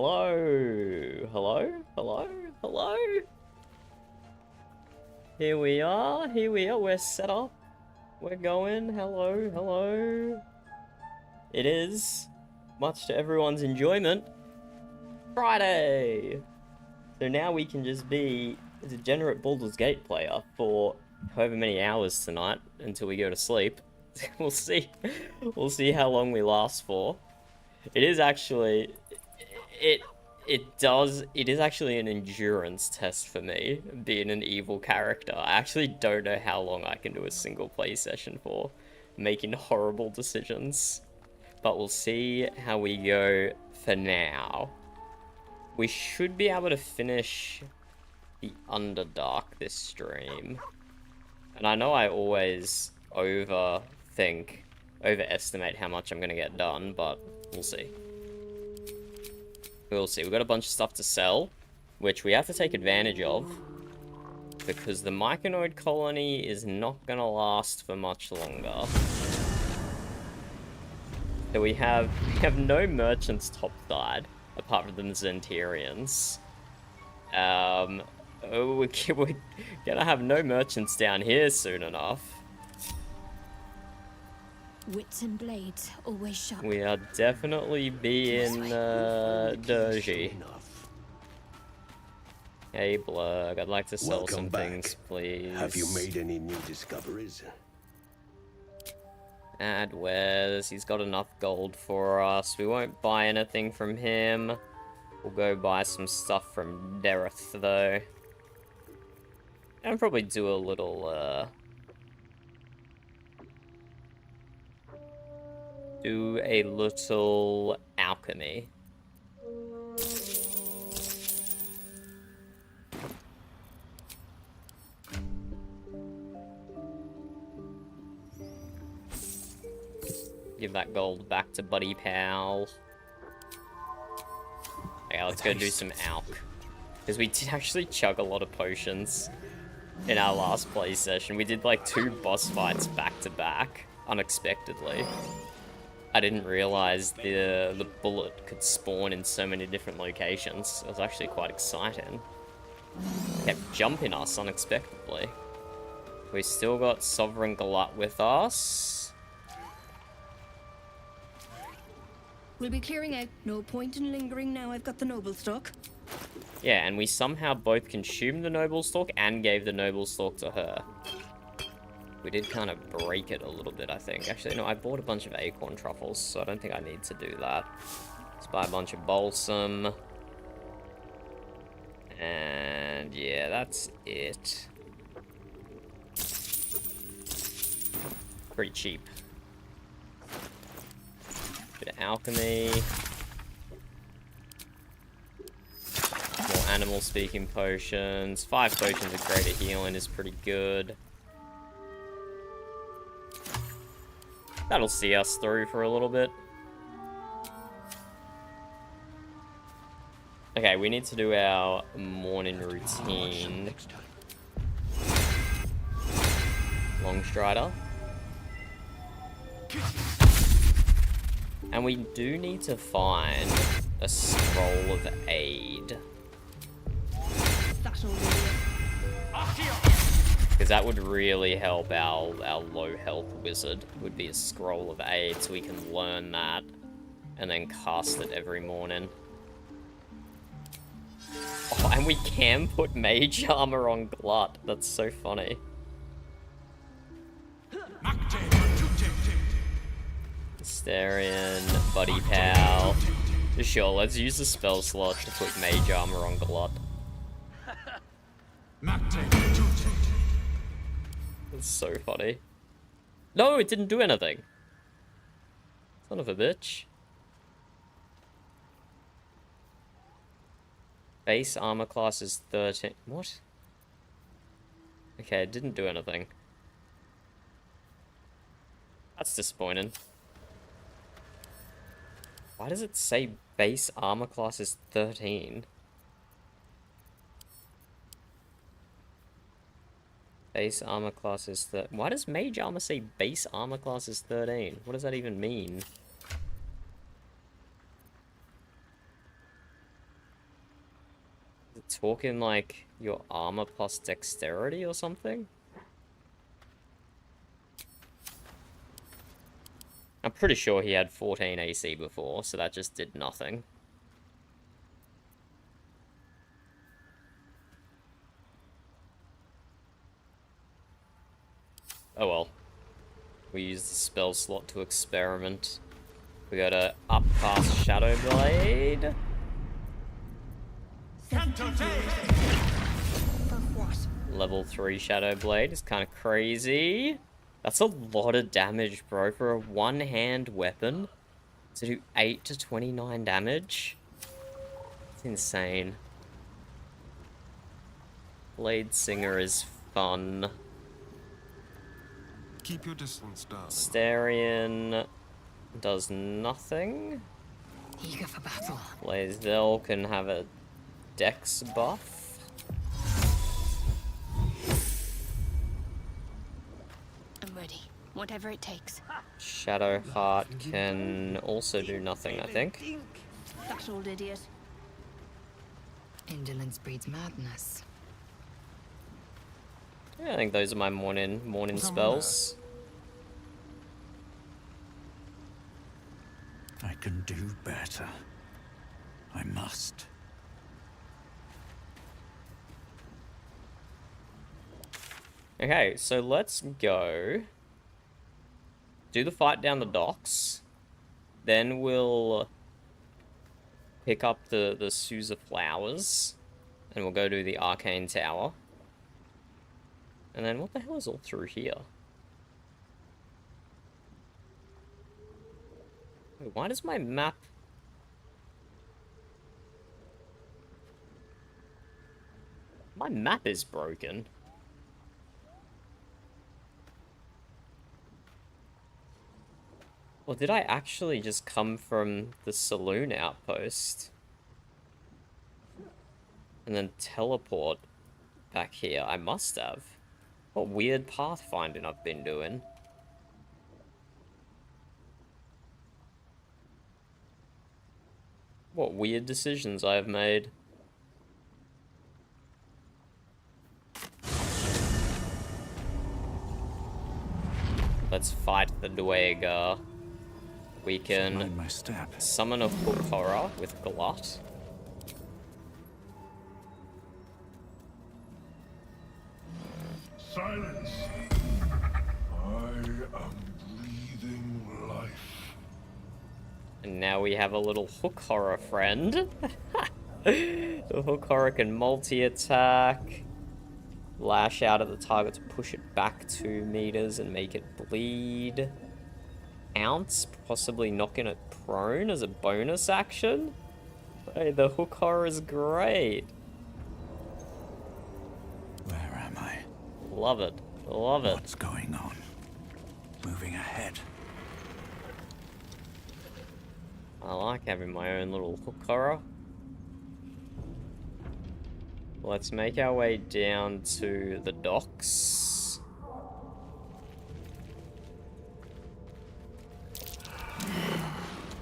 Hello? Hello? Hello? Hello? Here we are, we're set up. We're going, hello, hello. It is, much to everyone's enjoyment, Friday! So now we can just be a degenerate Baldur's Gate player for however many hours tonight until we go to sleep. We'll see. We'll see how long we last for. It is actually... It is actually an endurance test for me, being an evil character. I actually don't know how long I can do a single play session for, making horrible decisions. But we'll see how we go for now. We should be able to finish the Underdark this stream. And I know I always overestimate how much I'm going to get done, but we'll see. We'll see. We've got a bunch of stuff to sell, which we have to take advantage of, because the Myconoid colony is not going to last for much longer. So we have no merchants topside, apart from the Zentarians. We're gonna have no merchants down here soon enough. Wits and blades always sharp. We are definitely being Durge. Hey Blurg, I'd like to sell some things, please. Have you made any new discoveries? Add Wes, he's got enough gold for us. We won't buy anything from him. We'll go buy some stuff from Nere though. And probably do a little alchemy. Give that gold back to Buddy Pal. Okay, let's go do some alch. Because we did actually chug a lot of potions in our last play session. We did like 2 boss fights back to back, unexpectedly. I didn't realize the bullet could spawn in so many different locations. It was actually quite exciting. It kept jumping us unexpectedly. We still got Sovereign Glut with us. We'll be clearing out. No point in lingering now I've got the noble stock. Yeah, and we somehow both consumed the noble stalk and gave the noble stalk to her. We did kind of break it a little bit, I think. Actually, no, I bought a bunch of acorn truffles, so I don't think I need to do that. Let's buy a bunch of balsam. And yeah, that's it. Pretty cheap. Bit of alchemy. More animal speaking potions. 5 potions of greater healing is pretty good. That'll see us through for a little bit. Okay, we need to do our morning routine. Longstrider. And we do need to find a scroll of aid. Because that would really help our low health wizard, would be a scroll of aid, so we can learn that and then cast it every morning. Oh, and we can put mage armor on Glut. That's so funny. Asterion, Buddy Pal. Sure, let's use the spell slot to put mage armor on Glut. That's so funny. No, it didn't do anything. Son of a bitch. Base armor class is 13. What? Okay, it didn't do anything. That's disappointing. Why does it say base armor class is 13? Base armor class is why does mage armor say base armor class is 13? What does that even mean? talking like your armor plus dexterity or something? I'm pretty sure he had 14 AC before, so that just did nothing. Oh well. We use the spell slot to experiment. We gotta upcast Shadow Blade. Level 3 Shadow Blade is kind of crazy. That's a lot of damage, bro, for a one-hand weapon. To do 8 to 29 damage. It's insane. Blade Singer is fun. Keep your distance, darling. Starion does nothing. Eager for battle. Blazel can have a dex buff. I'm ready. Whatever it takes. Shadowheart can also do nothing, I think. That old idiot. Indolence breeds madness. Yeah, I think those are my morning spells. I can do better. I must. Okay, so let's go do the fight down the docks. Then we'll pick up the Sousa flowers. And we'll go to the Arcane Tower. And then what the hell is all through here? Wait, why does my map... My map is broken. Or did I actually just come from the saloon outpost? And then teleport back here? I must have. What weird pathfinding I've been doing. What weird decisions I have made. Let's fight the Dweger. We can Mind my step. summon a Hook Horror with Glut. Silence! I am breathing life. And now we have a little Hook Horror friend. The Hook Horror can multi-attack. Lash out at the target to push it back 2 meters and make it bleed. Ounce, possibly knocking it prone as a bonus action. Hey, the Hook Horror is great. Where am I? Love it. Love it. What's going on? Moving ahead. I like having my own little Hook Horror. Let's make our way down to the docks.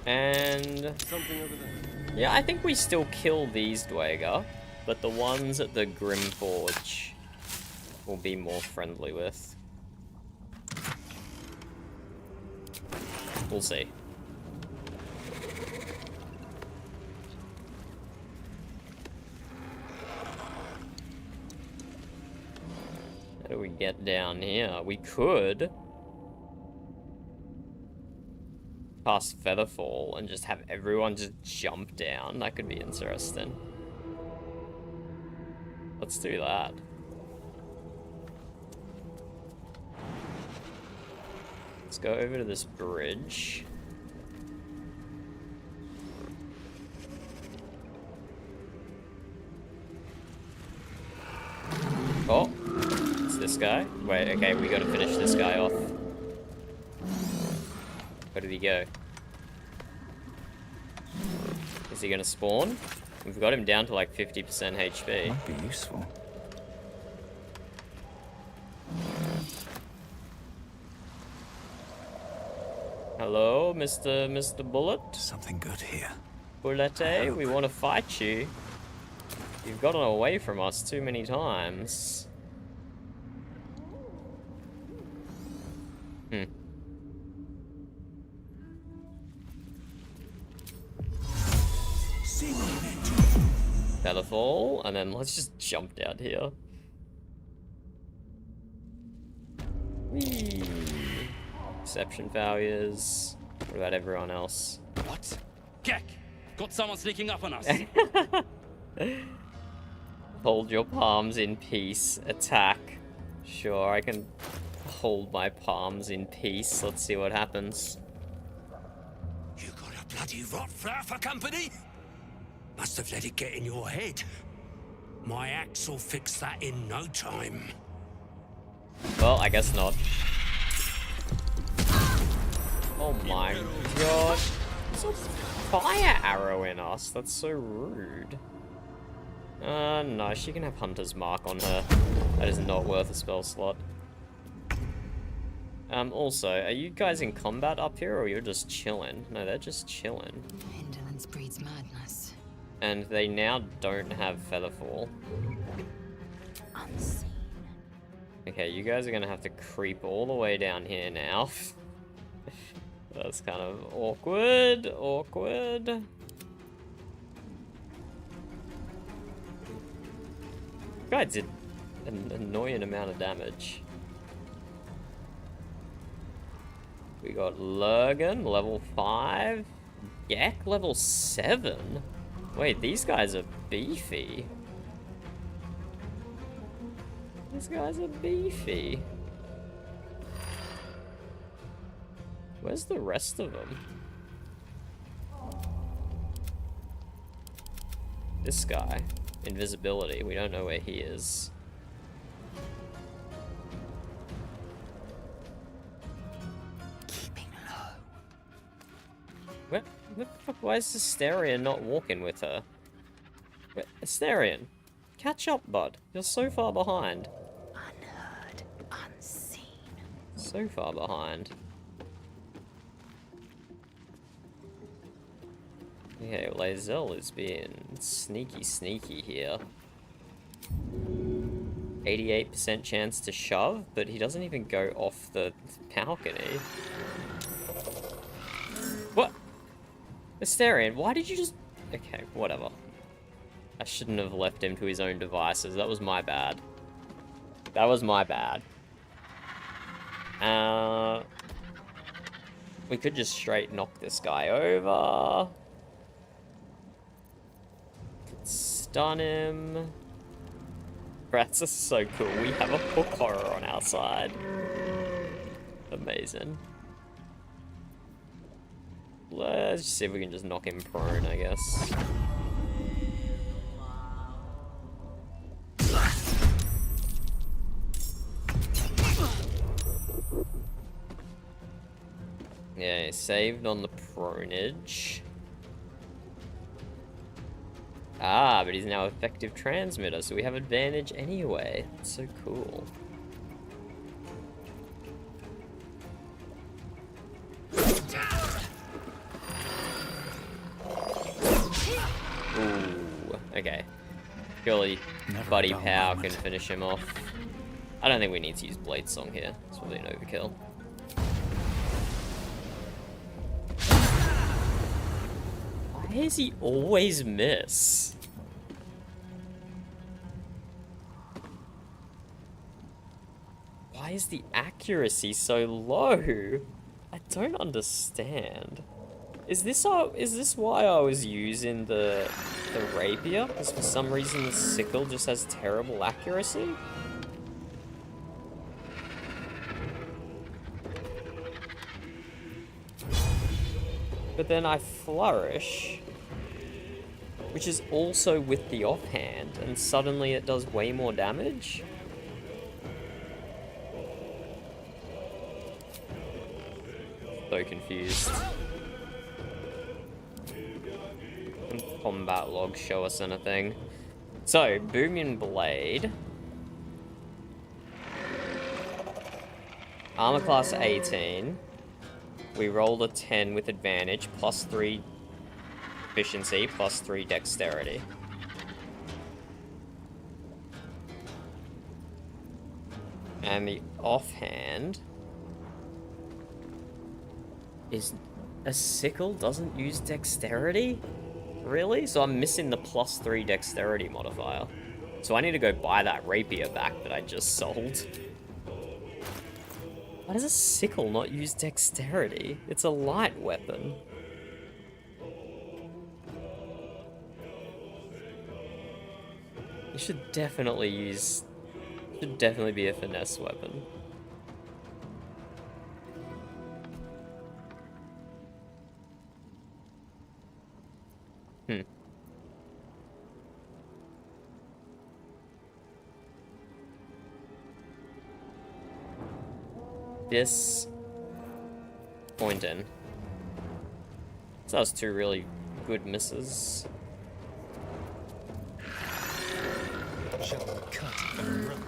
And Something over there. yeah, I think we still kill these Dweger, but the ones at the Grym Forge will be more friendly with. We'll see. How do we get down here? We could cast Featherfall and just have everyone just jump down. That could be interesting. Let's do that. Let's go over to this bridge. Oh, it's this guy. Wait, okay, we gotta finish this guy off. Where did he go? Is he gonna spawn? We've got him down to like 50% HP. Might be useful. Hello, Mr. Bullet? Something good here. Bullete, we want to fight you. You've gotten away from us too many times. Hmm. Featherfall, and then let's just jump down here. Whee! Perception failures. What about everyone else? What? Gek! Got someone sneaking up on us. Hold your palms in peace. Attack. Sure, I can hold my palms in peace. Let's see what happens. You got a bloody rot flower for company? Must have let it get in your head. My axe will fix that in no time. Well, I guess not. Oh my god. There's a fire arrow in us. That's so rude. No, she can have Hunter's Mark on her. That is not worth a spell slot. Also, are you guys in combat up here, or you're just chilling? No, they're just chilling. Indolence breeds madness. And they now don't have Featherfall. Unseen. Okay, you guys are gonna have to creep all the way down here now. That's kind of awkward. Awkward. Guy did an annoying amount of damage. We got Lurgan, level 5. Gek, level 7. Wait, these guys are beefy. These guys are beefy. Where's the rest of them? This guy. Invisibility. We don't know where he is. Keeping low. What the fuck? Why is Asterion not walking with her? Asterion, catch up, bud. You're so far behind. Unheard. Unseen. So far behind. Okay, Lae'zel is being sneaky here. 88% chance to shove, but he doesn't even go off the balcony. What? Asterion, why did you just... Okay, whatever. I shouldn't have left him to his own devices. That was my bad. That was my bad. We could just straight knock this guy over. Stun him. Rats are so cool. We have a hook horror on our side. Amazing. Let's see if we can just knock him prone, I guess. Yeah, saved on the pronage. Ah, but he's now effective transmitter, so we have advantage anyway. That's so cool. Ooh, okay. Surely Buddy Power can finish him off. I don't think we need to use Blade Song here. It's probably an overkill. Why does he always miss? Why is the accuracy so low? I don't understand. Is this why I was using the rapier? Because for some reason the sickle just has terrible accuracy? But then I flourish, which is also with the offhand, and suddenly it does way more damage? So confused. Can combat logs show us anything? So, Booming Blade. Armor class 18. We rolled a 10 with advantage, plus 3 efficiency, plus 3 dexterity. And the offhand is a sickle doesn't use dexterity? Really? So I'm missing the +3 dexterity modifier. So I need to go buy that rapier back that I just sold. Why does a sickle not use dexterity? It's a light weapon. It should definitely use... Should definitely be a finesse weapon. Disappointing. So that was two really good misses. Shall we cut and run?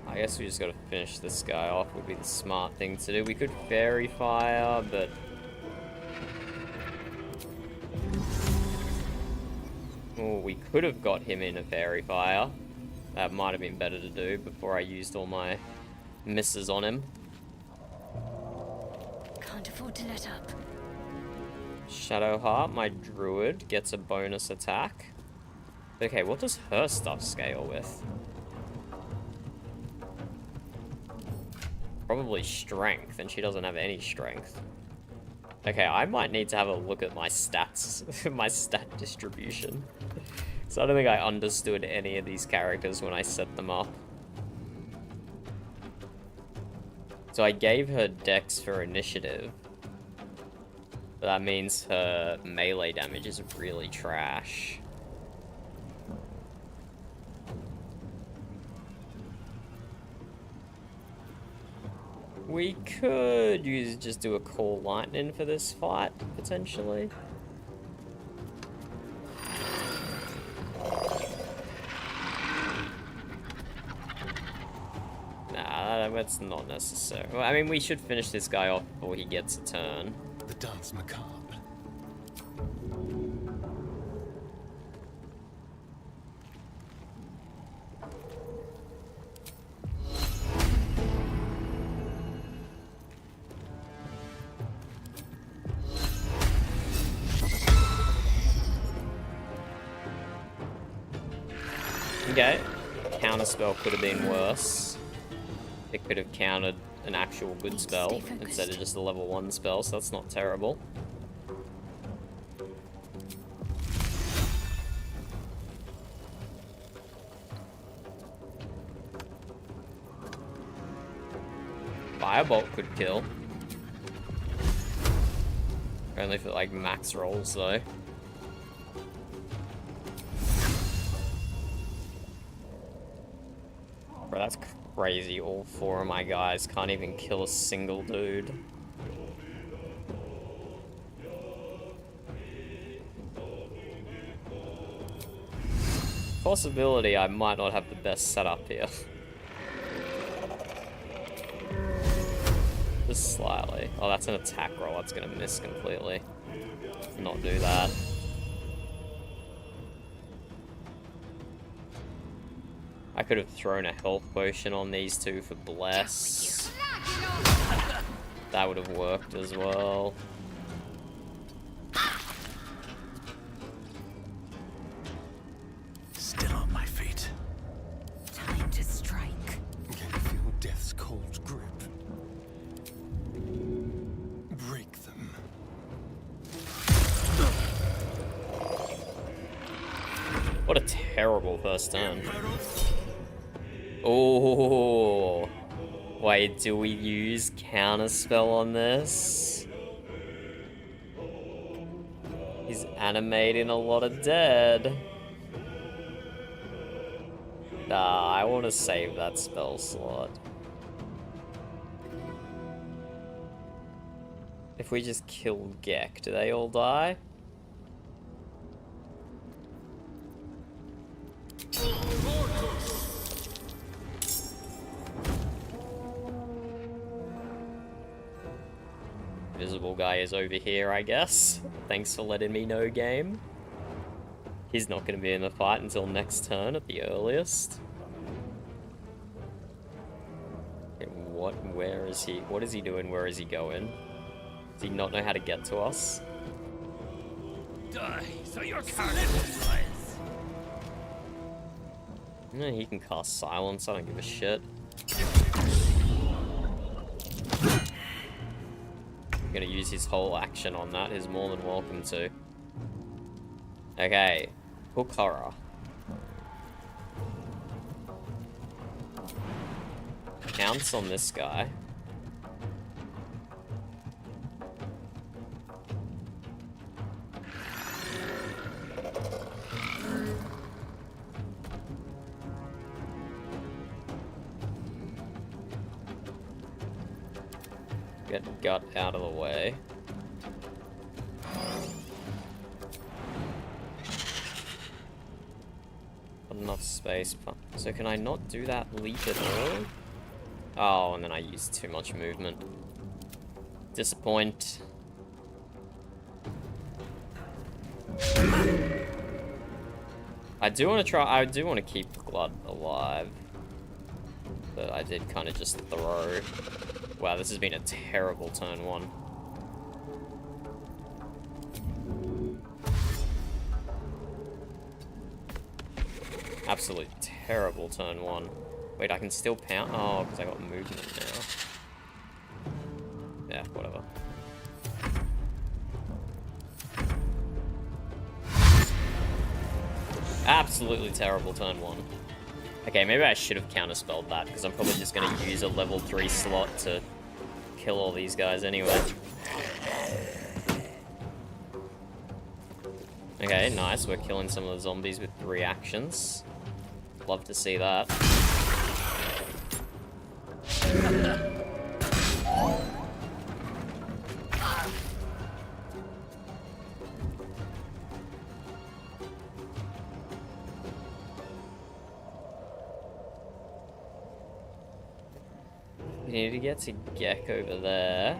I guess we just gotta finish this guy off would be the smart thing to do. We could fairy fire, but... Oh, we could have got him in a fairy fire. That might have been better to do before I used all my misses on him. Can't afford to let up. Shadowheart, my druid, gets a bonus attack. Okay, what does her stuff scale with? Probably strength, and she doesn't have any strength. Okay, I might need to have a look at my stats, my stat distribution. So I don't think I understood any of these characters when I set them up. So I gave her dex for initiative. But that means her melee damage is really trash. We could just do a call lightning for this fight, potentially. Nah, that's not necessary. Well, I mean, we should finish this guy off before he gets a turn. The dance macabre. Okay, counterspell could have been worse. It could have countered an actual good spell instead of just a level 1 spell, so that's not terrible. Firebolt could kill. Only for like max rolls though. Bro, that's crazy. All 4 of my guys can't even kill a single dude. Possibility I might not have the best setup here. Just slightly. Oh, that's an attack roll. That's gonna miss completely. Not do that. I could have thrown a health potion on these two for bless. That would have worked as well. Still on my feet. Time to strike. Can you feel death's cold grip? Break them. What a terrible first turn. Oh, wait, do we use counterspell on this? He's animating a lot of dead. Nah, I want to save that spell slot. If we just kill Gek, do they all die? Visible guy is over here, I guess. Thanks for letting me know, game. He's not going to be in the fight until next turn at the earliest. Where is he? What is he doing? Where is he going? Does he not know how to get to us? Die, so you're carnivorous. No, he can cast silence. I don't give a shit. I'm gonna use his whole action on that. He's more than welcome to. Okay, hook horror. Pounce on this guy. Get gut out of the way. Not enough space. So can I not do that leap at all? Oh, and then I used too much movement. Disappoint. I do want to keep Blood alive. But I did kind of just throw. Wow, this has been a terrible turn one. Absolute terrible turn one. Wait, I can still pound? Oh, because I got movement now. Yeah, whatever. Absolutely terrible turn one. Okay, maybe I should have counterspelled that, because I'm probably just going to use a level 3 slot to kill all these guys anyway. Okay, nice. We're killing some of the zombies with reactions. Love to see that. We need to get to Gek over there.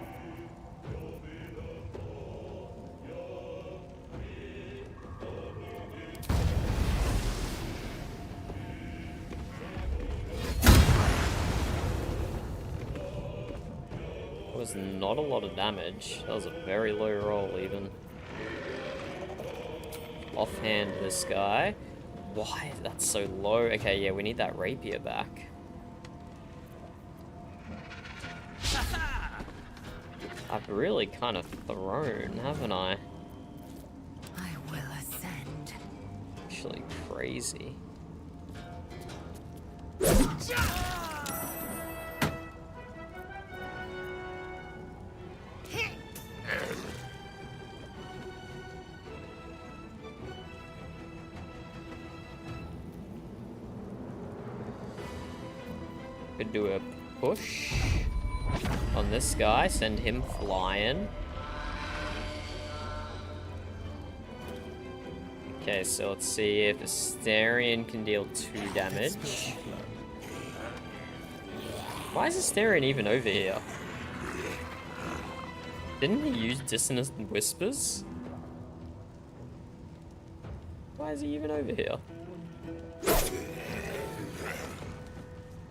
That was not a lot of damage. That was a very low roll even. Offhand this guy. Why? That's so low. Okay, yeah, we need that rapier back. I've really kind of thrown, haven't I? I will ascend. Actually crazy. Could do a push on this guy, send him flying. Okay, so let's see if Asterion can deal 2 damage. Why is Asterion even over here? Didn't he use Dissonant Whispers? Why is he even over here?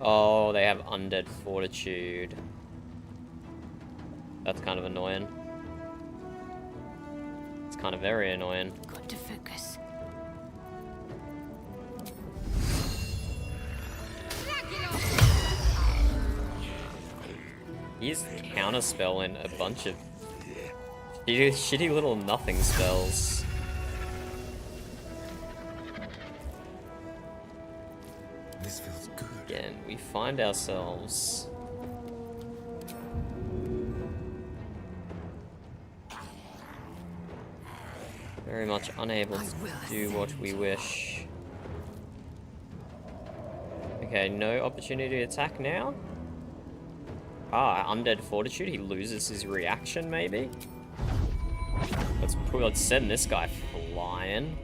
Oh, they have Undead Fortitude. That's kind of annoying. It's kind of very annoying. Got to focus. He's counterspelling a bunch of shitty little nothing spells. This feels good. Again, we find ourselves very much unable to do what we wish. Okay, no opportunity to attack now. Ah, Undead Fortitude, he loses his reaction maybe? Let's send this guy flying.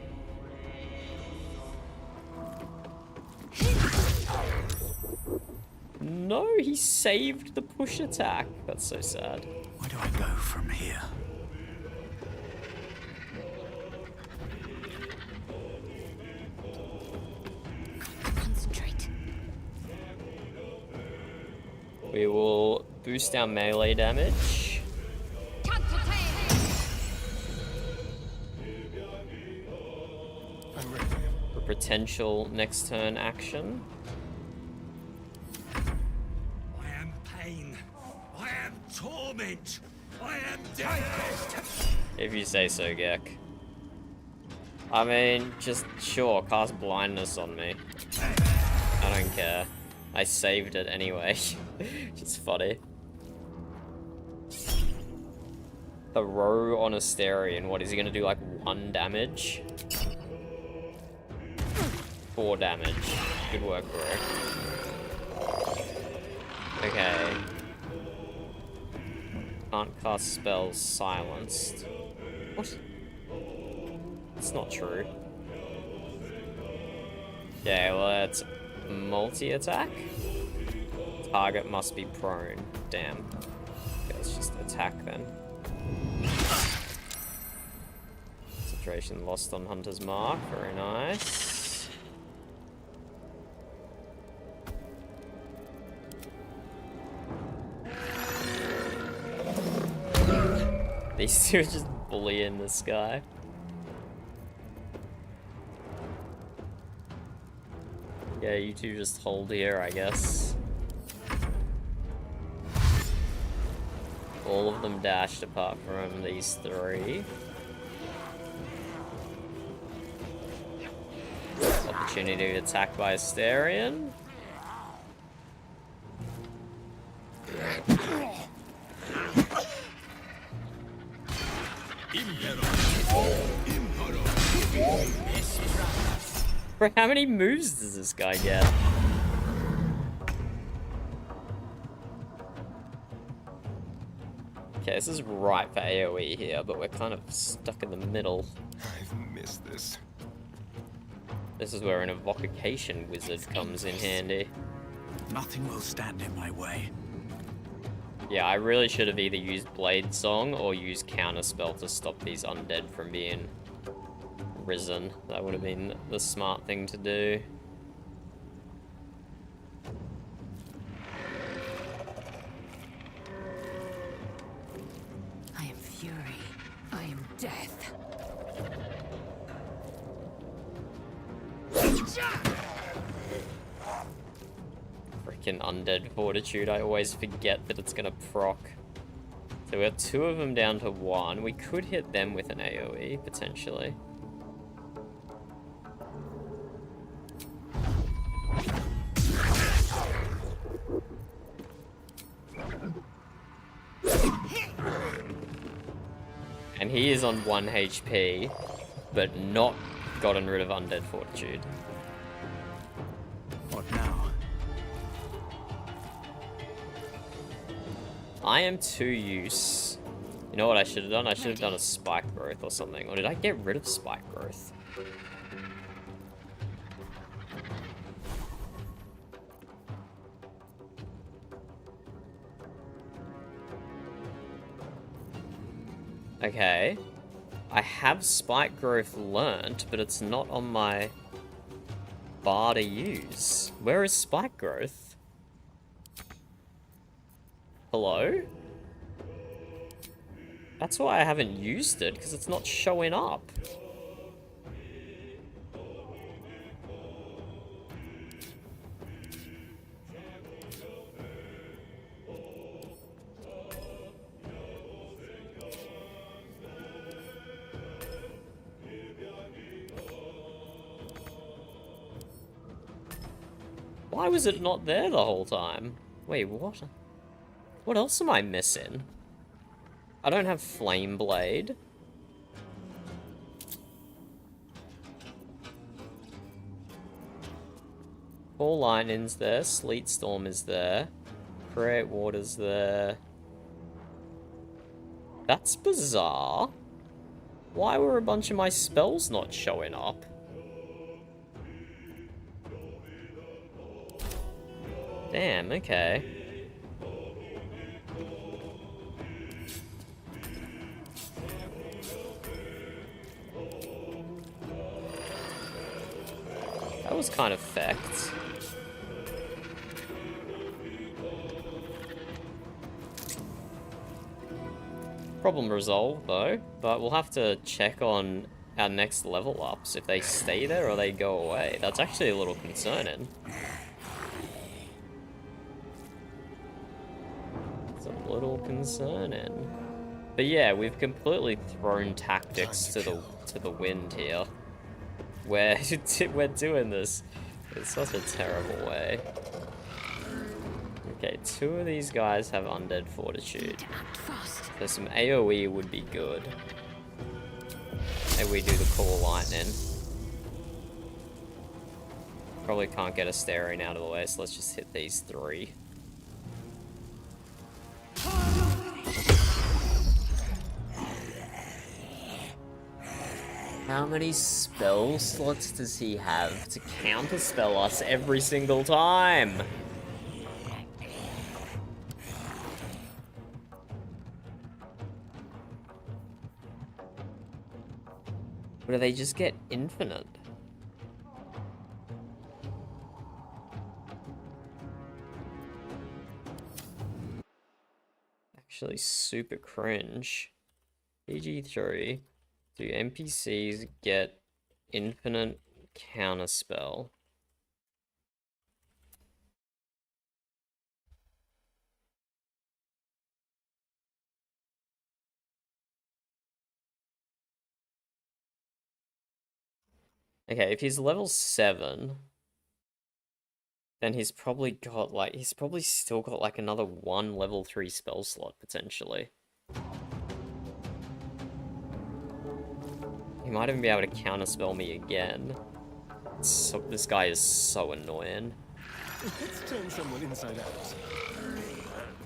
No, he saved the push attack. That's so sad. Where do I go from here? Concentrate. We will boost our melee damage. I'm ready. For potential next turn action. I am pain. I am torment. I am death. If you say so, Gek. I mean, just sure, cast blindness on me. I don't care. I saved it anyway. It's funny. The row on Asterion, what is he gonna do, like 1 damage? 4 damage. Good work, bro. Okay. Can't cast spells silenced. What? It's not true. Yeah, well, that's multi-attack? Target must be prone. Damn. Okay, let's just attack then. Concentration lost on Hunter's Mark. Very nice. These two are just bullying this guy. Yeah, you two just hold here, I guess. All of them dashed apart from these 3. Opportunity to attack by Asterion. Bro, how many moves does this guy get? Okay, this is right for AoE here, but we're kind of stuck in the middle. I've missed this. This is where an evocation wizard comes in handy. Nothing will stand in my way. Yeah, I really should have either used Blade Song or used Counterspell to stop these undead from being risen. That would have been the smart thing to do. I am fury. I am death. Freaking undead fortitude, I always forget that it's gonna proc. So we got 2 of them down to 1. We could hit them with an AoE, potentially. And he is on 1 HP, but not gotten rid of undead fortitude. What now? I am 2 use. You know what I should have done? I should have done a spike growth or something. Or did I get rid of spike growth? Okay. I have spike growth learnt, but it's not on my bar to use. Where is spike growth? Hello? That's why I haven't used it, because it's not showing up. Why was it not there the whole time? Wait, what? What else am I missing? I don't have Flame Blade. Four Lightning's there, Sleet Storm is there, Create Water's there. That's bizarre. Why were a bunch of my spells not showing up? Damn, okay. That was kind of fecked. Problem resolved though, but we'll have to check on our next level ups if they stay there or they go away. That's actually a little concerning. It's a little concerning. But yeah, we've completely thrown tactics to the wind here. We're doing this in such a terrible way. Okay, 2 of these guys have undead fortitude. So some AoE would be good. Maybe we do the Call Lightning. Probably can't get a Astarion out of the way, so let's just hit these 3. How many spell slots does he have to counterspell us every single time? Or do they just get infinite? Actually, super cringe. PG3. Do NPCs get infinite counterspell? Okay, if he's level 7, then he's probably got like, he's probably still got like another 1 level 3 spell slot potentially. He might even be able to counterspell me again. So, this guy is so annoying. Let's turn someone inside out.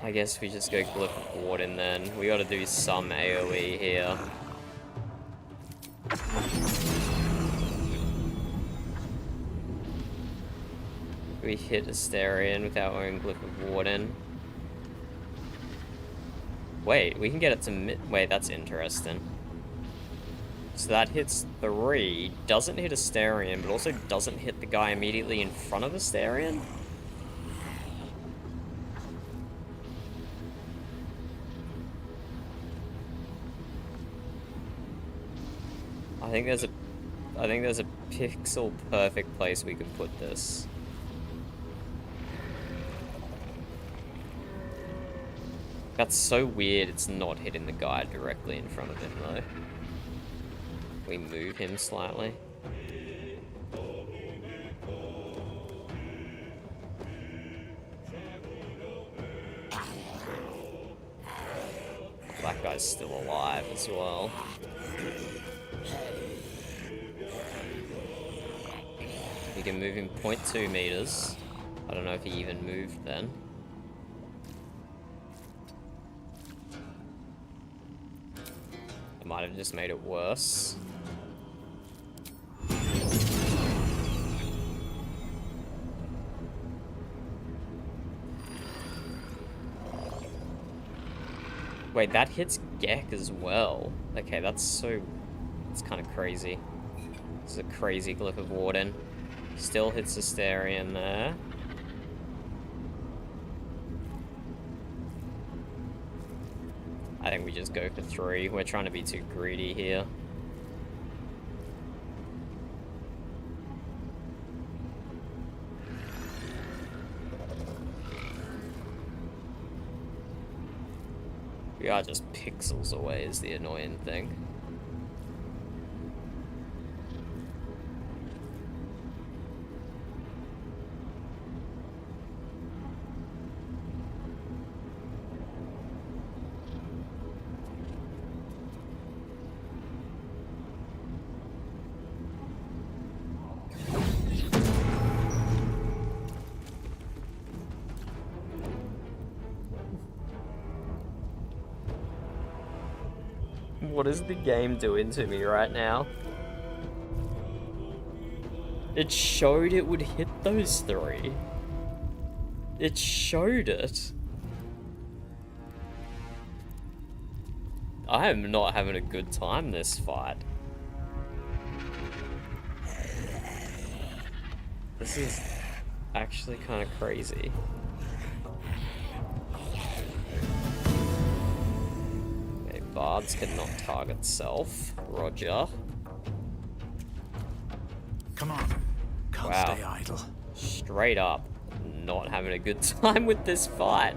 I guess we just go Glyph of Warden then. We gotta do some AoE here. We hit Astarion with our own Glyph of Warden. Wait, we can get it to mid. Wait, that's interesting. So that hits 3, doesn't hit Astarion, but also doesn't hit the guy immediately in front of Astarion? I think there's a pixel perfect place we can put this. That's so weird, it's not hitting the guy directly in front of him though. We move him slightly. That guy's still alive as well. We can move him 0.2 meters. I don't know if he even moved then. I might have just made it worse. Wait, that hits Gek as well. Okay, that's kind of crazy. This is a crazy Glyph of Warden. Still hits Astarion there. I think we just go for 3. We're trying to be too greedy here. We are just pixels away is the annoying thing. What is the game doing to me right now? It showed it would hit those 3. It showed it. I am not having a good time this fight. This is actually kind of crazy. Bards cannot target self. Roger. Come on. Can't Wow. stay idle. Straight up, not having a good time with this fight.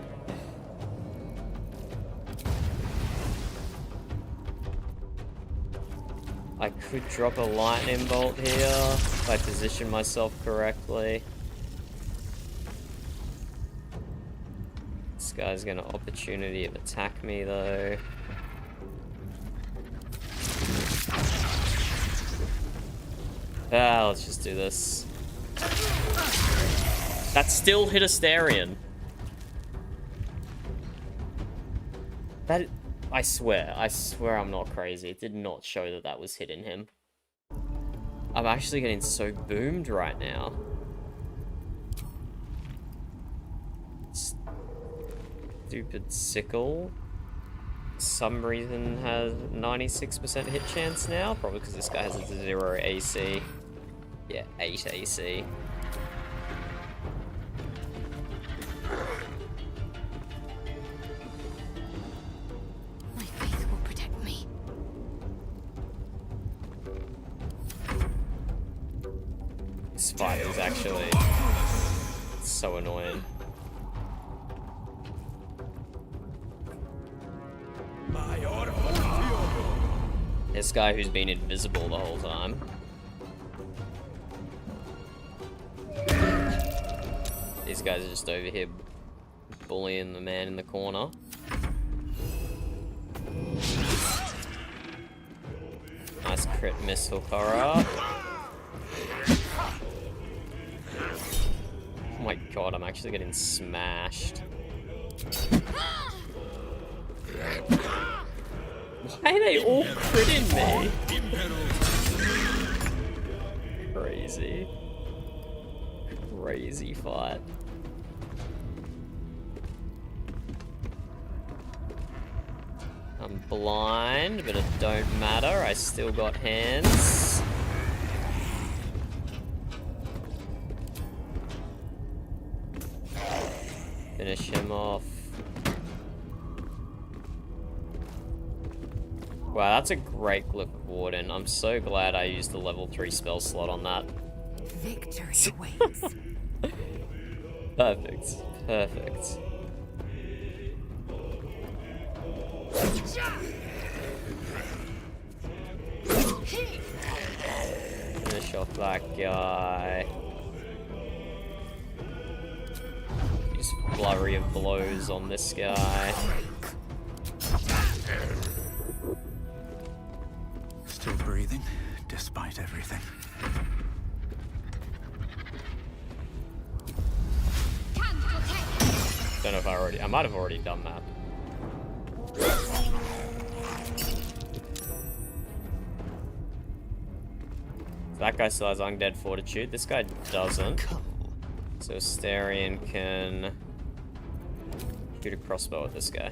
I could drop a lightning bolt here if I position myself correctly. This guy's gonna opportunity of attack me though. Ah, let's just do this. That still hit Asterion. That, I swear I'm not crazy. It did not show that that was hitting him. I'm actually getting so boomed right now. Stupid sickle. Some reason has 96% hit chance now. Probably because this guy has a 0 AC. Yeah, 8 AC. My faith will protect me. This fight is actually so annoying. This guy who's been invisible the whole time. These guys are just over here bullying the man in the corner. Nice crit miss for Korra. Oh my god, I'm actually getting smashed. Why are they all critting me? Crazy. Crazy fight. I'm blind, but it don't matter. I still got hands. Finish him off. Wow, that's a great Glyph of Warden. I'm so glad I used the level 3 spell slot on that. Victory awaits. Perfect. Perfect. Finish off that guy. Use flurry of blows on this guy. Still breathing, despite everything. Don't know if I might have already done that. That guy still has Undead Fortitude. This guy doesn't. So Asterion can shoot a crossbow at this guy.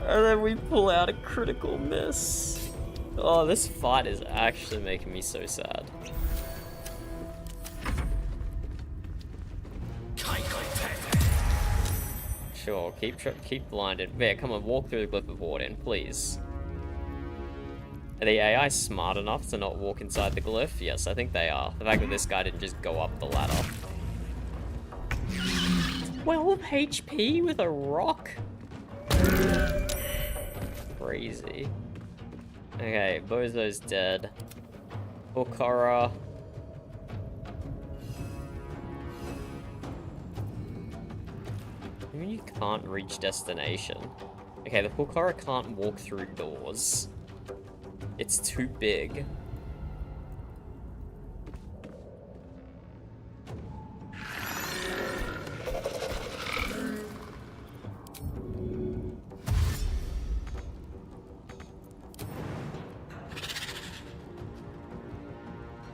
And then we pull out a critical miss. Oh, this fight is actually making me so sad. Sure, keep blinded. Yeah, come on, walk through the Glyph of Warden, please. Are the AI smart enough to not walk inside the glyph? Yes, I think they are. The fact that this guy didn't just go up the ladder. 12 HP with a rock? Crazy. Okay, Bozo's dead. Okara. I mean, you can't reach destination. Okay, the Hokara can't walk through doors. It's too big.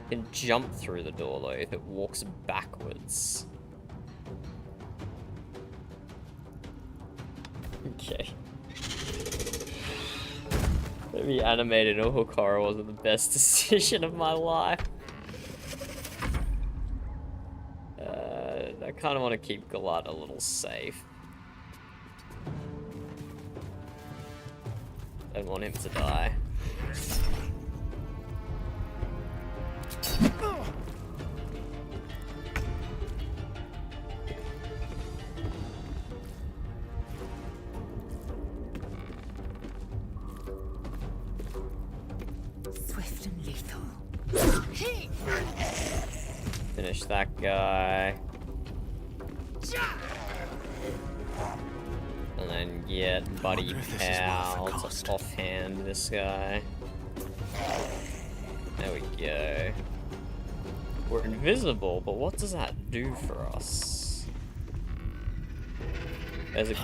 It can jump through the door though if it walks backwards. Okay. Maybe animating a Hokara wasn't the best decision of my life. I kind of want to keep Galat a little safe. Don't want him to die. Swift and lethal. Finish that guy. And then get Buddy wonder if this is worth the Pal cost. to offhand this guy. There we go. We're invisible, but what does that do for us? There's a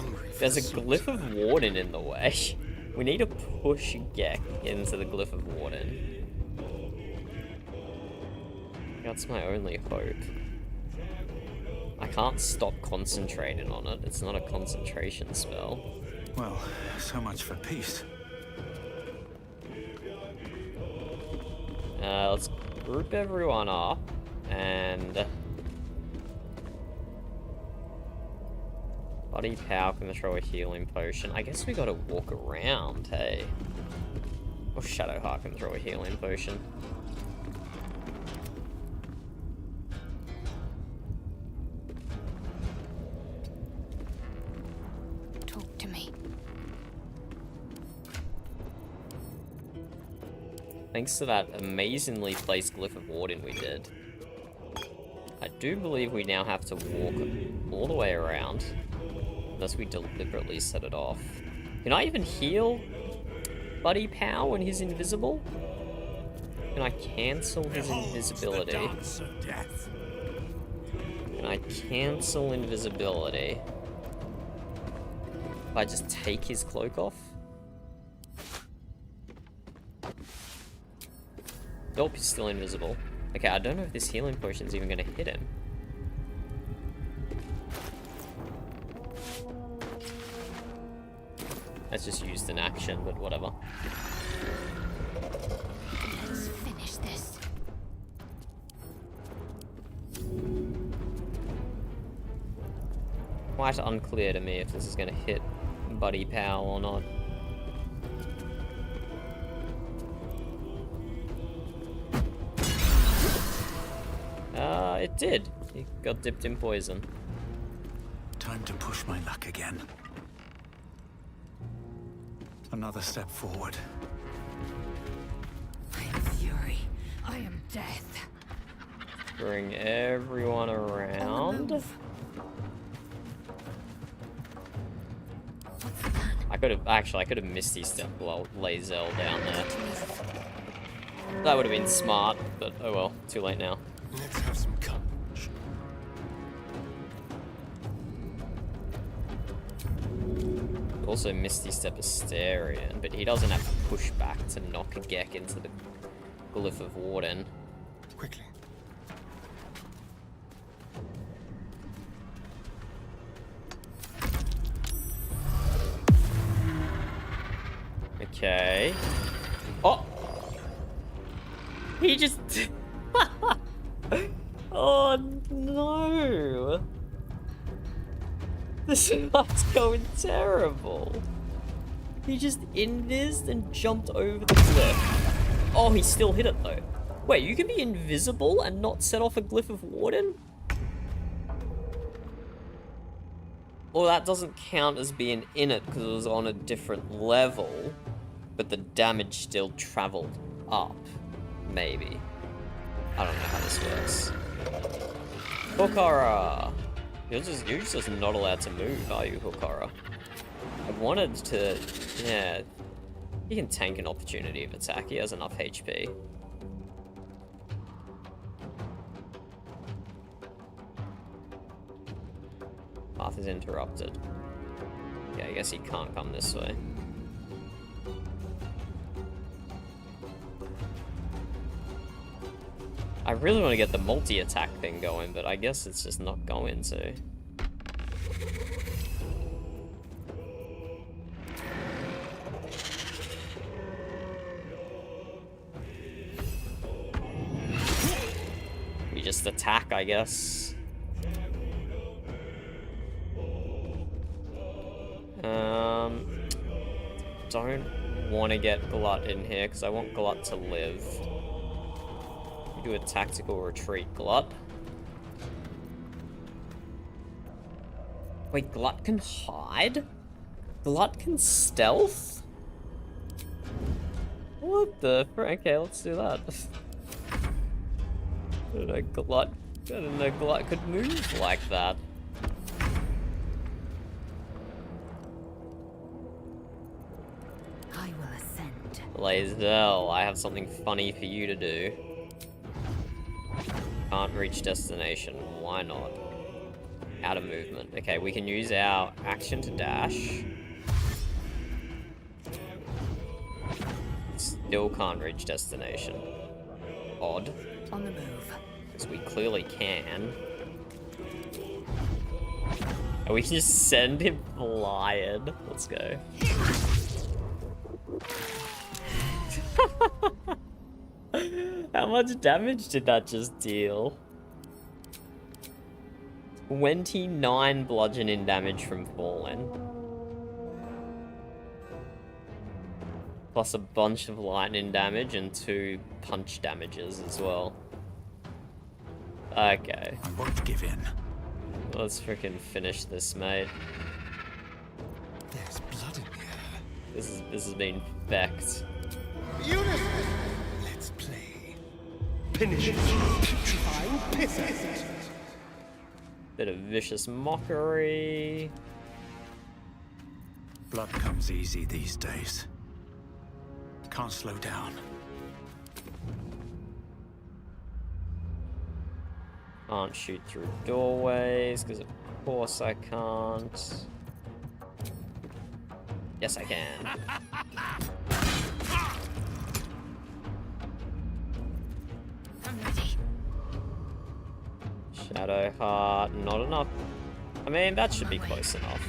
glyph of Warden in the way. We need to push Gek into the glyph of Warden. That's my only hope. I can't stop concentrating on it. It's not a concentration spell. Well, so much for peace. Let's group everyone up and Buddy Pow can throw a healing potion. I guess we gotta walk around, hey. Or Shadowheart can throw a healing potion. Talk to me. Thanks to that amazingly placed Glyph of Warden we did. I do believe we now have to walk all the way around. Unless we deliberately set it off. Can I even heal Buddy Pow when he's invisible? Can I cancel his invisibility? Can I cancel invisibility? If I just take his cloak off? Nope, he's still invisible. Okay, I don't know if this healing potion's even gonna hit him. That's just used in action, but whatever. Let's finish this. Quite unclear to me if this is gonna hit Buddy Pow or not. It did. He got dipped in poison. Time to push my luck again. Another step forward. I am fury. I am death. Bring everyone around. I could have Misty Step Lazel down there. That would have been smart, but oh well, too late now. Let's have some courage. Also Misty Step Asterion, but he doesn't have to push back to knock a Gek into the Glyph of Warden. Quickly. Okay. Oh! He just... Oh no! This is going terrible. He just invised and jumped over the cliff. Oh, he still hit it though. Wait, you can be invisible and not set off a Glyph of Warden? Well, that doesn't count as being in it because it was on a different level, but the damage still traveled up, maybe. I don't know how this works. Hokara! You're just not allowed to move, are you, Hokara? I wanted to... yeah. He can tank an opportunity of attack. He has enough HP. Path is interrupted. Yeah, I guess he can't come this way. I really want to get the multi-attack thing going, but I guess it's just not going to. We just attack, I guess. Don't want to get Glut in here because I want Glut to live. We do a tactical retreat, Glut. Wait, Glut can hide? Glut can stealth? What the frick? Okay, let's do that. I didn't know Glut could move like that. I will ascend. Lazel, I have something funny for you to do. Can't reach destination. Why not? Out of movement. Okay, we can use our action to dash. Still can't reach destination. Odd. On the move. Because we clearly can. And we can just send him flying. Let's go. How much damage did that just deal? 29 bludgeoning damage from falling. Plus a bunch of lightning damage and 2 punch damages as well. Okay. I won't give in. Let's freaking finish this, mate. There's blood in here. This has been fecked. Let's play. Finish it. Putrefying pissant. Bit of vicious mockery. Blood comes easy these days. Can't slow down. Can't shoot through doorways, because of course I can't. Yes, I can. I'm ready. Shadow Heart, not enough. I mean, that should be close enough.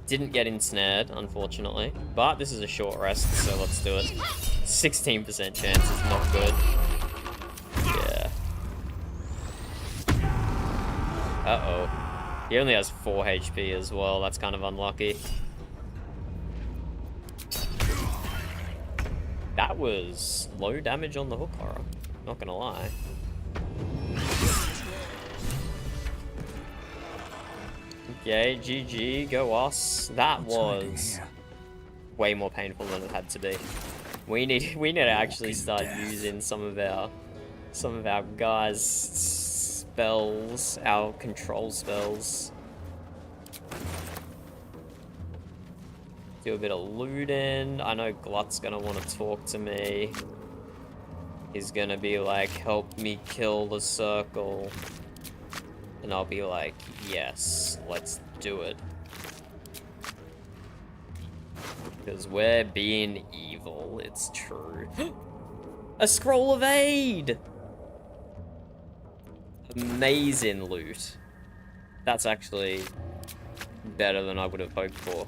Didn't get ensnared, unfortunately. But this is a short rest, so let's do it. 16% chance is not good. Yeah. Uh-oh. He only has 4 HP as well. That's kind of unlucky. That was low damage on the hook horror. Not gonna lie. Okay, GG, go us. That was way more painful than it had to be. We need to actually start using some of our guys' spells, our control spells. Do a bit of looting. I know Glut's gonna want to talk to me. He's gonna be like, help me kill the circle. And I'll be like, yes, let's do it. Because we're being evil, it's true. A scroll of aid! Amazing loot. That's actually better than I would have hoped for.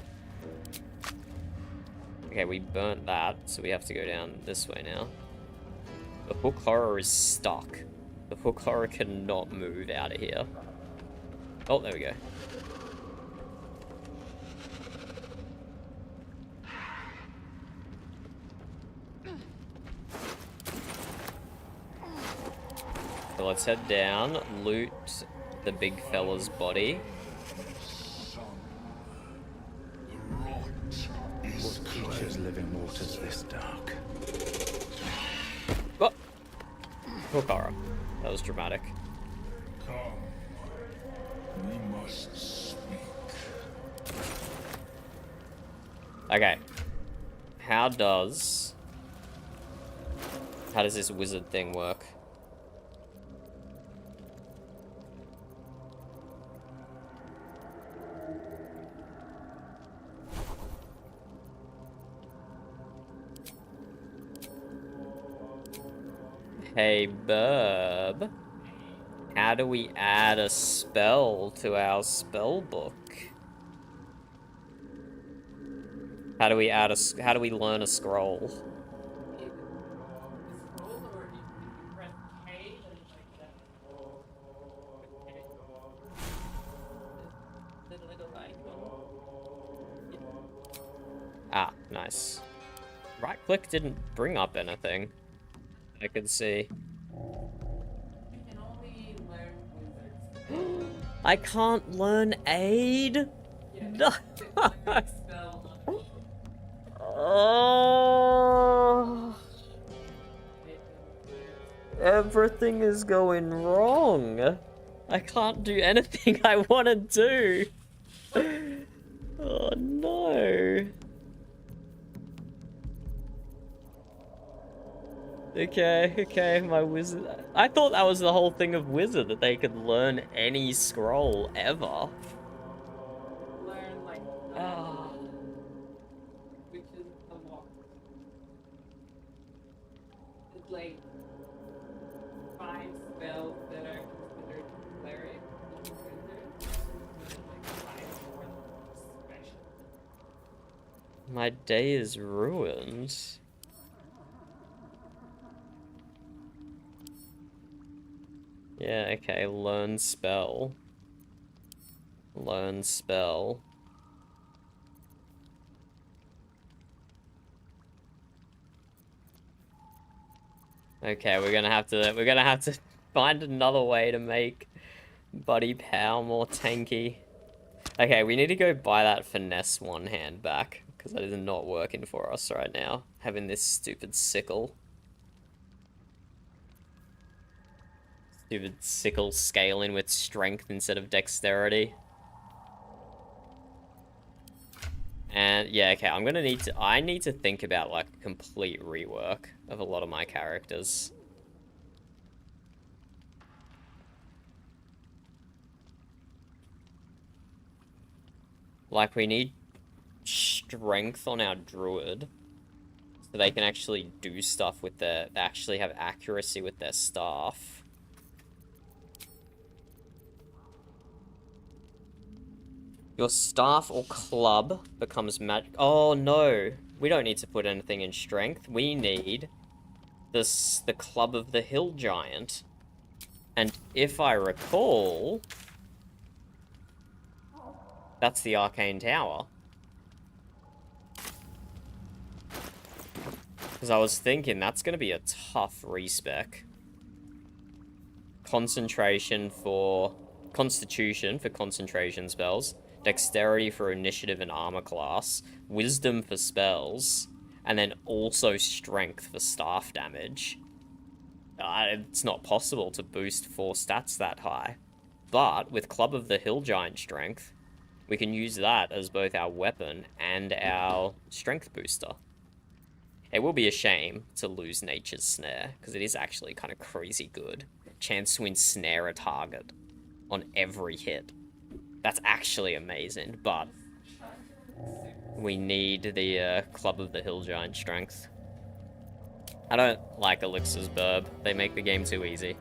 Okay, we burnt that, so we have to go down this way now. The hook horror is stuck. The hook horror cannot move out of here. Oh, there we go. So let's head down, loot the big fella's body. What creatures live in waters this dark? Oh! Hook horror. That was dramatic. Come. We must speak. Okay. How does this wizard thing work? Hey, bub. How do we add a spell to our spell book? How do we learn a scroll? Ah, nice. Right click didn't bring up anything I could see. I can't learn aid? No. Oh. Everything is going wrong. I can't do anything I want to do. Oh no. Okay, my wizard. I thought that was the whole thing of wizard, that they could learn any scroll ever. Learn like Ah. which is a lot. It's like 5 spells that are considered cleric wizards, and like 5 more special. My day is ruined. Yeah, okay, learn spell. Learn spell. Okay, we're gonna have to find another way to make Buddy Pow more tanky. Okay, we need to go buy that finesse one hand back, because that is not working for us right now, having this stupid sickle. Stupid sickle scaling with strength instead of dexterity. And yeah, okay, I need to think about like a complete rework of a lot of my characters. Like we need strength on our druid, so they can actually do stuff with they actually have accuracy with their staff. Your staff or club becomes magic. Oh no, we don't need to put anything in strength. We need the club of the hill giant. And if I recall, that's the arcane tower. Because I was thinking that's going to be a tough respec. Constitution for concentration spells. Dexterity for initiative and armor class, wisdom for spells, and then also strength for staff damage. It's not possible to boost 4 stats that high. But with Club of the Hill Giant strength, we can use that as both our weapon and our strength booster. It will be a shame to lose Nature's Snare, because it is actually kind of crazy good. Chance to ensnare a target on every hit. That's actually amazing, but we need the Club of the Hill Giant strength. I don't like Elixir's burb. They make the game too easy.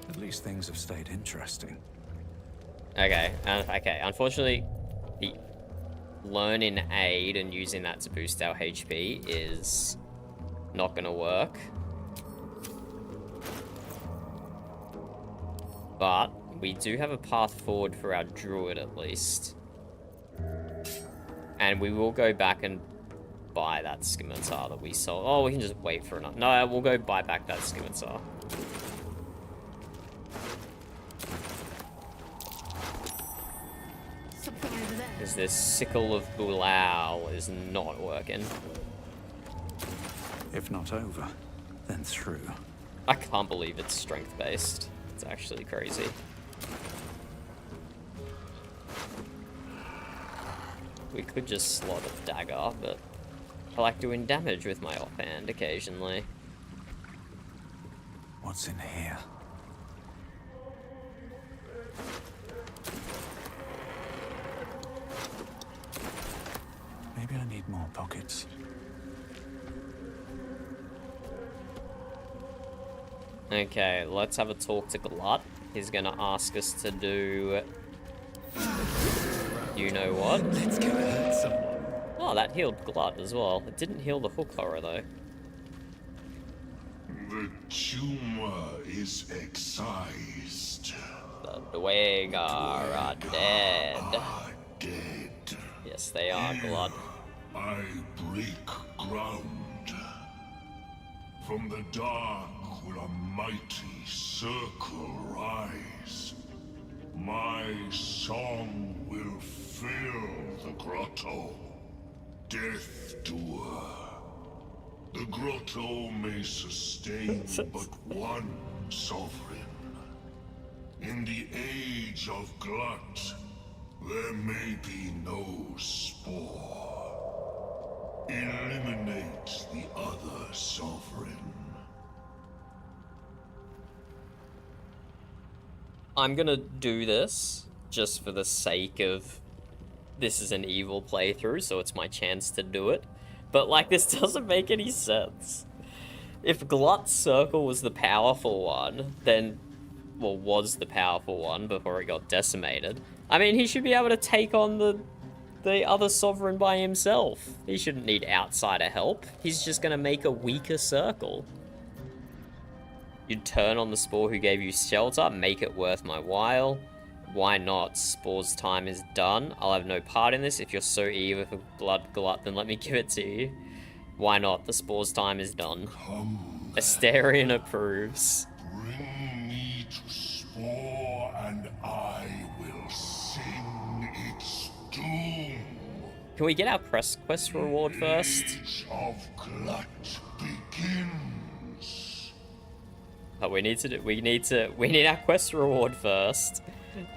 At least things have stayed interesting. Okay, okay. Unfortunately, the learning aid and using that to boost our HP is not gonna work. But we do have a path forward for our druid at least. And we will go back and buy that scimitar that we sold. Oh, we can just wait for another. No, we'll go buy back that scimitar. Something over there. Because this sickle of Bulao is not working. If not over, then through. I can't believe it's strength-based. It's actually crazy. We could just slot a dagger, but I like doing damage with my offhand occasionally. What's in here? Maybe I need more pockets. Okay, let's have a talk to Glut. He's gonna ask us to do... You know what? Let's go hurt someone. Oh, that healed Glut as well. It didn't heal the hook horror though. The tumor is excised. Dwegar are dead. Are dead. Yes, they are, Glot. I break ground. From the dark will a mighty circle rise. My song will fill the grotto. Death doer. The grotto may sustain but one sovereign. In the age of Glut, there may be no spore. Eliminate the other sovereign. I'm gonna do this just for the sake of this is an evil playthrough, so it's my chance to do it. But, like, this doesn't make any sense. If Glut's circle was the powerful one, then, well, was the powerful one before it got decimated, I mean, he should be able to take on the other sovereign by himself. He shouldn't need outsider help. He's just gonna make a weaker circle. You'd turn on the Spore who gave you shelter, make it worth my while. Why not? Spore's time is done. I'll have no part in this. If you're so eager for blood Glut, then let me give it to you. Why not? The Spore's time is done. Come. Asterion approves. Bring me to Spore, and I will sing its doom. Can we get our quest reward first? Age of Glut begins. Oh, we need our quest reward first.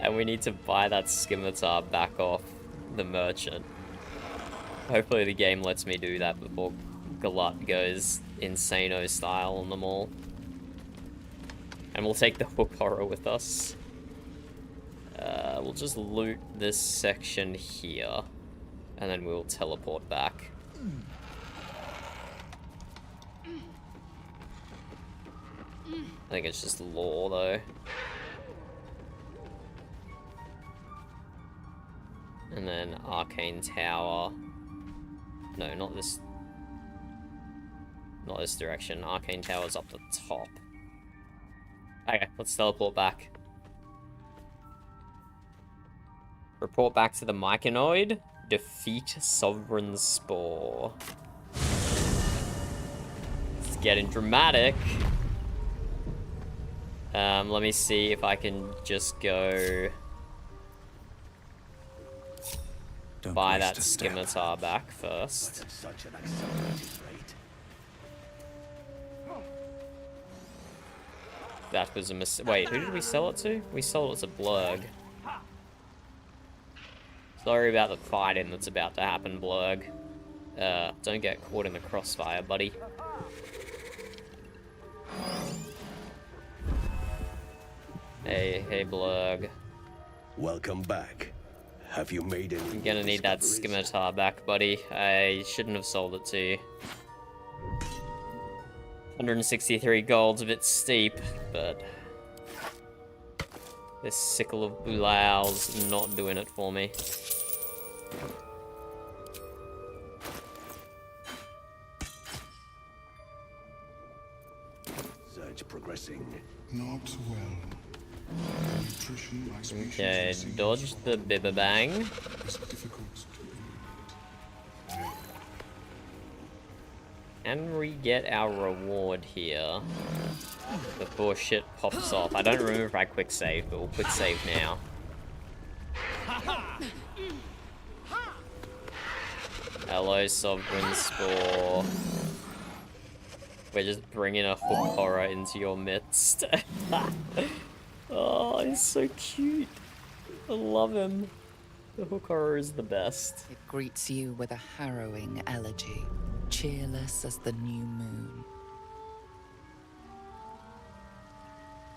And we need to buy that scimitar back off the merchant. Hopefully the game lets me do that before Glut goes insano style on them all. And we'll take the hook horror with us. We'll just loot this section here. And then we'll teleport back. I think it's just lore though. And then Arcane Tower. No, not this. Not this direction. Arcane Tower's up the top. Okay, let's teleport back. Report back to the Myconoid. Defeat Sovereign Spore. It's getting dramatic. Let me see if I can just go buy that scimitar back first. That was a mistake. Wait, who did we sell it to? We sold it to Blurg. Sorry about the fighting that's about to happen, Blurg. Don't get caught in the crossfire, buddy. Hey, Blurg. Welcome back. Have you made any? I'm gonna need that scimitar back, buddy. I shouldn't have sold it to you. 163 gold's a bit steep, but this sickle of Bulao's not doing it for me. Search progressing. Not well. Nutrition my species Okay, receives dodge the Bibabang. is difficult to eat. Can we get our reward here before shit pops off? I don't remember if I quick save, but we'll quick save now. Hello, Sovereign Spore. We're just bringing a hook horror into your midst. Oh, he's so cute. I love him. The hook horror is the best. It greets you with a harrowing elegy, cheerless as the new moon.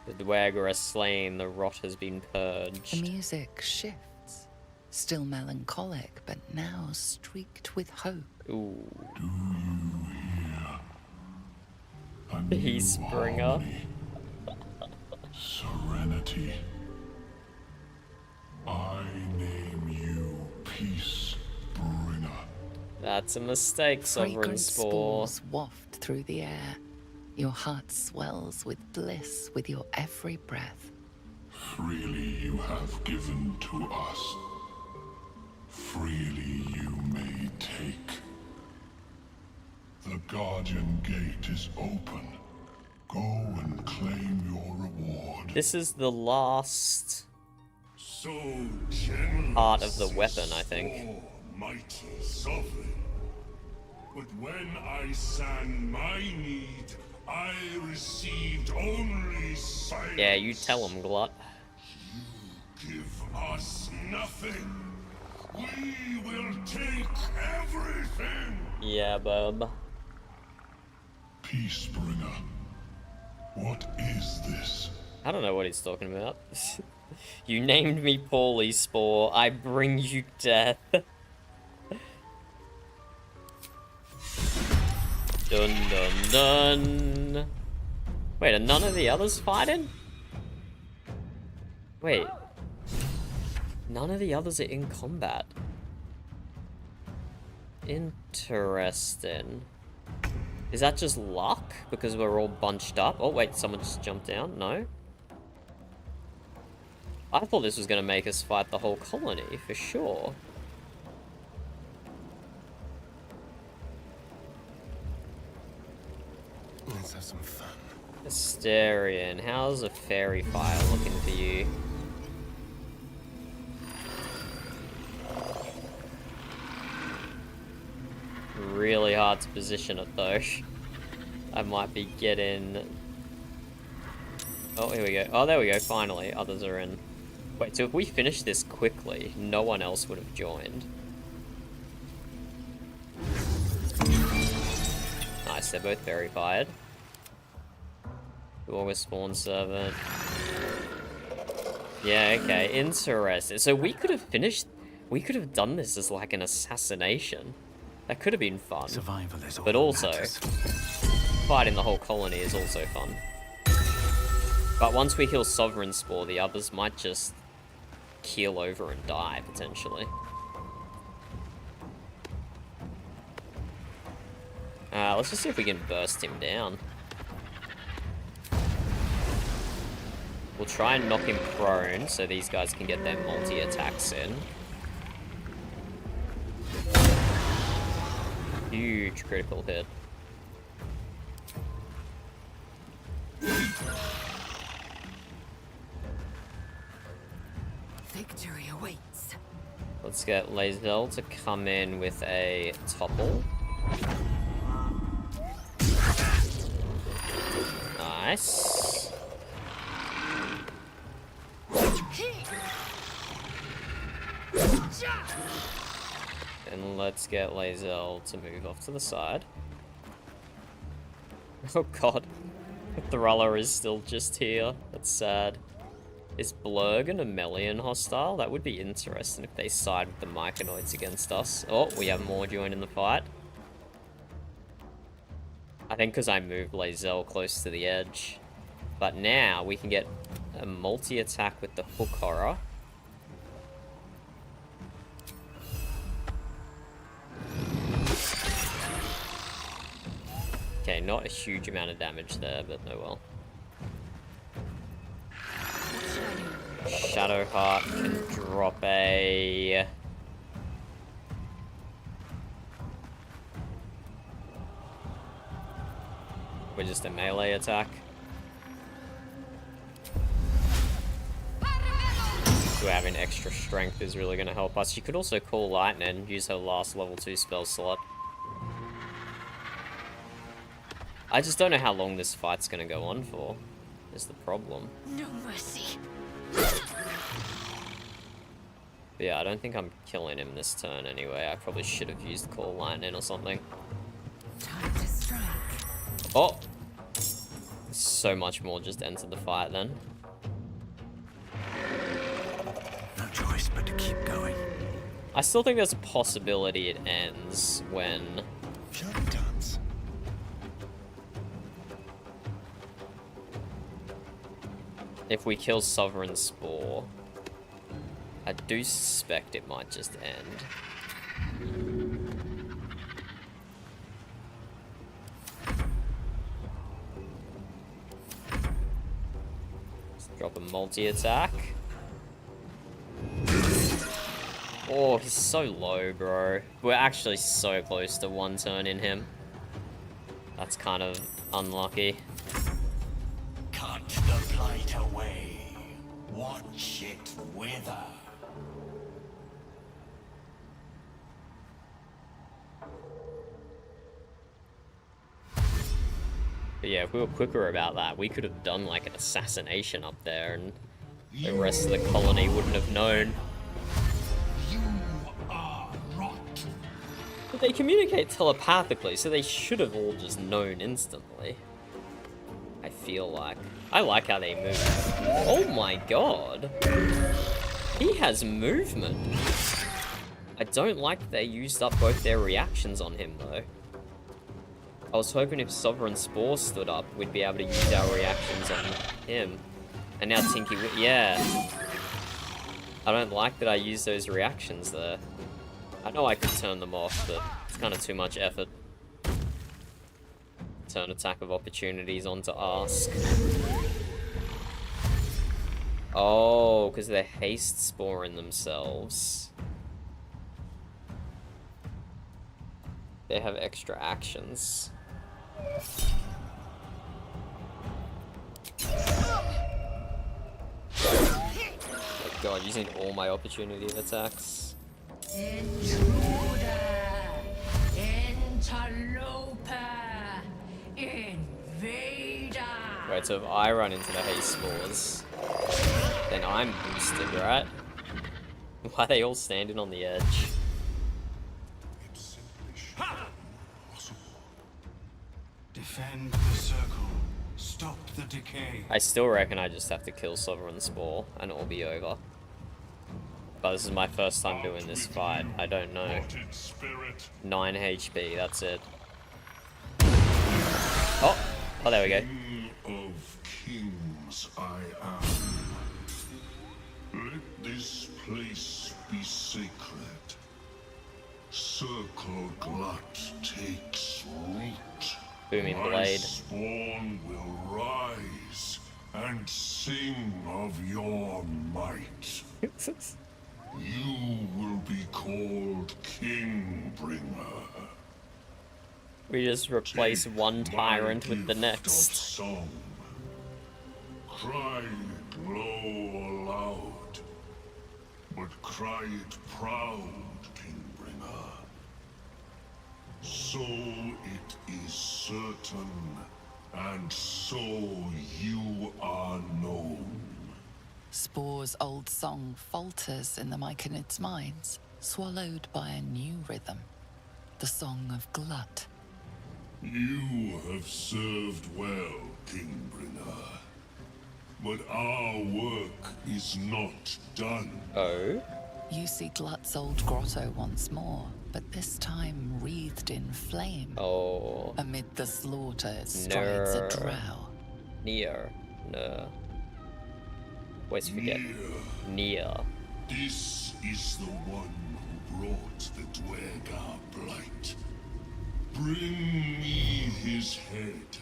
The Dwegar are slain, the rot has been purged. The music shifts, still melancholic, but now streaked with hope. Ooh. Do you hear? A new Peacebringer. harmony. Serenity. I name you Peacebringer. That's a mistake, Sovereign Fragrant Spore. spores waft through the air. Your heart swells with bliss with your every breath. Freely you have given to us. Freely you may take. The Guardian Gate is open. Go and claim your reward. This is the last So generous part of the weapon, I think. swore, mighty sovereign. But when I sang my need, I received only silence. Yeah, you tell him, Glut. Give us nothing. We will take everything. Yeah, bub. Peacebringer. What is this? I don't know what he's talking about. You named me poorly, Spore. I bring you death. Dun dun dun. Wait, are none of the others fighting? Wait. None of the others are in combat. Interesting. Is that just luck? Because we're all bunched up? Oh, wait, someone just jumped down? No? I thought this was going to make us fight the whole colony, for sure. Let's have some fun. Asterion, how's a fairy fire looking for you? Really hard to position it though. I might be getting... Oh, here we go. Oh, there we go, finally. Others are in. Wait, so if we finish this quickly, no one else would have joined. Nice, they're both very fired. August spawn servant. Yeah, okay, interesting. So we could have finished... We could have done this as like an assassination. That could have been fun. Survival is all But that also, matters. fighting the whole colony is also fun. But once we heal Sovereign Spore, the others might just keel over and die, potentially. Let's just see if we can burst him down. We'll try and knock him prone, so these guys can get their multi-attacks in. Huge critical hit. Victory awaits. Let's get Lae'zel to come in with a topple. Nice. And let's get Lae'zel to move off to the side. Oh god. Thralla is still just here. That's sad. Is Blurg and Amelian hostile? That would be interesting if they side with the Myconoids against us. Oh, we have more join in the fight. I think because I moved Lae'zel close to the edge. But now we can get a multi-attack with the Hook Horror. Okay, not a huge amount of damage there, but oh well. Shadowheart can drop a... We're just a melee attack. So having extra strength is really going to help us. She could also call Lightning and use her last level 2 spell slot. I just don't know how long this fight's going to go on for, is the problem. No mercy. But yeah, I don't think I'm killing him this turn anyway. I probably should have used Call Lightning or something. Time to strike. Oh! So much more just entered the fight then. No choice but to keep going. I still think there's a possibility it ends when... Shall we dance? If we kill Sovereign Spore. I do suspect it might just end. Let's drop a multi-attack. Oh, he's so low, bro. We're actually so close to one turn in him. That's kind of unlucky. Cut the blight away. Watch it wither. But yeah, if we were quicker about that, we could have done like an assassination up there and the rest of the colony wouldn't have known. You are rot. But they communicate telepathically, so they should have all just known instantly. I feel like. I like how they move. Oh my god. He has movement. I don't like that they used up both their reactions on him though. I was hoping if Sovereign Spore stood up, we'd be able to use our reactions on him. And now Tinky, yeah. I don't like that I used those reactions there. I know I could turn them off, but it's kind of too much effort. Turn attack of opportunities onto Ask. Oh, because they're haste sporing themselves. They have extra actions. Oh my god, using all my opportunity of attacks. Intruder, interloper, invader. Right, so if I run into the haste spores, then I'm boosted, right? Why are they all standing on the edge? Defend the circle. Stop the decay. I still reckon I just have to kill Sovereign Spore and it'll be over. But this is my first time doing this fight. I don't know. 9 HP, that's it. Oh! Oh, there we go. King of kings I am. Let this place be sacred. Circle glut takes root. Booming My blade. spawn will rise and sing of your might. You will be called Kingbringer. We just replace one tyrant with the next. Song. Cry it low or loud, but cry it proud, Kingbringer. So it is certain, and so you are known. Spore's old song falters in the Myconid's minds, swallowed by a new rhythm. The song of Glut. You have served well, Kingbringer. But our work is not done. Oh? You see Glut's old grotto once more, but this time wreathed in flame. Oh. Amid the slaughter strides a drow. Nere. Always forget. Nere. This is the one who brought the Dwergar blight. Bring me his head,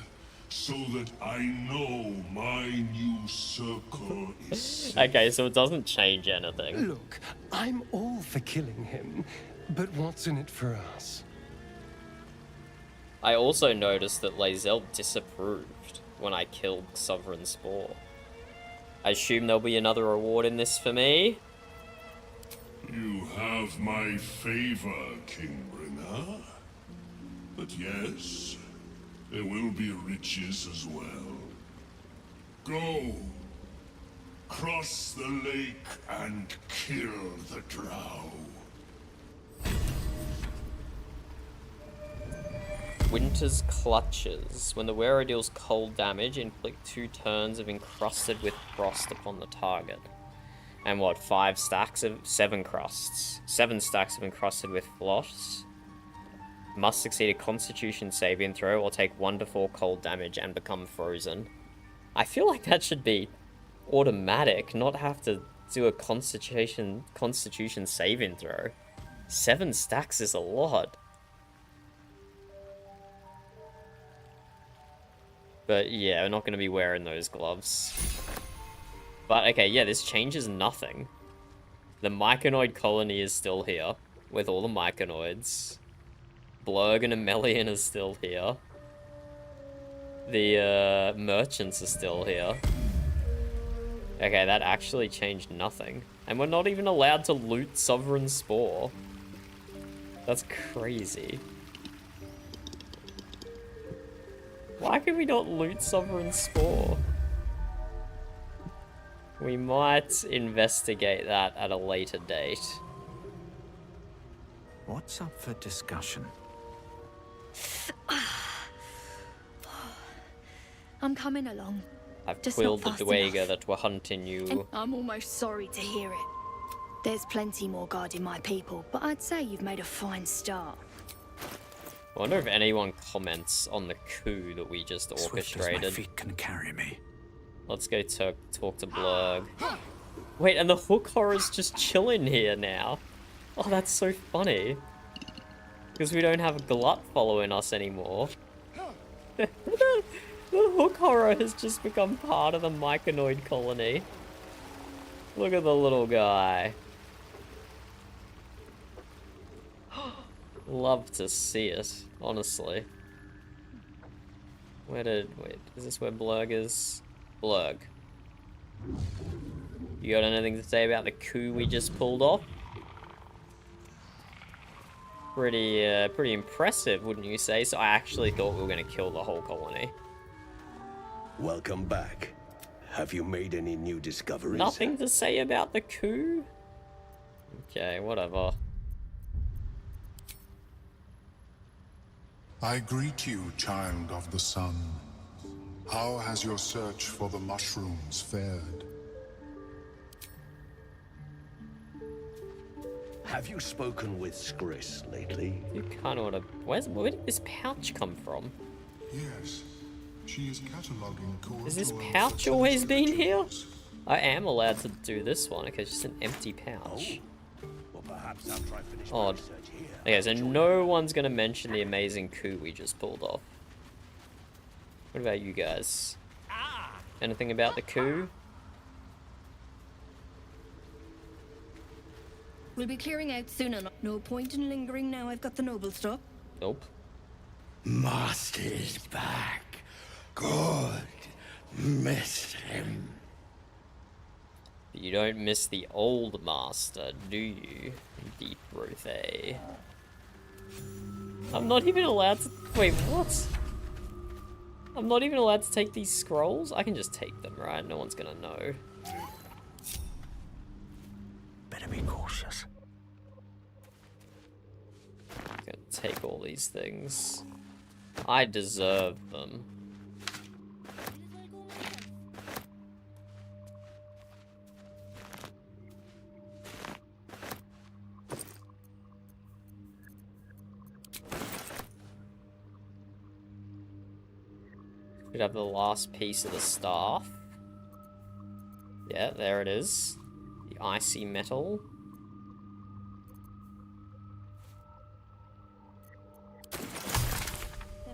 so that I know my new circle is safe. Okay, so it doesn't change anything. Look, I'm all for killing him, but what's in it for us? I also noticed that Lae'zel disapproved when I killed Sovereign Spore. I assume there'll be another reward in this for me. You have my favor, Kingbringer. But yes, there will be riches as well. Go. Cross the lake and kill the drow. Winter's Clutches. When the wearer deals cold damage, inflict 2 turns of encrusted with frost upon the target. And what, 7 stacks of encrusted with frost? Must succeed a Constitution saving throw or take 1 to 4 cold damage and become frozen. I feel like that should be automatic, not have to do a Constitution saving throw. 7 stacks is a lot. But yeah, we're not going to be wearing those gloves. But, okay, yeah, this changes nothing. The Myconoid colony is still here, with all the Myconoids. Blurg and Ammelian is still here. The, merchants are still here. Okay, that actually changed nothing. And we're not even allowed to loot Sovereign Spore. That's crazy. Why can we not loot Sovereign Spore? We might investigate that at a later date. What's up for discussion? I'm coming along. I've Just quilled the not fast Dweger enough. that were hunting you. And I'm almost sorry to hear it. There's plenty more guarding my people, but I'd say you've made a fine start. I wonder if anyone comments on the coup that we just Swift as my orchestrated. feet can carry me. Let's go talk to Blurg. Wait, and the hook horror's just chilling here now. Oh, that's so funny. Because we don't have a glut following us anymore. The hook horror has just become part of the Myconoid colony. Look at the little guy. Love to see it, honestly. Wait, is this where Blurg is? Blurg. You got anything to say about the coup we just pulled off? Pretty impressive, wouldn't you say? So I actually thought we were gonna kill the whole colony. Welcome back. Have you made any new discoveries? Nothing to say about the coup? Okay, whatever. I greet you, child of the sun. How has your search for the mushrooms fared? Have you spoken with Skris lately? You kind of want to... Where did this pouch come from? Yes. She is cataloging. Has this pouch always been here? I am allowed to do this one. Okay, it's just an empty pouch. Well, perhaps after I finish my Odd. research here. Okay, so no one's gonna mention the amazing coup we just pulled off. What about you guys? Anything about the coup? We'll be clearing out soon enough. No point in lingering now I've got the noble stop. Nope. Master is back. Good. Missed him. You don't miss the old master, do you? Deep Rothe. I'm not even allowed to... Wait, what? I'm not even allowed to take these scrolls? I can just take them, right? No one's gonna know. Better be cautious. I'm gonna take all these things. I deserve them. Could have the last piece of the staff. Yeah, there it is. The icy metal.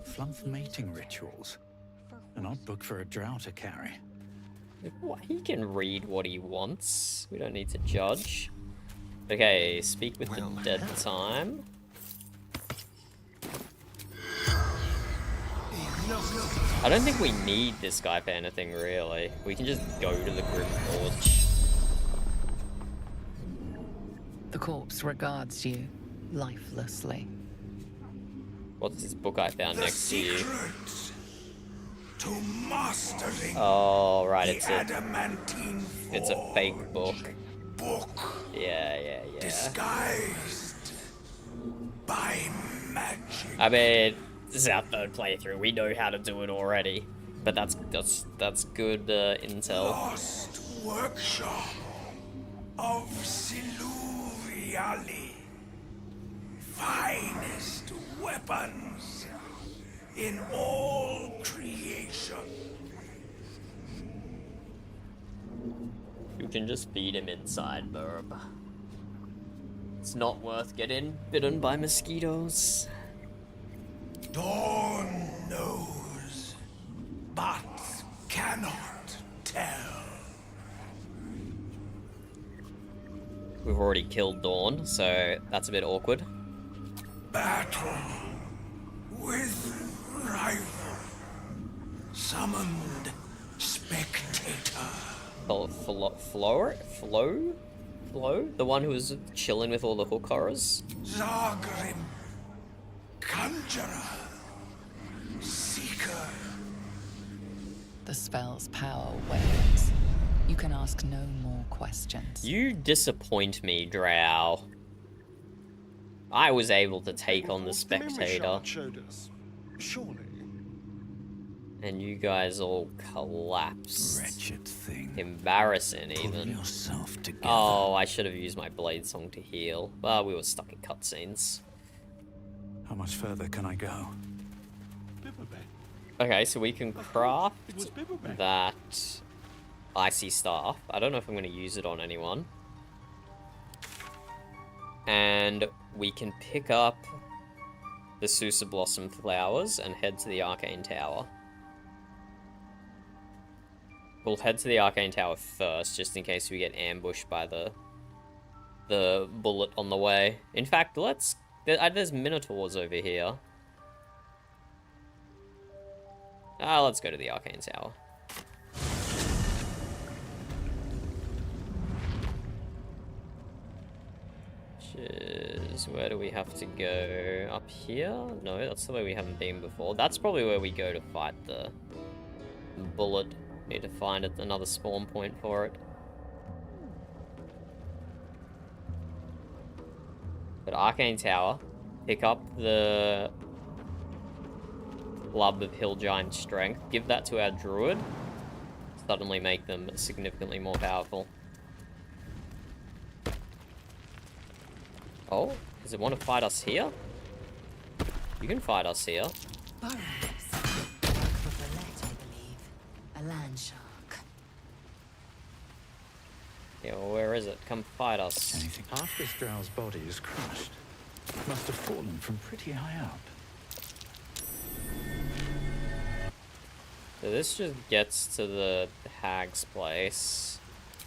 Fluff mating rituals. An odd book for a drow to carry. He can read what he wants. We don't need to judge. Okay, speak with the dead time. I don't think we need this guy for anything, really. We can just go to the Grym Forge. The corpse regards you lifelessly. What's this book I found next to you? To mastering Oh, right, the it's adamantine a fake book. book Yeah. disguised by magic. I mean, this is our third playthrough. We know how to do it already, but that's good intel. Lost workshop of Siluriali. Finest weapons in all creation. You can just feed him inside, Burb. It's not worth getting bitten by mosquitoes. Dawn knows, but cannot tell. We've already killed Dawn, so that's a bit awkward. Battle with rival. Summoned spectator. Flo? The one who was chilling with all the hook horrors? Grym. Conjurer. Seeker. The spell's power wanes. You can ask no more questions. You disappoint me, Drow. I was able to take on the spectator. Surely. And you guys all collapsed. Wretched thing. Embarrassing, Pull even. yourself together. Oh, I should have used my blade song to heal. Well, we were stuck in cutscenes. How much further can I go? Okay, so we can craft that icy staff. I don't know if I'm going to use it on anyone. And we can pick up the Susa Blossom flowers and head to the Arcane Tower. We'll head to the Arcane Tower first, just in case we get ambushed by the bullet on the way. In fact, there's Minotaurs over here. Let's go to the Arcane Tower. Where do we have to go? Up here? No, that's the way we haven't been before. That's probably where we go to fight the bullet. Need to find another spawn point for it. But Arcane Tower, pick up the Club of Hill Giant Strength, give that to our druid, suddenly make them significantly more powerful. Oh, does it want to fight us here? You can fight us here. Burrows. I believe. A land shark. Yeah, well, where is it? Come fight us. Anything? Half this drow's body is crushed. Must have fallen from pretty high up. So this just gets to the hag's place,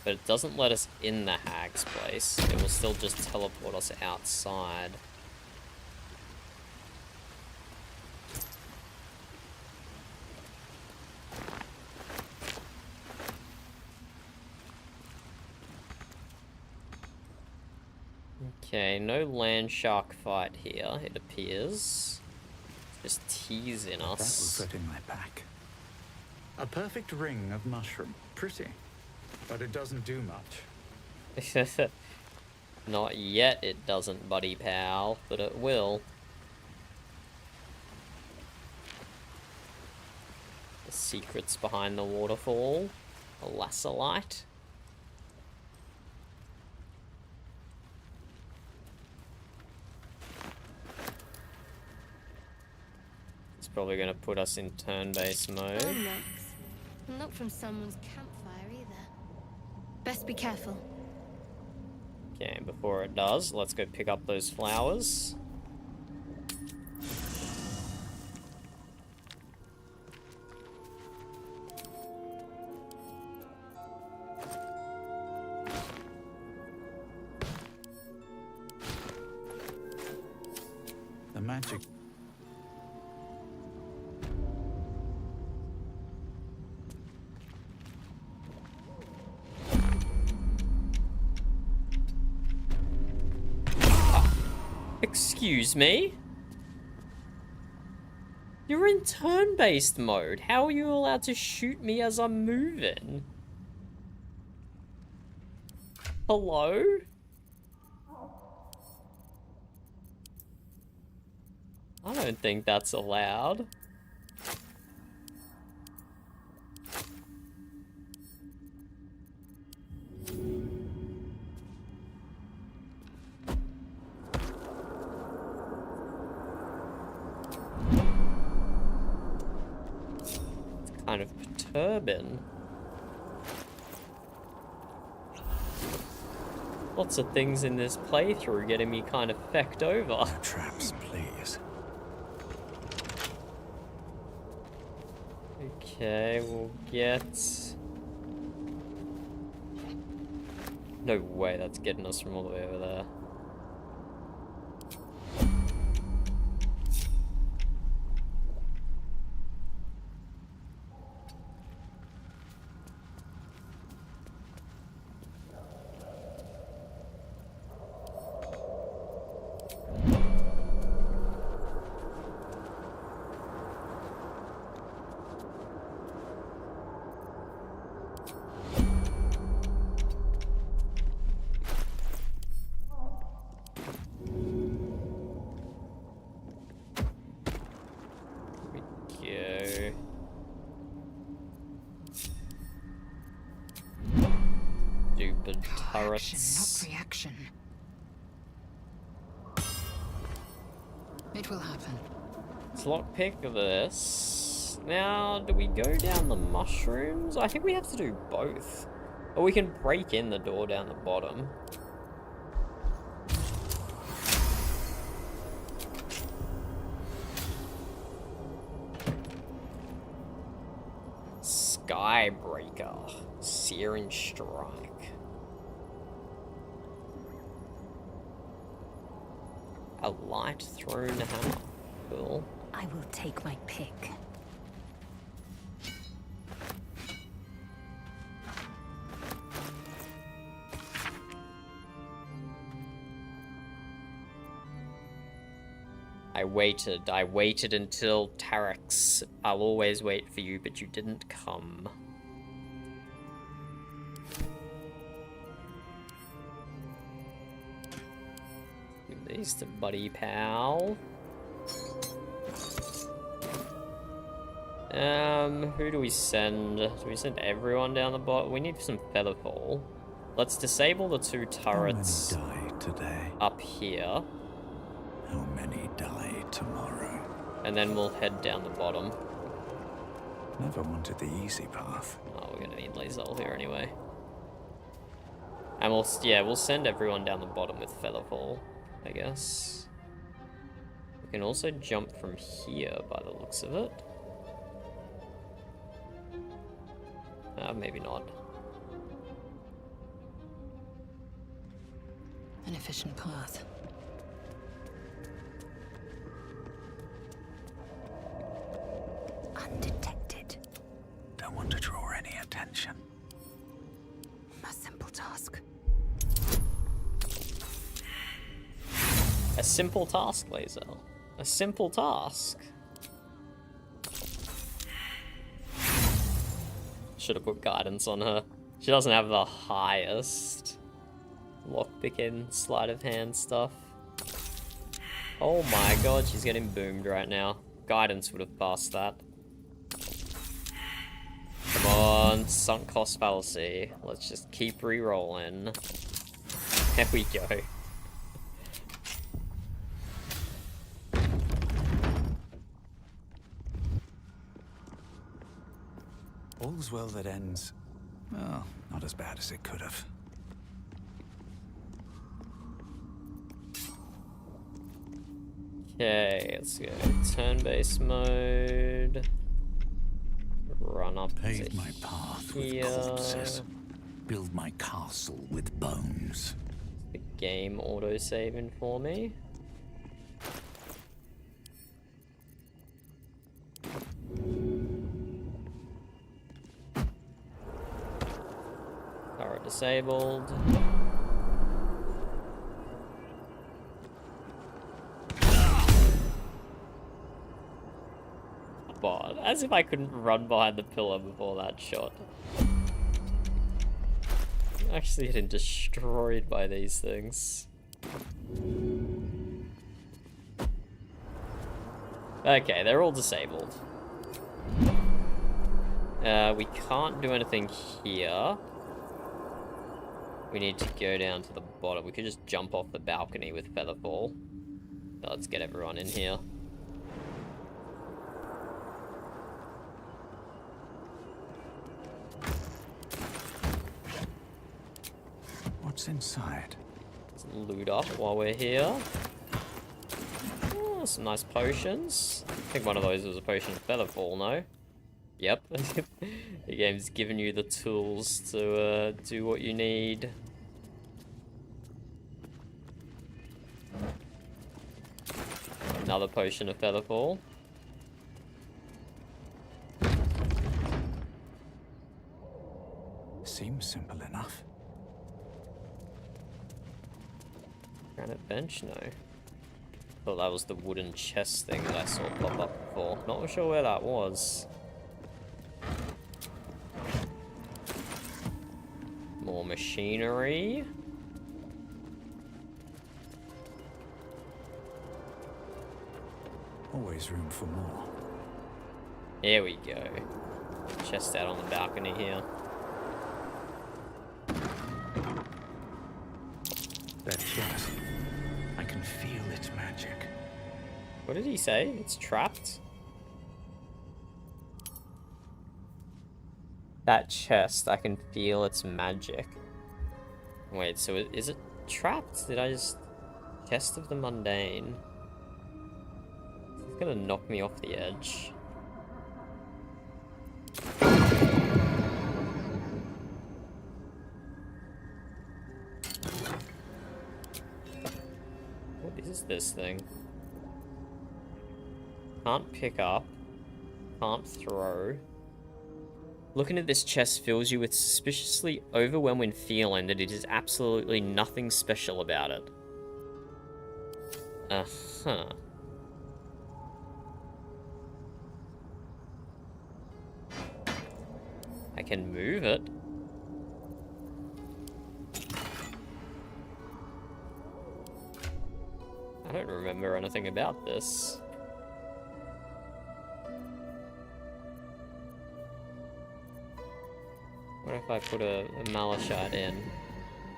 but it doesn't let us in the hag's place. It will still just teleport us outside. Okay, no land shark fight here, it appears. It's just teasing us. That will fit in my pack. A perfect ring of mushroom. Pretty. But it doesn't do much. Not yet it doesn't, buddy pal, but it will. The secrets behind the waterfall. A lacerite. It's probably going to put us in turn-based mode. Max. Not from someone's campfire either. Best be careful. Okay, and before it does, let's go pick up those flowers. The magic. Excuse me? You're in turn-based mode. How are you allowed to shoot me as I'm moving? Hello? I don't think that's allowed. Kind of perturbing. Lots of things in this playthrough getting me kind of fecked over. No traps, please. Okay, we'll get No way that's getting us from all the way over there. Stupid turrets. Not reaction. It will happen. Let's lockpick this. Now, do we go down the mushrooms? I think we have to do both. Or we can break in the door down the bottom. Skybreaker. Searing Strike. A light thrown hammer. Cool. I will take my pick. I waited until Tarek's. I'll always wait for you, but you didn't come. Give these to Buddy Pal. Who do we send? Do we send everyone down the bottom? We need some featherfall. Let's disable the two turrets How many die today? up here. How many die tomorrow? And then we'll head down the bottom. Never wanted the easy path. Oh, we're gonna need Lae'zel here anyway. And we'll send everyone down the bottom with Featherfall, I guess. We can also jump from here by the looks of it. Maybe not. An efficient path. Undetected. Don't want to draw any attention. A simple task. A simple task, Lae'zel. A simple task. Should have put guidance on her. She doesn't have the highest lockpicking, sleight of hand stuff. Oh my god, she's getting boomed right now. Guidance would have passed that. Come on, sunk cost fallacy. Let's just keep re-rolling. There we go. All's well that ends. Well, not as bad as it could have. Okay, let's go. Turn-based mode. Run up Pave to my path here. with corpses. Build my castle with bones. The game auto-saving for me. Turret disabled. God, as if I couldn't run behind the pillar before that shot. I'm actually getting destroyed by these things. Okay, they're all disabled. We can't do anything here. We need to go down to the bottom. We could just jump off the balcony with Featherfall. But let's get everyone in here. What's inside? Let's loot up while we're here. Oh, some nice potions. I think one of those was a potion of Featherfall, no? Yep. The game's giving you the tools to do what you need. Another potion of Featherfall. Seems simple enough. Granite bench? No. Thought that was the wooden chest thing that I saw pop up before. Not sure where that was. More machinery. Always room for more. There we go. Chest out on the balcony here. That chest. I can feel its magic. What did he say? It's trapped? That chest, I can feel its magic. Wait, so is it trapped? Did I just... Chest of the Mundane. It's gonna knock me off the edge. What is this thing? Can't pick up. Can't throw. Looking at this chest fills you with suspiciously overwhelming feeling that it is absolutely nothing special about it. Uh-huh. I can move it. I don't remember anything about this. What if I put a malachite in?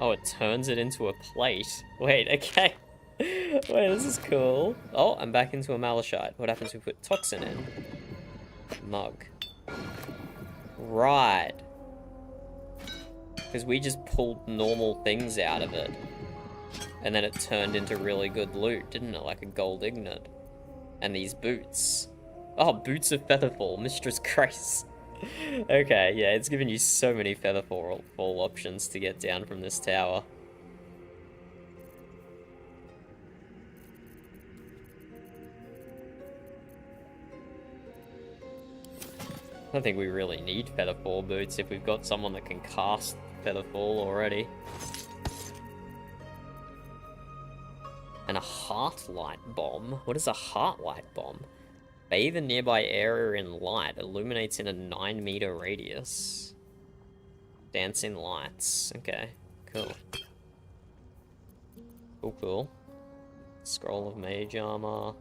Oh, it turns it into a plate. Wait, okay. Wait, this is cool. Oh, I'm back into a malachite. What happens if we put toxin in? Mug. Right. Because we just pulled normal things out of it. And then it turned into really good loot, didn't it? Like a gold ignet. And these boots. Oh, boots of Featherfall. Mistress Grace. Okay, yeah, it's giving you so many Featherfall options to get down from this tower. I don't think we really need Featherfall boots if we've got someone that can cast Featherfall already. And a Heartlight Bomb? What is a Heartlight Bomb? Bathe a nearby area in light. Illuminates in a 9-meter radius. Dancing lights. Okay, cool. Cool, cool. Scroll of Mage Armor.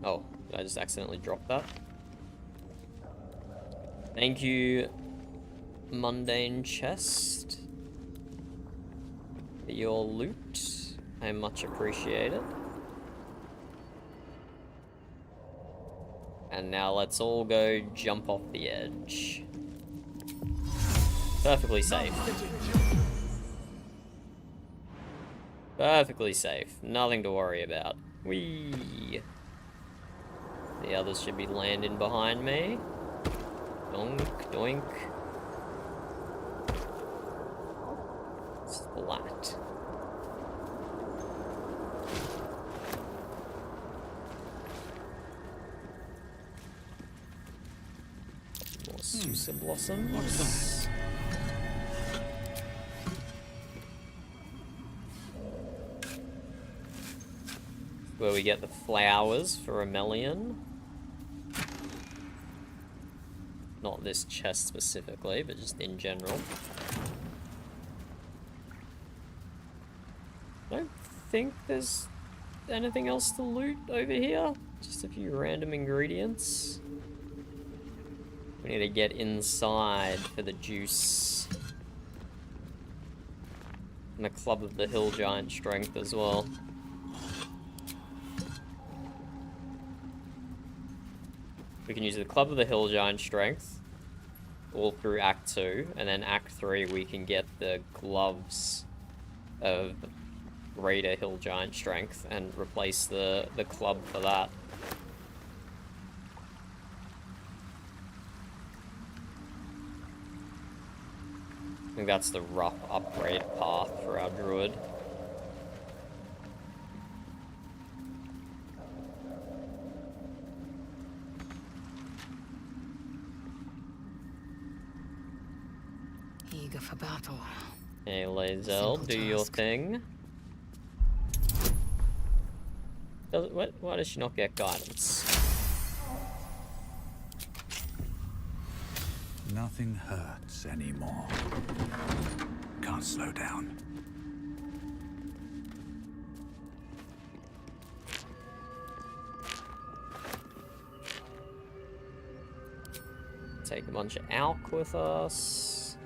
Oh, did I just accidentally drop that? Thank you, Mundane Chest, for your loot. I much appreciate it. And now let's all go jump off the edge. Perfectly safe. Perfectly safe. Nothing to worry about. Whee! The others should be landing behind me. Doink, doink. Splat. More Sousa blossoms. Where we get the flowers for a million. Not this chest specifically, but just in general. I don't think there's anything else to loot over here. Just a few random ingredients. We need to get inside for the juice. And the Club of the Hill Giant Strength as well. We can use the Club of the Hill Giant Strength all through Act 2, and then Act 3 we can get the Gloves of Raider Hill Giant Strength and replace the club for that. I think that's the rough upgrade path for our druid. Eager for battle. Hey, Lae'zel, do your thing. Why does she not get guidance? Nothing hurts anymore. Can't slow down. Take a bunch of alk with us.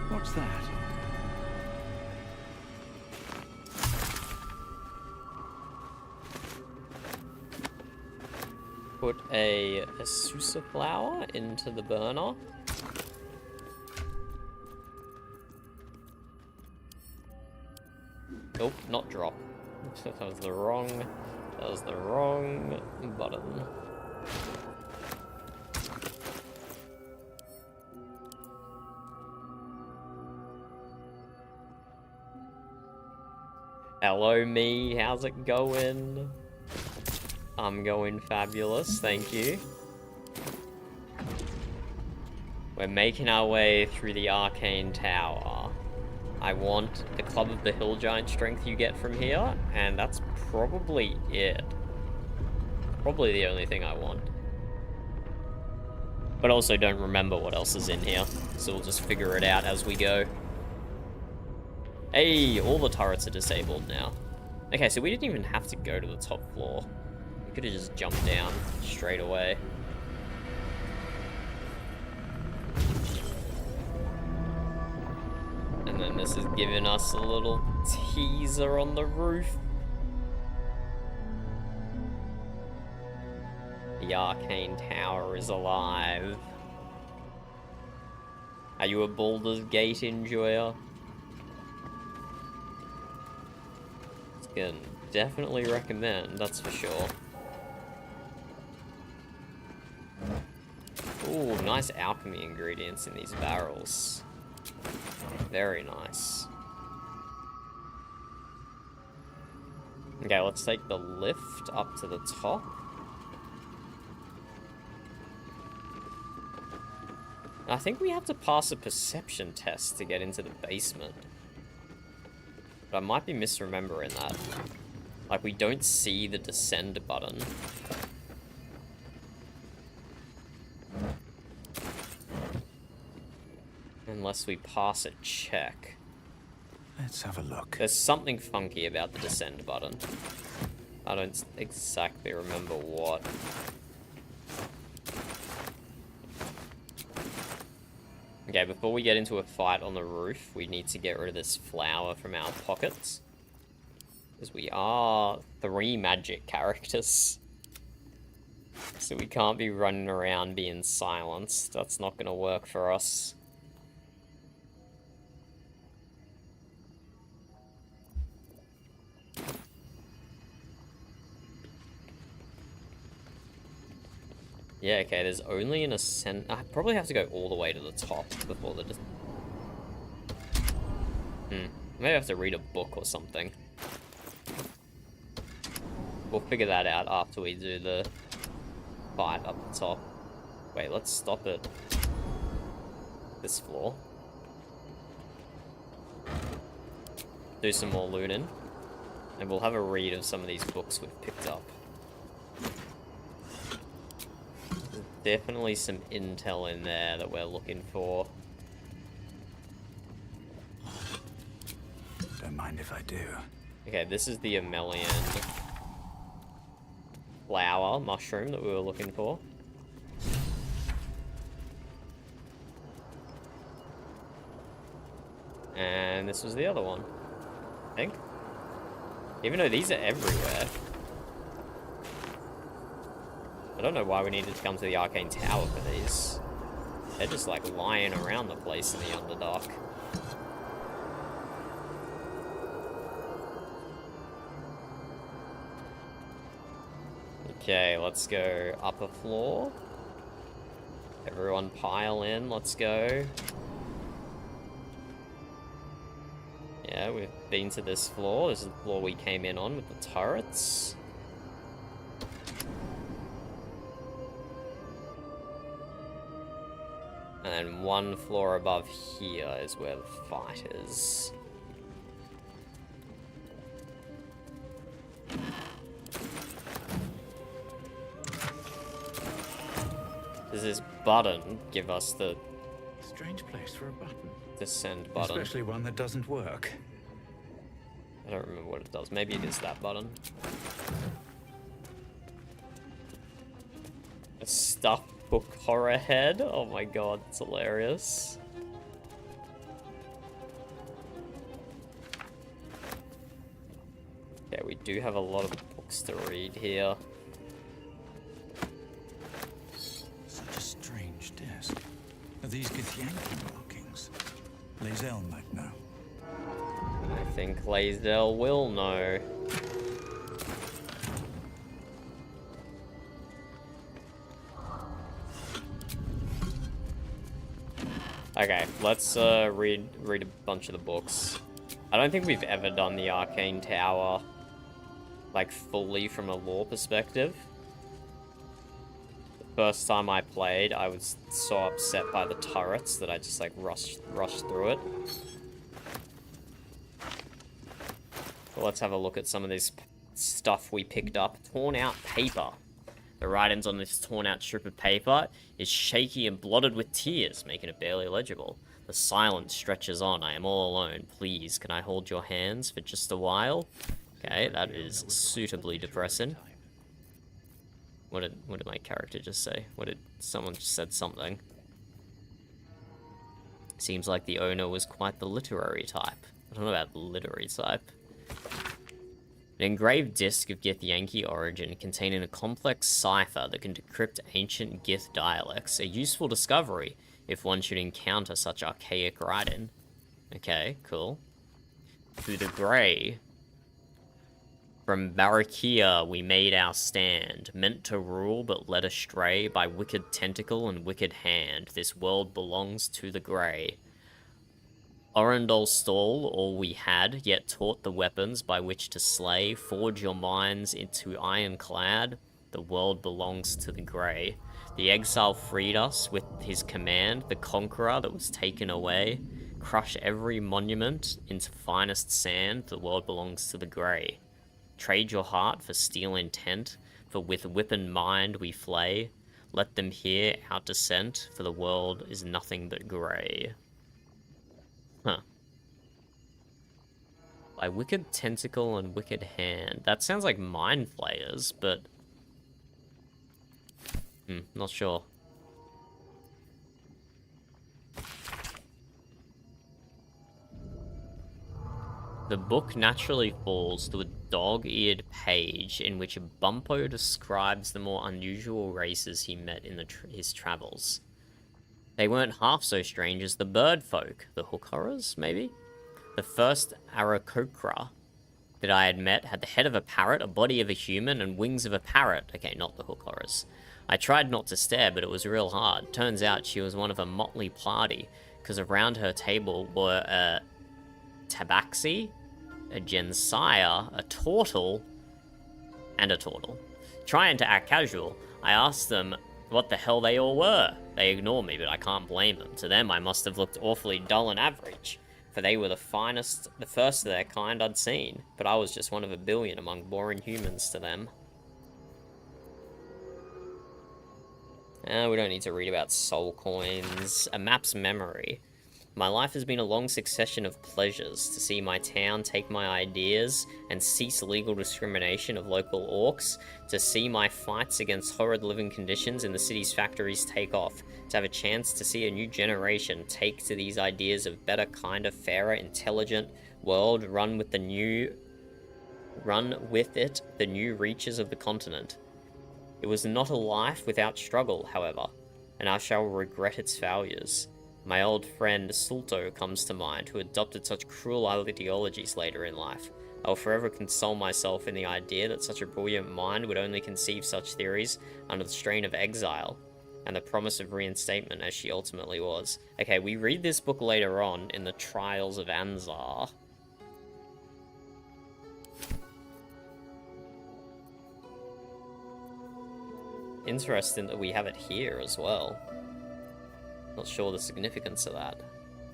What's that? Put a Asusa flower into the burner. Nope, not drop. That was the wrong button. Hello, me. How's it going? I'm going fabulous, thank you. We're making our way through the Arcane Tower. I want the Club of the Hill Giant strength you get from here, and that's probably it. Probably the only thing I want. But also don't remember what else is in here, so we'll just figure it out as we go. Hey, all the turrets are disabled now. Okay, so we didn't even have to go to the top floor. We could have just jumped down straight away. And then this is giving us a little teaser on the roof. The Arcane Tower is alive. Are you a Baldur's Gate enjoyer? Can definitely recommend, that's for sure. Ooh, nice alchemy ingredients in these barrels. Very nice. Okay, let's take the lift up to the top. I think we have to pass a perception test to get into the basement. But I might be misremembering that. Like, we don't see the descend button. Unless we pass a check. Let's have a look. There's something funky about the descend button. I don't exactly remember what. Okay, before we get into a fight on the roof, we need to get rid of this flower from our pockets. Because we are 3 magic characters. So we can't be running around being silenced. That's not going to work for us. Yeah, okay, there's only an ascent. I probably have to go all the way to the top before the... Maybe I have to read a book or something. We'll figure that out after we do the fight up the top. Wait, let's stop at this floor. Do some more looting. And we'll have a read of some of these books we've picked up. Definitely some intel in there that we're looking for. Don't mind if I do. Okay, this is the Amelian flower mushroom that we were looking for. And this was the other one, I think. Even though these are everywhere. I don't know why we needed to come to the Arcane Tower for these. They're just like lying around the place in the Underdark. Okay, let's go upper floor. Everyone pile in, let's go. Yeah, we've been to this floor. This is the floor we came in on with the turrets. And then one floor above here is where the fight is. Does this button give us the Strange place for a button. descend button? Especially one that doesn't work. I don't remember what it does. Maybe it is that button. A stuffed book horror head? Oh my god, it's hilarious. Yeah, we do have a lot of books to read here. Such a strange desk. Are these Githyanki markings? Lae'zel might know. I think Lae'zel will know. Okay, let's read a bunch of the books. I don't think we've ever done the Arcane Tower, like, fully from a lore perspective. The first time I played, I was so upset by the turrets that I just, like, rushed through it. So let's have a look at some of this stuff we picked up. Torn out paper. The writings on this torn out strip of paper is shaky and blotted with tears, making it barely legible. The silence stretches on. I am all alone. Please, can I hold your hands for just a while? Okay, that is suitably depressing. What did my character just say? Someone just said something. Seems like the owner was quite the literary type. I don't know about literary type. An engraved disc of Githyanki origin containing a complex cipher that can decrypt ancient Gith dialects. A useful discovery if one should encounter such archaic writing. Okay, cool. Through the grey. From Barakia we made our stand, meant to rule but led astray by wicked tentacle and wicked hand. This world belongs to the grey. Orendal stole all we had, yet taught the weapons by which to slay. Forge your minds into ironclad. The world belongs to the grey. The exile freed us with his command, the conqueror that was taken away. Crush every monument into finest sand. The world belongs to the grey. Trade your heart for steel intent, for with whip and mind we flay. Let them hear our descent, for the world is nothing but grey. Huh. By wicked tentacle and wicked hand. That sounds like mind flayers, but... not sure. The book naturally falls to a dog-eared page in which Bumpo describes the more unusual races he met in his travels. They weren't half so strange as the bird folk. The hook horrors, maybe? The first Aarakocra that I had met had the head of a parrot, a body of a human, and wings of a parrot. Okay, not the hook horrors. I tried not to stare, but it was real hard. Turns out she was one of a motley party, because around her table were a tabaxi, a gensire, a turtle, and a turtle. Trying to act casual, I asked them what the hell they all were. They ignored me, but I can't blame them. To them, I must have looked awfully dull and average, for they were the first of their kind I'd seen, but I was just one of a billion among boring humans to them. We don't need to read about soul coins. A map's memory. My life has been a long succession of pleasures, to see my town take my ideas and cease legal discrimination of local orcs, to see my fights against horrid living conditions in the city's factories take off, to have a chance to see a new generation take to these ideas of better, kinder, fairer, intelligent world, run with it the new reaches of the continent. It was not a life without struggle, however, and I shall regret its failures. My old friend Sulto comes to mind, who adopted such cruel ideologies later in life. I'll forever console myself in the idea that such a brilliant mind would only conceive such theories under the strain of exile and the promise of reinstatement as she ultimately was. Okay, we read this book later on in the Trials of Anzar. Interesting that we have it here as well. Not sure the significance of that.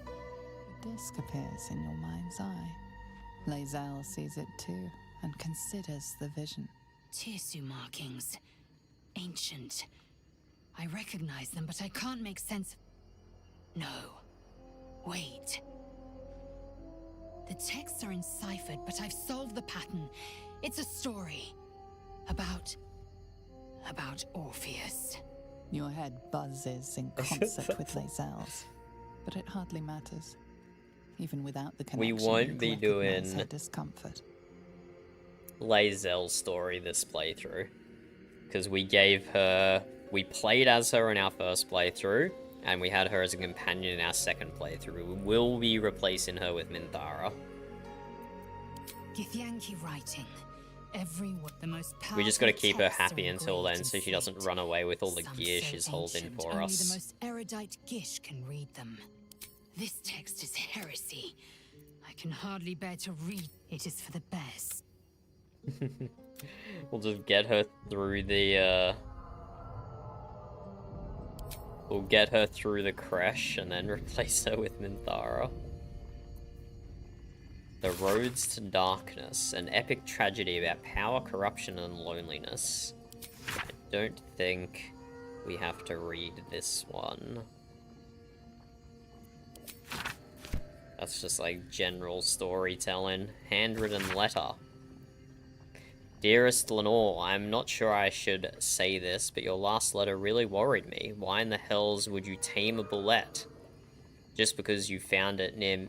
A disc appears in your mind's eye. Lae'zel sees it too and considers the vision. Tirsu markings. Ancient. I recognize them, but I can't make sense of... No. Wait. The texts are enciphered, but I've solved the pattern. It's a story. About Orpheus. Your head buzzes in concert with Lae'zel's, but it hardly matters. Even without the connection, We won't be doing her discomfort. Lae'zel's story this playthrough, because we played as her in our first playthrough, and we had her as a companion in our second playthrough. We will be replacing her with Minthara. Githyanki writing. The most We just got to keep her texts are happy until then, engraved so in she doesn't slate. run away with all the Some gear so she's holding ancient, for only us. the most erudite Gish can read them. This text is heresy. I can hardly bear to read. It is for the best. We'll just get her through the, We'll get her through the crash and then replace her with Minthara. The Roads to Darkness, an epic tragedy about power, corruption, and loneliness. I don't think we have to read this one. That's just like general storytelling. Handwritten letter. Dearest Lenore, I'm not sure I should say this, but your last letter really worried me. Why in the hells would you tame a bullet? Just because you found it near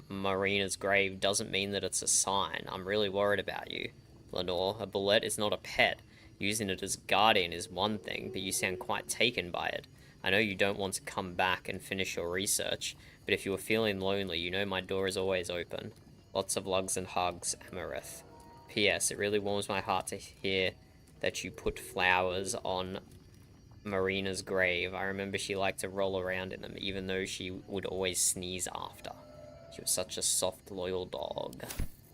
Marina's grave doesn't mean that it's a sign. I'm really worried about you, Lenore. A bullet is not a pet. Using it as guardian is one thing, but you sound quite taken by it. I know you don't want to come back and finish your research, but if you are feeling lonely, you know my door is always open. Lots of lugs and hugs, Amarith. P.S. It really warms my heart to hear that you put flowers on Marina's grave. I remember she liked to roll around in them, even though she would always sneeze after. She was such a soft, loyal dog.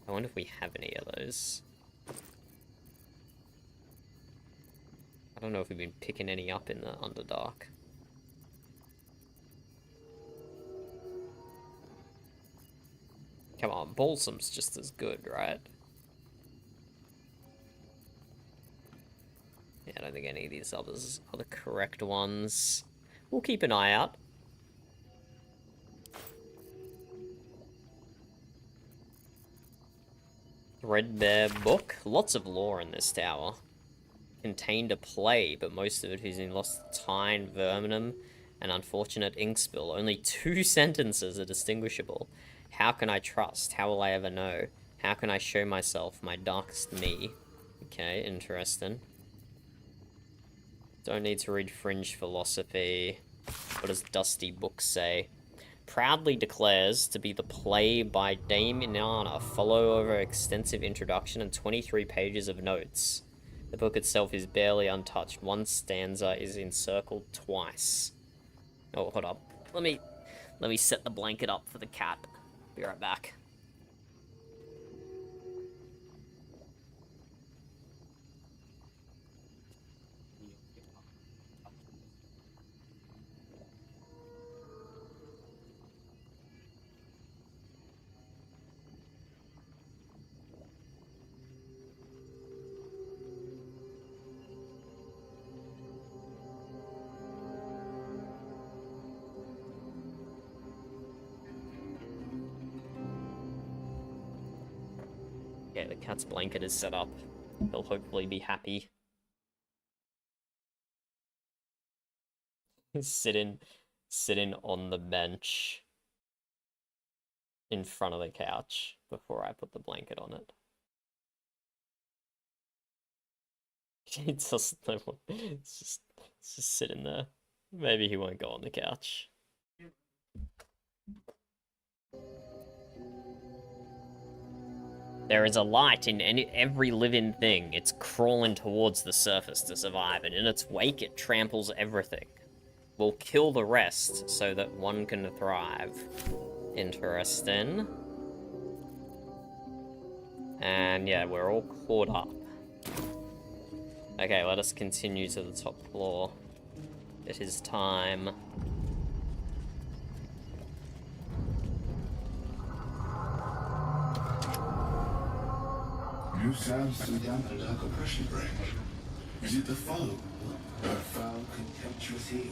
I wonder if we have any of those. I don't know if we've been picking any up in the Underdark. Come on, Balsam's just as good, right? Yeah, I don't think any of these others are the correct ones. We'll keep an eye out. Threadbare book. Lots of lore in this tower. Contained a play, but most of it is in Lost Tyne, Verminum, and Unfortunate Inkspill. Only 2 sentences are distinguishable. How can I trust? How will I ever know? How can I show myself my darkest me? Okay, interesting. Don't need to read fringe philosophy. What does Dusty Book say? Proudly declares to be the play by Dame Inanna, follow over extensive introduction and 23 pages of notes. The book itself is barely untouched. One stanza is encircled twice. Oh, hold up. Let me set the blanket up for the cat. Be right back. Okay, the cat's blanket is set up. He'll hopefully be happy. He's sitting on the bench in front of the couch before I put the blanket on it. He doesn't know what, it's just sitting there. Maybe he won't go on the couch. There is a light in every living thing. It's crawling towards the surface to survive, and in its wake it tramples everything. We'll kill the rest so that one can thrive. Interesting. And yeah, we're all caught up. Okay, let us continue to the top floor. It is time. New sounds to dampen dark oppression bring. Is it the foe? Her foul, contemptuous heel?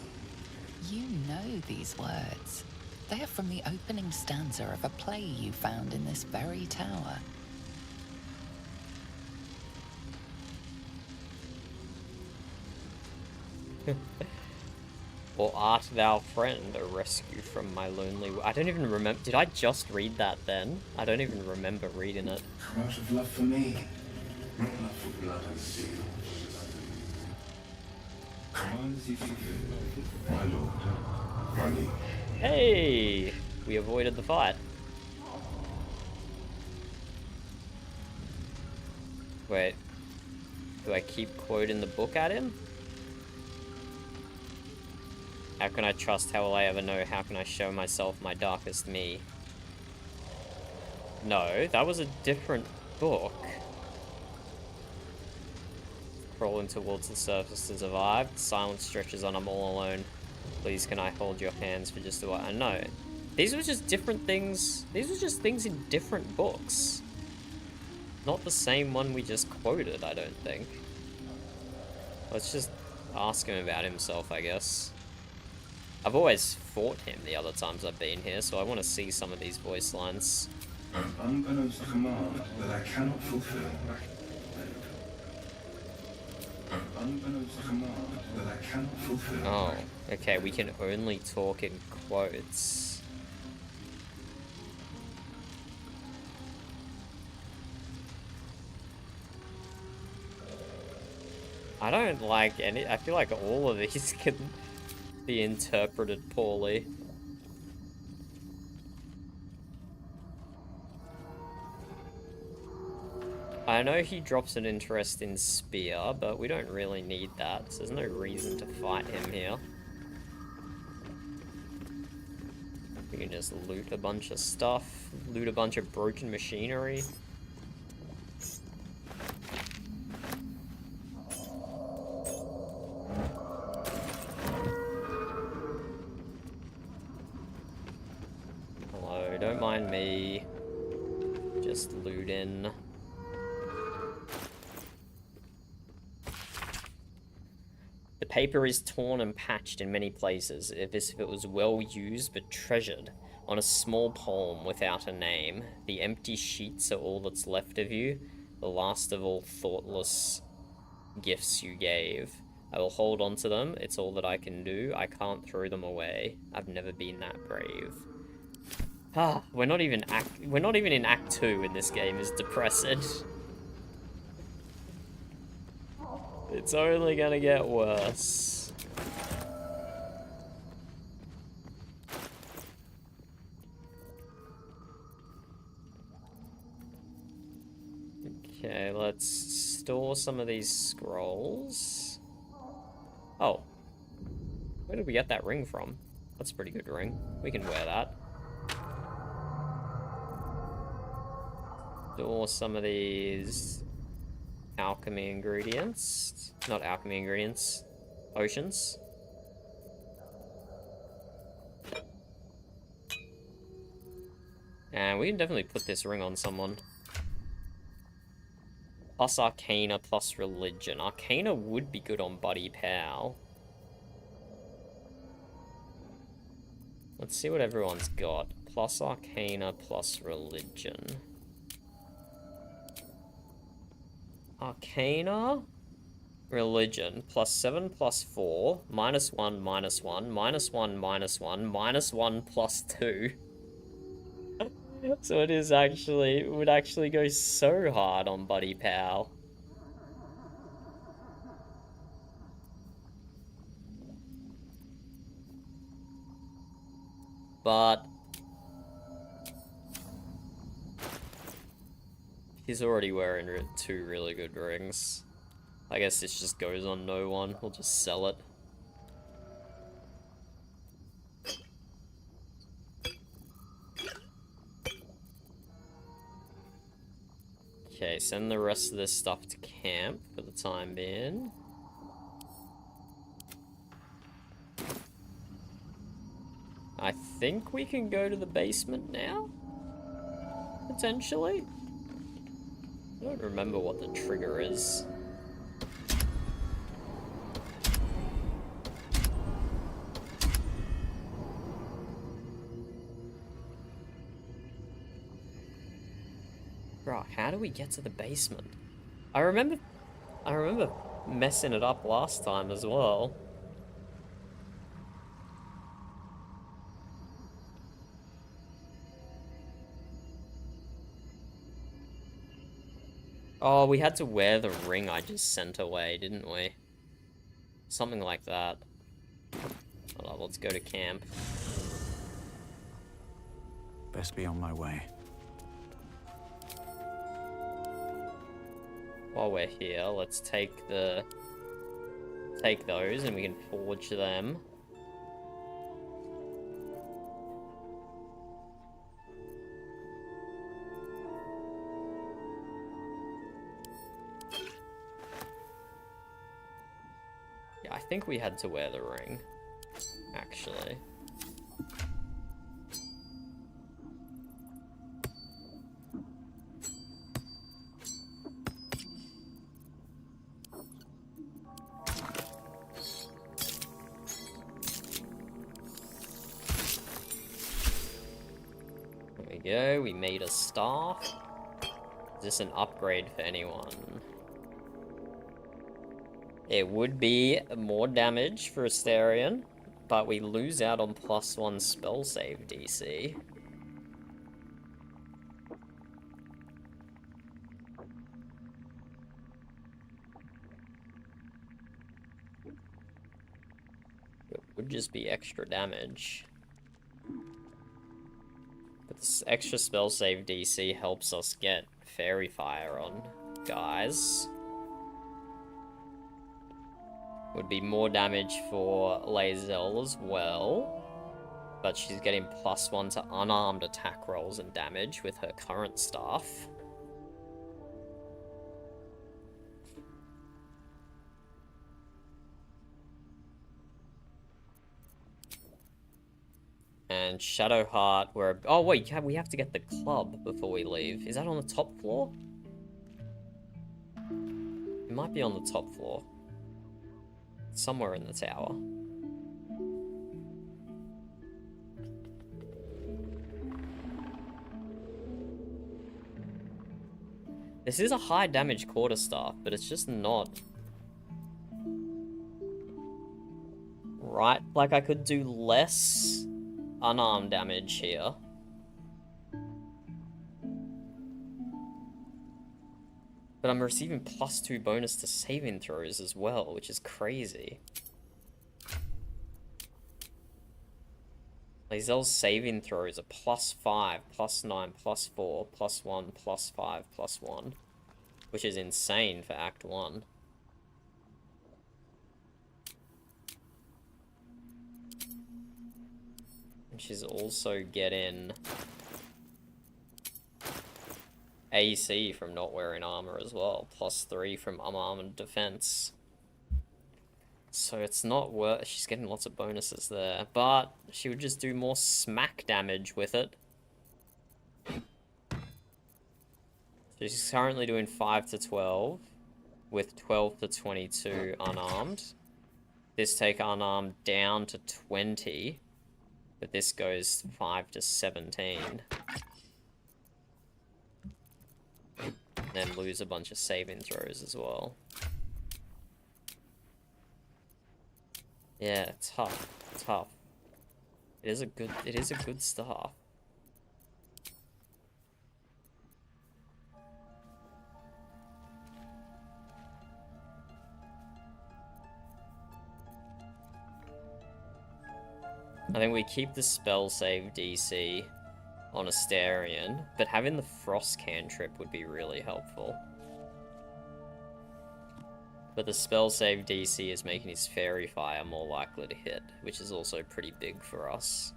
You know these words. They are from the opening stanza of a play you found in this very tower. Or art thou friend, a rescue from my lonely... I don't even remember... Did I just read that then? I don't even remember reading it. From out of love for me, not love for blood and steel. Command as you see fit, my lord, my liege. Hey! We avoided the fight. Wait. Do I keep quoting the book at him? How can I trust? How will I ever know? How can I show myself my darkest me? No, that was a different book. Crawling towards the surface to survive. Silence stretches on, I'm all alone. Please can I hold your hands for just a while? I know. These were just different things. These were just things in different books. Not the same one we just quoted, I don't think. Let's just ask him about himself, I guess. I've always fought him the other times I've been here, so I want to see some of these voice lines. An unbeknownst command that I cannot fulfill. An unbeknownst command that I cannot fulfill. Oh, okay, we can only talk in quotes. I don't like any... I feel like all of these can be interpreted poorly. I know he drops an interest in spear, but we don't really need that, so there's no reason to fight him here. We can just loot a bunch of stuff, loot a bunch of broken machinery. Hello, don't mind me. Just looting. The paper is torn and patched in many places, as if it was well used but treasured. On a small palm without a name, the empty sheets are all that's left of you, the last of all thoughtless gifts you gave. I will hold on to them, it's all that I can do, I can't throw them away. I've never been that brave. Ah, we're not even in Act 2 in this game, is depressing. It's only gonna get worse. Okay, let's store some of these scrolls. Oh. Where did we get that ring from? That's a pretty good ring. We can wear that. Store some of these alchemy ingredients. Not alchemy ingredients. Potions. And we can definitely put this ring on someone. Plus Arcana, plus Religion. Arcana would be good on Buddy Pal. Let's see what everyone's got. Plus Arcana, plus Religion. Arcana, Religion, +7, +4, -1, -1, -1, -1, -1, +2. So it is actually, it would actually go so hard on Buddy Pal. But He's already wearing 2 really good rings. I guess this just goes on no one. We'll just sell it. Okay, send the rest of this stuff to camp for the time being. I think we can go to the basement now? Potentially? I don't remember what the trigger is. Bro, how do we get to the basement? I remember messing it up last time as well. Oh, we had to wear the ring I just sent away, didn't we? Something like that. Hold on, let's go to camp. Best be on my way. While we're here, let's take those and we can forge them. Yeah, I think we had to wear the ring, actually. Go, we made a staff. Is this an upgrade for anyone? It would be more damage for Asterion, but we lose out on +1 spell save DC. It would just be extra damage. This extra spell save DC helps us get Fairy Fire on guys. Would be more damage for Lae'zel as well. But she's getting +1 to unarmed attack rolls and damage with her current staff. And Shadowheart, where... Oh, wait, we have to get the club before we leave. Is that on the top floor? It might be on the top floor. Somewhere in the tower. This is a high damage quarterstaff, but it's just not... Right? Like, I could do less... unarmed damage here. But I'm receiving +2 bonus to saving throws as well, which is crazy. Lae'zel's saving throws are +5, +9, +4, +1, +5, +1. Which is insane for Act 1. She's also getting AC from not wearing armor as well, +3 from unarmed defense. So it's not worth. She's getting lots of bonuses there, but she would just do more smack damage with it. So she's currently doing 5 to 12, with 12 to 22 unarmed. This take unarmed down to 20. But this goes 5 to 17. And then lose a bunch of saving throws as well. Yeah, tough. It is a good staff. I think we keep the spell save DC on Astarion, but having the Frost cantrip would be really helpful. But the spell save DC is making his Fairy Fire more likely to hit, which is also pretty big for us.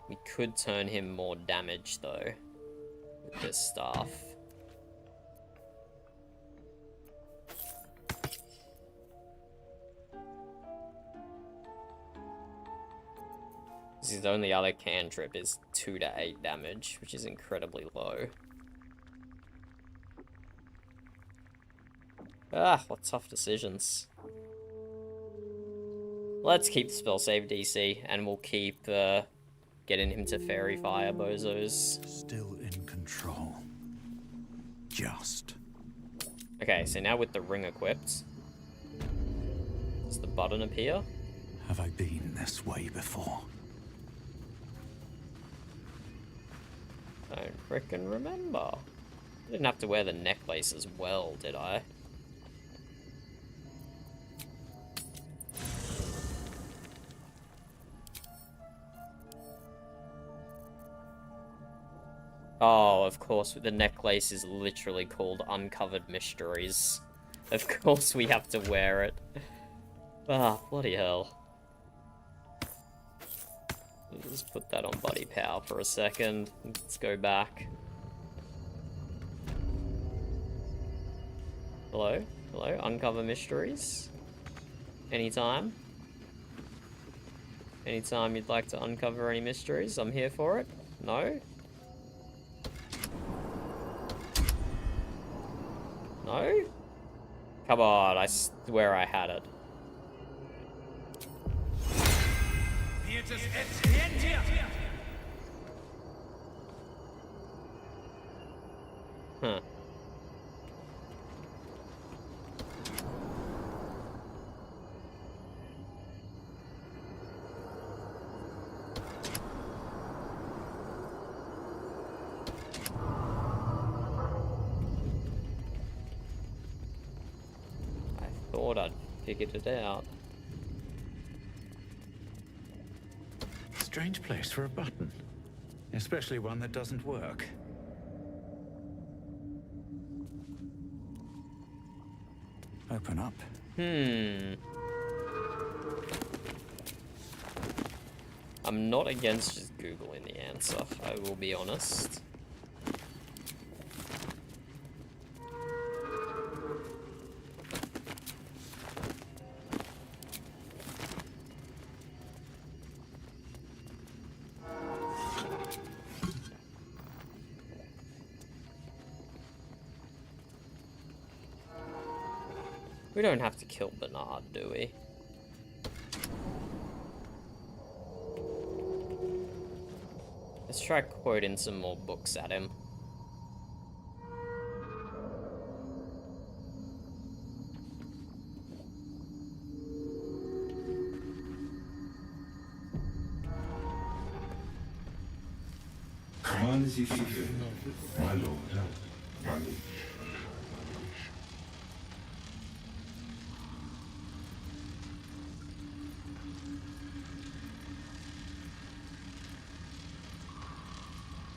We could turn him more damage though, with this staff. His only other cantrip is 2 to 8 damage, which is incredibly low. Ah, what tough decisions. Let's keep the spell save DC, and we'll keep getting him to Fairy Fire bozos. Still in control. Just. Okay, so now with the ring equipped, does the button appear? Have I been this way before? Don't frickin' remember. I didn't have to wear the necklace as well, did I? Oh, of course, the necklace is literally called Uncovered Mysteries. Of course we have to wear it. Ah, bloody hell. Let's put that on Buddy Power for a second. Let's go back. Hello? Hello? Uncover Mysteries? Anytime? Anytime you'd like to uncover any mysteries, I'm here for it. No? No? Come on, I swear I had it. Huh. I thought I'd figured it out. Strange place for a button. Especially one that doesn't work. Open up. I'm not against just Googling the answer, I will be honest. We don't have to kill Bernard, do we? Let's try quoting some more books at him. Command as you see fit, my lord, my liege.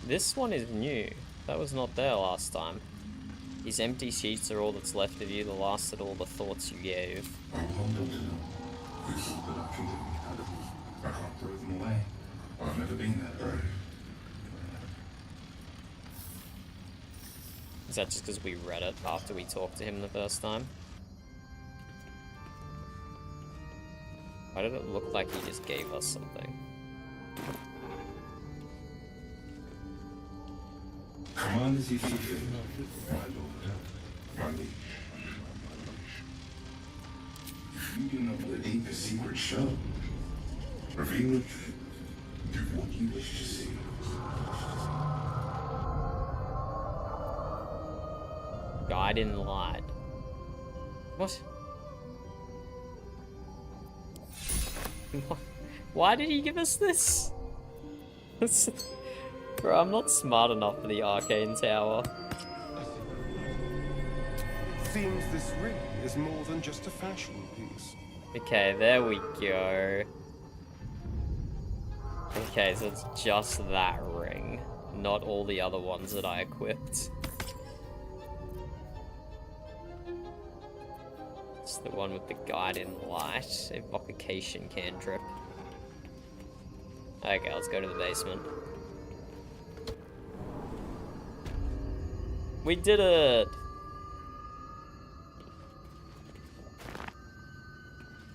This one is new. That was not there last time. These empty sheets are all that's left of you, the last of all the thoughts you gave. I will hold on to them. This is the lucky that we had of me. I can't throw them away. I've never been that brave. Is that just because we read it after we talked to him the first time? Why did it look like he just gave us something? Command as you see fit, my lord, my liege. You do not know the deepest secret show. Reveal the truth. Do what you wish to see. Guide in light. What? What? Why did he give us this? Bro, I'm not smart enough for the Arcane Tower. seems this ring is more than just a fashion piece. Okay, there we go. Okay, so it's just that ring, not all the other ones that I equipped. It's the one with the guiding light, evocation cantrip. Okay, let's go to the basement. We did it!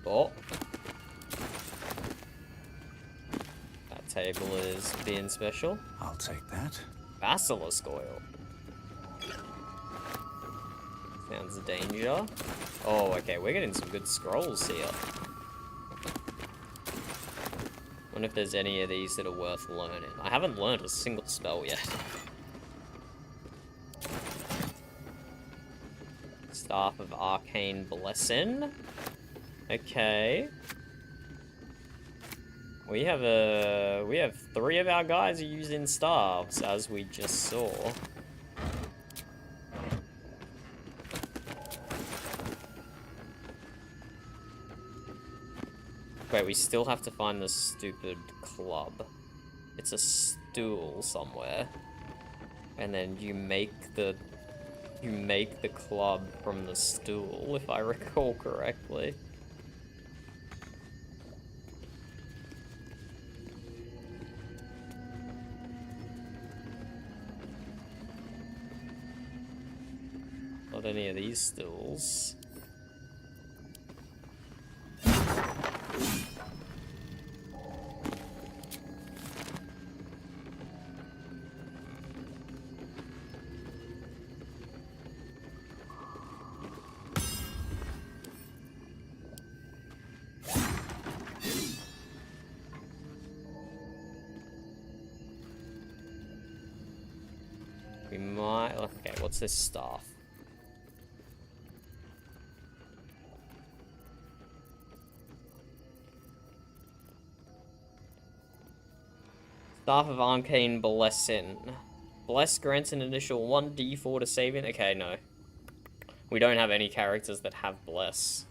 Oh. That table is being special. I'll take that. Basilisk oil. Sounds danger. Oh, okay, we're getting some good scrolls here. Wonder if there's any of these that are worth learning. I haven't learned a single spell yet. Staff of Arcane Blessing. Okay. We have 3 of our guys are using staves, as we just saw. Wait, we still have to find the stupid club. It's a stool somewhere. And then you make the club from the stool, if I recall correctly. Not any of these stools. We might... Okay, what's this staff? Staff of Arcane Blessing. Bless grants an initial 1d4 to saving. Okay, no. We don't have any characters that have Bless.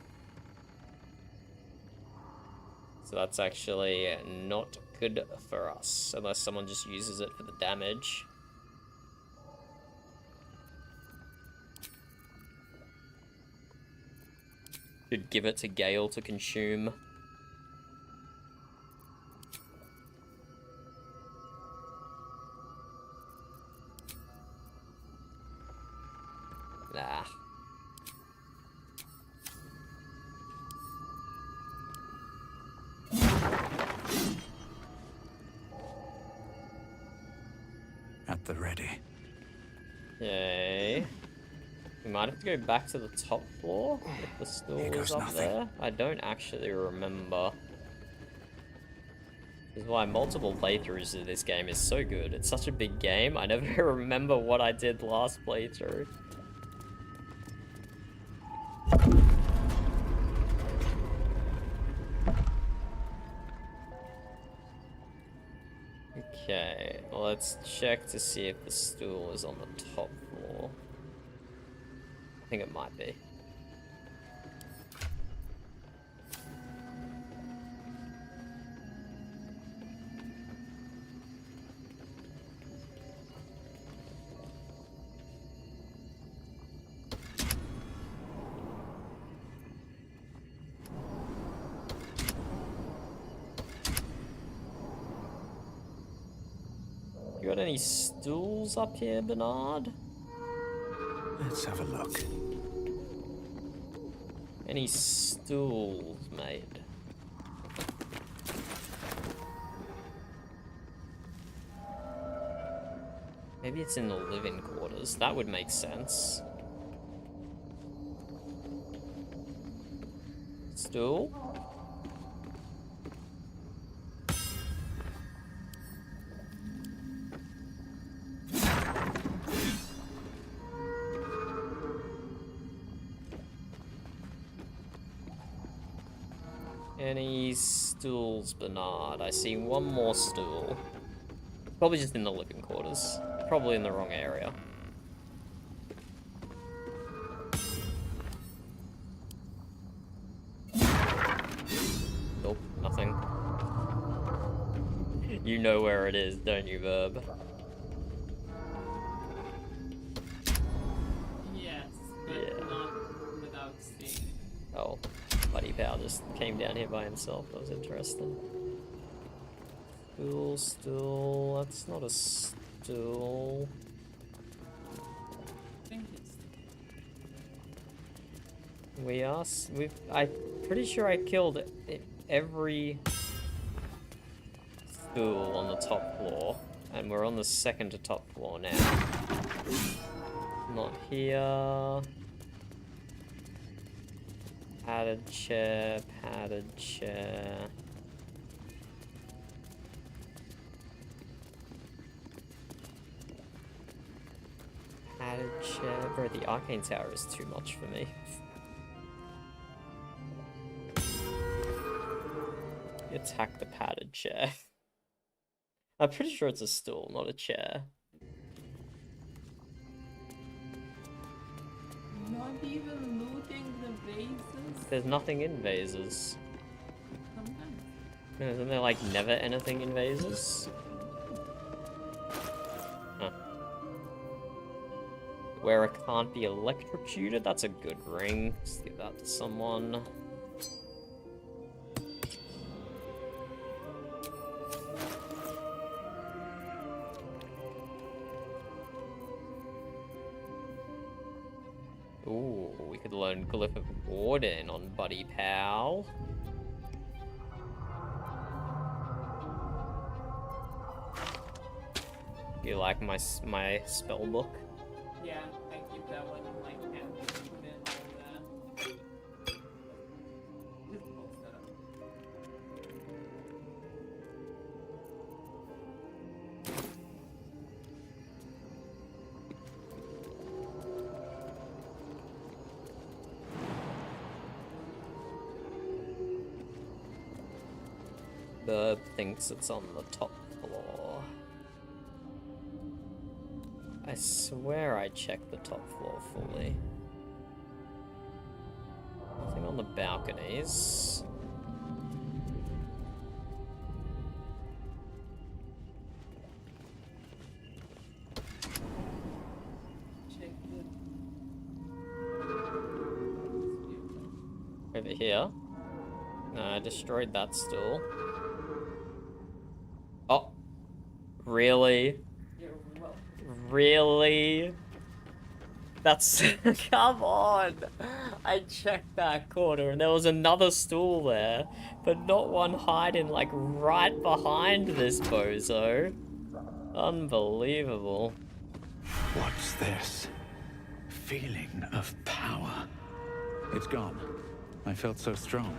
So that's actually not good for us, unless someone just uses it for the damage. Should give it to Gale to consume. Nah. At the ready. Okay. We might have to go back to the top floor if the stool is up there. I don't actually remember. This is why multiple playthroughs of this game is so good. It's such a big game, I never remember what I did last playthrough. Okay, well, let's check to see if the stool is on the top floor. I think it might be. You got any stools up here, Bernard? Let's have a look. Any stools made? Maybe it's in the living quarters. That would make sense. Stool? Any stools, Bernard? I see one more stool. Probably just in the living quarters. Probably in the wrong area. Nope, nothing. You know where it is, don't you, Verb? Yes, but Yeah. not without seeing. Oh, Buddy Pal just came down here by himself. That was interesting. Stool, that's not a stool. I think it's I'm pretty sure I killed every stool on the top floor. And we're on the second to top floor now. Not here. Padded chair, padded chair. Padded chair. Bro, the arcane tower is too much for me. Attack the padded chair. I'm pretty sure it's a stool, not a chair. not even looting the vases. There's nothing in vases. Sometimes. Isn't there like never anything in vases? Huh. Where it can't be electrocuted? That's a good ring. Let's give that to someone. Ooh, we could learn Glyph of Warden on Buddy Pal. You like my spell book? Yeah, I keep that one in my hand to put in all the difficult setup. Burb thinks it's on the top floor. I swear I checked the top floor fully. Nothing on the balconies. Check the... Over here. No, I destroyed that stool. Oh. Really? You're welcome. Really? That's... Come on! I checked that corner and there was another stool there, but not one hiding like right behind this bozo. Unbelievable. What's this? Feeling of power. It's gone. I felt so strong.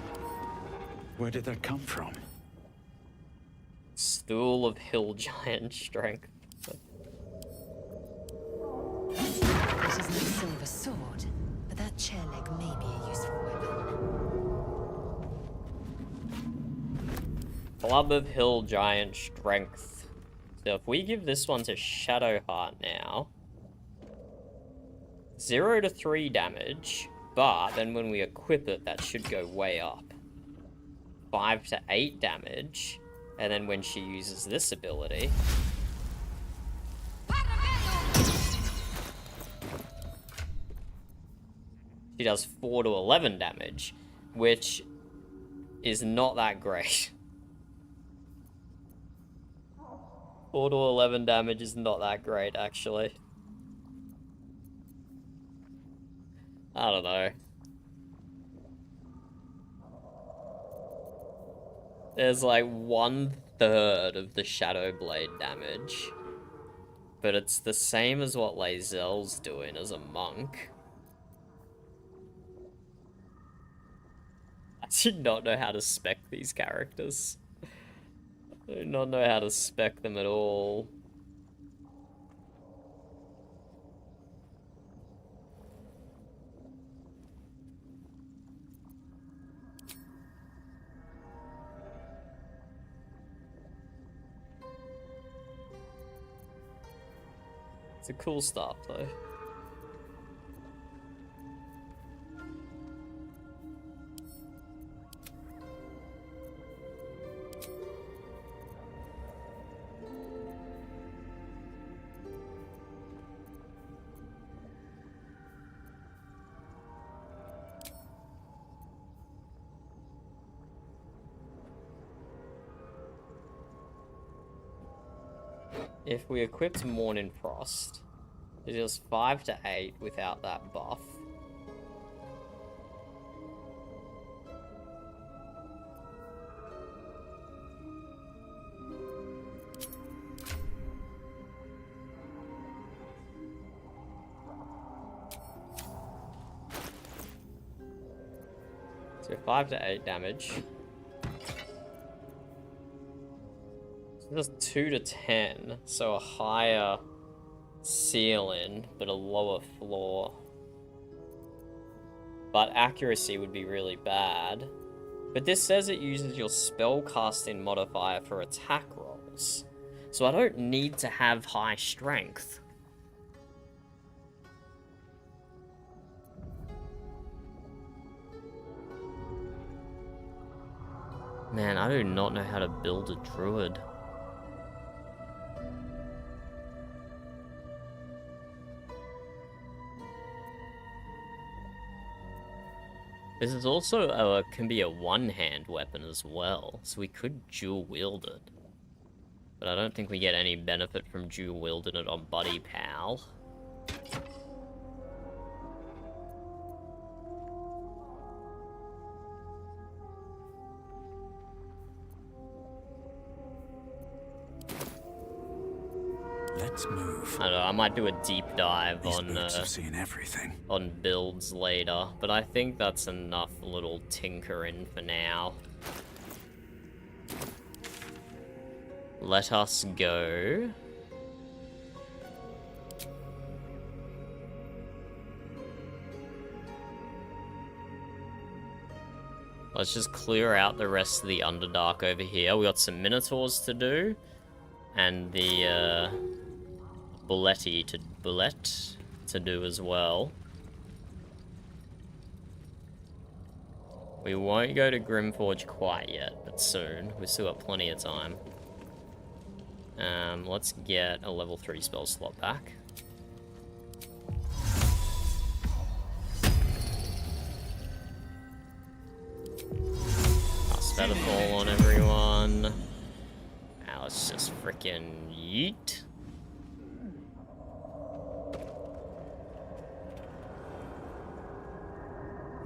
Where did that come from? Stool of hill giant strength. This is no silver sword, but that chair leg may be a useful weapon. Club of hill giant strength. So if we give this one to Shadowheart now, 0 to 3 damage, but then when we equip it, that should go way up. 5 to 8 damage, and then when she uses this ability, she does 4 to 11 damage, which is not that great. 4 to 11 damage is not that great, actually. I don't know. There's like 1/3 of the Shadow Blade damage. But it's the same as what Lae'zel's doing as a monk. I do not know how to spec these characters. I do not know how to spec them at all. It's a cool start, though. If we equipped Morning Frost, it deals 5 to 8 without that buff. So 5 to 8 damage. So that's 2 to 10, so a higher ceiling, but a lower floor. But accuracy would be really bad. But this says it uses your spellcasting modifier for attack rolls. So I don't need to have high strength. Man, I do not know how to build a druid. This is also can be a one-hand weapon as well, so we could dual wield it. But I don't think we get any benefit from dual wielding it on Buddy Pal. Let's move. I don't know, I might do a deep dive These on boots have seen everything. on builds later, but I think that's enough little tinkering for now. Let us go. Let's just clear out the rest of the Underdark over here. We got some Minotaurs to do, and the bullet to do as well. We won't go to Grimforge quite yet, but soon. We've still got plenty of time. Let's get a level 3 spell slot back. Better fall on everyone. Now let's just frickin' yeet.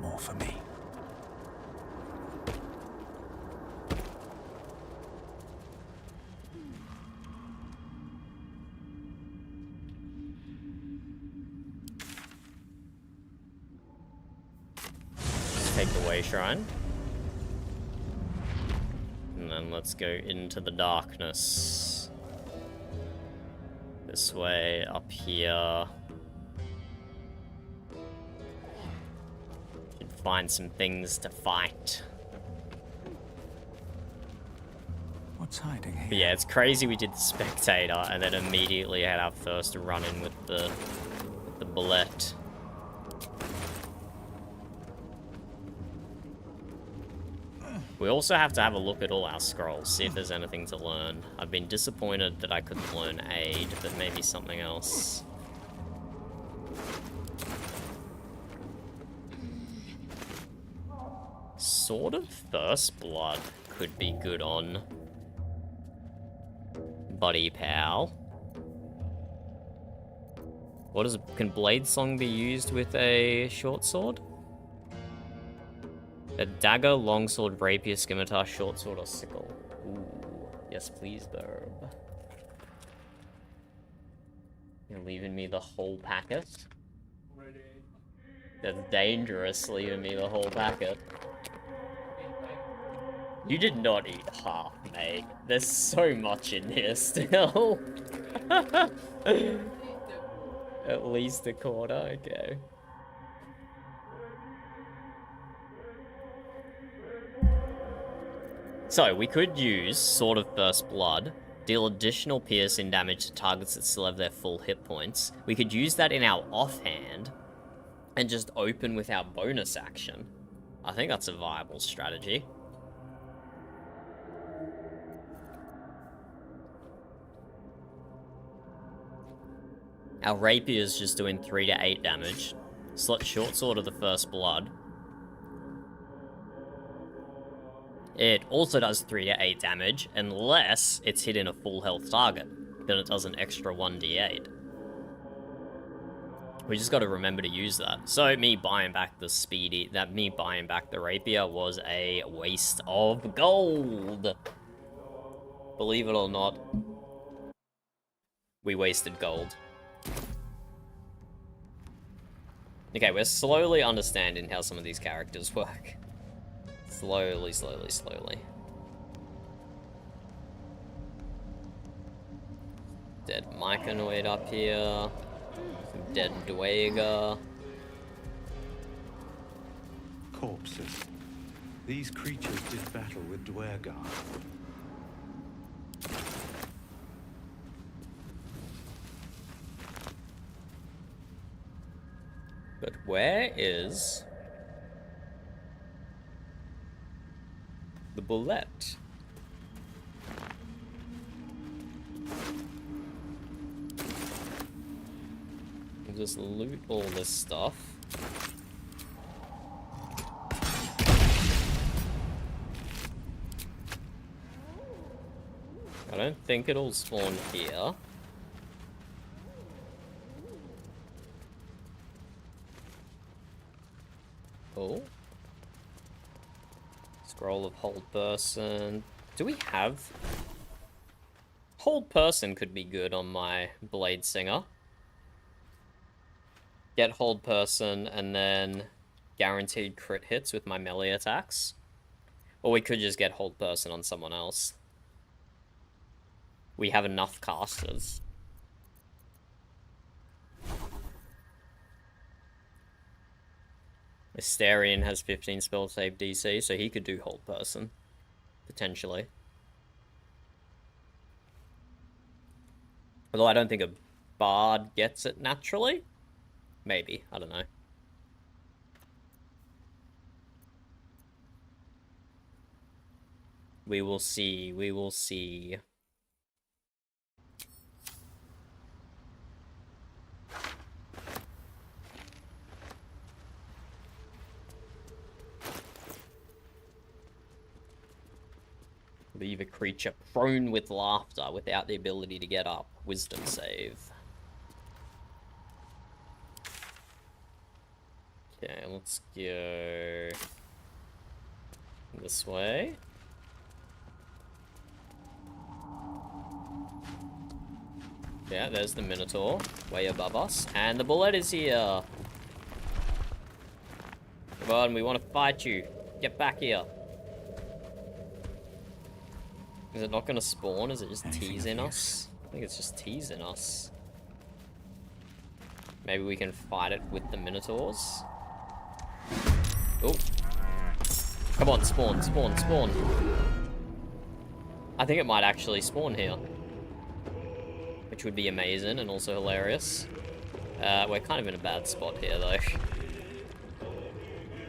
More for me. Let's take the Way Shrine. And then let's go into the darkness. This way, up here. Should find some things to fight. What's hiding here? But yeah, it's crazy we did the Spectator and then immediately had our first run-in with the bullet. We also have to have a look at all our scrolls, see if there's anything to learn. I've been disappointed that I couldn't learn Aid, but maybe something else. Sword of First Blood could be good on Buddy Pal. Can Blade Song be used with a short sword? A dagger, longsword, rapier, scimitar, short sword, or sickle. Ooh, yes please, Burb. You're leaving me the whole packet? Ready. That's dangerous, leaving me the whole packet. You did not eat half, mate. There's so much in here still. At least a quarter, okay. So, we could use Sword of First Blood, deal additional piercing damage to targets that still have their full hit points. We could use that in our offhand, and just open with our bonus action. I think that's a viable strategy. Our Rapier's just doing 3 to 8 damage. Slot Short Sword of the First Blood. It also does 3 to 8 damage, unless it's hitting a full health target. then it does an extra 1d8. We just got to remember to use that. So me buying back the rapier was a waste of gold. Believe it or not, we wasted gold. Okay, we're slowly understanding how some of these characters work. Slowly, slowly, slowly. Dead Myconoid up here. Some dead Dwager. Corpses. These creatures did battle with Dwergar. But where is the bullet? We'll just loot all this stuff. I don't think it'll spawn here. Oh. Scroll of hold person. Do we have... Hold person could be good on my Blade Singer. Get hold person and then guaranteed crit hits with my melee attacks. Or we could just get hold person on someone else. We have enough casters. Asterion has 15 spell save DC, so he could do hold person. Potentially. Although I don't think a bard gets it naturally. Maybe, I don't know. We will see, we will see. Leave a creature prone with laughter without the ability to get up. Wisdom save. Okay, let's go this way. Yeah, there's the Minotaur, way above us. And the bullet is here. Come on, we want to fight you. Get back here. Is it not going to spawn? Is it just teasing us? I think it's just teasing us. Maybe we can fight it with the Minotaurs. Oh. Come on, spawn, spawn, spawn. I think it might actually spawn here. Which would be amazing and also hilarious. We're kind of in a bad spot here, though.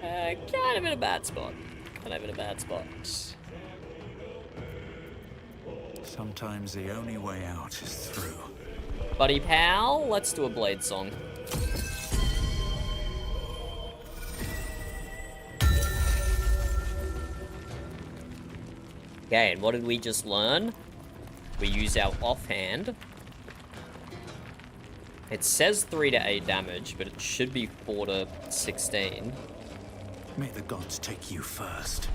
Kind of in a bad spot. Kind of in a bad spot. Sometimes the only way out is through. Buddy pal, let's do a Blade song. Okay, and what did we just learn? We use our offhand. It says 3 to 8 damage, but it should be 4 to 16. May the gods take you first.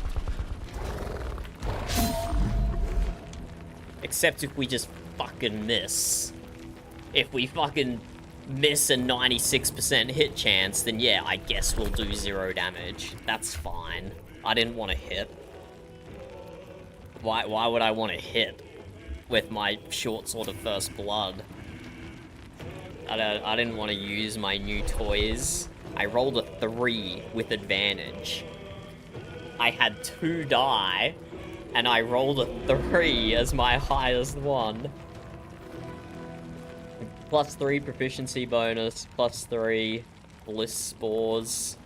Except if we just fucking miss. If we fucking miss a 96% hit chance, then yeah, I guess we'll do 0 damage. That's fine. I didn't want to hit. Why would I want to hit with my short sword of first blood? I didn't want to use my new toys. I rolled a 3 with advantage. I had 2 die, and I rolled a 3 as my highest one. +3 proficiency bonus, +3 bliss spores.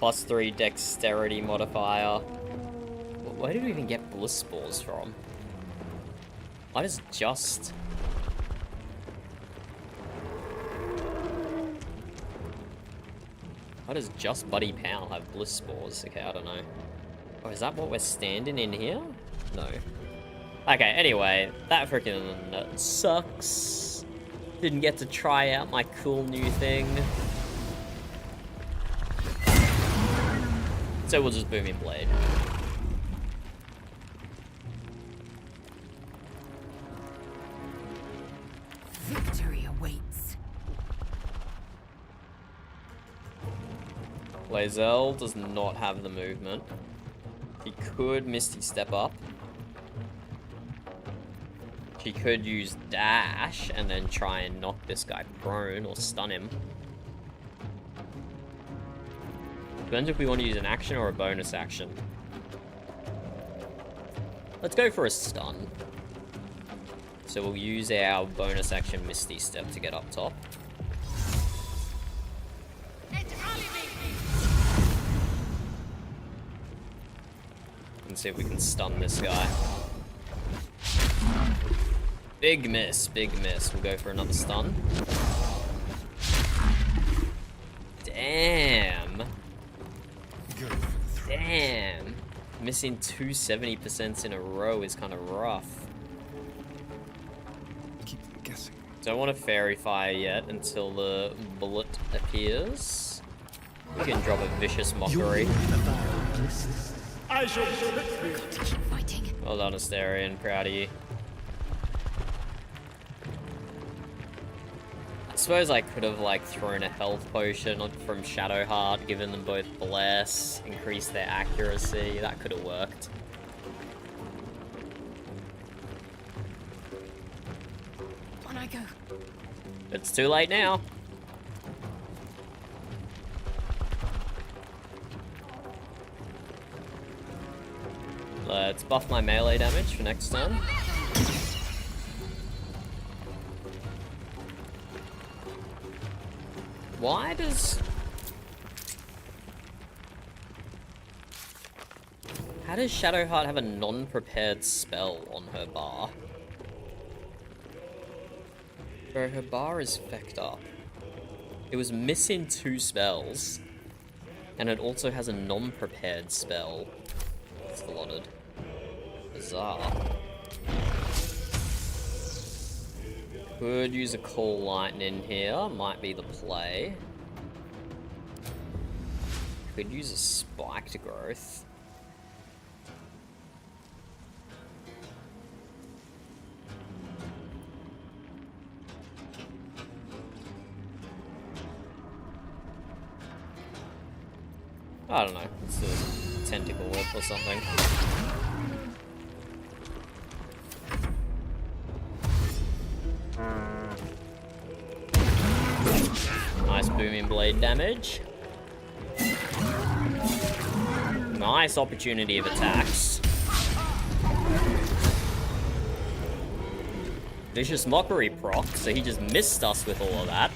+3 dexterity modifier. Where did we even get bliss spores from? Why does just... Why does just Buddy Pal have bliss spores? Okay, I don't know. Oh, is that what we're standing in here? No. Okay, anyway, that freaking sucks. Didn't get to try out my cool new thing. So we'll just Booming Blade. Victory awaits. Lae'zel does not have the movement. He could Misty Step up. She could use Dash and then try and knock this guy prone or stun him. Depends if we want to use an action or a bonus action. Let's go for a stun. So we'll use our bonus action Misty Step to get up top. And see if we can stun this guy. Big miss, big miss. We'll go for another stun. Damn. Damn. Missing 270% in a row is kind of rough. Keep them guessing. Don't want to Fairy Fire yet until the bullet appears. We can drop a Vicious Mockery. I shall keep fighting. Well done, Asterion. Proud of you. I suppose I could have like thrown a health potion from Shadowheart, given them both bless, increased their accuracy. That could have worked. On I go. It's too late now. Let's buff my melee damage for next turn. Why does... How does Shadowheart have a non-prepared spell on her bar? Bro, her bar is fecked up. It was missing 2 spells. And it also has a non-prepared spell. Slotted. Bizarre. Could use a Call Lightning here. Might be the play. Could use a Spiked Growth. I don't know. It's a Tentacle Whip or something. Nice Booming Blade damage. Nice opportunity of attacks. Vicious Mockery proc, so he just missed us with all of that.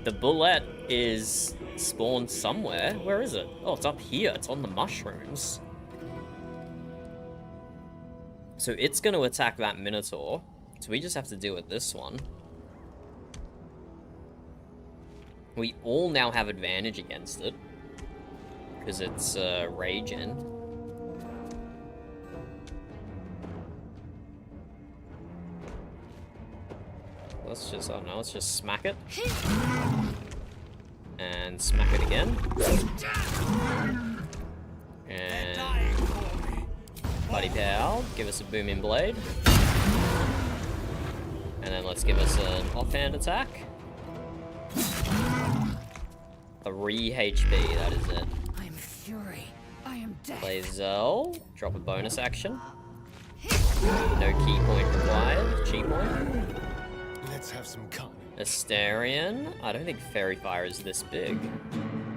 The bullet is spawned somewhere. Where is it? Oh, it's up here. It's on the mushrooms. So it's going to attack that Minotaur. So we just have to deal with this one. We all now have advantage against it. Because it's raging. Let's just, I don't know, let's just smack it. And smack it again. And Bloody Pow, give us a Booming Blade. And then let's give us an offhand attack. 3 HP, that is it. I am fury. I am death. Play Zell, drop a bonus action. No key point required, chi point. Let's have some fun. Asterion. I don't think Fairy Fire is this big.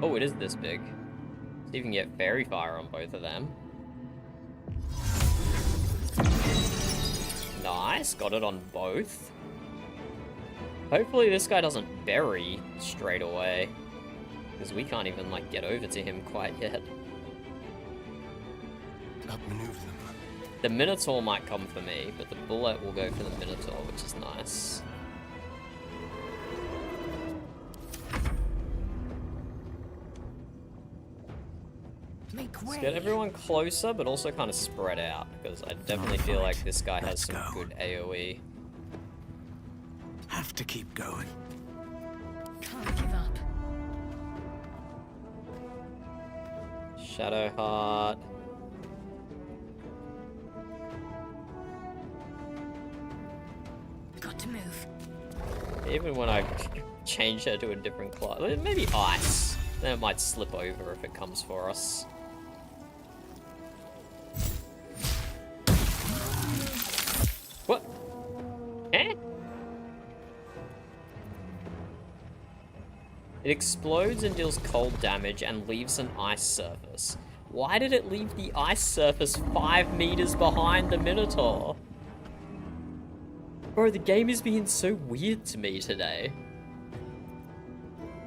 Oh, it is this big. See if you can get Fairy Fire on both of them. Nice, got it on both. Hopefully this guy doesn't bury straight away. Because we can't even, like, get over to him quite yet. Outmaneuver them. The Minotaur might come for me, but the bullet will go for the Minotaur, which is nice. Make Let's way. get everyone closer, but also kind of spread out, because I definitely feel like this guy has some good AoE. Have to keep going. Can't give up. Shadowheart. Got to move. Even when I change her to a different class, maybe ice. Then it might slip over if it comes for us. What? Eh? It explodes and deals cold damage and leaves an ice surface. Why did it leave the ice surface 5 meters behind the Minotaur? Bro, the game is being so weird to me today.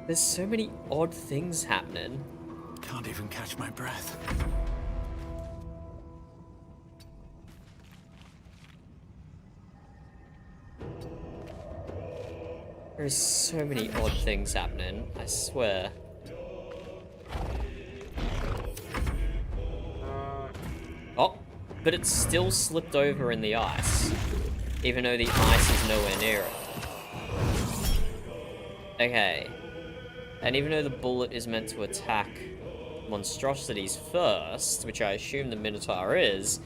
There's so many odd things happening. Can't even catch my breath. There's so many odd things happening, I swear. Oh, but it still slipped over in the ice, even though the ice is nowhere near it. Okay. And even though the bullet is meant to attack monstrosities first, which I assume the Minotaur is,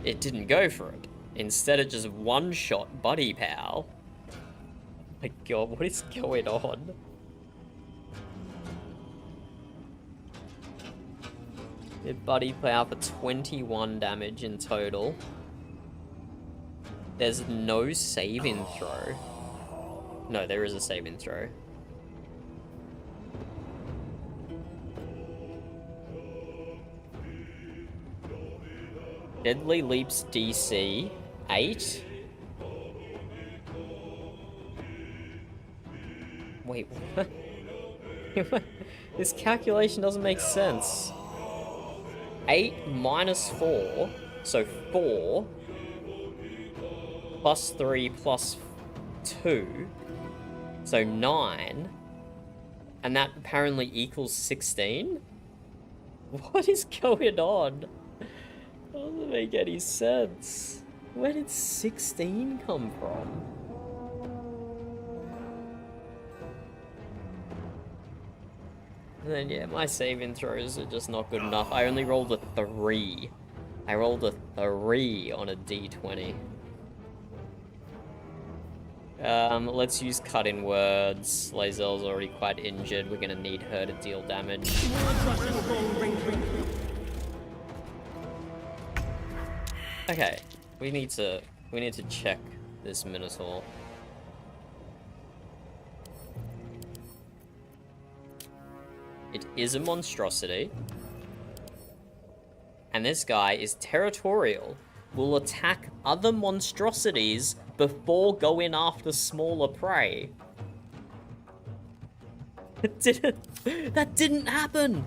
it didn't go for it. Instead, it just one-shot Buddy Pal. My god, what is going on? Did Buddy Pal for 21 damage in total. There's no save-in throw. No, there is a save-in throw. Deadly Leaps DC 8. Wait, what? This calculation doesn't make sense. 8 minus 4, so 4, plus 3 plus 2, so 9, and that apparently equals 16? What is going on? Doesn't make any sense. Where did 16 come from? And then, yeah, my saving throws are just not good enough. I only rolled a 3. I rolled a 3 on a d20. Let's use cut-in words. Lae'zel's already quite injured. We're gonna need her to deal damage. Okay, we need to check this Minotaur. It is a monstrosity. And this guy is territorial. Will attack other monstrosities before going after smaller prey. That didn't happen!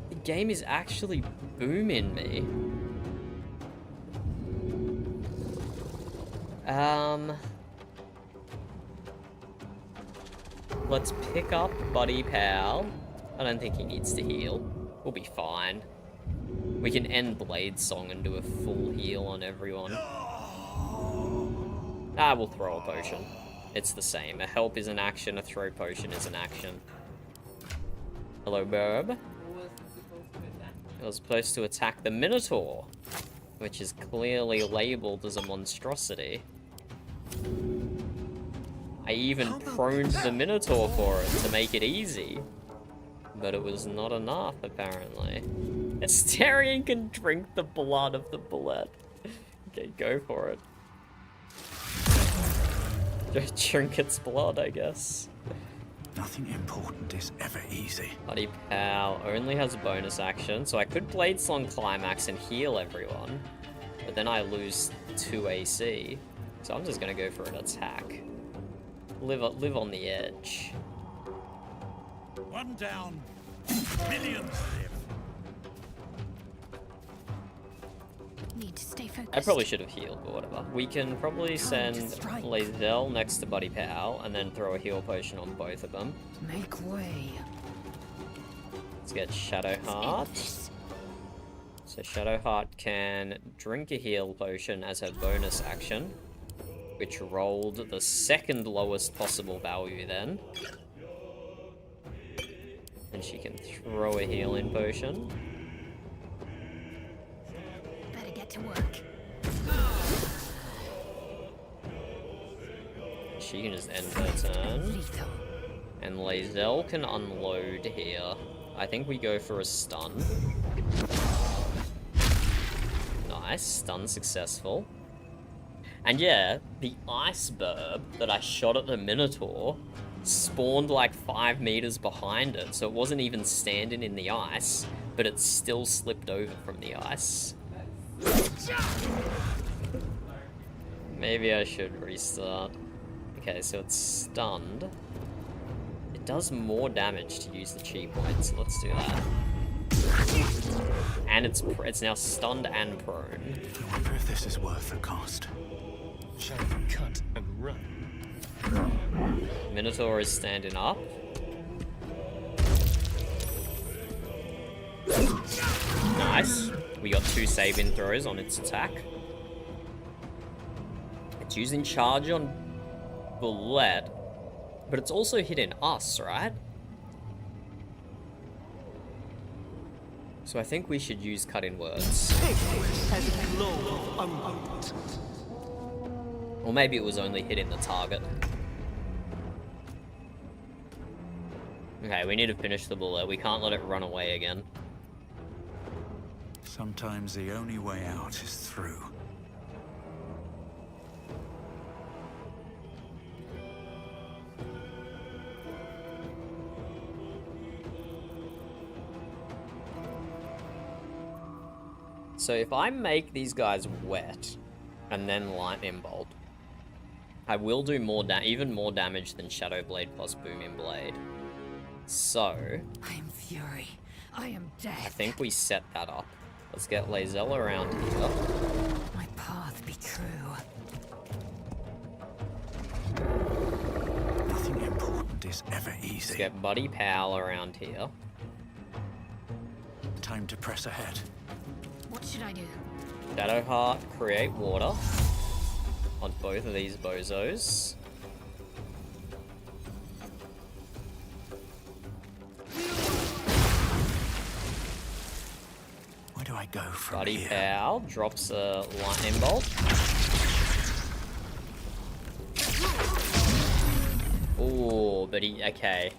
The game is actually booming me. Let's pick up Buddy Pal. I don't think he needs to heal. We'll be fine. We can end Blade Song and do a full heal on everyone. Ah, we'll throw a potion. It's the same. A help is an action, a throw potion is an action. Hello, Burb. It was supposed to attack the Minotaur, which is clearly labeled as a monstrosity. I even proned the Minotaur for it to make it easy. But it was not enough, apparently. Asterion can drink the blood of the bullet. Okay, go for it. Just drink its blood, I guess. Nothing important is ever easy. Buddy Pal only has a bonus action, so I could Blade Song Climax and heal everyone. But then I lose 2 AC. So I'm just gonna go for an attack. Live on the edge. One down, millions live. Need to stay focused. I probably should have healed, but whatever. We can probably send Lae'zel next to Buddy Pal and then throw a heal potion on both of them. Make way. Let's get Shadowheart. So Shadowheart can drink a heal potion as her bonus action, which rolled the second lowest possible value then. And she can throw a healing potion. Better get to work. She can just end her turn. And Lae'zel can unload here. I think we go for a stun. Nice, stun successful. And yeah, the ice burb that I shot at the Minotaur spawned like 5 meters behind it, so it wasn't even standing in the ice, but it still slipped over from the ice. Maybe I should restart. Okay, so it's stunned. It does more damage to use the chi point, so let's do that. And it's now stunned and prone. I wonder if this is worth the cost. Shall we cut and run? Minotaur is standing up. Nice. We got 2 saving throws on its attack. It's using charge on Bullet, but it's also hitting us, right? So I think we should use cutting words. Or maybe it was only hitting the target. Okay, we need to finish the bullet. We can't let it run away again. Sometimes the only way out is through. So if I make these guys wet and then lightning bolt, I will do even more damage than Shadow Blade plus Booming Blade. So I am fury. I am death. I think we set that up. Let's get Lae'zel around here. My path be true. Nothing important is ever Let's easy. get Buddy Powell around here. Time to press ahead. What should I do? Shadowheart, create water on both of these bozos. Where do I go from Buddy here? Powell drops a lightning bolt. Ooh, but okay.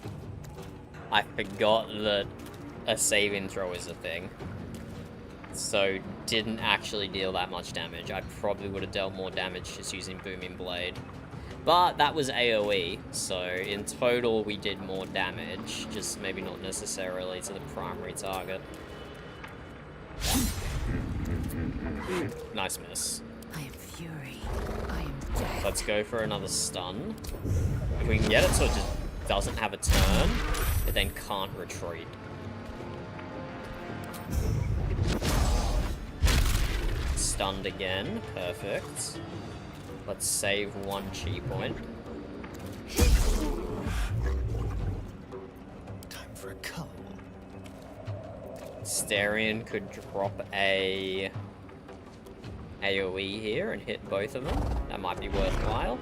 I forgot that a saving throw is a thing. So didn't actually deal that much damage. I probably would have dealt more damage just using Booming Blade. But that was AoE, so in total we did more damage, just maybe not necessarily to the primary target. Nice miss. I am fury. I am death. Let's go for another stun. If we can get it so it just doesn't have a turn, it then can't retreat. Stunned again. Perfect. Let's save 1 chi point. Time for a cull. Starion could drop a AoE here and hit both of them. That might be worthwhile.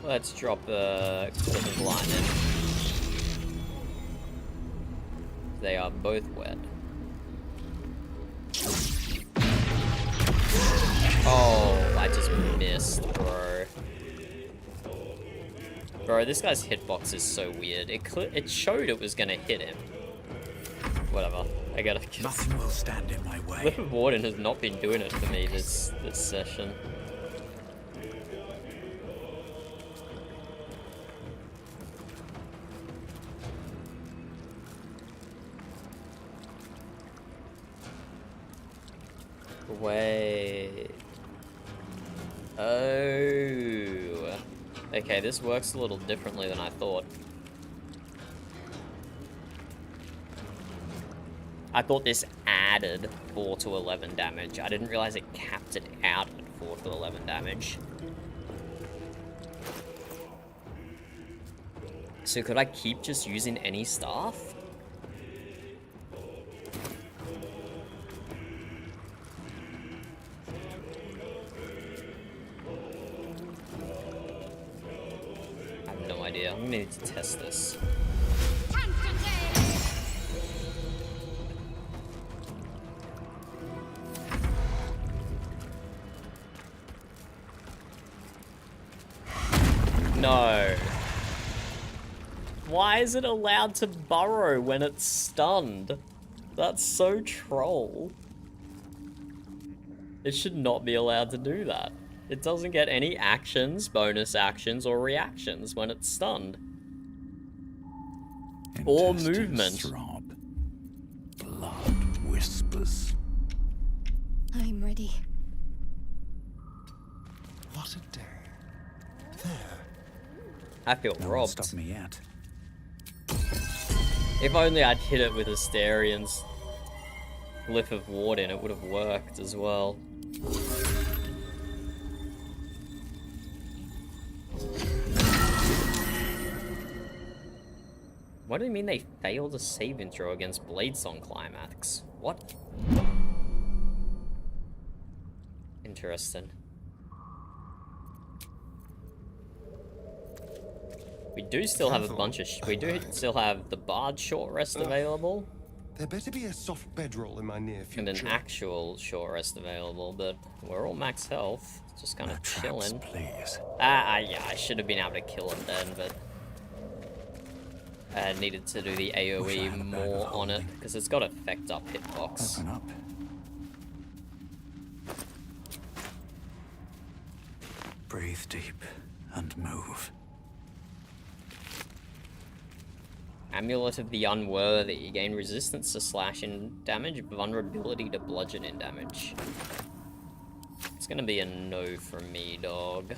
Let's drop a clip of lightning. They are both wet. Oh, I just missed, bro. Bro, this guy's hitbox is so weird. It showed it was gonna hit him. Whatever. I gotta just... Nothing will stand in my way. Cliff of Warden has not been doing it for me this session. Wait. Oh. Okay, this works a little differently than I thought. I thought this added 4 to 11 damage. I didn't realize it capped it out at 4 to 11 damage. So could I keep just using any staff? I have no idea. I'm gonna need to test this. No. Why is it allowed to burrow when it's stunned? That's so troll. It should not be allowed to do that. It doesn't get any actions, bonus actions, or reactions when it's stunned. Or movement. Throb. Blood whispers. I'm ready. What a day. There. I feel No one robbed. stopped me yet. If only I'd hit it with Asterian's Glyph of Warden, it would have worked as well. What do you mean they failed a saving throw against Bladesong Climax? What? Interesting. We do still have a bunch of... we do still have the Bard short rest available. There better be a soft bedroll in my near future. And an actual short rest available, but we're all max health. Just kind of chilling. Please. Yeah, I should have been able to kill him then, but... I needed to do the AoE more on it, because it's got effect up hitbox. Open up. Breathe deep and move. Amulet of the Unworthy. Gain resistance to slashing damage, vulnerability to bludgeoning damage. It's gonna be a no from me, dog.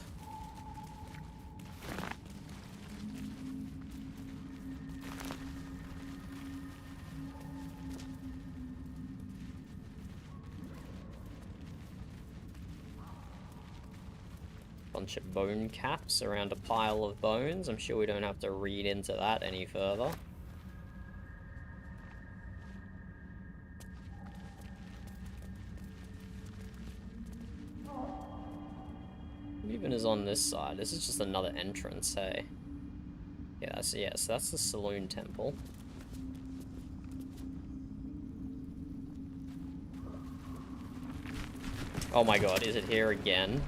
Bunch of bone caps around a pile of bones. I'm sure we don't have to read into that any further. Even is on this side. This is just another entrance, hey. Yeah, so that's the Saloon Temple. Oh my god, is it here again?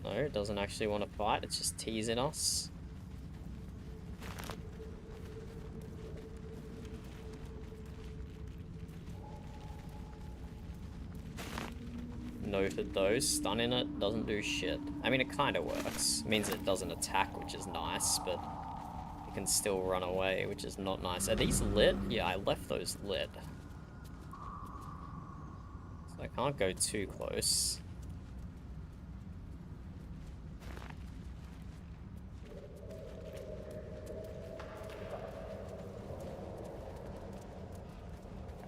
No, it doesn't actually want to fight, it's just teasing us. Noted though, stunning it doesn't do shit. I mean, it kind of works. It means it doesn't attack, which is nice, but it can still run away, which is not nice. Are these lit? Yeah, I left those lit. So I can't go too close.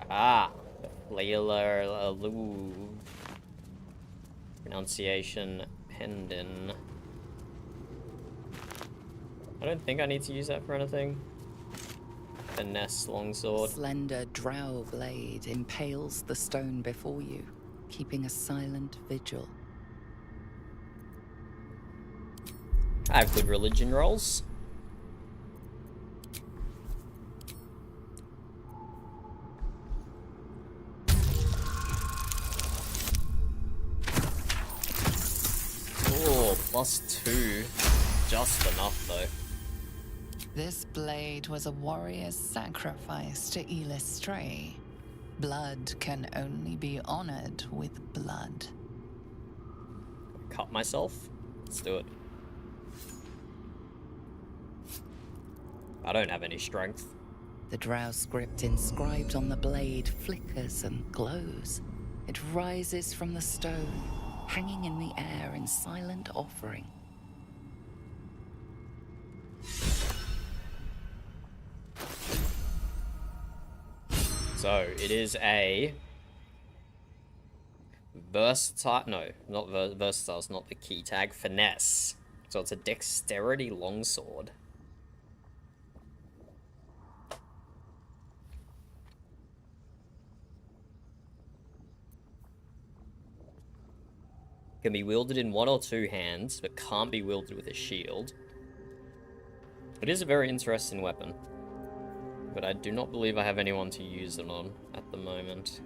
Ah, Layla Lu. Pronunciation pendant. I don't think I need to use that for anything. Finesse longsword. Slender drow blade impales the stone before you, keeping a silent vigil. I have good religion rolls. +2. Just enough, though. This blade was a warrior's sacrifice to Illustray. Blood can only be honored with blood. Cut myself? Let's do it. I don't have any strength. The drow script inscribed on the blade flickers and glows. It rises from the stone, hanging in the air in silent offering. So, it is a versatile, no, not versatile, it's not the key tag, finesse. So it's a dexterity longsword. Can be wielded in 1 or 2 hands, but can't be wielded with a shield. It is a very interesting weapon, but I do not believe I have anyone to use it on at the moment.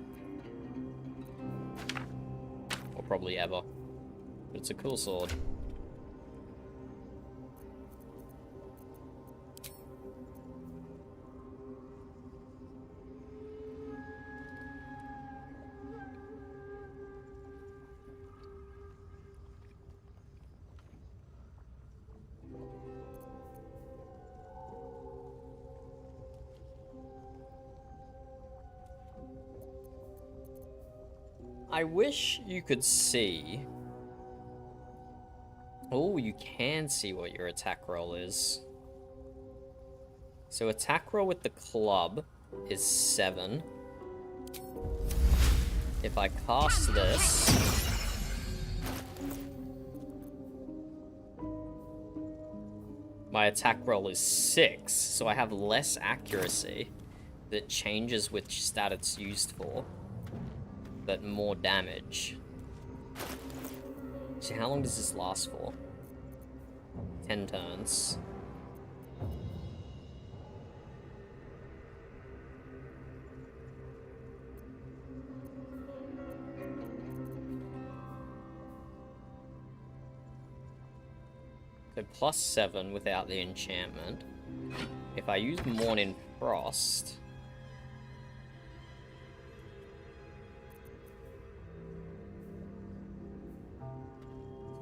Or probably ever. But it's a cool sword. I wish you could see. Oh, you can see what your attack roll is. So attack roll with the club is 7. If I cast this, my attack roll is 6, so I have less accuracy. That changes which stat it's used for, but more damage. So how long does this last for? 10 turns. So +7 without the enchantment. If I use Morning Frost,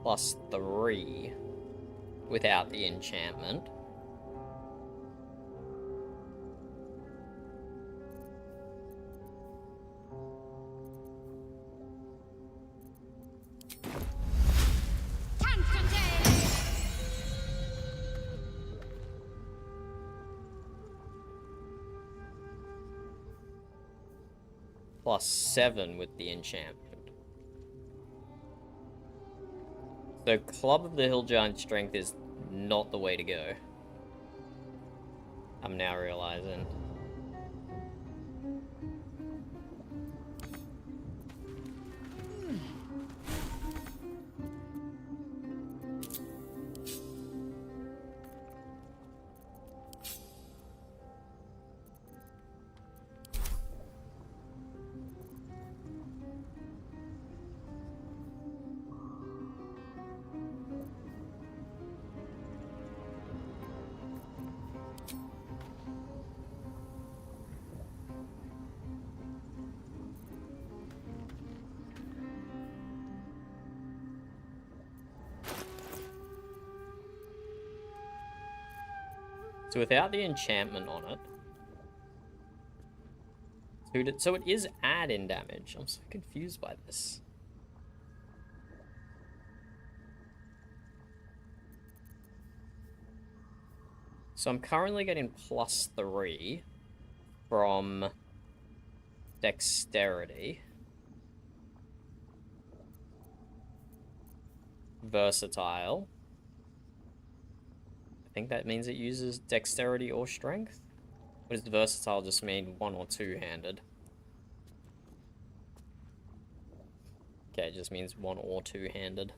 +3 without the enchantment. +7 with the enchantment. So Club of the Hill Giant Strength is not the way to go. I'm now realizing. So without the enchantment on it, so it is add-in damage. I'm so confused by this. So I'm currently getting +3 from dexterity. Versatile. I think that means it uses dexterity or strength. What does versatile just mean? 1 or 2-handed. Okay, it just means 1 or 2-handed.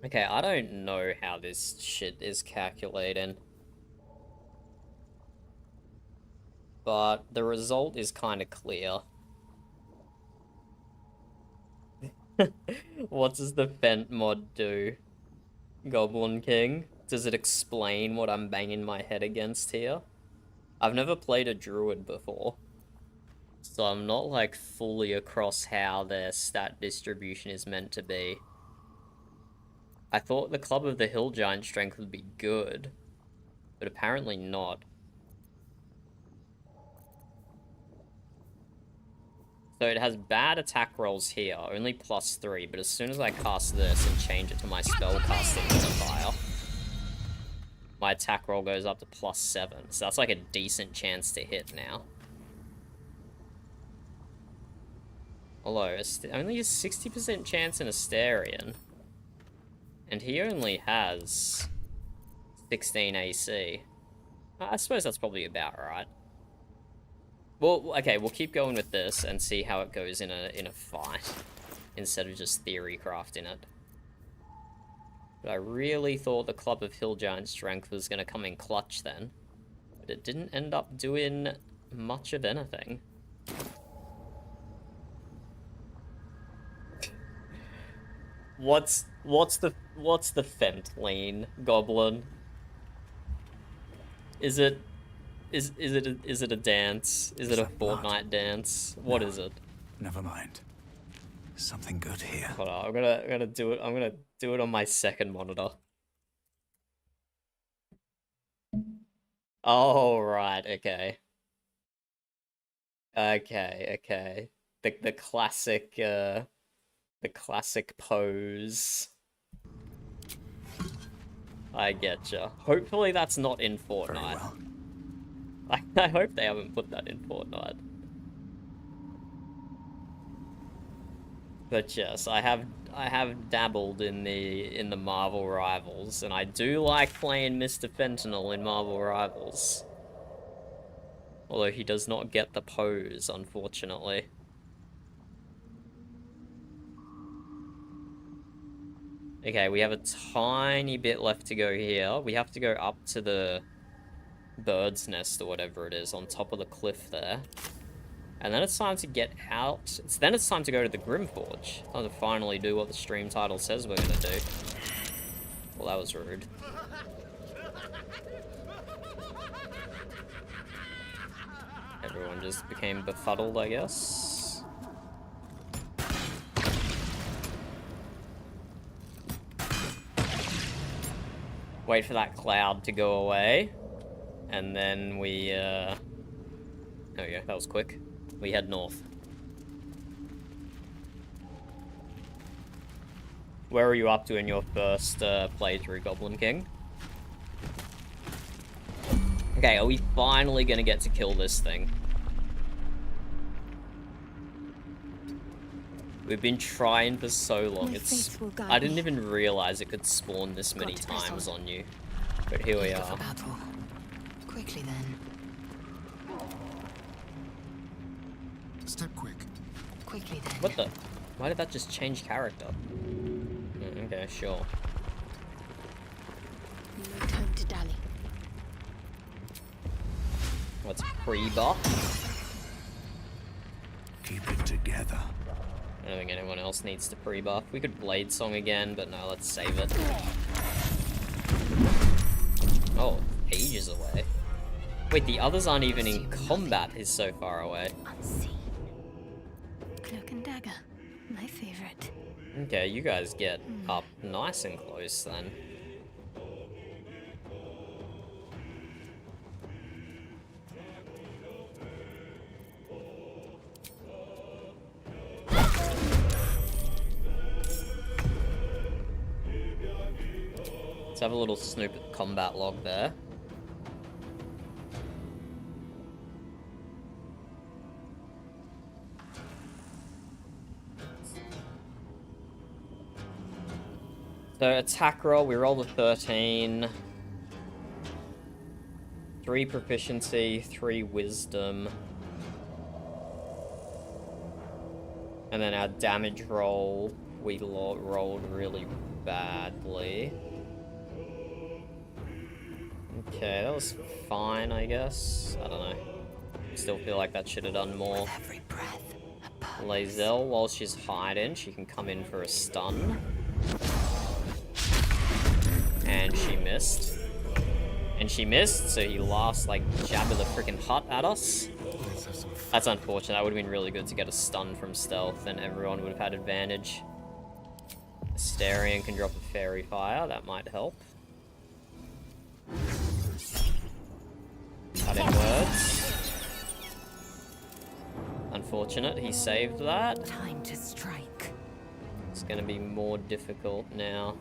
Okay, I don't know how this shit is calculating. But the result is kind of clear. What does the Fent mod do? Goblin King? Does it explain what I'm banging my head against here? I've never played a druid before, so I'm not like fully across how their stat distribution is meant to be. I thought the Club of the Hill Giant Strength would be good, but apparently not. So it has bad attack rolls here, only +3, but as soon as I cast this and change it to my spellcasting modifier, my attack roll goes up to +7, so that's like a decent chance to hit now. Although, only a 60% chance in Asterion. And he only has 16 AC. I suppose that's probably about right. Well, okay, we'll keep going with this and see how it goes in a fight, instead of just theory crafting it. But I really thought the Club of Hill Giant Strength was going to come in clutch then. But it didn't end up doing much of anything. What's the Fentline goblin? Is it a dance? Is it a Fortnite dance? What is it? Never mind. Something good here. Hold on, I'm gonna do it. I'm gonna do it on my second monitor. Oh right, okay. Okay. The classic pose. I getcha. Hopefully that's not in Fortnite. Well. I hope they haven't put that in Fortnite. But yes, I have dabbled in the Marvel Rivals, and I do like playing Mr. Fentanyl in Marvel Rivals. Although he does not get the pose, unfortunately. Okay, we have a tiny bit left to go here. We have to go up to the bird's nest or whatever it is on top of the cliff there. And then it's time to get out. Then it's time to go to the Grym Forge. Time to finally do what the stream title says we're gonna do. Well, that was rude. Everyone just became befuddled, I guess. Wait for that cloud to go away. And then we, there we go, that was quick. We head north. Where are you up to in your first playthrough, Goblin King? Okay, are we finally gonna get to kill this thing? We've been trying for so long. I didn't even realize it could spawn this many times on you. But here we are. Quickly then. Step quick. Quickly then. What the? Why did that just change character? Okay, sure. No time to dally. What's pre-buff? Keep it together. I don't think anyone else needs to pre-buff. We could Blade Song again, but no, let's save it. Oh, ages away. Wait, the others aren't even in combat. He's so far away. Unseen. Cloak and dagger, my favorite. Okay, you guys get up nice and close then. Let's have a little snoop at the combat log there. So attack roll, we rolled a 13. 3 proficiency, 3 wisdom. And then our damage roll, we rolled really badly. Okay, that was fine, I guess. I don't know. Still feel like that should have done more. Every breath, Lae'zel, while she's hiding, she can come in for a stun. And she missed. And she missed, so he last, like, jabbed the freaking hut at us. That's unfortunate. That would have been really good to get a stun from stealth, and everyone would have had advantage. Astarion can drop a fairy fire. That might help. Cutting words. Unfortunate, he saved that. Time to strike. It's gonna be more difficult now.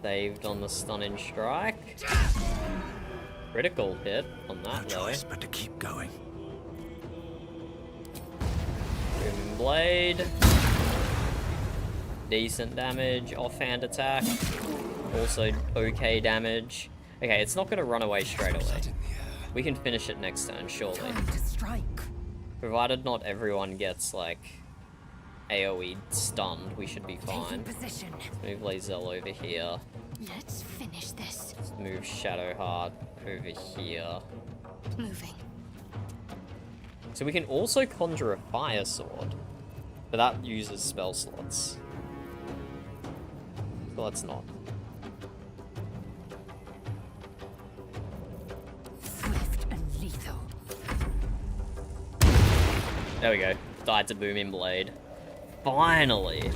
Saved on the stunning strike. Critical hit on that, No choice but to keep going. Booming Blade. Decent damage. Offhand attack. Also okay damage. Okay, it's not going to run away straight away. We can finish it next turn, surely. Time to strike. Provided not everyone gets, like, AoE stunned, we should be fine. Position. Move Lazel over here. Let's finish this. Let's move Shadowheart over here. Moving. So we can also conjure a fire sword, but that uses spell slots. So let's not. Swift and lethal. There we go. Died to Booming Blade. Finally!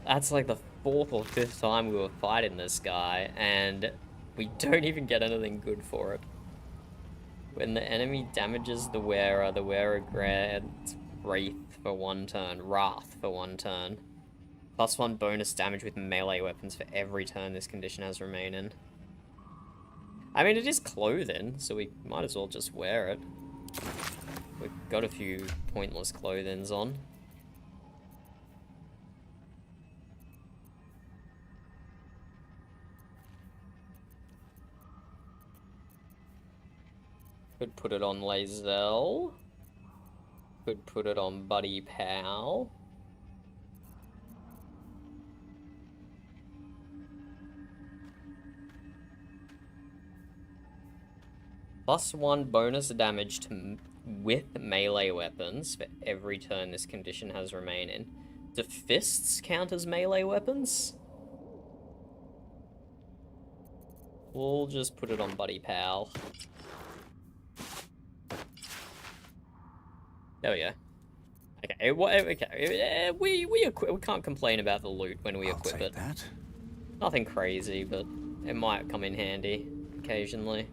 That's like the 4th or 5th time we were fighting this guy, and we don't even get anything good for it. When the enemy damages the wearer grants Wrath for 1 turn. Wrath for 1 turn. +1 bonus damage with melee weapons for every turn this condition has remaining. I mean, it is clothing, so we might as well just wear it. We've got a few pointless clothings on. Could put it on Lazel. Could put it on Buddy Pal. +1 bonus damage to with melee weapons for every turn this condition has remaining. Do fists count as melee weapons? We'll just put it on Buddy Pal. There we go. Okay, we can't complain about the loot when we equip it. That. Nothing crazy, but it might come in handy occasionally.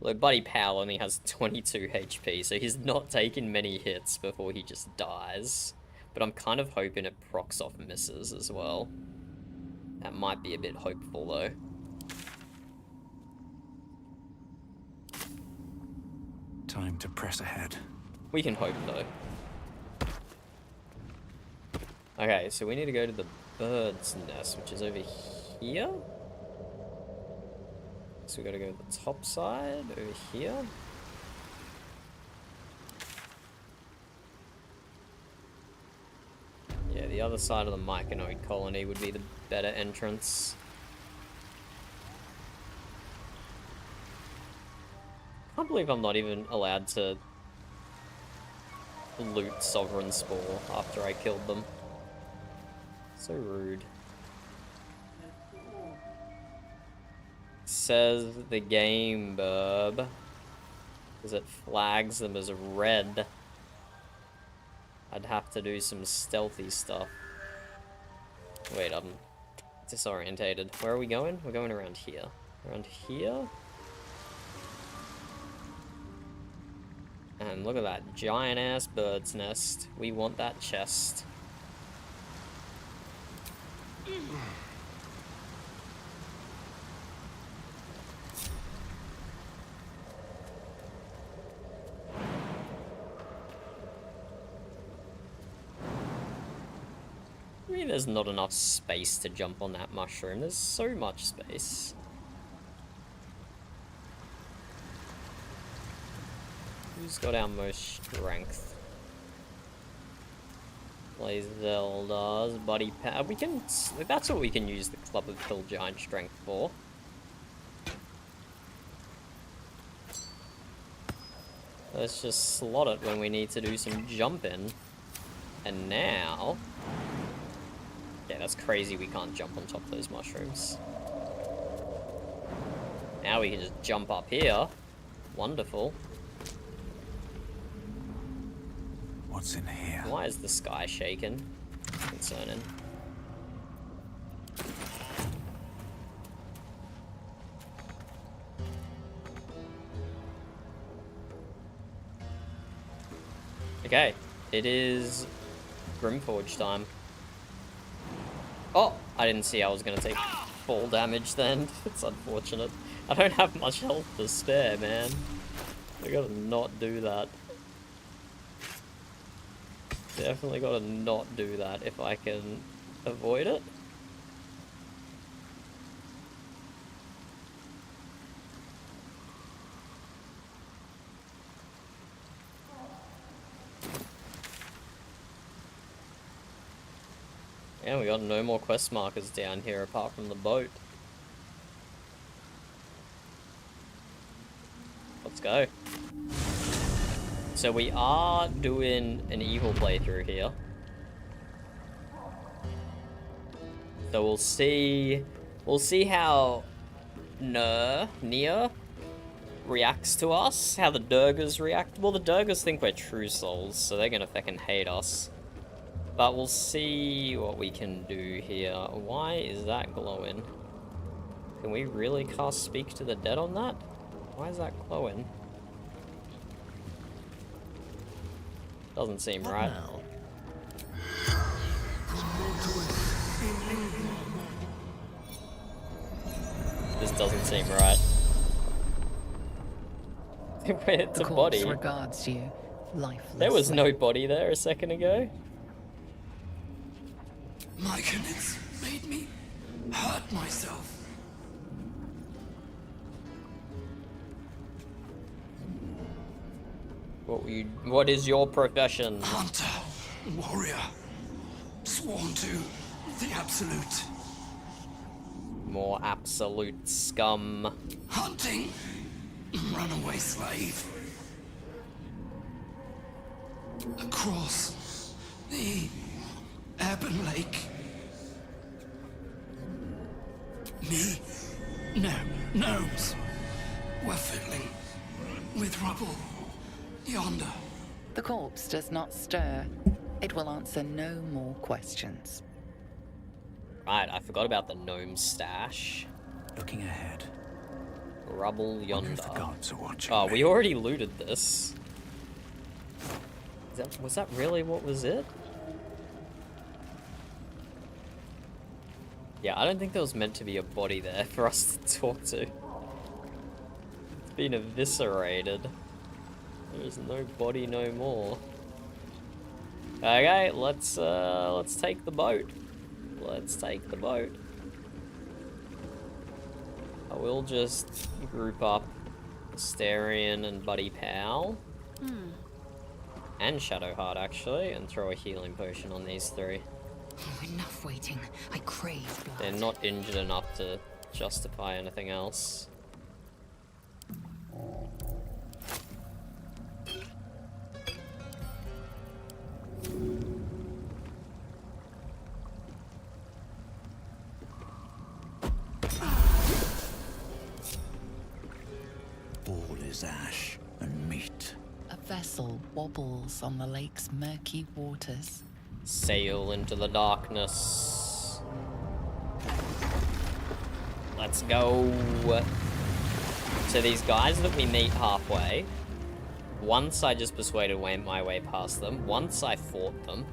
Although Buddy Pal only has 22 HP, so he's not taking many hits before he just dies. But I'm kind of hoping it procs off misses as well. That might be a bit hopeful though. Time to press ahead. We can hope though. Okay, so we need to go to the bird's nest, which is over here. So we gotta go to the top side, over here. Yeah, the other side of the Myconoid colony would be the better entrance. I can't believe I'm not even allowed to loot Sovereign Spore after I killed them. So rude. Says the game, burb. Because it flags them as red. I'd have to do some stealthy stuff. Wait, I'm disorientated. Where are we going? We're going around here. Around here? And look at that giant ass bird's nest. We want that chest. I mean, there's not enough space to jump on that mushroom. There's so much space. Who's got our most strength? Lazel does. Buddy Pal. We can. That's what we can use the Club of Hill Giant strength for. Let's just slot it when we need to do some jumping. And now... Yeah, that's crazy we can't jump on top of those mushrooms. Now we can just jump up here. Wonderful. What's in here? Why is the sky shaking? Concerning. Okay, it is Grimforge time. Oh, I didn't see I was gonna take fall damage then. It's unfortunate. I don't have much health to spare, man. I gotta not do that. Definitely gotta not do that if I can avoid it. And we got no more quest markers down here apart from the boat. Let's go. So we are doing an evil playthrough here. So we'll see how Nere reacts to us, how the Durgers react. Well, the Durgers think we're true souls, so they're gonna fucking hate us. But we'll see what we can do here. Why is that glowing? Can we really cast Speak to the Dead on that? Why is that glowing? Doesn't seem right. This doesn't seem right. It's a body. Regards you, lifeless. There was no body there a second ago. My comments made me hurt myself. What is your profession? Hunter, warrior, sworn to the absolute. More absolute scum. Hunting, runaway slave. Across the Ebon Lake. Me, gnomes were fiddling with rubble yonder. The corpse does not stir. It will answer no more questions. Right, I forgot about the gnome stash. Looking ahead. Rubble yonder. If the gods are watching Oh, me. we already looted this. Was that really what was it? Yeah, I don't think there was meant to be a body there for us to talk to. It's been eviscerated. There's no body no more. Okay, let's take the boat. Let's take the boat. I will just group up Starion and Buddy Pal. And Shadowheart, actually, and throw a healing potion on these three. Oh, enough waiting. I crave blood. They're not injured enough to justify anything else. All is ash and meat. A vessel wobbles on the lake's murky waters. Sail into the darkness. Let's go. So these guys that we meet halfway, once I just persuaded my way past them, once I fought them.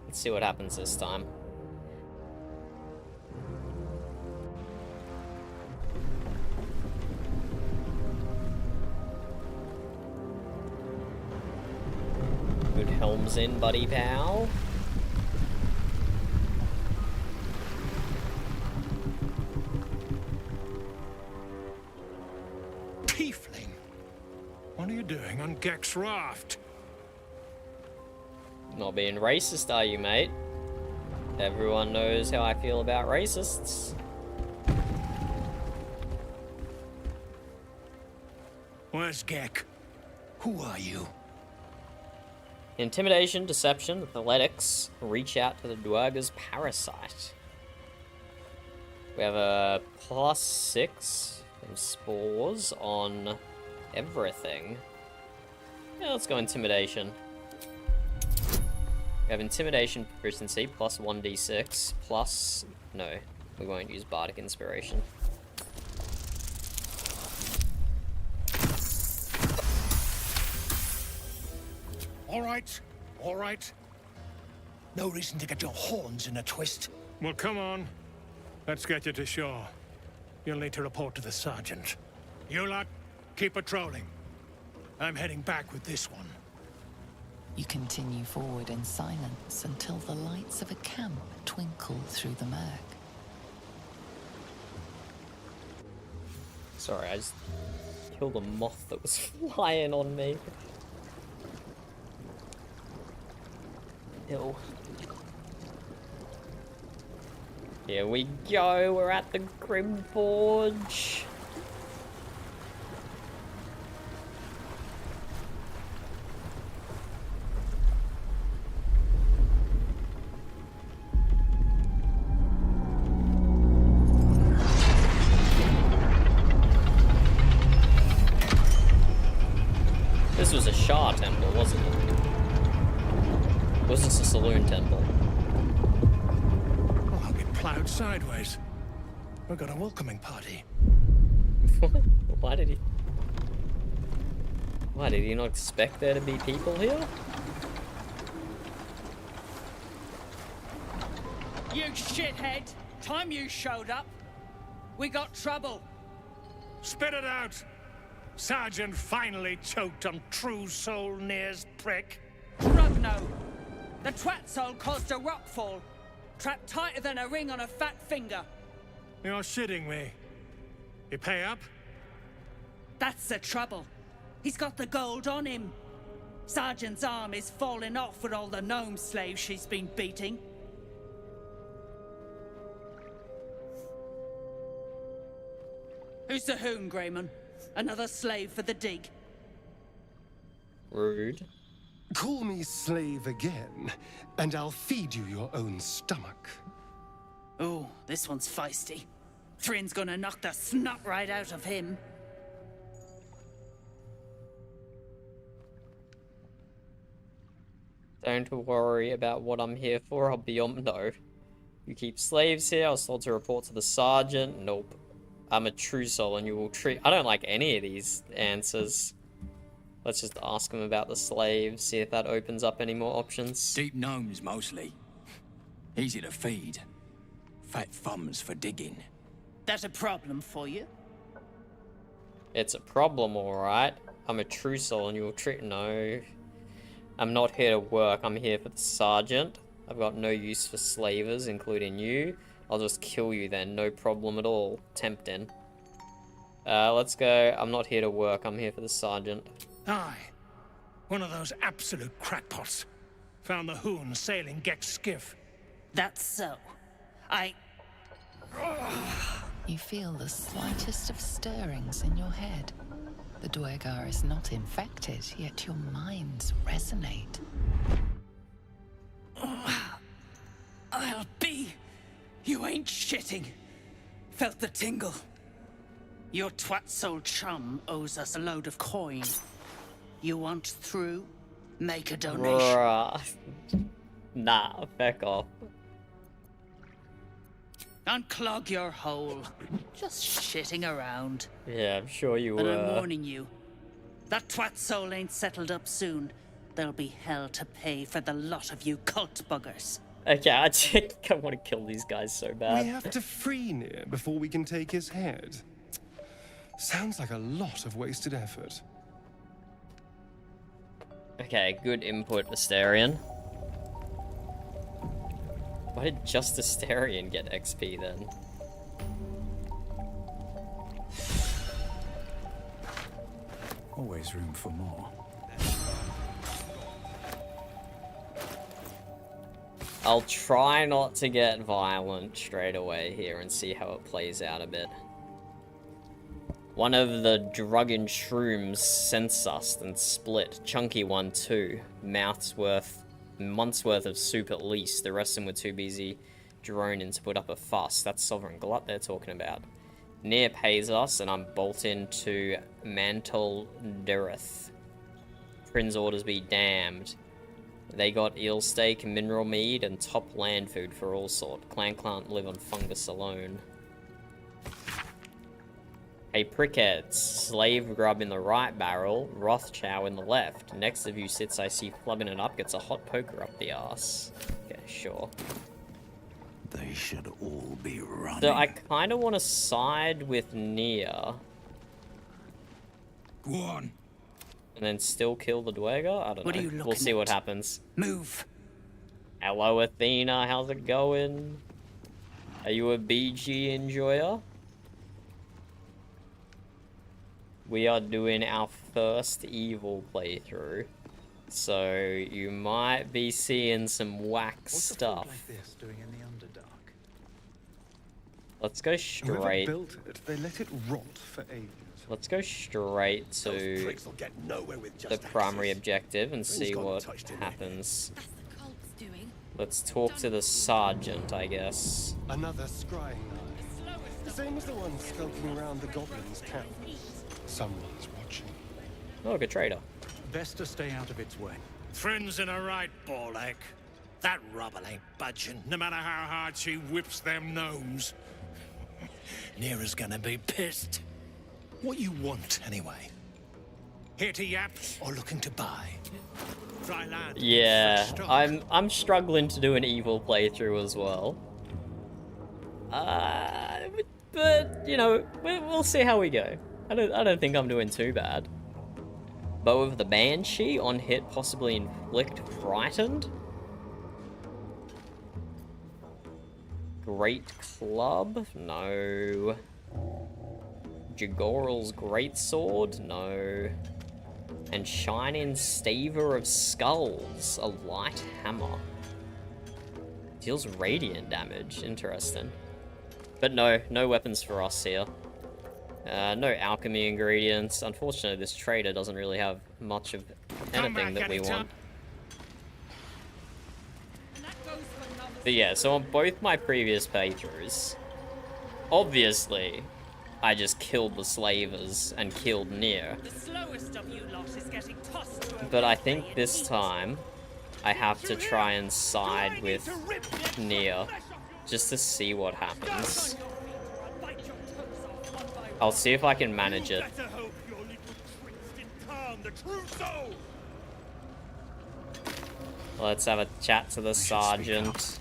Let's see what happens this time. Good helms in, Buddy Pal. Tiefling, what are you doing on Gek's raft? Not being racist, are you, mate? Everyone knows how I feel about racists. Where's Gek? Who are you? Intimidation, deception, athletics. Reach out to the Durge's parasite. We have a +6 from spores on everything. Yeah, let's go intimidation. We have intimidation proficiency plus 1d6 plus... No, we won't use bardic inspiration. All right. No reason to get your horns in a twist. Well, come on. Let's get you to shore. You'll need to report to the sergeant. You lot, keep patrolling. I'm heading back with this one. You continue forward in silence until the lights of a camp twinkle through the murk. Sorry, I just killed a moth that was flying on me. Ew. Here we go, we're at the Grym Forge. This was a Shah temple, wasn't it? Was this a saloon temple? Oh, I'll get plowed sideways. We've got a welcoming party. Why did he not expect there to be people here? You shithead! Time you showed up. We got trouble. Spit it out! Sergeant finally choked on True Soul Nere's prick. Rugno! The twat soul caused a rockfall. Trapped tighter than a ring on a fat finger. You're shitting me. You pay up? That's the trouble. He's got the gold on him. Sergeant's arm is falling off with all the gnome slaves she's been beating. Who's the hoon, Grayman? Another slave for the dig? Rude. Call me slave again, and I'll feed you your own stomach. Oh, this one's feisty. Thrin's gonna knock the snot right out of him. Don't worry about what I'm here for, I'll be on no. You keep slaves here, I was told to report to the sergeant. Nope. I'm a true soul and you will treat... I don't like any of these answers. Let's just ask him about the slaves, see if that opens up any more options. Deep gnomes, mostly. Easy to feed. Fat thumbs for digging. That a problem for you? It's a problem, alright. I'm a true soul and you will treat... No. I'm not here to work, I'm here for the sergeant. I've got no use for slavers, including you. I'll just kill you then, no problem at all. Tempting. Let's go. I'm not here to work, I'm here for the sergeant. Aye. One of those absolute crackpots. Found the hoon sailing Geck's skiff. That's so. You feel the slightest of stirrings in your head. The Duergar is not infected, yet your minds resonate. I'll be. You ain't shitting. Felt the tingle. Your twat soul chum owes us a load of coin. You want through? Make a donation. Bruh. Nah, back off. Unclog your hole. Just shitting around. Yeah, I'm sure you were. And I'm warning you. That twat soul ain't settled up soon. There'll be hell to pay for the lot of you cult buggers. Okay, I want to kill these guys so bad. We have to free Nere before we can take his head. Sounds like a lot of wasted effort. Okay, good input, Astarion. Why did just Astarion get XP then? Always room for more. I'll try not to get violent straight away here and see how it plays out a bit. One of the drug and shrooms censused and split. Chunky one too. Month's worth of soup at least. The rest of them were too busy droning to put up a fuss. That's Sovereign Glut they're talking about. Nere pays us and I'm bolting to Mantle Dereth. Prin's orders be damned. They got eel steak, mineral mead, and top land food for all sort. Clan can't live on fungus alone. Hey prickheads, slave grub in the right barrel, Rothchow in the left. Next of you sits I see flubbing it up, gets a hot poker up the arse. Okay, sure. They should all be running. So I kind of want to side with Nere. Go on. And then still kill the Dwerger? I don't What know. are you looking We'll see what at? happens. Move. Hello, Athena. How's it going? Are you a BG enjoyer? We are doing our first evil playthrough. So you might be seeing some whack stuff. Like this doing in the Underdark? Let's go Whoever straight. built it, they let it rot for ages. Let's go straight to the primary objective and see what happens. Let's talk to the sergeant, I guess. Another scrying eye. The same as the one skulking around the goblins' camp. Someone's watching. Oh, look, a traitor. Best to stay out of its way. Friends in a right, Borlek. That rubble ain't budging, no matter how hard she whips them gnomes. Nere's gonna be pissed. What you want, anyway? Here to yap or looking to buy? Dry land. Yeah, fresh stock. I'm struggling to do an evil playthrough as well. But you know, we'll see how we go. I don't think I'm doing too bad. Bow of the Banshee on hit, possibly inflict frightened. Great Club, no. Jagoral's Greatsword, no. And Shining Staver of Skulls, a light hammer. Deals radiant damage, interesting. But no weapons for us here. No alchemy ingredients. Unfortunately, this trader doesn't really have much of anything that we want. But yeah, so on both my previous playthroughs, obviously, I just killed the slavers and killed Nere. But I think this time, I have to try and side with Nere, just to see what happens. I'll see if I can manage it. Let's have a chat to the sergeant.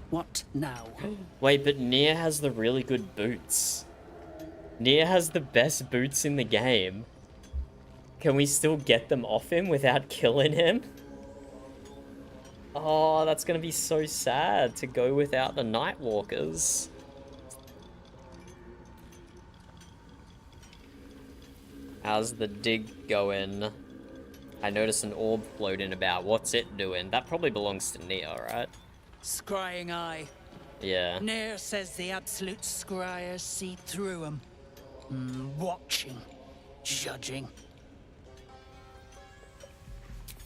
What now? Wait, but Nere has the really good boots. Nere has the best boots in the game. Can we still get them off him without killing him? Oh, that's gonna be so sad to go without the Nightwalkers. How's the dig going? I noticed an orb floating about. What's it doing? That probably belongs to Nere, right? Scrying eye. Yeah. Nere says the absolute scryers see through him. Watching. Judging.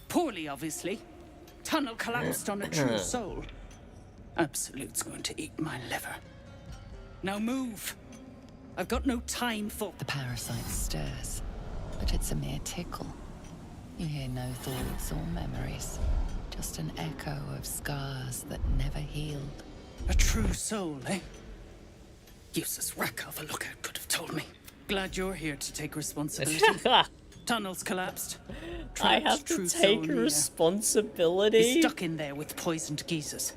Poorly, obviously. Tunnel collapsed on a true soul. Absolute's going to eat my liver. Now move. I've got no time for... The parasite stirs, but it's a mere tickle. You hear no thoughts or memories, just an echo of scars that never healed. A true soul, eh? Useless wreck of a lookout could have told me. Glad you're here to take responsibility. Tunnels collapsed. I have to take responsibility? He's stuck in there with poisoned geezers.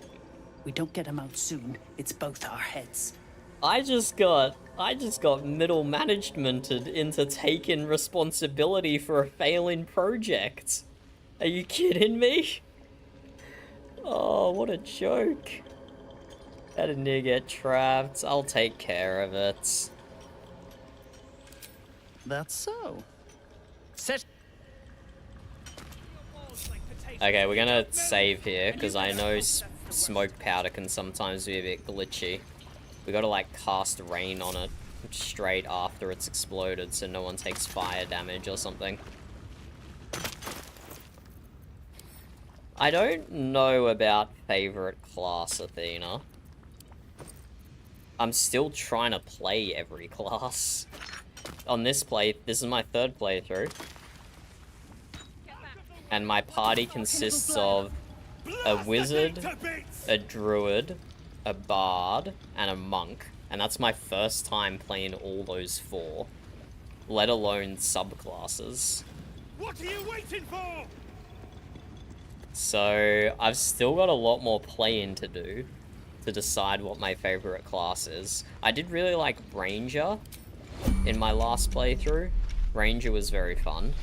We don't get him out soon, it's both our heads. I just got middle managemented into taking responsibility for a failing project. Are you kidding me? Oh, what a joke. How did Nere get trapped? I'll take care of it. That's so. Set. Okay, we're gonna save here, because I know smoke powder can sometimes be a bit glitchy. We gotta, like, cast rain on it straight after it's exploded so no one takes fire damage or something. I don't know about favorite class, Athena. I'm still trying to play every class. On this this is my third playthrough. And my party consists of a wizard, a druid, a bard, and a monk. And that's my first time playing all those four. Let alone subclasses. What are you waiting for? So, I've still got a lot more playing to do. to decide what my favorite class is. I did really like Ranger in my last playthrough. Ranger was very fun.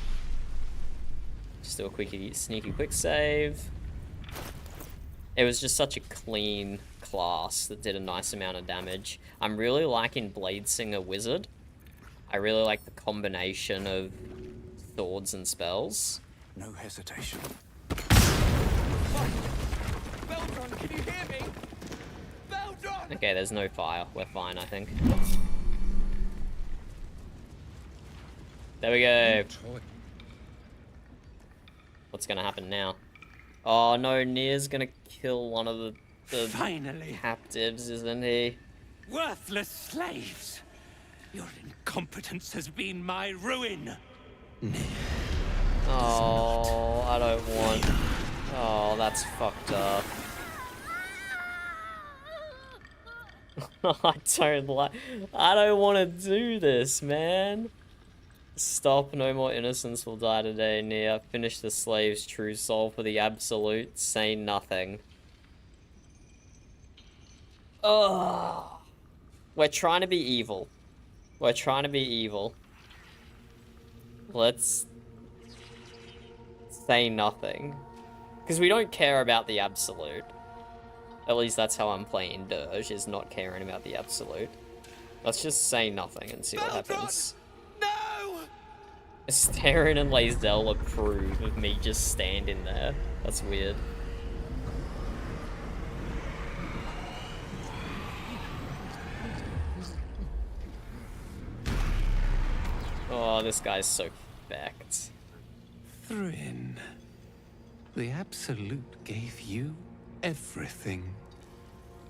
Just do a quick, sneaky quick save. It was just such a clean class that did a nice amount of damage. I'm really liking Bladesinger Wizard. I really like the combination of swords and spells. No hesitation. Beldron, can you hear me? Beldron! Okay, there's no fire. We're fine, I think. There we go. What's gonna happen now? Oh no, Nere's gonna kill one of the Finally. captives, isn't he? Worthless slaves! Your incompetence has been my ruin! Oh, I don't want... Oh, that's fucked up. I don't want to do this, man. Stop, no more innocents will die today, Nere. Finish the slave's true soul for the absolute. Say nothing. Ugh. We're trying to be evil. We're trying to be evil. Let's say nothing. Because we don't care about the absolute. At least that's how I'm playing Durge, is not caring about the absolute. Let's just say nothing and see what happens. No! Starin and Lae'zel approve of me just standing there. That's weird. Oh, this guy's so fecked. Thrin, the Absolute gave you everything.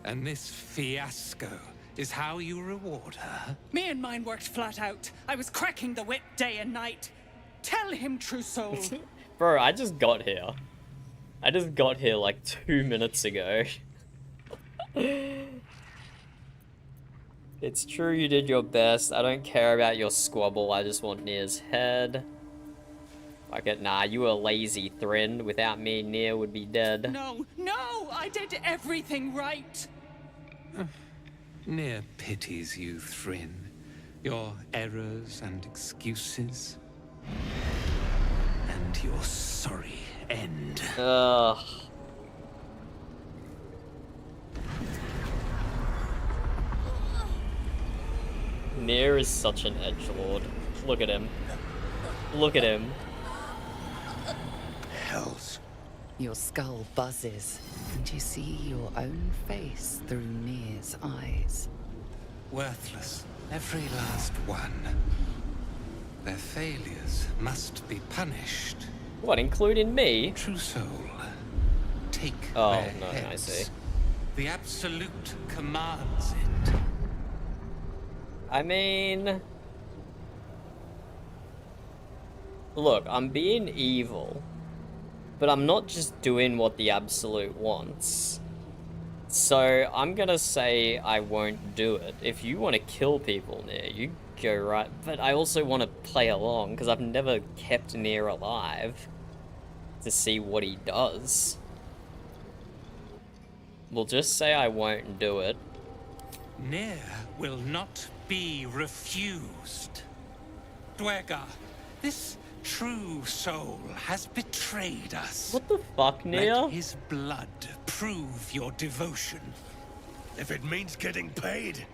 And this fiasco is how you reward her? Me and mine worked flat out. I was cracking the whip day and night. Tell him, true soul. Bro, I just got here. I just got here like 2 minutes ago. It's true you did your best. I don't care about your squabble. I just want Nere's head. Fuck it, nah, you were lazy, Thrin. Without me, Nere would be dead. No, no, I did everything right. Nere pities you, Thrin. Your errors and excuses. And your sorry end. Ugh. Nere is such an edgelord. Look at him. Look at him. Hells. Your skull buzzes, and you see your own face through Nere's eyes. Worthless, every last one. Their failures must be punished. What, including me? True soul, take Oh, their no, heads. I see. The Absolute commands it. I mean... Look, I'm being evil. But I'm not just doing what the Absolute wants. So, I'm gonna say I won't do it. If you want to kill people, Nere, you go right. But I also want to play along, because I've never kept Nere alive to see what he does. We'll just say I won't do it. Nere will not be refused. Dwergar, this true soul has betrayed us. What the fuck, Nere? Let his blood prove your devotion. If it means getting paid,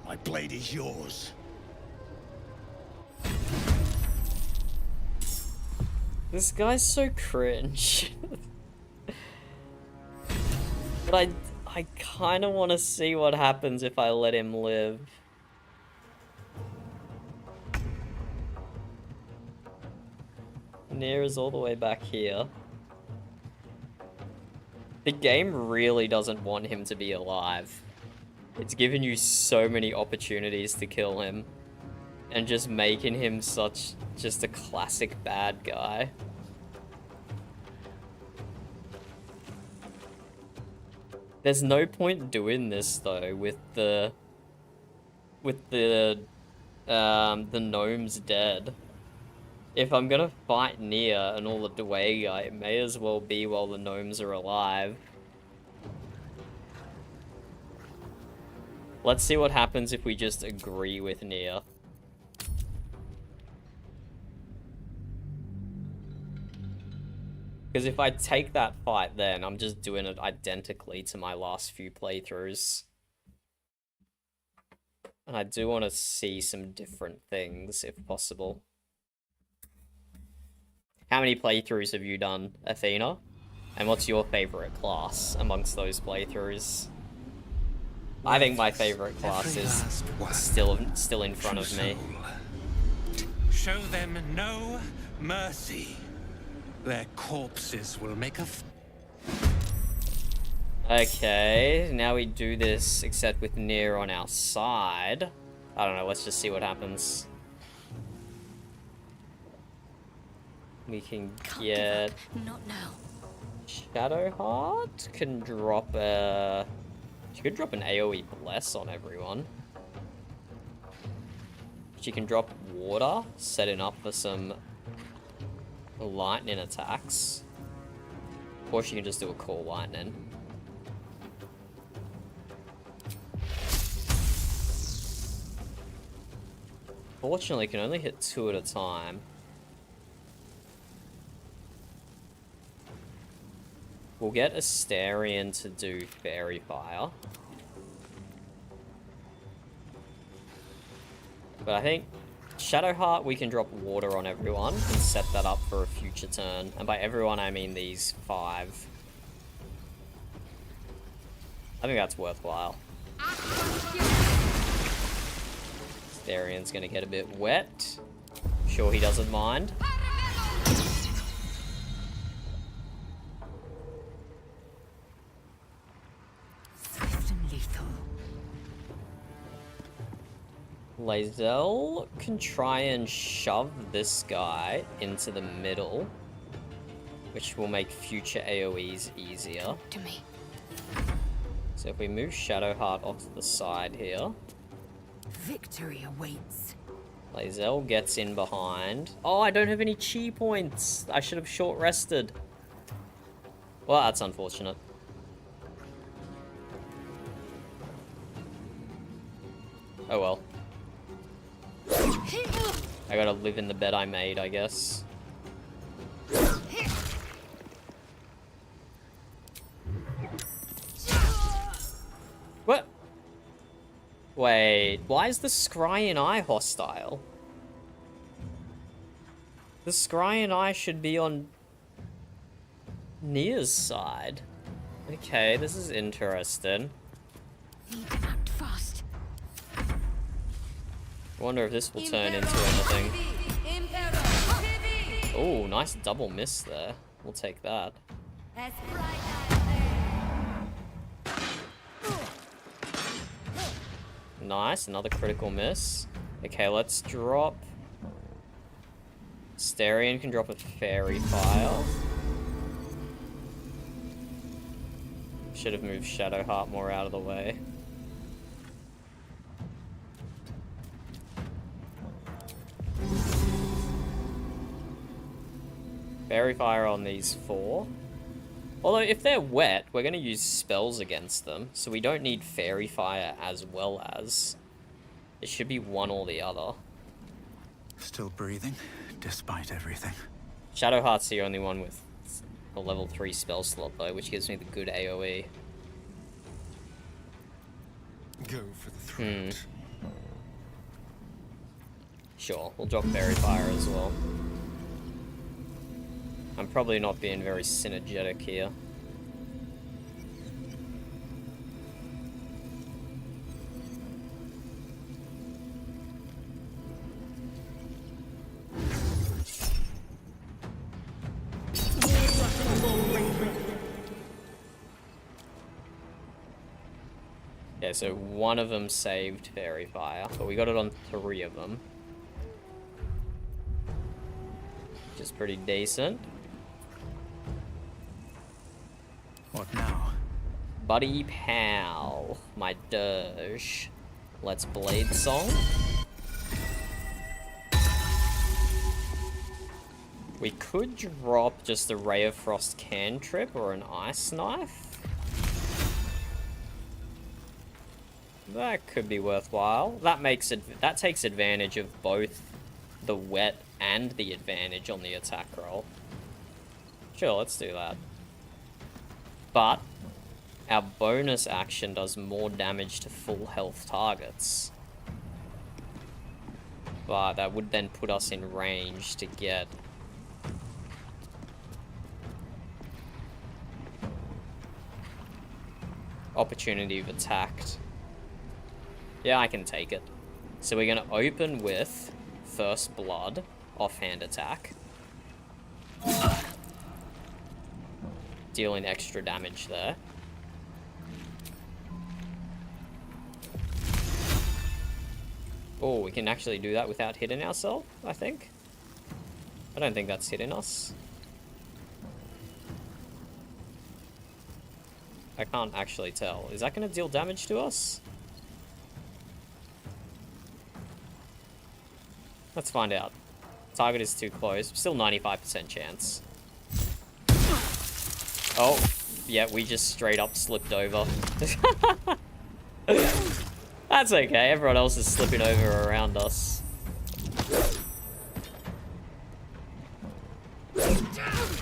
my blade is yours. This guy's so cringe. But I kind of want to see what happens if I let him live. Nere is all the way back here. The game really doesn't want him to be alive. It's given you so many opportunities to kill him. And just making him just a classic bad guy. There's no point doing this though with the gnomes dead. If I'm gonna fight Nere and all the Dwergar, it may as well be while the gnomes are alive. Let's see what happens if we just agree with Nere. Because if I take that fight then, I'm just doing it identically to my last few playthroughs. And I do want to see some different things, if possible. How many playthroughs have you done, Athena? And what's your favorite class amongst those playthroughs? I think my favorite class is still in front of me. Show them no mercy. Their corpses will make a... Okay, now we do this, except with Nere on our side. I don't know, let's just see what happens. We can get... Not now. Shadowheart can drop a... She could drop an AoE Bless on everyone. She can drop water, setting up for some lightning attacks. Or she can just do a core lightning. Fortunately, can only hit 2 at a time. We'll get Astarion to do Fairy Fire. But I think Shadowheart, we can drop water on everyone and set that up for a future turn. And by everyone, I mean these 5. I think that's worthwhile. Astarion's gonna get a bit wet. Sure he doesn't mind. Swift and lethal. Lae'zel can try and shove this guy into the middle, which will make future AoEs easier. To me. So if we move Shadowheart off to the side here, Victory awaits. Lae'zel gets in behind. Oh, I don't have any chi points. I should have short rested. Well, that's unfortunate. Oh well. I gotta live in the bed I made, I guess. What? Wait, why is the Scryan Eye hostile? The Scryan Eye should be on Nere's side. Okay, this is interesting. Need to act fast. I wonder if this will turn into anything. Oh, nice double miss there. We'll take that. Nice, another critical miss. Okay, let's drop... Astarion can drop a Fairy Fire. Should have moved Shadowheart more out of the way. Fairy Fire on these 4. Although, if they're wet, we're going to use spells against them, so we don't need Fairy Fire as well as... It should be one or the other. Still breathing, despite everything. Shadowheart's the only one with a level 3 spell slot, though, which gives me the good AoE. Go for the throat. Sure, we'll drop Fairy Fire as well. I'm probably not being very synergetic here. Yeah, so one of them saved Fairy Fire, but we got it on 3 of them. Which is pretty decent. What now? Buddy pal, my Durge. Let's Blade Song. We could drop just a Ray of Frost cantrip or an Ice Knife. That could be worthwhile. That takes advantage of both the wet and the advantage on the attack roll. Sure, let's do that. But our bonus action does more damage to full health targets. But that would then put us in range to get opportunity of attacked. Yeah, I can take it. So we're gonna open with First Blood, offhand attack. Dealing extra damage there. Oh, we can actually do that without hitting ourselves, I think. I don't think that's hitting us. I can't actually tell. Is that going to deal damage to us? Let's find out. Target is too close. Still 95% chance. Oh, yeah, we just straight up slipped over. That's okay, everyone else is slipping over around us.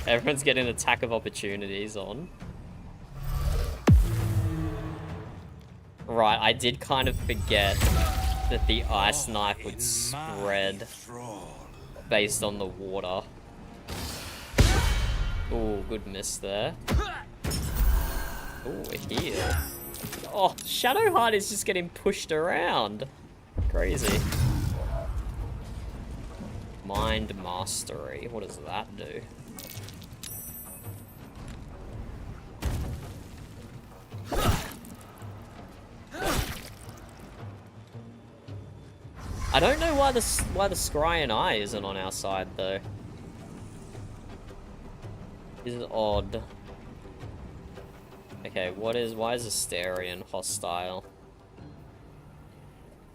Everyone's getting attack of opportunities on. Right, I did kind of forget that the ice knife would spread based on the water. Ooh, good miss there. Ooh, a heal. Oh, Shadowheart is just getting pushed around. Crazy. Mind Mastery. What does that do? I don't know why the Scry and Eye isn't on our side though. This is odd. Okay, why is Asterion hostile?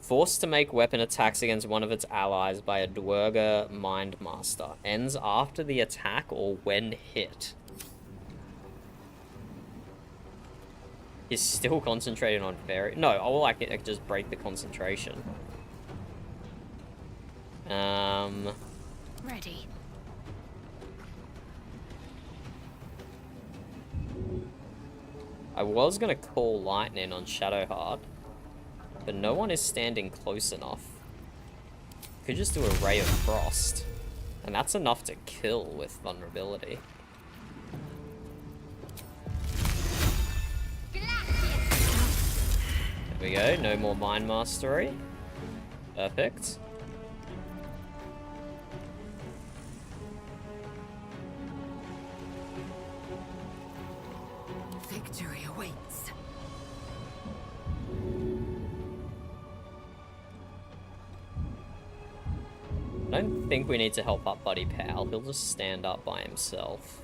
Forced to make weapon attacks against one of its allies by a Durge Mind Master. Ends after the attack or when hit. Is still concentrating on fairy. No, oh, I can just break the concentration. Ready. I was gonna call lightning on Shadowheart, but no one is standing close enough. Could just do a Ray of Frost, and that's enough to kill with vulnerability. There we go, no more Mind Mastery. Perfect. Victory awaits. I don't think we need to help up Buddy Pal. He'll just stand up by himself.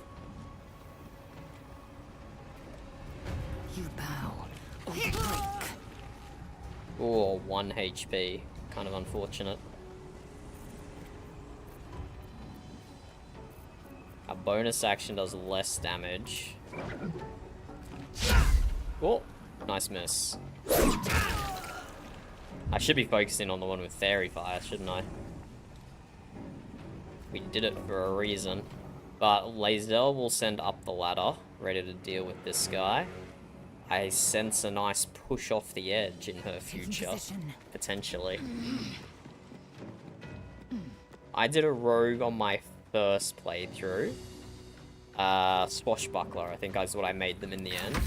You bow or you break. Or 1 HP. Kind of unfortunate. Our bonus action does less damage. Oh, nice miss. I should be focusing on the one with Fairy Fire, shouldn't I? We did it for a reason. But Lae'zel will send up the ladder, ready to deal with this guy. I sense a nice push off the edge in her future, potentially. I did a rogue on my first playthrough. Swashbuckler, I think is what I made them in the end.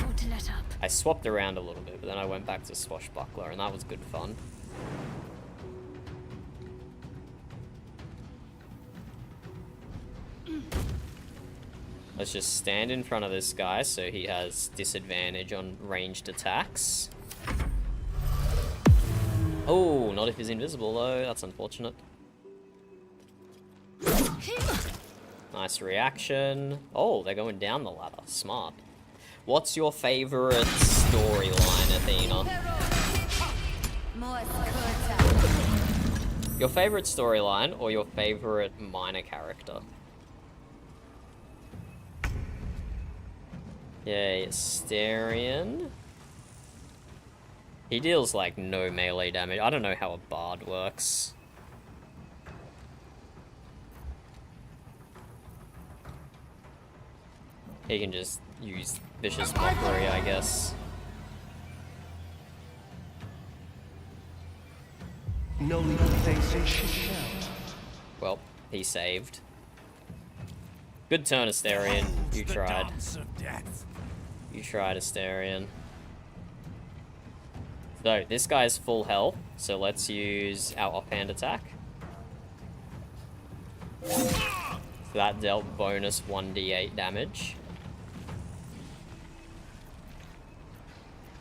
I swapped around a little bit, but then I went back to Swashbuckler, and that was good fun. Let's just stand in front of this guy so he has disadvantage on ranged attacks. Oh, not if he's invisible though, that's unfortunate. Nice reaction. Oh, they're going down the ladder. Smart. What's your favorite storyline, Athena? Your favorite storyline or your favorite minor character? Yay, Asterion. He deals, like, no melee damage. I don't know how a bard works. He can just use Vicious Mockery, I guess. No legal places shout. Well, he saved. Good turn, Asterion. You tried. You tried, Asterion. So, this guy's full health, so let's use our offhand attack. So that dealt bonus 1d8 damage.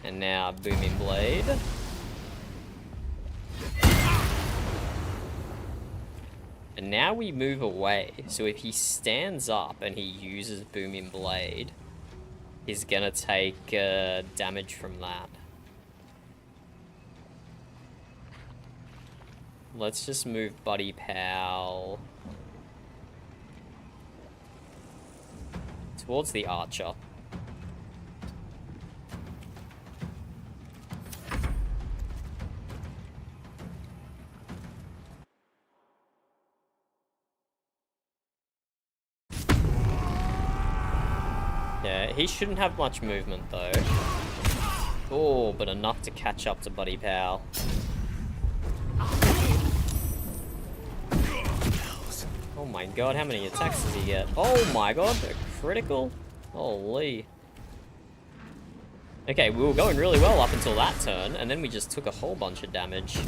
And now, Booming Blade. And now we move away, so if he stands up and he uses Booming Blade, he's gonna take damage from that. Let's just move Buddy Pal towards the archer. Yeah, he shouldn't have much movement though. Oh, but enough to catch up to Buddy Pal. Oh my god, how many attacks does he get? Oh my god, a critical? Holy. Okay, we were going really well up until that turn, and then we just took a whole bunch of damage.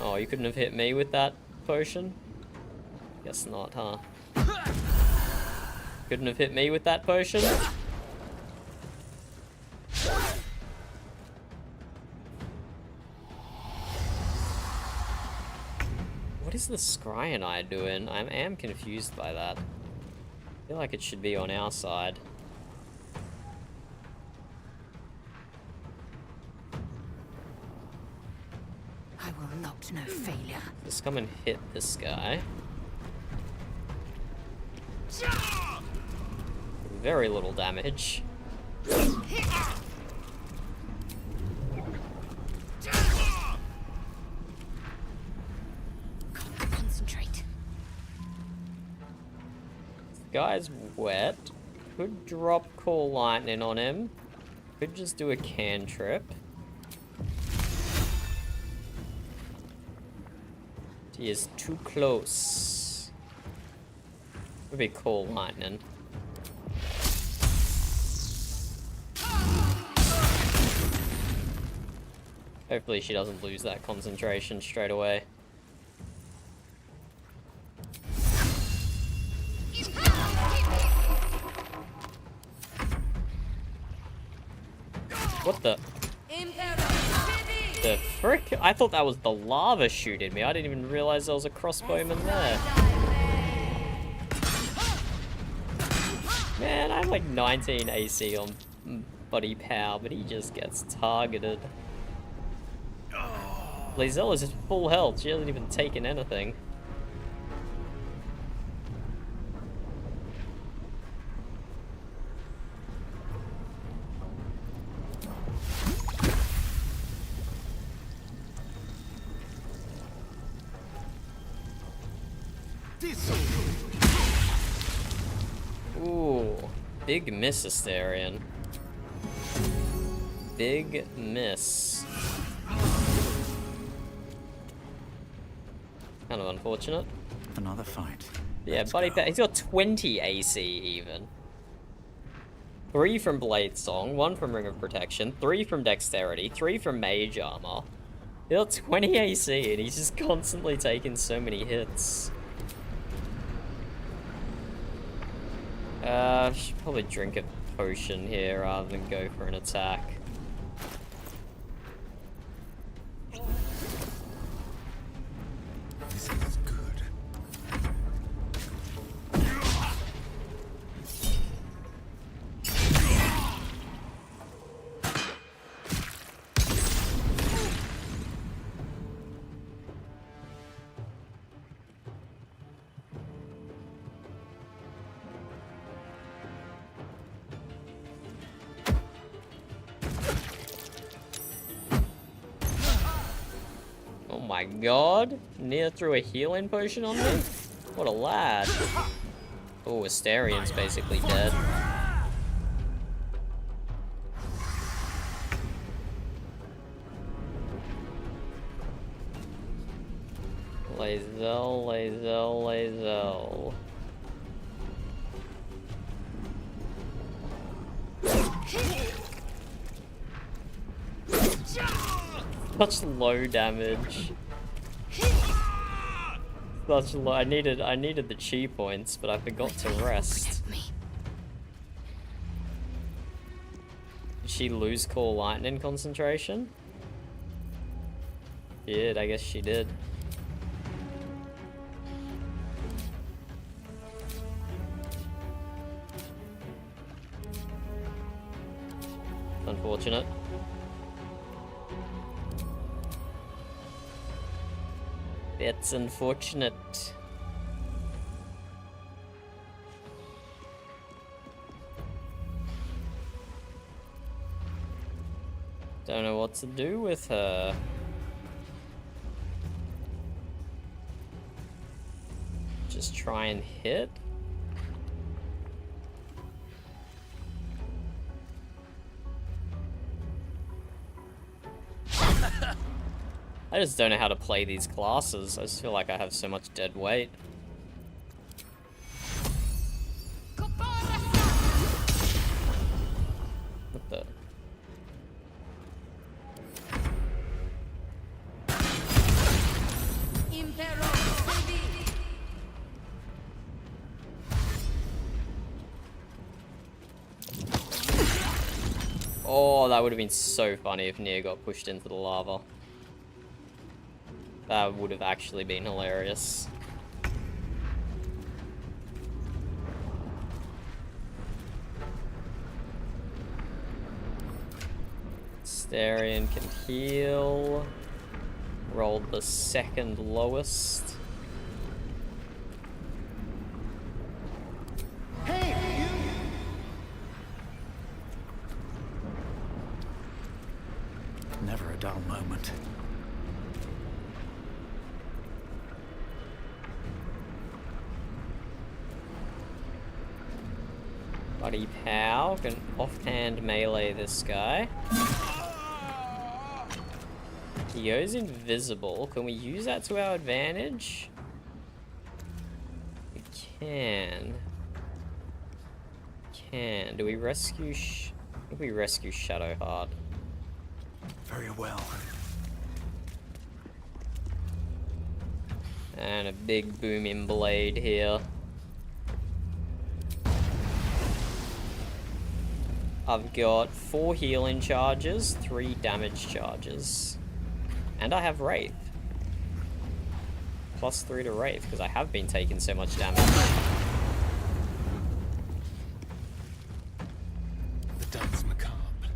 Oh, you couldn't have hit me with that potion? Guess not, huh? Couldn't have hit me with that potion? What is the Scryan Eye doing? I am confused by that. I feel like it should be on our side. I will not know failure. Just come and hit this guy. Very little damage. Concentrate. This guy's wet. Could drop Call Lightning on him. Could just do a cantrip. He is too close. Would be Call Lightning. Hopefully she doesn't lose that concentration straight away. What the? The frick? I thought that was the lava shooting me. I didn't even realize there was a crossbowman there. Man, I have like 19 AC on Buddy Pal, but he just gets targeted. Lizella's just full health. She hasn't even taken anything. Ooh, big miss, Asterion. Big miss. Kind of unfortunate. Another fight. Yeah, Buddy Pal, he's got 20 AC even. 3 from Blade Song, 1 from Ring of Protection, 3 from Dexterity, 3 from Mage Armor. He's got 20 AC and he's just constantly taking so many hits. Should probably drink a potion here rather than go for an attack. This is good. my god. Nere threw a healing potion on me? What a lad. Oh, Asterian's basically dead. Lae'zel, Lae'zel, Lae'zel. Such low damage. Such low. I needed the chi points, but I forgot to rest. Did she lose Core Lightning concentration? She did, I guess she did. Unfortunate. That's unfortunate. Don't know what to do with her. Just try and hit? I just don't know how to play these classes. I just feel like I have so much dead weight. What the? Oh, that would have been so funny if Nere got pushed into the lava. That would have actually been hilarious. Astarian can heal. Rolled the second lowest. Hey, you! Never a dull moment. Buddy Pow can offhand melee this guy. He goes invisible. Can we use that to our advantage? We can. Do we rescue I think we rescue Shadowheart. Very well. And a big booming blade here. I've got 4 healing charges, 3 damage charges. And I have Wraith. +3 to Wraith, because I have been taking so much damage. The dance macabre.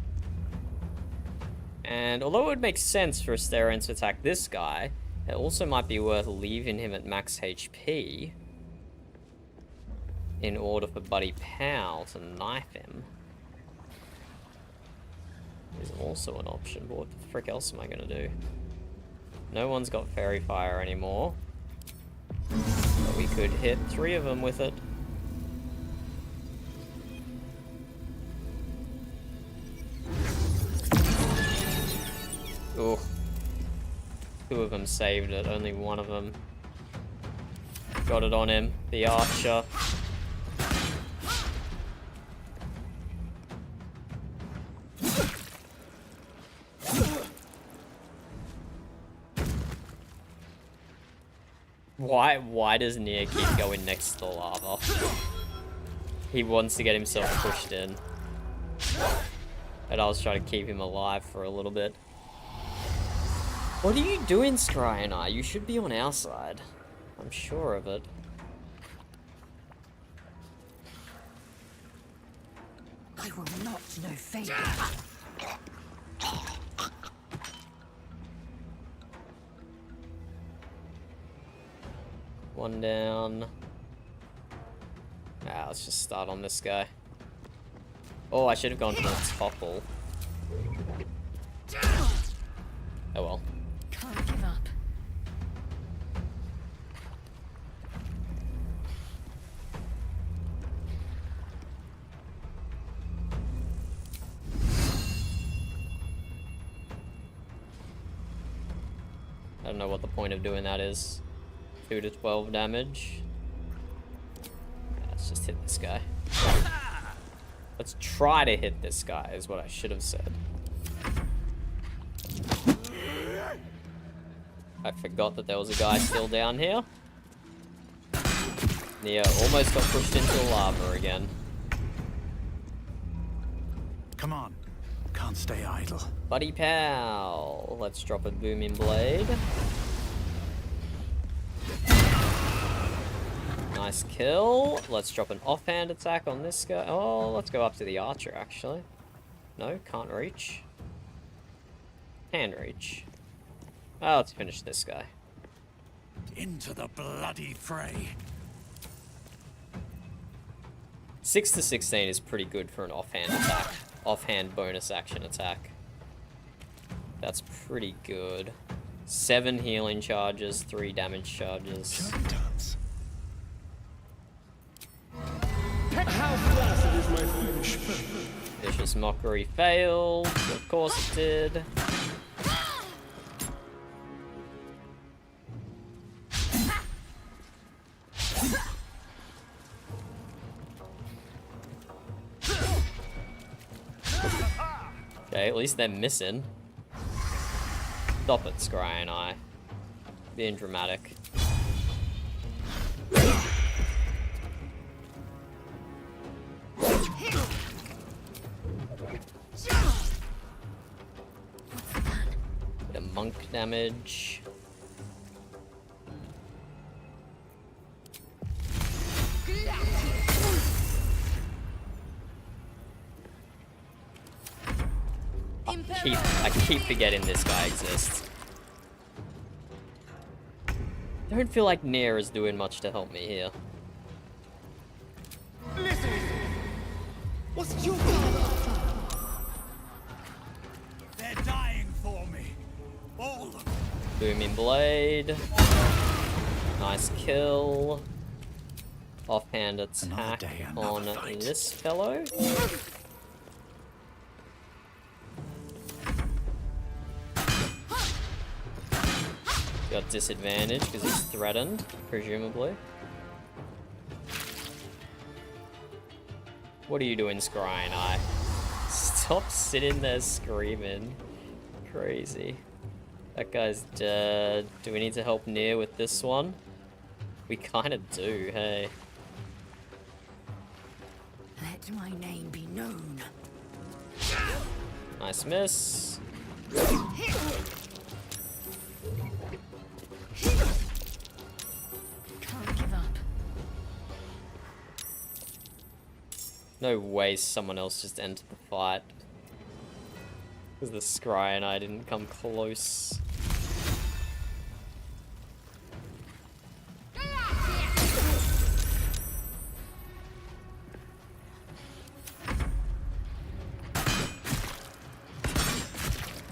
And although it would make sense for Astarian to attack this guy, it also might be worth leaving him at max HP in order for Buddy Pow to knife him. Is also an option, but what the frick else am I gonna do? No one's got Fairy Fire anymore. But we could hit 3 of them with it. Ooh. 2 of them saved it, only 1 of them got it on him. The archer. Why does Nere keep going next to the lava? He wants to get himself pushed in. And I was trying to keep him alive for a little bit. What are you doing, Scryer? You should be on our side. I'm sure of it. I will not know fate. One down. Ah, let's just start on this guy. Oh, I should have gone for the topple. Oh well. Can't give up. I don't know what the point of doing that is. 2 to 12 damage. Let's just hit this guy. Let's try to hit this guy, is what I should have said. I forgot that there was a guy still down here. Nere almost got pushed into the lava again. Come on. Can't stay idle. Buddy pal. Let's drop a booming blade. Nice kill. Let's drop an offhand attack on this guy. Oh, let's go up to the archer, actually. No, can't reach. Can reach. Oh, let's finish this guy. Into the bloody fray. 6 to 16 is pretty good for an offhand attack. Offhand bonus action attack. That's pretty good. 7 healing charges, 3 damage charges. How flaccid is my foolish foe? Vicious Mockery failed. Of course it did. Okay, at least they're missing. Stop it, Scry Eye. Being dramatic. Bit of monk damage. I keep forgetting this guy exists. Don't feel like Nere is doing much to help me here. Listen! What's your father? They're dying for me. All of them. Booming blade. Nice kill. Offhand attack on this fellow. Got disadvantage because he's threatened, presumably. What are you doing, Scrying Eye? Stop sitting there screaming. Crazy. That guy's dead. Do we need to help Nere with this one? We kind of do, hey. Let my name be known. Nice miss. Can't give up. No way someone else just entered the fight. Because the Scry and I didn't come close.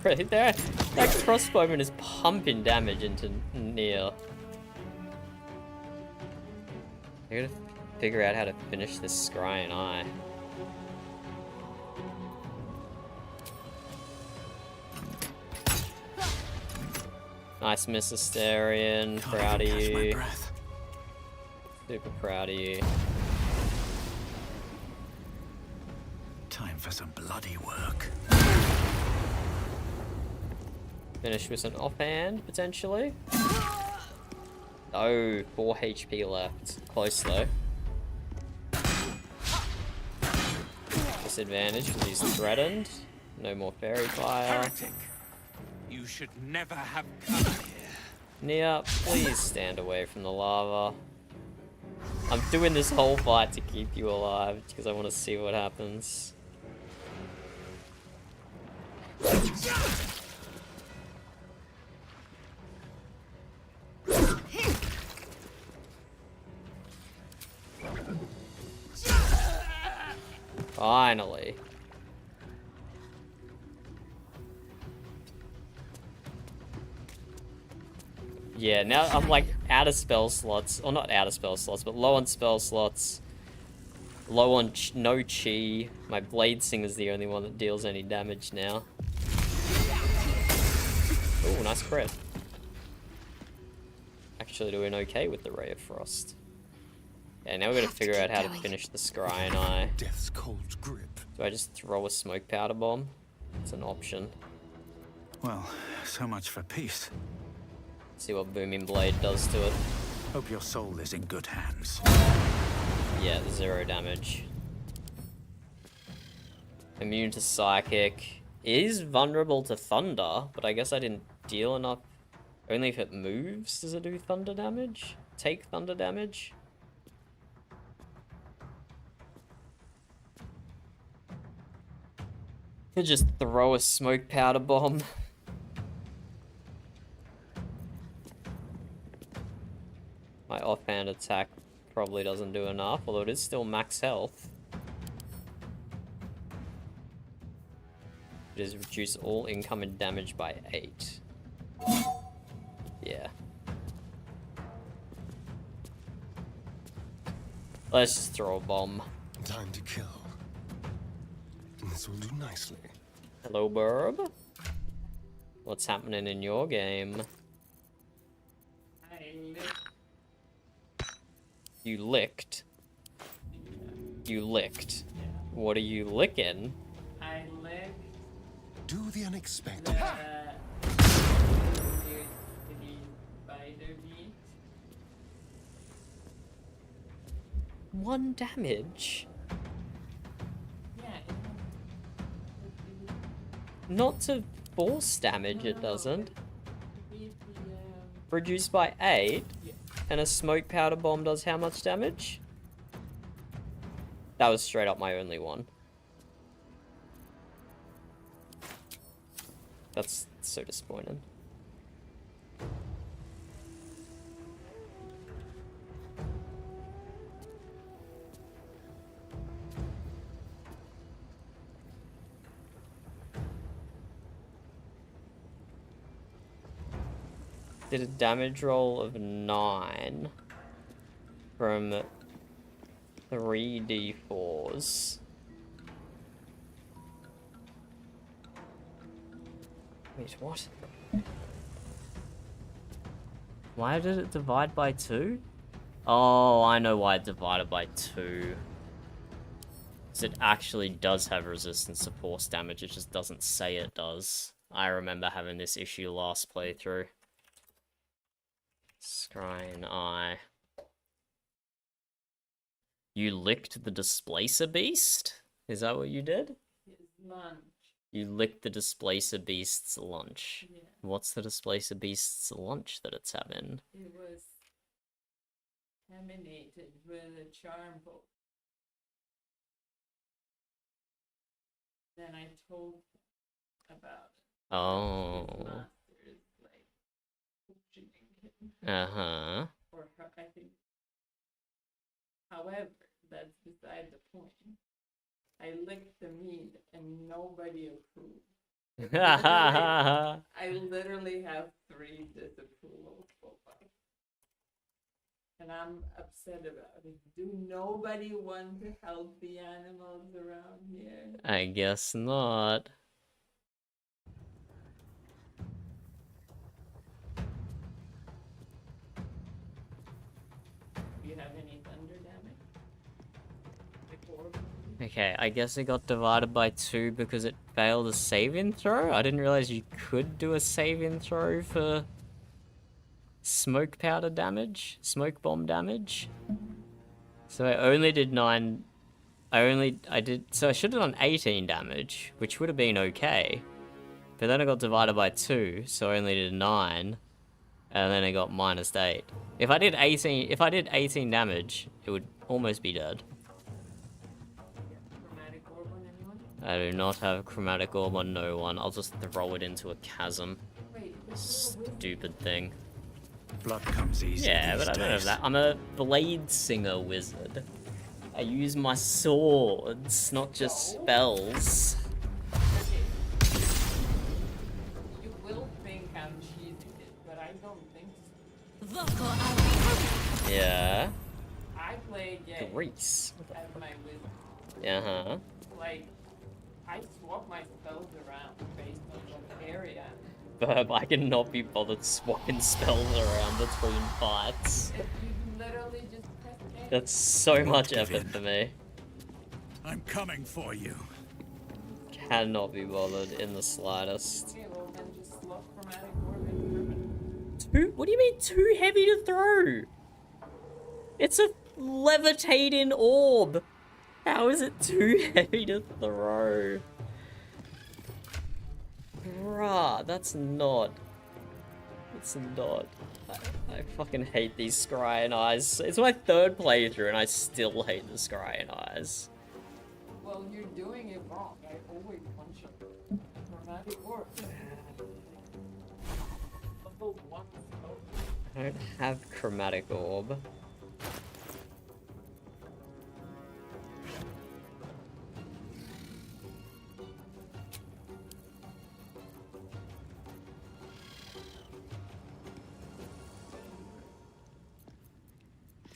Right there, that crossbowman is pumping damage into Nere. I gotta figure out how to finish this Scrying Eye. Nice miss, Asterion. Proud of you. Super proud of you. Time for some bloody work. Finish with an offhand, potentially. Oh, 4 HP left. Close, though. Disadvantage because he's threatened. No more fairy fire. Heretic. You should never have come here. Nere, please stand away from the lava. I'm doing this whole fight to keep you alive because I want to see what happens. Finally. Yeah, now I'm like out of spell slots. Or not out of spell slots, but low on spell slots. Low on no chi. My Blade Singer's the only one that deals any damage now. Ooh, nice crit. actually doing okay with the Ray of Frost. Yeah, now we gotta figure out how to finish the Scrying Eye. Death's cold grip. Do I just throw a smoke powder bomb? It's an option. Well, so much for peace. See what Booming Blade does to it. Hope your soul is in good hands. Yeah, 0 damage. Immune to Psychic. It is vulnerable to Thunder, but I guess I didn't deal enough. Only if it moves does it do Thunder damage? Take Thunder damage? Could just throw a smoke powder bomb. My offhand attack probably doesn't do enough, although it is still max health. It is reduce all incoming damage by 8. Yeah. Let's just throw a bomb. Time to kill. This will do nicely. Hello, Burb. What's happening in your game? You licked. You licked. What are you licking? I licked. Do the unexpected. Spider meat. 1 damage. Yeah. Not to force damage, it doesn't. Reduced by 8? And a smoke powder bomb does how much damage? That was straight up my only one. That's so disappointing. Did a damage roll of 9 from 3d4s. Wait, what? Why did it divide by 2? Oh, I know why it divided by 2. Because it actually does have resistance to force damage, it just doesn't say it does. I remember having this issue last playthrough. Scrying Eye. You licked the Displacer Beast? Is that what you did? His lunch. You licked the Displacer Beast's lunch. Yeah. What's the Displacer Beast's lunch that it's having? It was contaminated with a charm bolt. Then I told him about it. Oh. His master is like questioning him. Uh-huh. Or her, I think. However, that's beside the point. I licked the meat and nobody approved. I literally have 3 disapprovals so far. And I'm upset about it. Do nobody want to help the animals around here? I guess not. Do you have any thunder damage? Before? Okay, I guess it got divided by 2 because it failed a save-in throw? I didn't realize you could do a save-in throw for smoke powder damage, smoke bomb damage. So I only did 9. So I should have done 18 damage, which would have been okay. But then I got divided by 2, so I only did 9. And then I got -8. If I did 18 damage, it would almost be dead. Chromatic orb on anyone? I do not have chromatic orb on no one. I'll just throw it into a chasm. Wait, Stupid thing. Blood comes easy. Yeah, but I don't have that. I'm a blade singer wizard. I use my swords, not just spells. You will think I'm cheesing it, but I don't think so. Yeah. I play games Grease. as my wizard. Uh-huh. Like, I swap my spells around based on what area. confirm I cannot be bothered swapping spells around between fights. You literally just press A. That's so much effort for me. I'm coming for you. Cannot be bothered in the slightest. Okay, well then just slot chromatic orb in permanent. Too? What do you mean too heavy to throw? It's a levitating orb. How is it too heavy to throw? Bruh, that's not. It's not. I fucking hate these scrying eyes. It's my third playthrough and I still hate the scrying eyes. Well, you're doing it wrong. I always punch him. Chromatic orb. Level 1 spell. I don't have chromatic orb.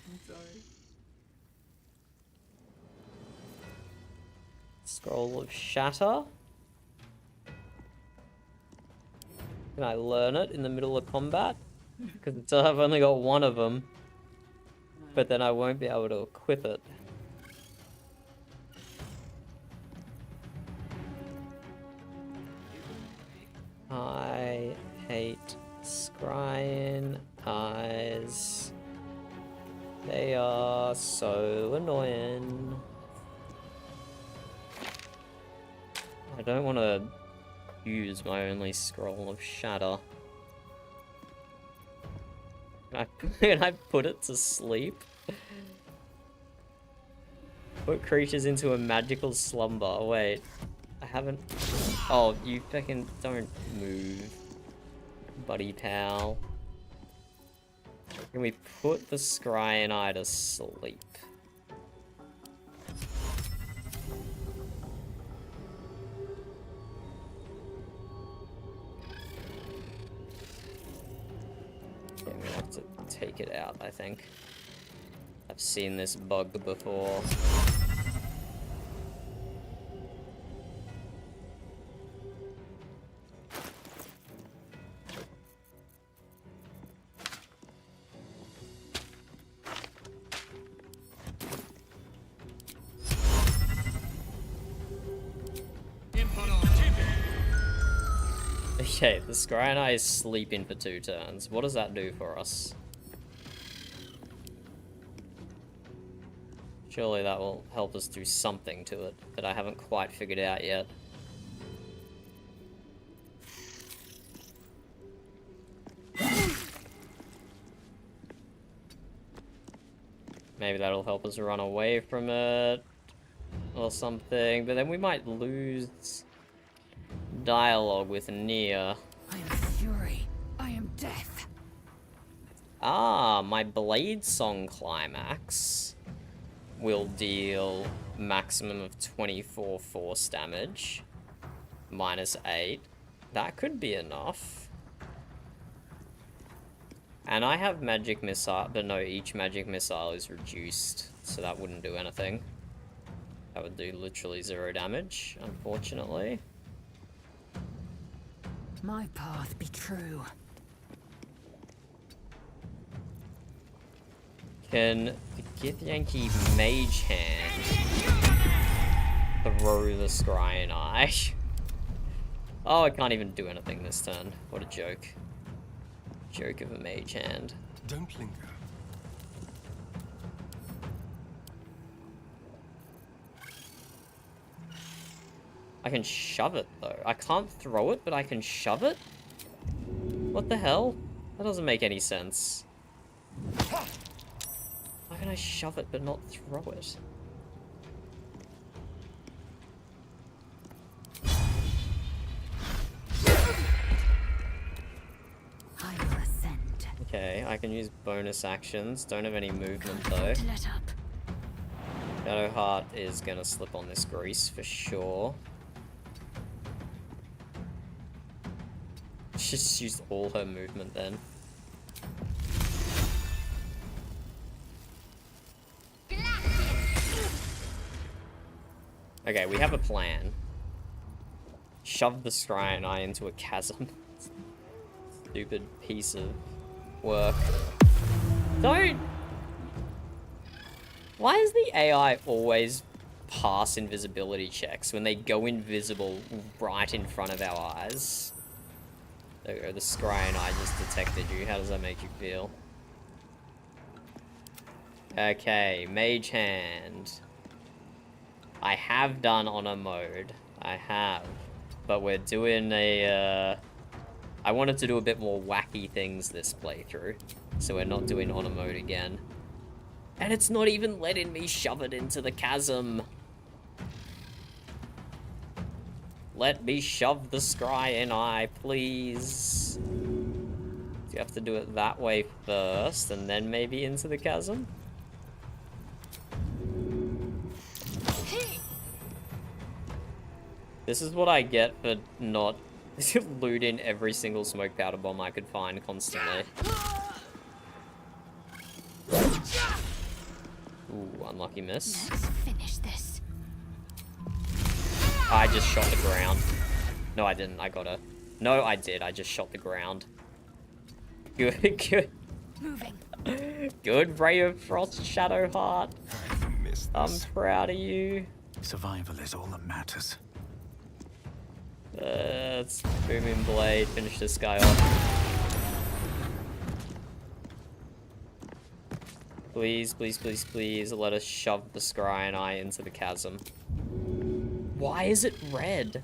I'm sorry. Scroll of Shatter. Can I learn it in the middle of combat? Because I've only got one of them. But then I won't be able to equip it. I hate scrying eyes. They are so annoying. I don't want to use my only scroll of shatter. Can I put it to sleep? Put creatures into a magical slumber. Wait, I haven't... Oh, you fucking don't move, buddy pal. Can we put the scrying eye to sleep? Okay, we have to take it out, I think. I've seen this bug before. Okay, the scrying eye is sleeping for 2 turns. What does that do for us? Surely that will help us do something to it that I haven't quite figured out yet. Maybe that'll help us run away from it or something, but then we might lose dialogue with Nere. I am fury. I am death. Ah, my Blade Song climax will deal maximum of 24 force damage, -8. That could be enough. And I have magic missile, but no, each magic missile is reduced, so that wouldn't do anything. That would do literally 0 damage, unfortunately. My path be true. Can the Githyanki Mage Hand throw the scrying eye? Oh, I can't even do anything this turn. What a joke. Joke of a Mage Hand. Don't linger. I can shove it, though. I can't throw it, but I can shove it? What the hell? That doesn't make any sense. Why can I shove it but not throw it? I will ascend. Okay, I can use bonus actions. Don't have any movement, though. Let up. Shadowheart is gonna slip on this grease for sure. Just used all her movement then. Okay, we have a plan. Shove the scrying eye into a chasm. stupid piece of work. Don't... Why does the AI always pass invisibility checks when they go invisible right in front of our eyes? There we go, the scry and I just detected you. How does that make you feel? Okay, Mage Hand. I have done honor mode. I have. But we're doing a, I wanted to do a bit more wacky things this playthrough. So we're not doing honor mode again. And it's not even letting me shove it into the chasm. Let me shove the scry in eye, please. Do you have to do it that way first, and then maybe into the chasm? This is what I get for not looting every single smoke powder bomb I could find constantly. Ooh, unlucky miss. Let's finish this. I just shot the ground. No, I didn't. I got her. No, I did. I just shot the ground. Good, good. Moving. Good, Ray of Frost, Shadow Heart. I'm proud of you. Survival is all that matters. Let's Booming Blade. Finish this guy off. Please, please, please, please, let us shove the scry and I into the chasm. Why is it red?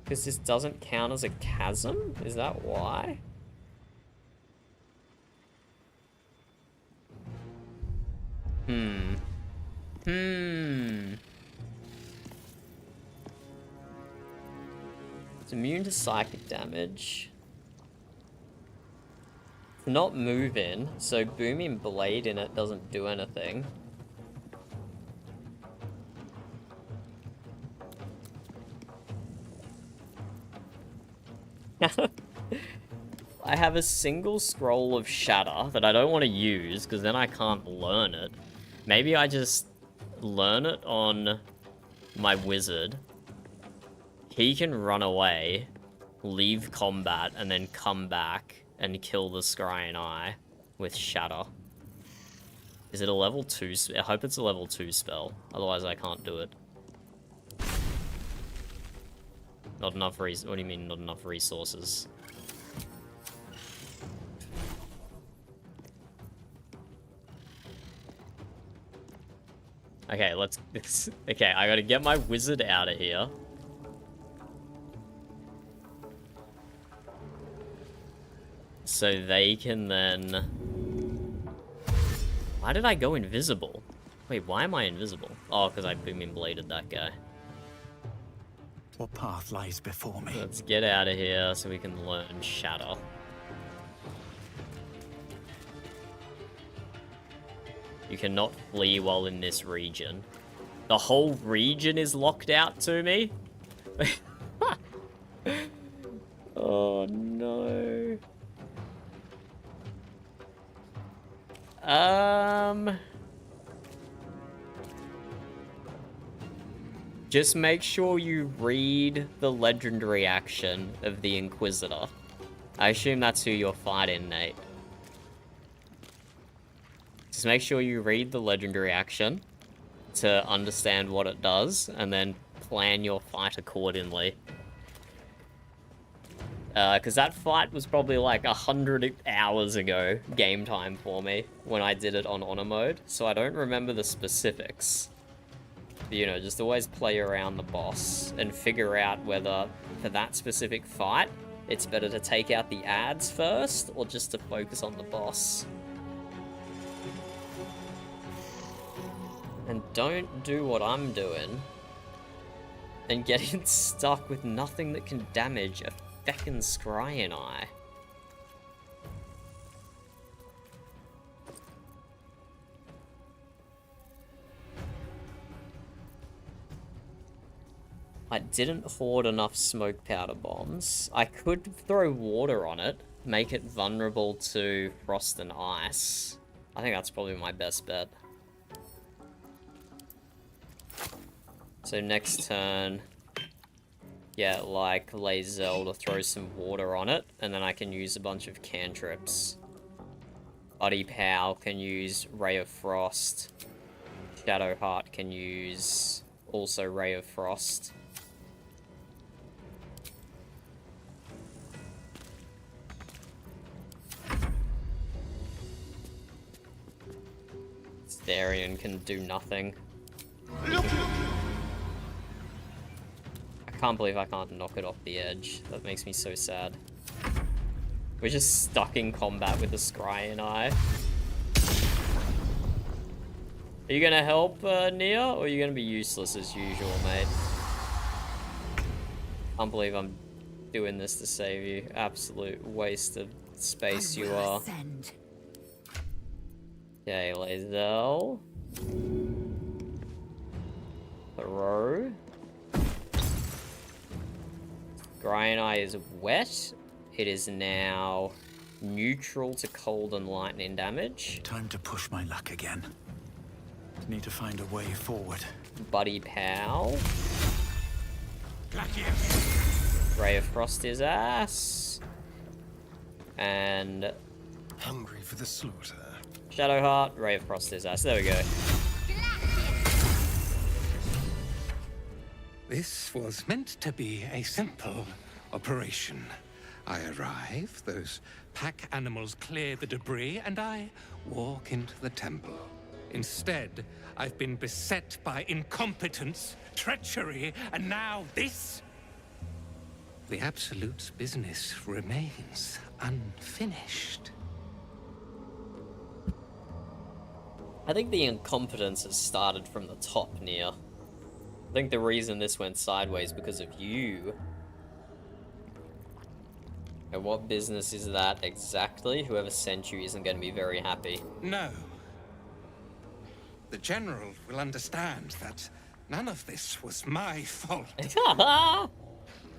Because this doesn't count as a chasm? Is that why? It's immune to psychic damage. It's not moving, so Booming Blade in it doesn't do anything. I have a single scroll of Shatter that I don't want to use because then I can't learn it. Maybe I just learn it on my wizard. He can run away, leave combat, and then come back and kill the Scrying Eye with Shatter. Is it a level 2? I hope it's a level 2 spell. Otherwise I can't do it. Not enough what do you mean, not enough resources? Okay, let's... Okay, I gotta get my wizard out of here. So they can then... Why did I go invisible? Wait, why am I invisible? Oh, because I Booming Bladed that guy. What path lies before me? Let's get out of here so we can learn Shatter. You cannot flee while in this region. The whole region is locked out to me? Oh no. Just make sure you read the legendary action of the Inquisitor. I assume that's who you're fighting, Nate. Just make sure you read the legendary action to understand what it does, and then plan your fight accordingly. Because that fight was probably like 100 hours ago, game time for me, when I did it on honor mode, so I don't remember the specifics. But, you know, just always play around the boss and figure out whether, for that specific fight, it's better to take out the ads first, or just to focus on the boss. And don't do what I'm doing and getting stuck with nothing that can damage a feckin' Scrying Eye. I didn't hoard enough smoke powder bombs. I could throw water on it, Make it vulnerable to frost and ice. I think that's probably my best bet. So next turn, get like Lae'zel to throw some water on it, and then I can use a bunch of cantrips. Buddy Pal can use Ray of Frost. Shadowheart can use also Ray of Frost. Starion can do nothing. I can't believe I can't knock it off the edge. That makes me so sad. We're just stuck in combat with the Scry and I. Are you gonna help, Nere, or are you gonna be useless as usual, mate? Can't believe I'm doing this to save you. Absolute waste of space you are. Okay, Lae'zel. Throw. Eye is wet. It is now neutral to cold and lightning damage. Time to push my luck again. Need to find a way forward. Buddy Pal. Ray of Frost his ass. And hungry for the slaughter. Shadowheart, Ray of Frost his ass. There we go. This was meant to be a simple operation. I arrive, those pack animals clear the debris, and I walk into the temple. Instead, I've been beset by incompetence, treachery, and now this? The Absolute's business remains unfinished. I think the incompetence has started from the top, Nere. I think the reason this went sideways is because of you. And what business is that exactly? Whoever sent you isn't going to be very happy. No. The General will understand that none of this was my fault.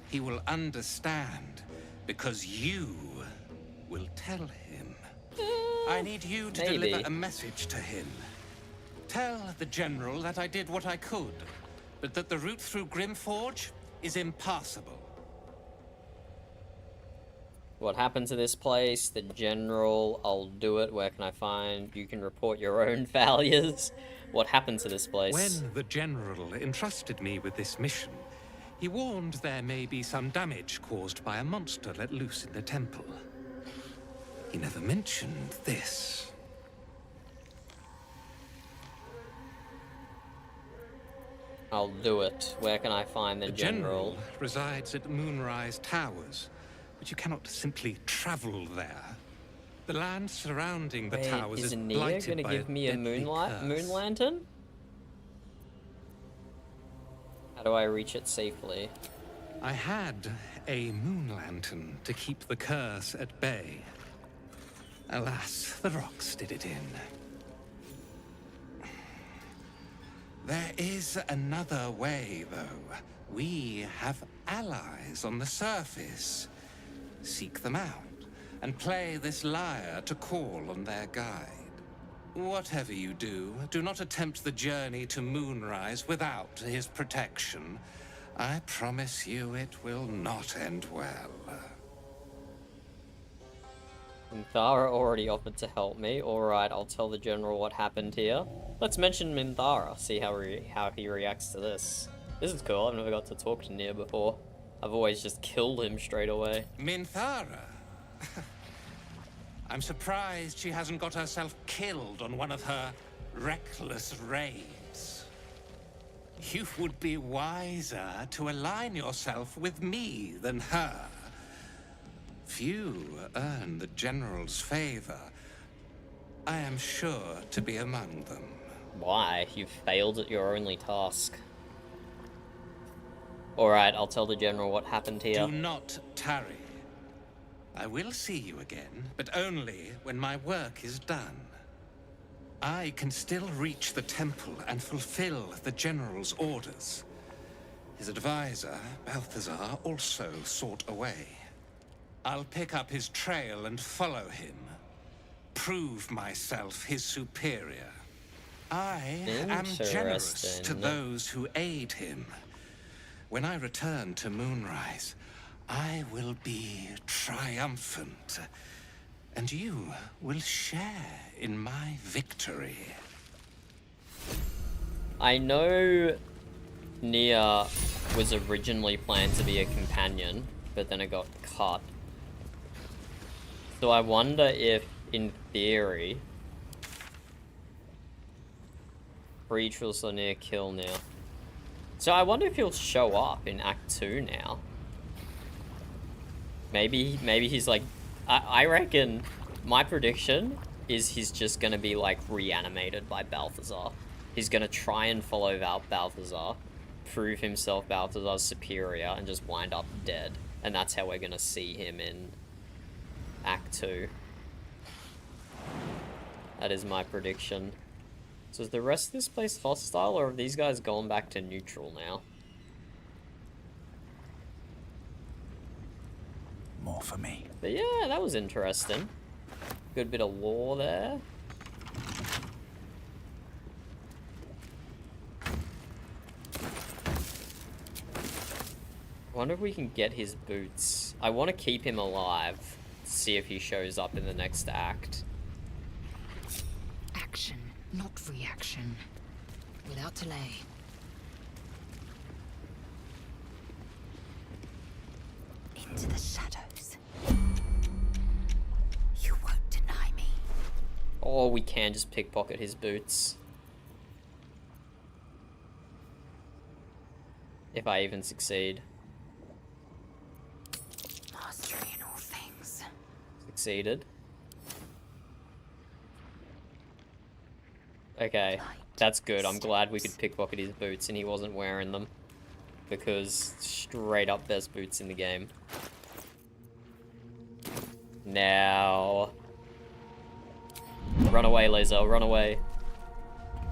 He will understand because you will tell him. I need you to deliver a message to him. Tell the General that I did what I could, but that the route through Grym Forge is impassable. What happened to this place? The General, I'll do it. Where can I find? You can report your own failures. What happened to this place? When the General entrusted me with this mission, he warned there may be some damage caused by a monster let loose in the temple. He never mentioned this. I'll do it. Where can I find the General? Resides at Moonrise Towers, but you cannot simply travel there. The land surrounding the towers is blighted gonna by give me a moon lantern? How do I reach it safely? I had a moon lantern to keep the curse at bay. Alas, the rocks did it in. There is another way, though. We have allies on the surface. Seek them out and play this lyre to call on their guide. Whatever you do, do not attempt the journey to Moonrise without his protection. I promise you it will not end well. Minthara already offered to help me. Alright, I'll tell the General what happened here. Let's mention Minthara, see how he reacts to this. This is cool, I've never got to talk to Nere before. I've always just killed him straight away. Minthara? I'm surprised she hasn't got herself killed on one of her reckless raids. You would be wiser to align yourself with me than her. Few earn the General's favor. I am sure to be among them. Why? You've failed at your only task. Alright, I'll tell the General what happened here. Do not tarry. I will see you again, but only when my work is done. I can still reach the temple and fulfill the General's orders. His advisor, Balthazar, also sought away. I'll pick up his trail and follow him. Prove myself his superior. I am generous to those who aid him. When I return to Moonrise, I will be triumphant. And you will share in my victory. I know Nere was originally planned to be a companion, but then it got cut. So I wonder if, in theory, free Trills on Nere, kill Nere. So I wonder if he'll show up in Act 2 now. Maybe he's like, I reckon my prediction is he's just gonna be like reanimated by Balthazar. He's gonna try and follow Balthazar, prove himself Balthazar's superior, and just wind up dead. And that's how we're gonna see him in Act 2. That is my prediction. So is the rest of this place hostile, or have these guys gone back to neutral now? More for me. But yeah, that was interesting. Good bit of lore there. I wonder if we can get his boots. I want to keep him alive. See if he shows up in the next act. Action, not reaction. Without delay. Into the shadows. You won't deny me. Or we can just pickpocket his boots. If I even succeed. Mastery in all things. Succeeded. Okay, that's good. I'm glad we could pickpocket his boots and he wasn't wearing them. Because straight up best boots in the game. Now... Run away, Laser, run away.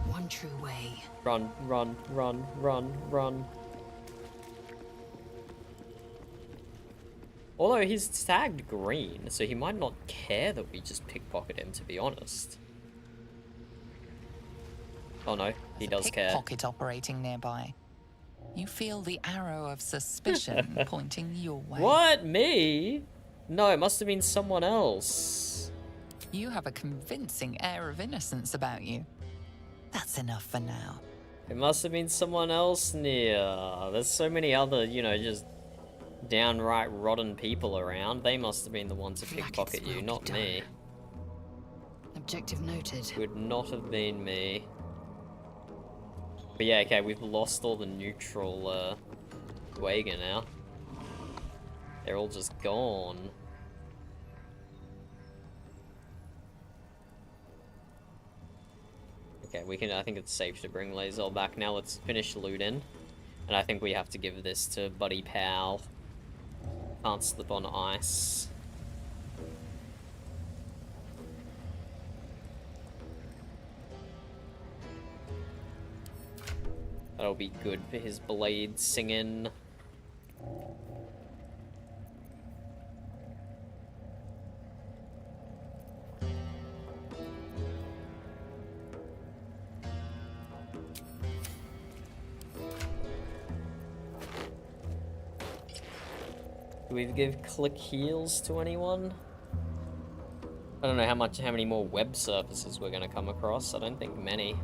One true way. Run, run, run, run, run. Although he's tagged green, so he might not care that we just pickpocket him, to be honest. Oh no, he does care. Pickpocket operating nearby. You feel the arrow of suspicion pointing your way. What? Me? No, it must have been someone else. You have a convincing air of innocence about you. That's enough for now. It must have been someone else near. There's so many other, you know, just downright rotten people around. They must have been the ones who pickpocket you, not me. Objective noted. Would not have been me. But yeah, okay, we've lost all the neutral Wager now. They're all just gone. Okay, we can. I think it's safe to bring Lae'zel back now. Let's finish looting. And I think we have to give this to Buddy Pal. Can't slip on ice. That'll be good for his blade singing. Do we give click heals to anyone? I don't know how many more web surfaces we're gonna come across. I don't think many.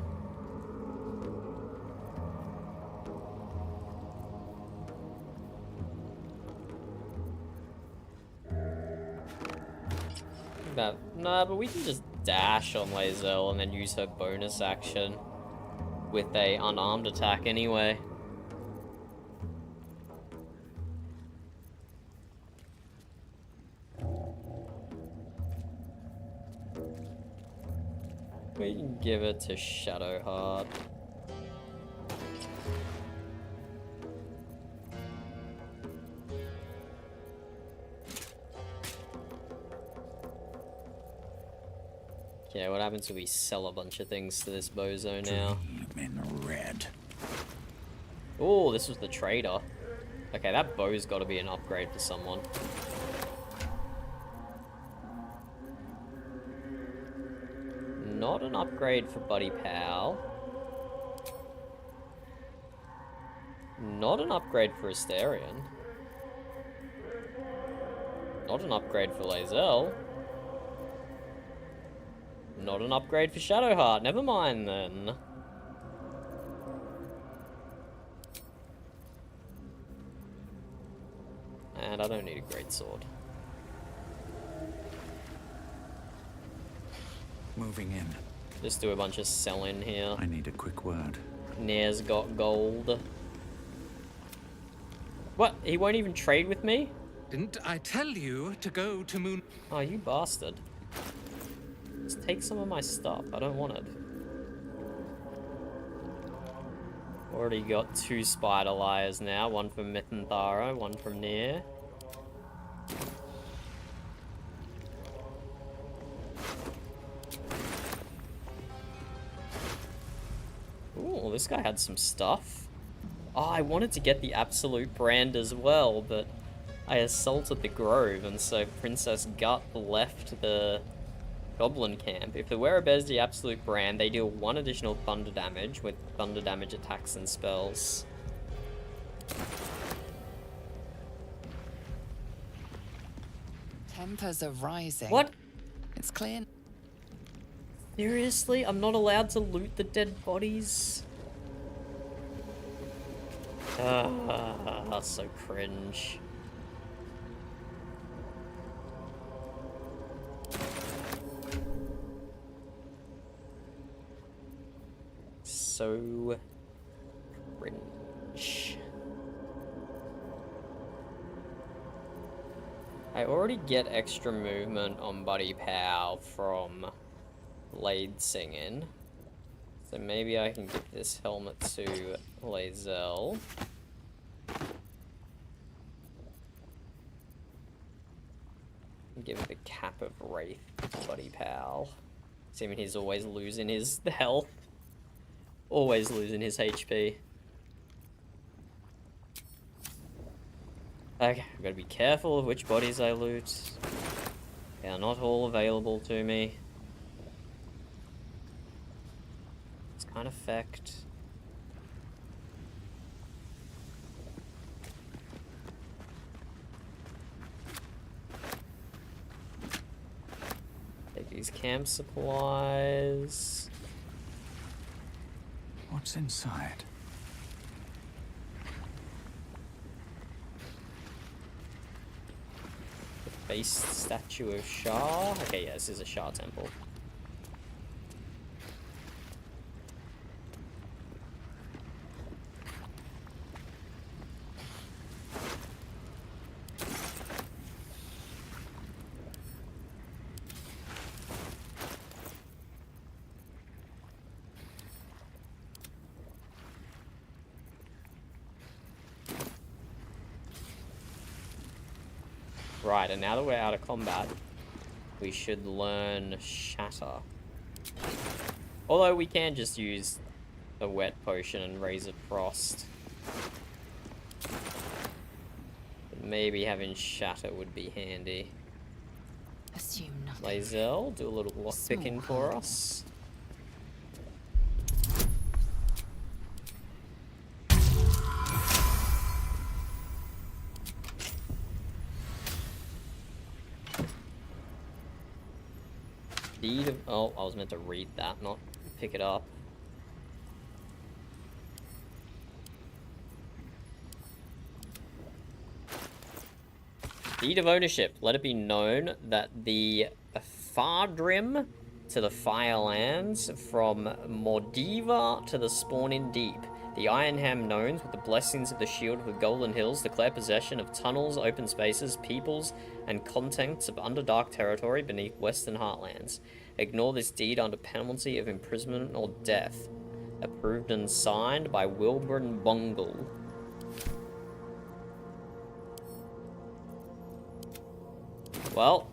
Nah, but we can just dash on Lae'zel and then use her bonus action with a unarmed attack anyway. We can give it to Shadowheart. Yeah, what happens if we sell a bunch of things to this bozo now? In red. Oh, this was the trader. Okay, that bow's got to be an upgrade for someone. Not an upgrade for Buddy Pal. Not an upgrade for Asterion. Not an upgrade for Lae'zel. Not an upgrade for Shadowheart. Never mind then. And I don't need a greatsword. Moving in. Just do a bunch of selling here. I need a quick word. Nere's got gold. What? He won't even trade with me? Didn't I tell you to go to Moon? Oh, you bastard. Just take some of my stuff. I don't want it. Already got 2 spider lyres now. One from Mithenthara, one from Nere. Ooh, this guy had some stuff. Oh, I wanted to get the Absolute Brand as well, but I assaulted the Grove, and so Princess Gut left the Goblin camp. If the wearer bears the Absolute Brand, they deal 1 additional thunder damage with thunder damage attacks and spells. Tempers are rising. What? It's clear. Seriously? I'm not allowed to loot the dead bodies? That's so cringe. So cringe. I already get extra movement on Buddy Pal from Blade Singing. So maybe I can give this helmet to Lae'zel. Give the Cap of Wraith to Buddy Pal. Assuming he's always losing his health. Always losing his HP. Okay, I've got to be careful of which bodies I loot. They are not all available to me. It's kind of effect. Take these camp supplies. What's inside? The base statue of Shah. Okay, yeah, this is a Shah temple. Right, and now that we're out of combat, we should learn Shatter. Although we can just use a Wet Potion and Razor Frost. But maybe having Shatter would be handy. Assume nothing. Lae'zel, do a little lockpicking for us. Deed of... Oh, I was meant to read that, not pick it up. Deed of ownership. Let it be known that the Fardrim to the Firelands, from Mordiva to the Spawning Deep. The Ironham Gnomes, with the blessings of the Shield of the Golden Hills, declare possession of tunnels, open spaces, peoples, and contents of Underdark territory beneath Western Heartlands. Ignore this deed under penalty of imprisonment or death. Approved and signed by Wilburn Bungle. Well,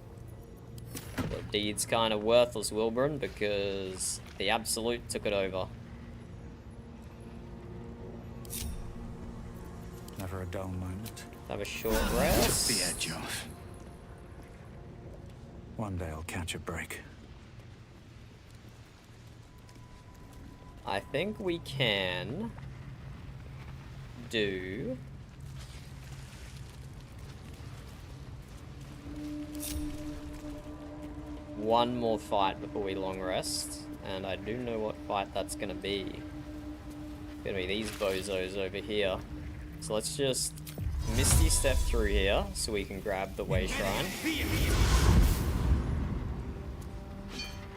the deed's kind of worthless, Wilburn, because the Absolute took it over. Never a dull moment. Have a short rest. Get the edge off. One day I'll catch a break. I think we can do one more fight before we long rest, and I do know what fight that's gonna be. It's gonna be these bozos over here. So let's just Misty step through here so we can grab the way shrine.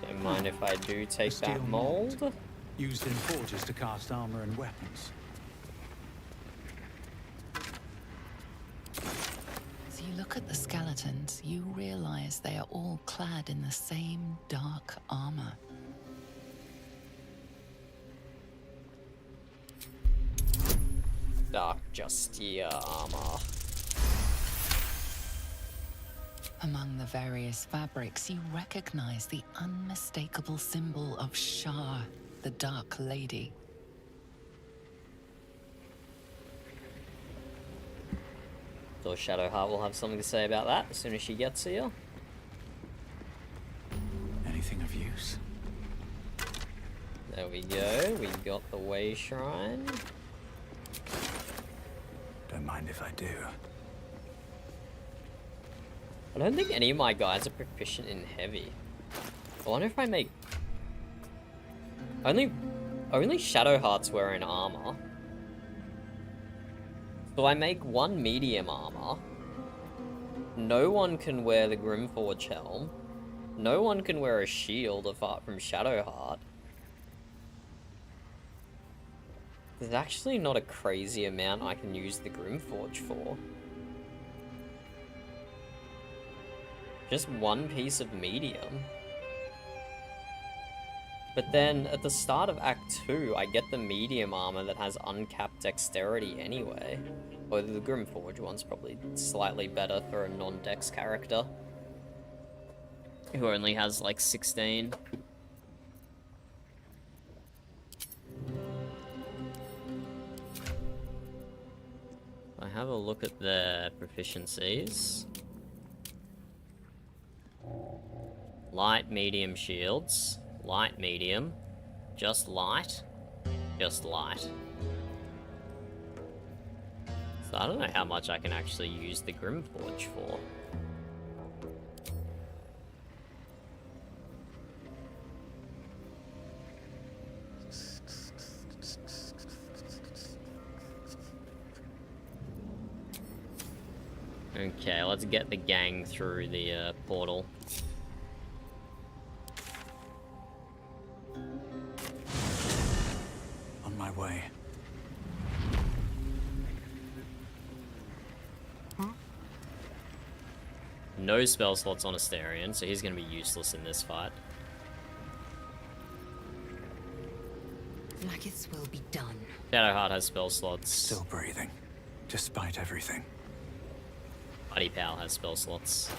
Don't mind if I do take that mold. Used in forges to cast armor and weapons. As you look at the skeletons, you realize they are all clad in the same dark armor. Dark Justia armor. Among the various fabrics, you recognize the unmistakable symbol of Shar, the Dark Lady. So Shadowheart will have something to say about that as soon as she gets here. Anything of use? There we go. We got the way shrine. Don't mind if I do. I don't think any of my guys are proficient in heavy. I wonder if I make... Only Shadowheart's wearing armor. So I make one medium armor. No one can wear the Grimforge helm. No one can wear a shield apart from Shadowheart. There's actually not a crazy amount I can use the Grimforge for. Just one piece of medium. But then, at the start of Act 2, I get the medium armor that has uncapped dexterity anyway. Or the Grimforge one's probably slightly better for a non-dex character. Who only has like 16. I have a look at their proficiencies. Light, medium shields. Light, medium. Just light. Just light. So I don't know how much I can actually use the Grimforge for. Okay, let's get the gang through the portal. On my way. No spell slots on Asterion, so he's going to be useless in this fight. Like will be done. Shadowheart has spell slots. Still breathing, despite everything. Buddy Pal has spell slots.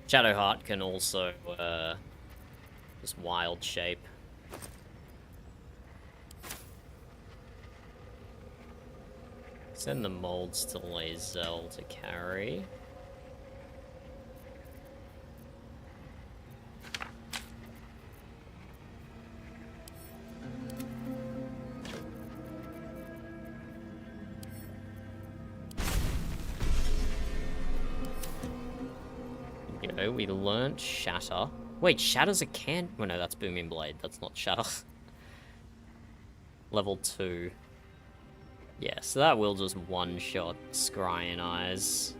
Shadowheart can also just wild shape. Send the molds to Lae'zel to carry. We learnt Shatter. Wait, Shatter's a can... Oh no, that's Booming Blade. That's not Shatter. Level 2. Yeah, so that will just one-shot Scryan Eyes.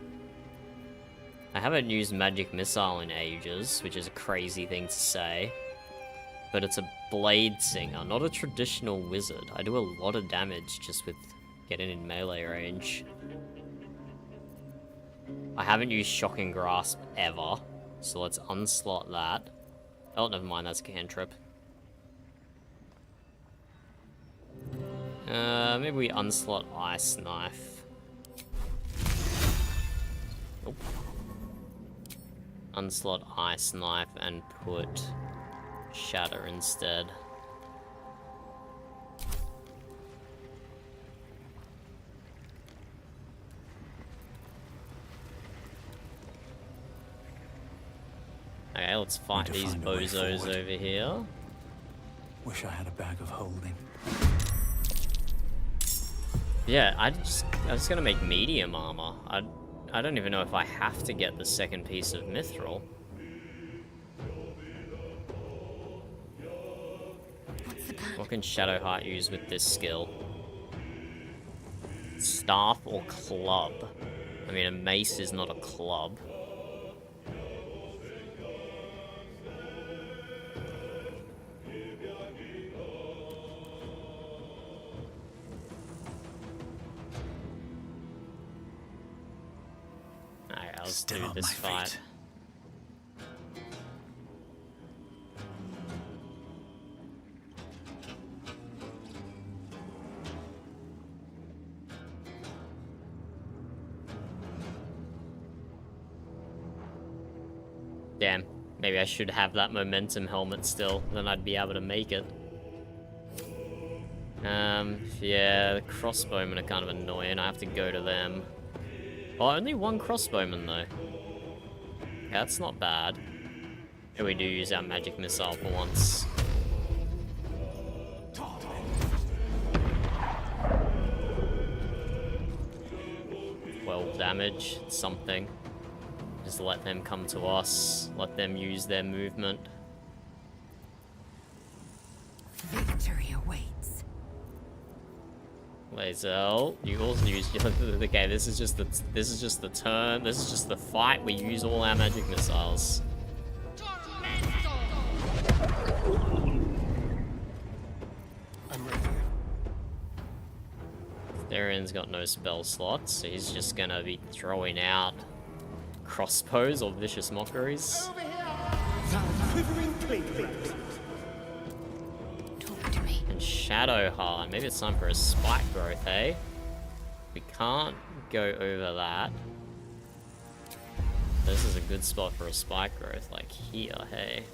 I haven't used Magic Missile in ages, which is a crazy thing to say. But it's a Blade Singer, not a traditional wizard. I do a lot of damage just with getting in melee range. I haven't used Shocking Grasp ever, so let's unslot that. Oh, never mind, that's a cantrip. Maybe we unslot Ice Knife. Nope. Unslot Ice Knife and put Shatter instead. Okay, let's fight these bozos over here. Wish I had a bag of holding. Yeah, I was gonna make medium armor. I don't even know if I have to get the second piece of mithril. What can Shadowheart use with this skill? Staff or club? I mean, a mace is not a club. Alright, let's do this fight. Damn, maybe I should have that momentum helmet still, then I'd be able to make it. Yeah, the crossbowmen are kind of annoying, I have to go to them. Oh, only one crossbowman though. Yeah, that's not bad. And we do use our magic missile for once. 12 damage, something. Just let them come to us, let them use their movement. Victory awaits. Lae'zel, you also use okay, this is just the turn, this is just the fight, we use all our magic missiles. I'm ready. Therian's got no spell slots, so he's just gonna be throwing out crossbows or vicious mockeries. Talk to me. And Shadowheart, maybe it's time for a spike growth, eh? We can't go over that. This is a good spot for a spike growth, like here, hey.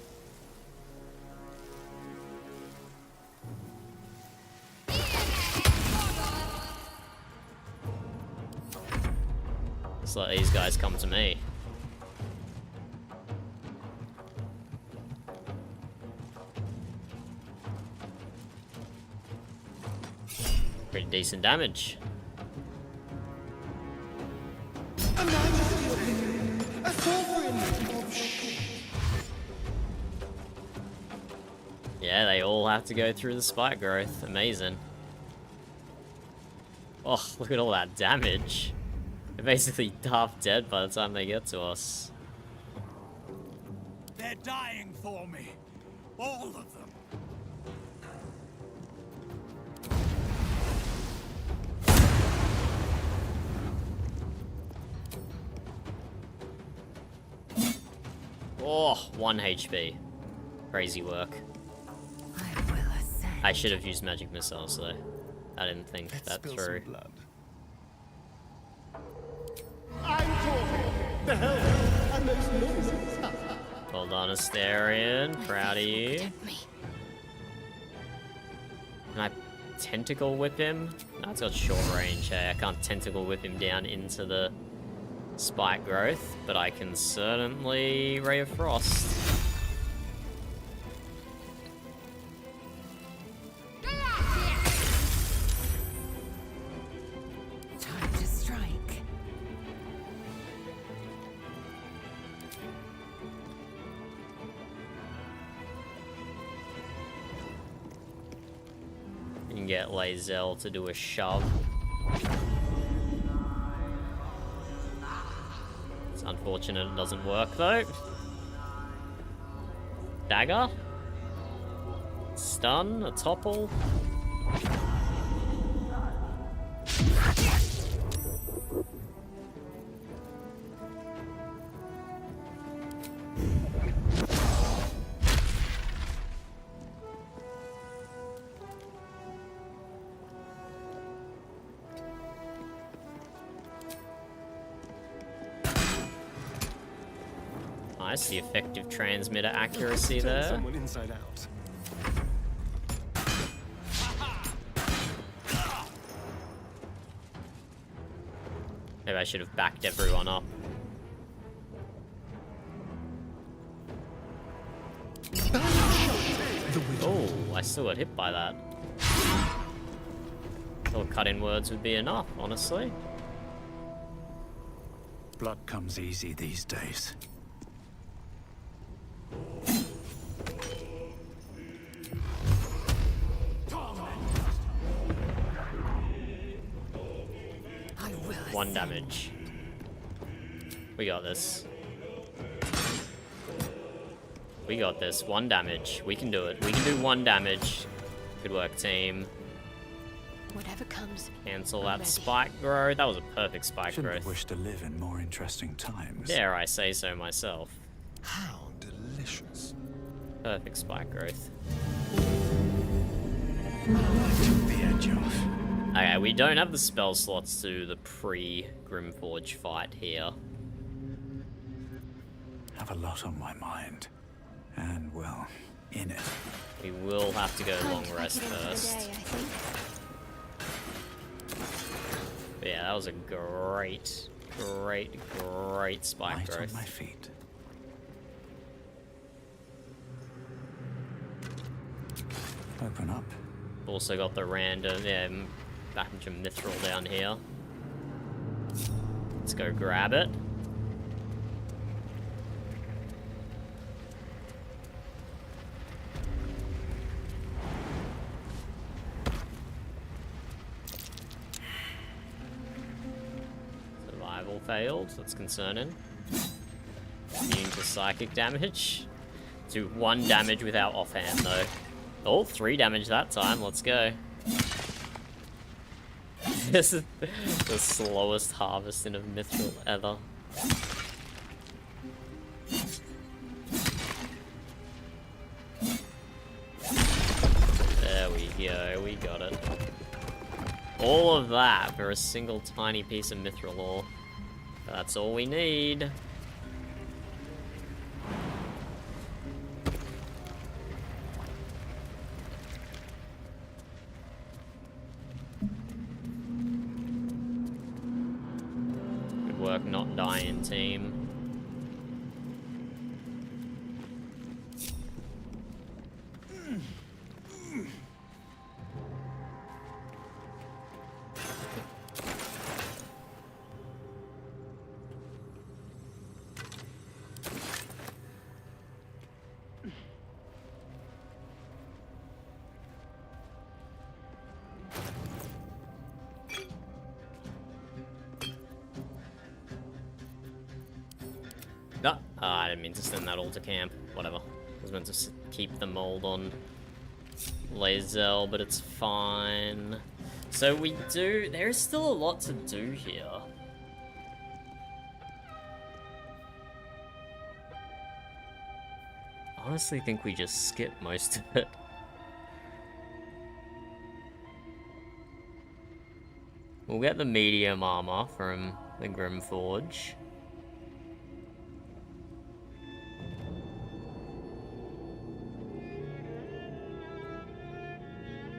Just let these guys come to me. Pretty decent damage. Yeah, they all have to go through the spike growth. Amazing. Oh, look at all that damage. They're basically half dead by the time they get to us. They're dying for me. All of them. Oh, 1 HP. Crazy work. I should have used magic missiles though. I didn't think that through. Well done, Asterion. Proud of you. Can I tentacle whip him? No, it's got short range. Hey, I can't tentacle whip him down into the spike growth, but I can certainly Ray of Frost. Time to strike. You can get Lae'zel to do a shove. It's unfortunate it doesn't work though. Dagger. Stun, a topple. Nice, the effective transmitter accuracy there. Someone inside out. Maybe I should have backed everyone up. Oh, I still got hit by that. Thought cut-in words would be enough, honestly. Blood comes easy these days. One damage. We got this. We got this. 1 damage. We can do it. We can do 1 damage. Good work, team. Whatever comes. Cancel that spike growth. That was a perfect spike Shouldn't growth. wish to live in more interesting times. Dare I say so myself. How delicious. Perfect spike growth. Took the edge off. Okay, we don't have the spell slots to the pre-Grimforge fight here. Have a lot on my mind. And, well, in it. We will have to go long rest first. But yeah, that was a great spike Light growth. on my feet. Open up. Also got the random, yeah, back into Mithril down here. Let's go grab it. Survival failed, that's concerning. Immune to psychic damage. Do 1 damage without offhand though. Oh, 3 damage that time, let's go. This is the slowest harvesting of Mithril ever. There we go, we got it. All of that for a single tiny piece of Mithril ore. That's all we need. Good work not dying, team. No, I didn't mean to send that all to camp. Whatever. I was meant to keep the mold on Lae'zel, but it's fine. So we do... There is still a lot to do here. I honestly think we just skip most of it. We'll get the medium armor from the Grimforge.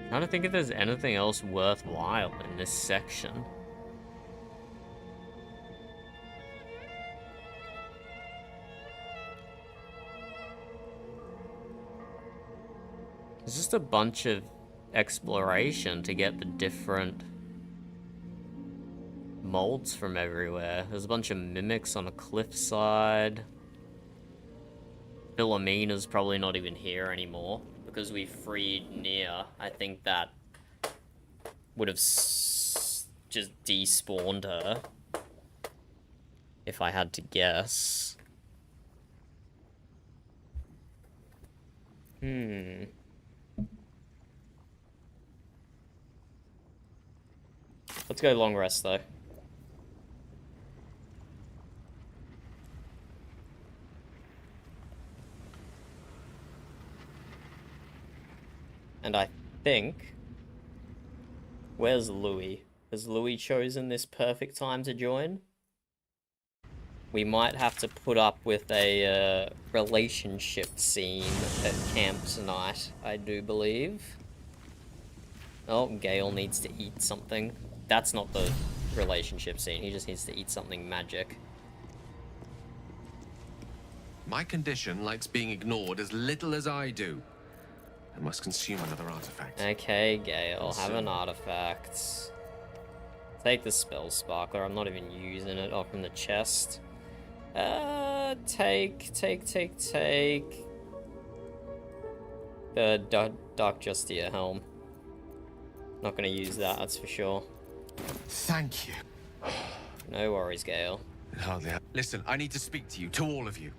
I'm trying to think if there's anything else worthwhile in this section. It's just a bunch of exploration to get the different molds from everywhere. There's a bunch of mimics on a cliffside. Philomena's probably not even here anymore. Because we freed Nere, I think that would have just despawned her. If I had to guess. Let's go long rest though. And I think... Where's Louis? Has Louis chosen this perfect time to join? We might have to put up with a relationship scene at camp tonight, I do believe. Oh, Gale needs to eat something. That's not the relationship scene, he just needs to eat something magic. My condition likes being ignored as little as I do. I must consume another artifact. Okay, Gale, have an artifact. Take the spell sparkler. I'm not even using it. Off from the chest. Take the Dark Justia helm. Not gonna use that, that's for sure. Thank you. No worries, Gale. Hardly. Listen, I need to speak to you, to all of you.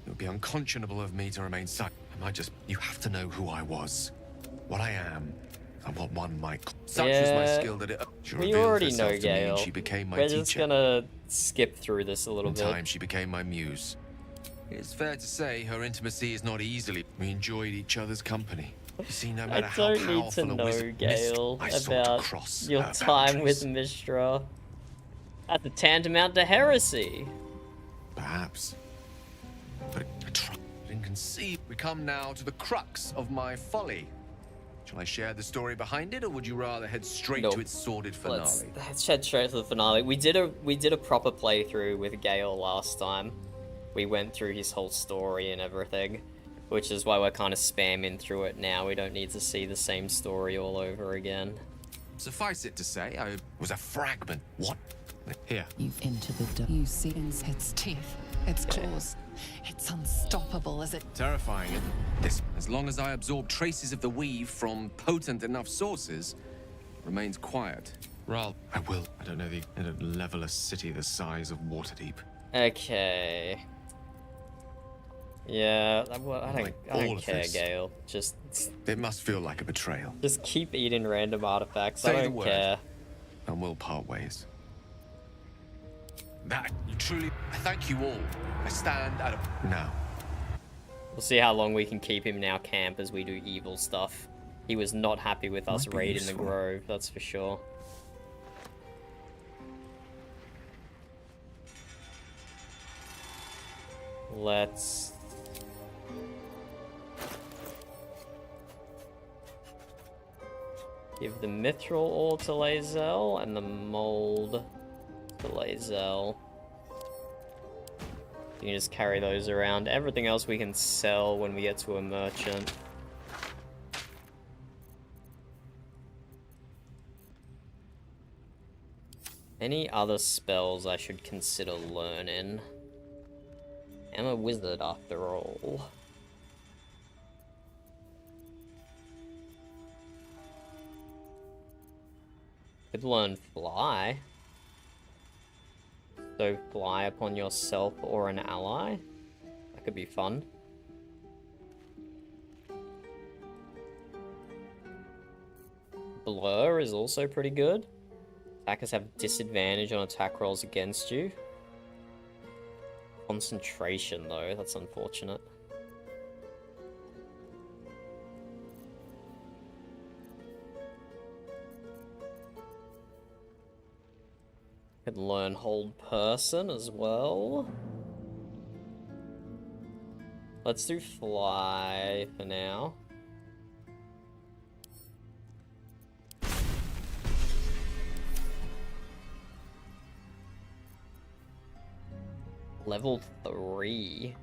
It would be unconscionable of me to remain silent. You have to know who I was, what I am, and what one might call. Such was my skill that we already know Gale. She became my We're teacher. just gonna skip through this a little In bit. time, she became my muse. It's fair to say her intimacy is not easily. We enjoyed each other's company. You see, no matter how I don't need to powerful a know, wizard, Gale, I sought to about cross your her time boundaries. with Mistra. That's a tantamount to heresy. Perhaps. But I tried and conceived. We come now to the crux of my folly. Shall I share the story behind it, or would you rather head straight to its sordid finale? Let's head straight to the finale. We did a proper playthrough with Gale last time. We went through his whole story and everything, which is why we're kind of spamming through it now. We don't need to see the same story all over again. Suffice it to say, I was a fragment. What? Here. You've into the dark. You see its teeth, its claws. It's unstoppable as it... Terrifying, isn't it? This, as long as I absorb traces of the weave from potent enough sources, remains quiet. Ral, I will. I don't know it'd level a city the size of Waterdeep. Okay. Yeah, I don't care, this. Gale. Just... It must feel like a betrayal. Just keep eating random artifacts. Say I the don't word, care. and we'll part ways. That, you truly... Thank you all. I stand at a... Now. We'll see how long we can keep him in our camp as we do evil stuff. He was not happy with us raiding the grove, that's for sure. Let's... give the mithril ore to Lae'zel and the mold to Lae'zel. You can just carry those around. Everything else we can sell when we get to a merchant. Any other spells I should consider learning? I'm a wizard after all. Could learn fly. So fly upon yourself or an ally. That could be fun. Blur is also pretty good. Attackers have disadvantage on attack rolls against you. Concentration though, that's unfortunate. Could learn hold person as well. Let's do fly for now. Level 3.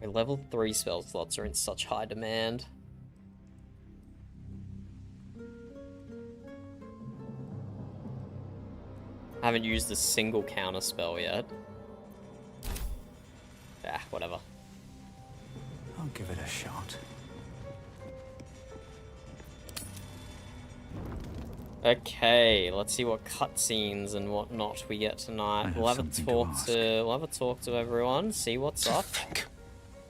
Level 3 spell slots are in such high demand. I haven't used a single counter spell yet. Ah, whatever. I'll give it a shot. Okay, let's see what cutscenes and whatnot we get tonight. We'll have a talk to everyone, see what's up.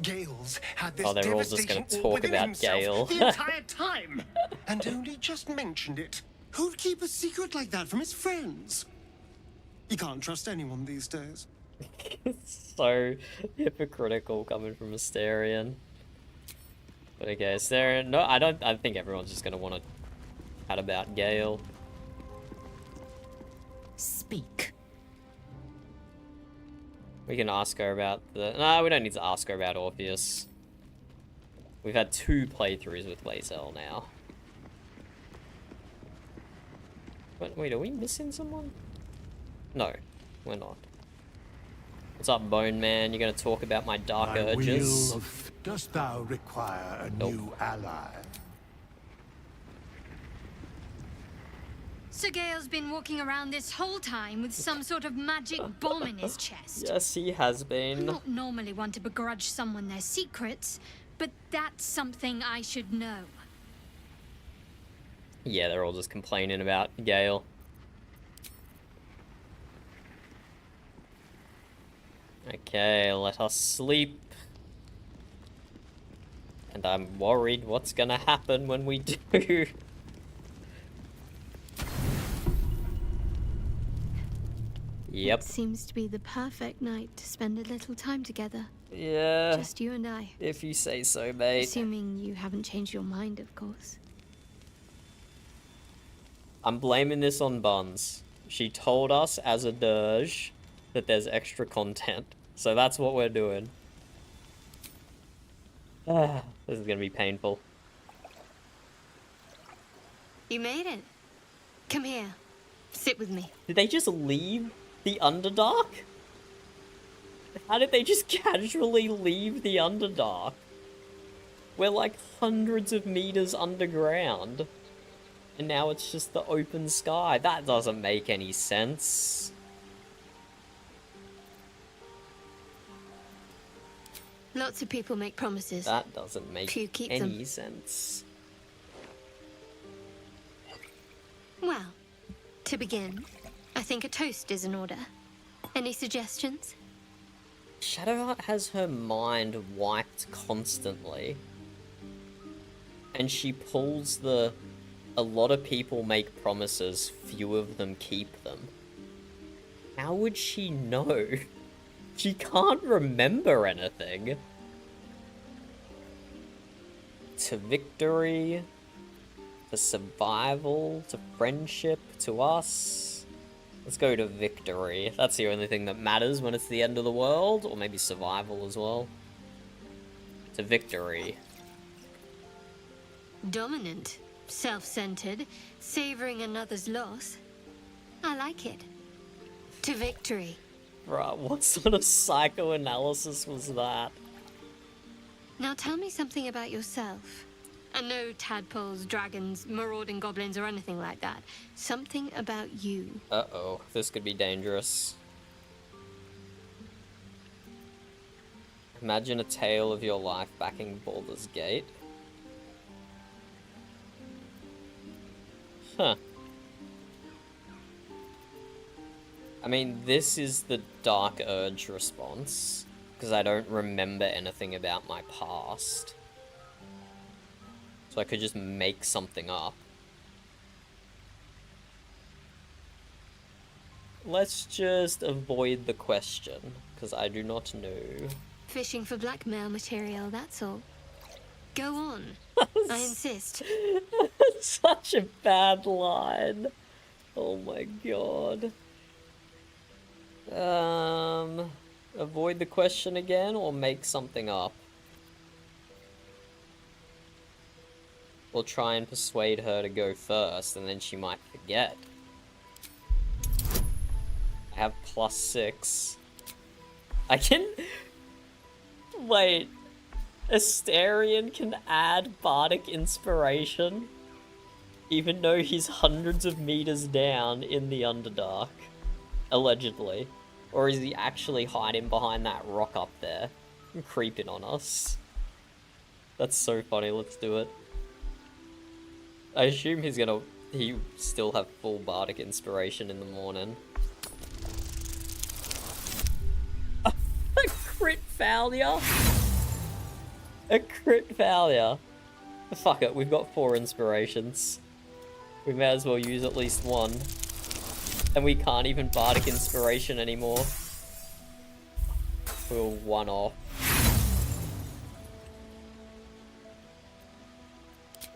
Gale's had this Oh, they're all just gonna devastation talk within about himself Gale. the entire time, and only just mentioned it. Who'd keep a secret like that from his friends? You can't trust anyone these days. So hypocritical coming from Asterion. But okay, Asterion, no, I think everyone's just gonna want to chat about Gale. Speak. We can ask her about the... No, we don't need to ask her about Orpheus. We've had 2 playthroughs with Lae'zel now. Wait, are we missing someone? No, we're not. What's up, Bone Man? You're gonna talk about my dark urges? Will of Dost thou require a new ally? Sir Gale's been walking around this whole time with some sort of magic bomb in his chest. Yes, he has I'm been. not normally one to begrudge someone their secrets, but that's something I should know. Yeah, they're all just complaining about Gale. Okay, let us sleep. And I'm worried what's gonna happen when we do. Yep. It seems to be the perfect night to spend a little time together. Yeah. Just you and I. If you say so, mate. Assuming you haven't changed your mind, of course. I'm blaming this on Buns. She told us as a Durge that there's extra content. So that's what we're doing. This is gonna be painful. You made it. Come here. Sit with me. Did they just leave the Underdark? How did they just casually leave the Underdark? We're like hundreds of meters underground. And now it's just the open sky. That doesn't make any sense. Lots of people make promises. That doesn't make Few keep any them. sense. Well, to begin, I think a toast is in order. Any suggestions? Shadowheart has her mind wiped constantly. And she pulls the... A lot of people make promises, few of them keep them. How would she know? She can't remember anything. To victory, to survival, to friendship, to us. Let's go to victory. That's the only thing that matters when it's the end of the world, or maybe survival as well. To victory. Dominant, self-centered, savoring another's loss. I like it. To victory. Right, what sort of psychoanalysis was that? Now tell me something about yourself. And no tadpoles, dragons, marauding goblins, or anything like that. Something about you. Uh-oh, this could be dangerous. Imagine a tale of your life back in Baldur's Gate. Huh. I mean, this is the Dark Urge response, because I don't remember anything about my past. So I could just make something up. Let's just avoid the question, because I do not know. Fishing for blackmail material, that's all. Go on. I insist. Such a bad line. Oh my god. Avoid the question again, or make something up? We'll try and persuade her to go first, and then she might forget. I have +6. I can... Wait. Astarion can add bardic inspiration, even though he's hundreds of meters down in the Underdark. Allegedly. Or is he actually hiding behind that rock up there and creeping on us? That's so funny, let's do it. I assume he still have full bardic inspiration in the morning. A crit failure? A crit failure? Fuck it, we've got 4 inspirations. We may as well use at least one. And we can't even bardic inspiration anymore. We're 1 off.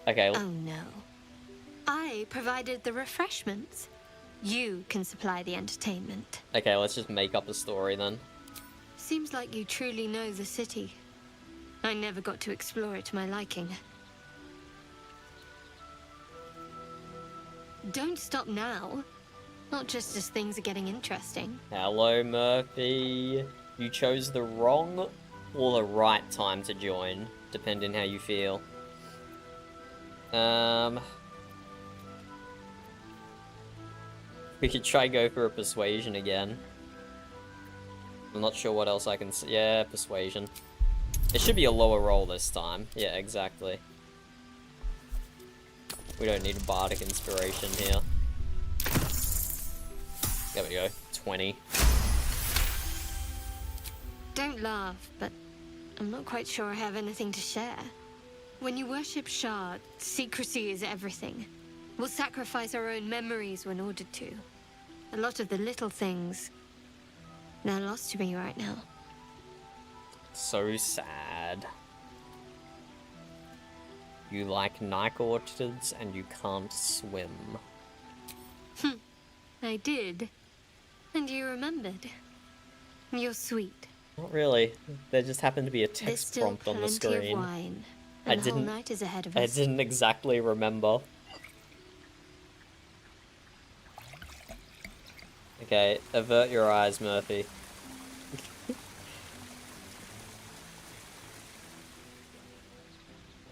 Okay. Oh no. I provided the refreshments. You can supply the entertainment. Okay, let's just make up a story then. Seems like you truly know the city. I never got to explore it to my liking. Don't stop now. Not just as things are getting interesting. Hello, Murphy. You chose the wrong or the right time to join, depending how you feel. We could try go for a persuasion again. I'm not sure what else I can say. Yeah, persuasion. It should be a lower roll this time. Yeah, exactly. We don't need a bardic inspiration here. There we go. 20. Don't laugh, but I'm not quite sure I have anything to share. When you worship Shard, secrecy is everything. We'll sacrifice our own memories when ordered to. A lot of the little things, they're lost to me right now. So sad. You like Nike orchids and you can't swim. I did. And you remembered. You're sweet. Not really. There just happened to be a There's text still prompt on the plenty screen. of wine, and the whole night is ahead of I us. didn't exactly remember. Okay, avert your eyes, Murphy.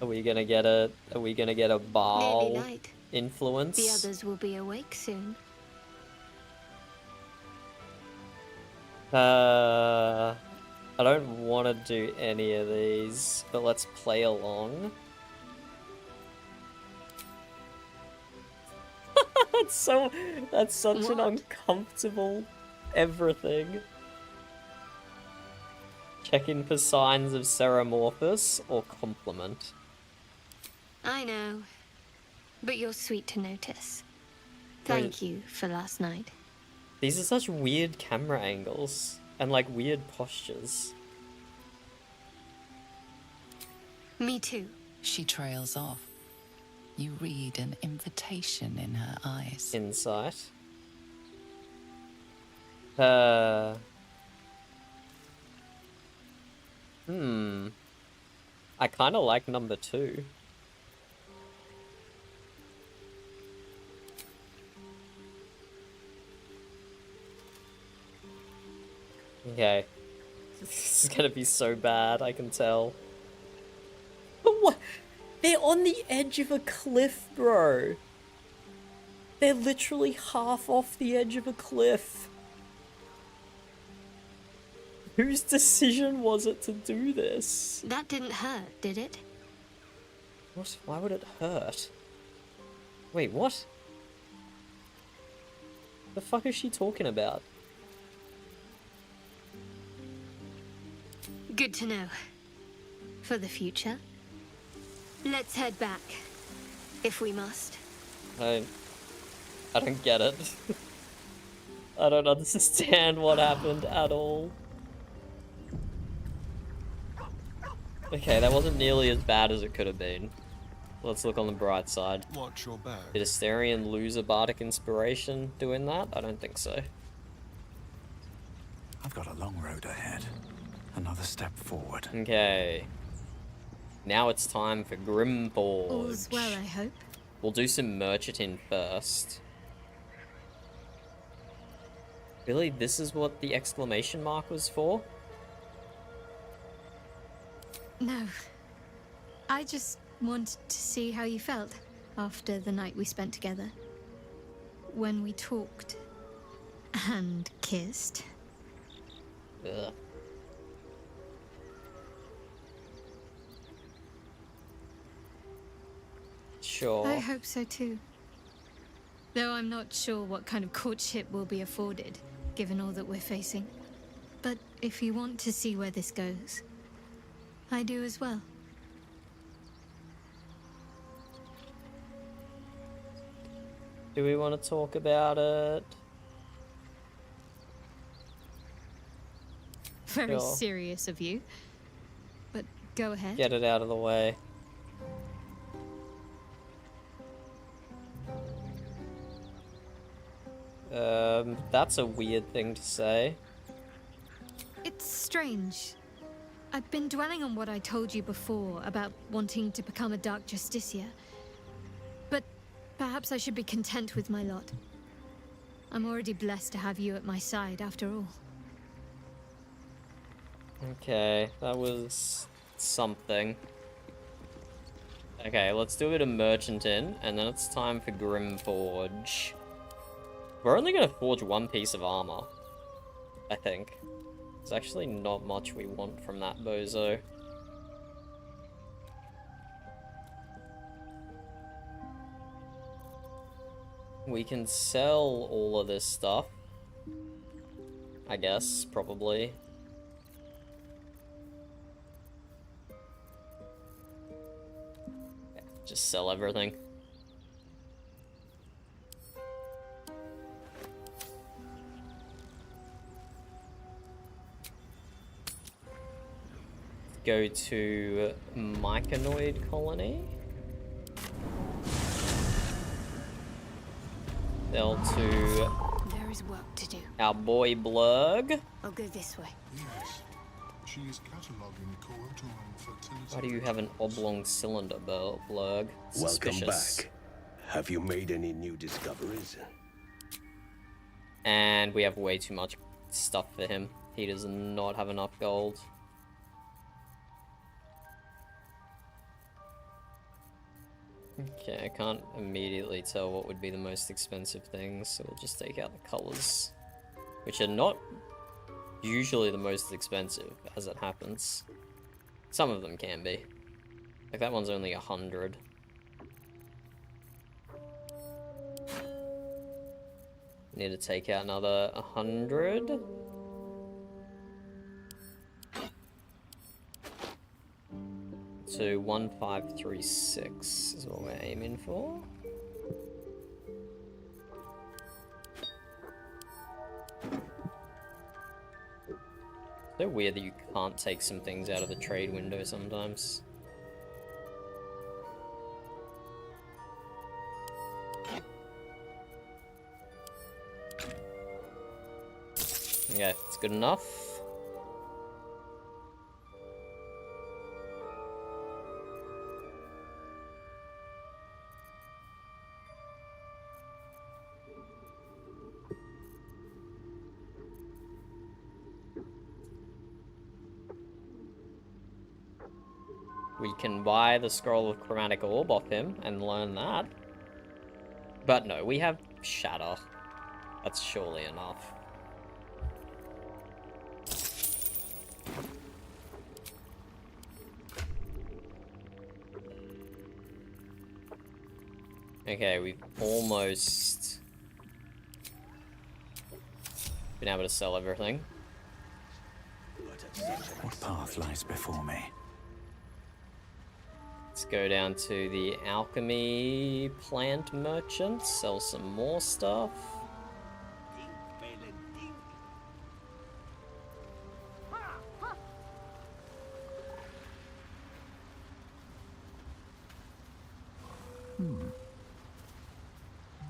Are we gonna get a Nearly Baal night. influence? The others will be awake soon. I don't want to do any of these, but let's play along. That's such an uncomfortable everything. Checking for signs of Ceramorphous or compliment. I know, but you're sweet to notice. Thank you for last night. These are such weird camera angles and like weird postures. Me too. She trails off. You read an invitation in her eyes. Insight. I kind of like number 2. Okay. This is gonna be so bad, I can tell. But what? They're on the edge of a cliff, bro. They're literally half off the edge of a cliff. Whose decision was it to do this? That didn't hurt, did it? What? Why would it hurt? Wait, what? The fuck is she talking about? Good to know. For the future. Let's head back. If we must. I don't get it. I don't understand what happened at all. Okay, that wasn't nearly as bad as it could have been. Let's look on the bright side. Watch your back. Did Asterion lose a bardic inspiration doing that? I don't think so. I've got a long road ahead. Another step forward. Okay. Now it's time for Grym. All's well, I hope. We'll do some merchanting first. Really? This is what the exclamation mark was for? No. I just wanted to see how you felt after the night we spent together. When we talked and kissed. Ugh. Sure. I hope so too. Though I'm not sure what kind of courtship will be afforded, given all that we're facing. But if you want to see where this goes, I do as well. Do we want to talk about it? Very Sure. serious of you. But go ahead. Get it out of the way. That's a weird thing to say. It's strange. I've been dwelling on what I told you before about wanting to become a Dark Justiciar. But perhaps I should be content with my lot. I'm already blessed to have you at my side, after all. Okay, that was something. Okay, let's do a bit of merchanting, and then it's time for Grym Forge. We're only gonna forge one piece of armor, I think. There's actually not much we want from that bozo. We can sell all of this stuff. I guess, probably. Yeah, just sell everything. Go to Myconoid Colony. Sell to There is work to do. our boy Blurg. I'll go this way. Yes. She is cataloguing coital and fertility. Why do you have an oblong cylinder, Blurg? Welcome Suspicious. back. Have you made any new discoveries? And we have way too much stuff for him. He does not have enough gold. Okay, I can't immediately tell what would be the most expensive things, so we'll just take out the colors, which are not usually the most expensive, as it happens. Some of them can be. Like that one's only 100. Need to take out another 100. So 1536 is what we're aiming for. So weird that you can't take some things out of the trade window sometimes. Okay, it's good enough. We can buy the Scroll of Chromatic Orb off him and learn that. But no, we have Shatter. That's surely enough. Okay, we've almost been able to sell everything. What path lies before me? Let's go down to the alchemy plant merchant, sell some more stuff.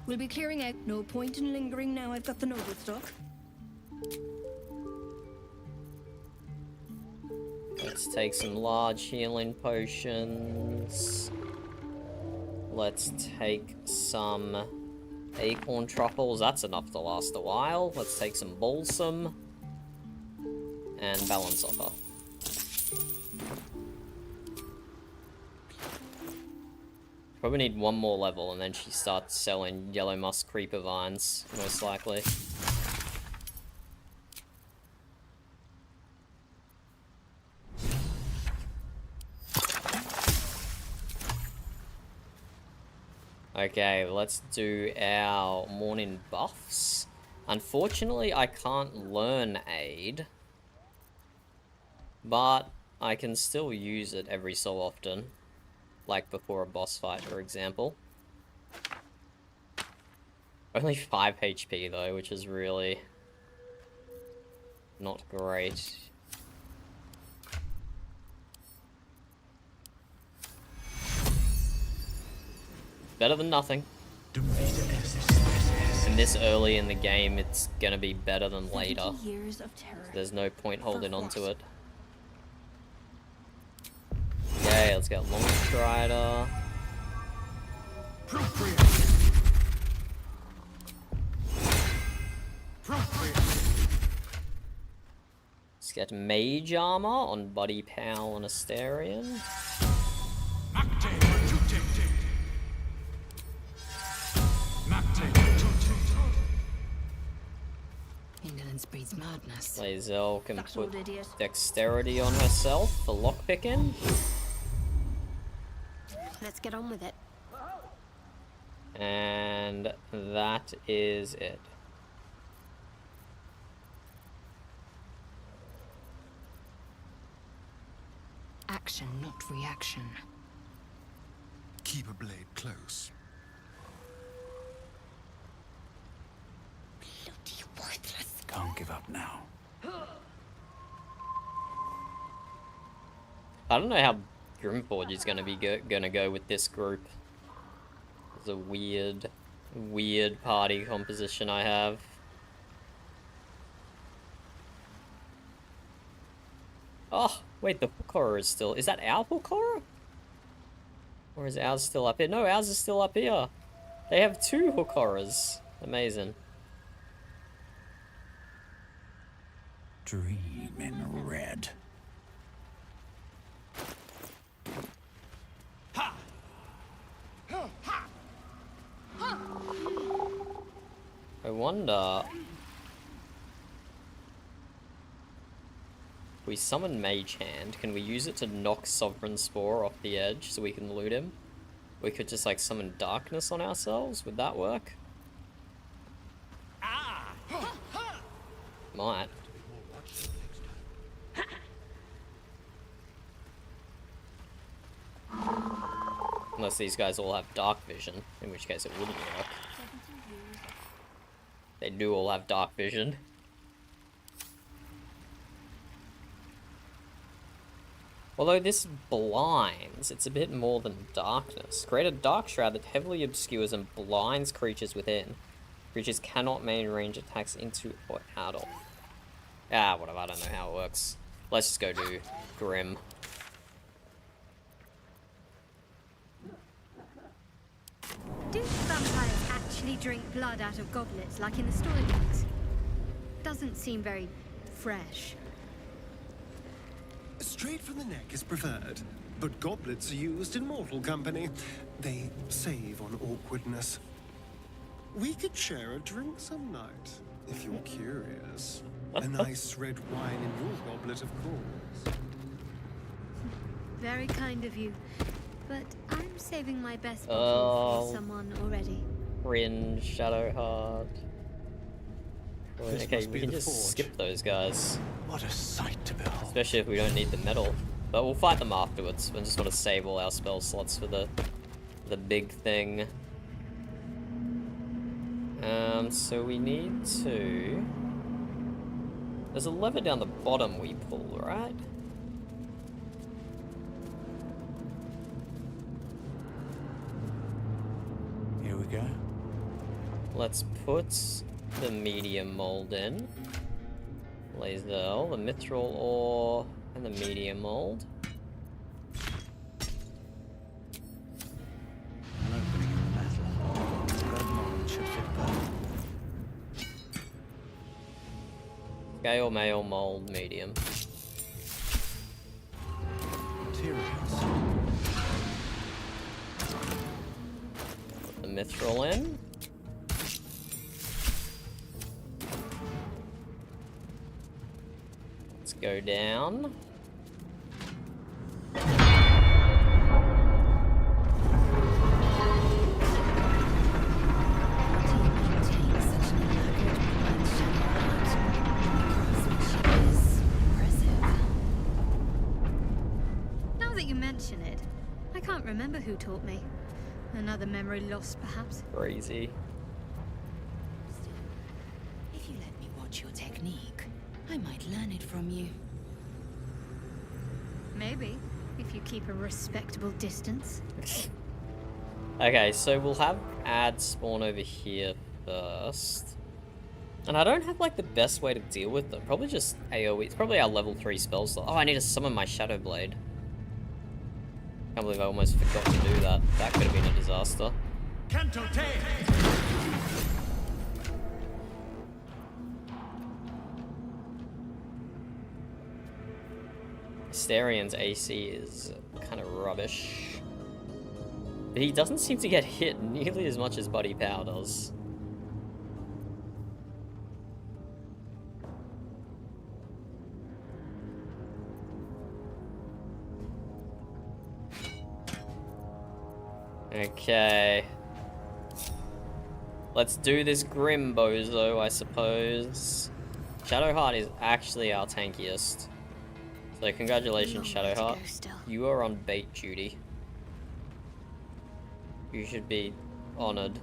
We'll be clearing out. No point in lingering now I've got the noble stock. Let's take some large healing potions. Let's take some acorn truffles. That's enough to last a while. Let's take some balsam. And balance offer. Probably need one more level and then she starts selling yellow musk creeper vines, most likely. Okay, let's do our morning buffs. Unfortunately, I can't learn aid, but I can still use it every so often, like before a boss fight, for example. Only 5 HP though, which is really not great. Better than nothing. And this early in the game, it's gonna be better than later. Years of terror. So there's no point holding on to it. Okay, let's get Long Strider. Let's get mage armor on Buddy Pal and Asterion. Indolence breeds madness. Lae'zel can That put old idiot. dexterity on herself for lockpicking. Let's get on with it. And that is it. Action, not reaction. Keep a blade close. Bloody worthless. Can't give up now. I don't know how Grimforge is gonna be gonna go with this group. It's a weird party composition I have. Oh, wait, the hook horror is still... Is that our hook horror? Or is ours still up here? No, ours is still up here. They have 2 hook horrors. Amazing. Dream in red. I wonder... If we summon Mage Hand, can we use it to knock Sovereign Spore off the edge so we can loot him? We could just like summon Darkness on ourselves, would that work? Might. Unless these guys all have Dark Vision, in which case it wouldn't work. They do all have Dark Vision. Although this blinds, it's a bit more than darkness. Create a dark shroud that heavily obscures and blinds creatures within. Creatures cannot main range attacks into or out of. Ah, whatever, I don't know how it works. Let's just go do Grym. Do vampires actually drink blood out of goblets like in the storybooks? Doesn't seem very fresh. Straight from the neck is preferred, but goblets are used in mortal company. They save on awkwardness. We could share a drink some night, if you're curious. A nice red wine in your goblet, of course. Very kind of you, but I'm saving my best bottle for someone already. Cringe, Shadowheart. Okay, we can just skip those guys. What a sight to behold. Especially if we don't need the metal. But we'll fight them afterwards. We just want to save all our spell slots for the big thing. So we need to... There's a lever down the bottom we pull, right? Here we go. Let's put the medium mold in. Lae'zel, the mithril ore, and the medium mold. An opening in the metal. Red mold should fit perfect. Scale mail mold medium. Materials. Put the mithril in. Let's go down. Now that you mention it, I can't remember who taught me. Another memory lost, perhaps. Crazy. If you let me watch your technique, I might learn it from you. Maybe, if you keep a respectable distance. Okay, so we'll have add spawn over here first. And I don't have like the best way to deal with them. Probably just AoE. It's probably our level 3 spell slot. Oh, I need to summon my Shadow Blade. Can't believe I almost forgot to do that. That could have been a disaster. Canto Te! Astarion's AC is kind of rubbish. But he doesn't seem to get hit nearly as much as Buddy Pow does. Okay. Let's do this Grym bozo, I suppose. Shadowheart is actually our tankiest. So congratulations, Shadowheart. You are on bait duty. You should be honored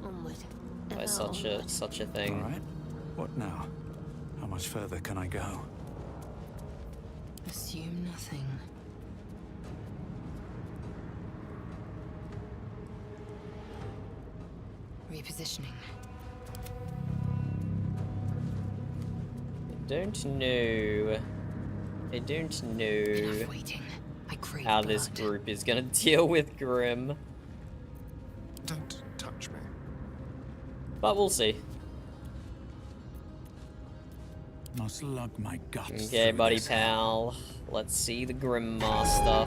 by such a thing. All right. What now? How much further can I go? Assume nothing. Repositioning. I don't know how this group is gonna deal with Grym. Don't touch me. But we'll see. Must lug my guts. Okay, through buddy this. pal. Let's see the Grym Master.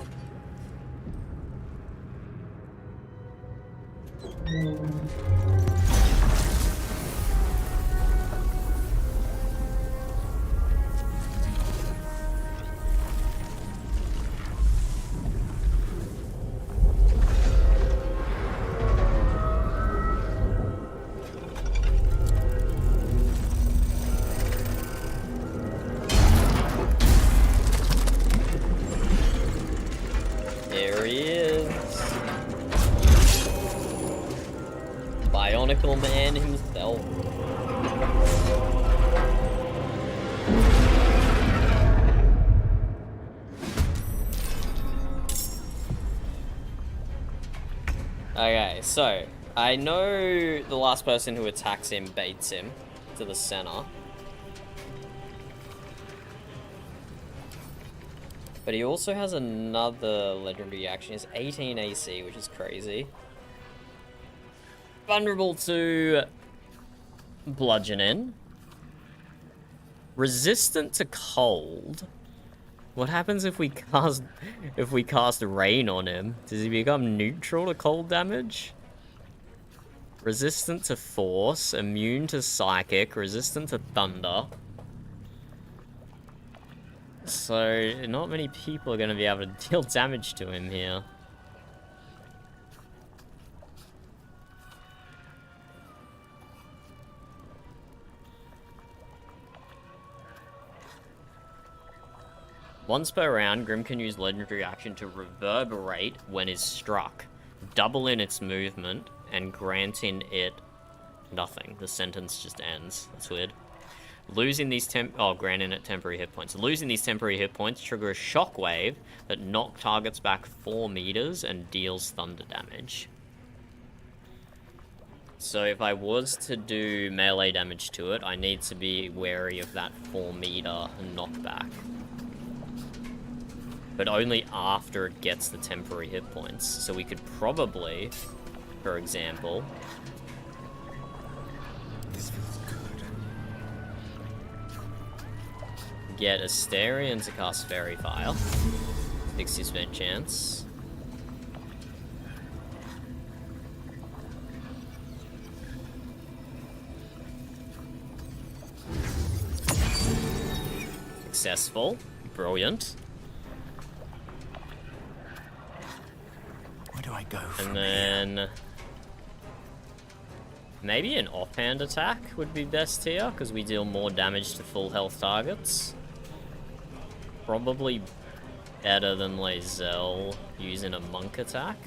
There he is. Bionicle Man himself. Okay, so I know the last person who attacks him baits him to the center. But he also has another legendary action. He has 18 AC, which is crazy. Vulnerable to bludgeoning. Resistant to cold. What happens if we cast rain on him? Does he become neutral to cold damage? Resistant to force, immune to psychic, resistant to thunder. So, not many people are going to be able to deal damage to him here. Once per round, Grym can use legendary action to reverberate when is struck, double in its movement, and granting it nothing. The sentence just ends. That's weird. Losing these granting it temporary hit points. Losing these temporary hit points trigger a shockwave that knocks targets back 4 meters and deals thunder damage. So if I was to do melee damage to it, I need to be wary of that 4 meter knockback. But only after it gets the temporary hit points. So we could probably, for example, This feels good. get Astarion to cast Fairy Fire. 60% chance. Successful. Brilliant. Where do I go from And then maybe an offhand attack would be best here, because we deal more damage to full health targets. Probably better than Lae'zel using a monk attack.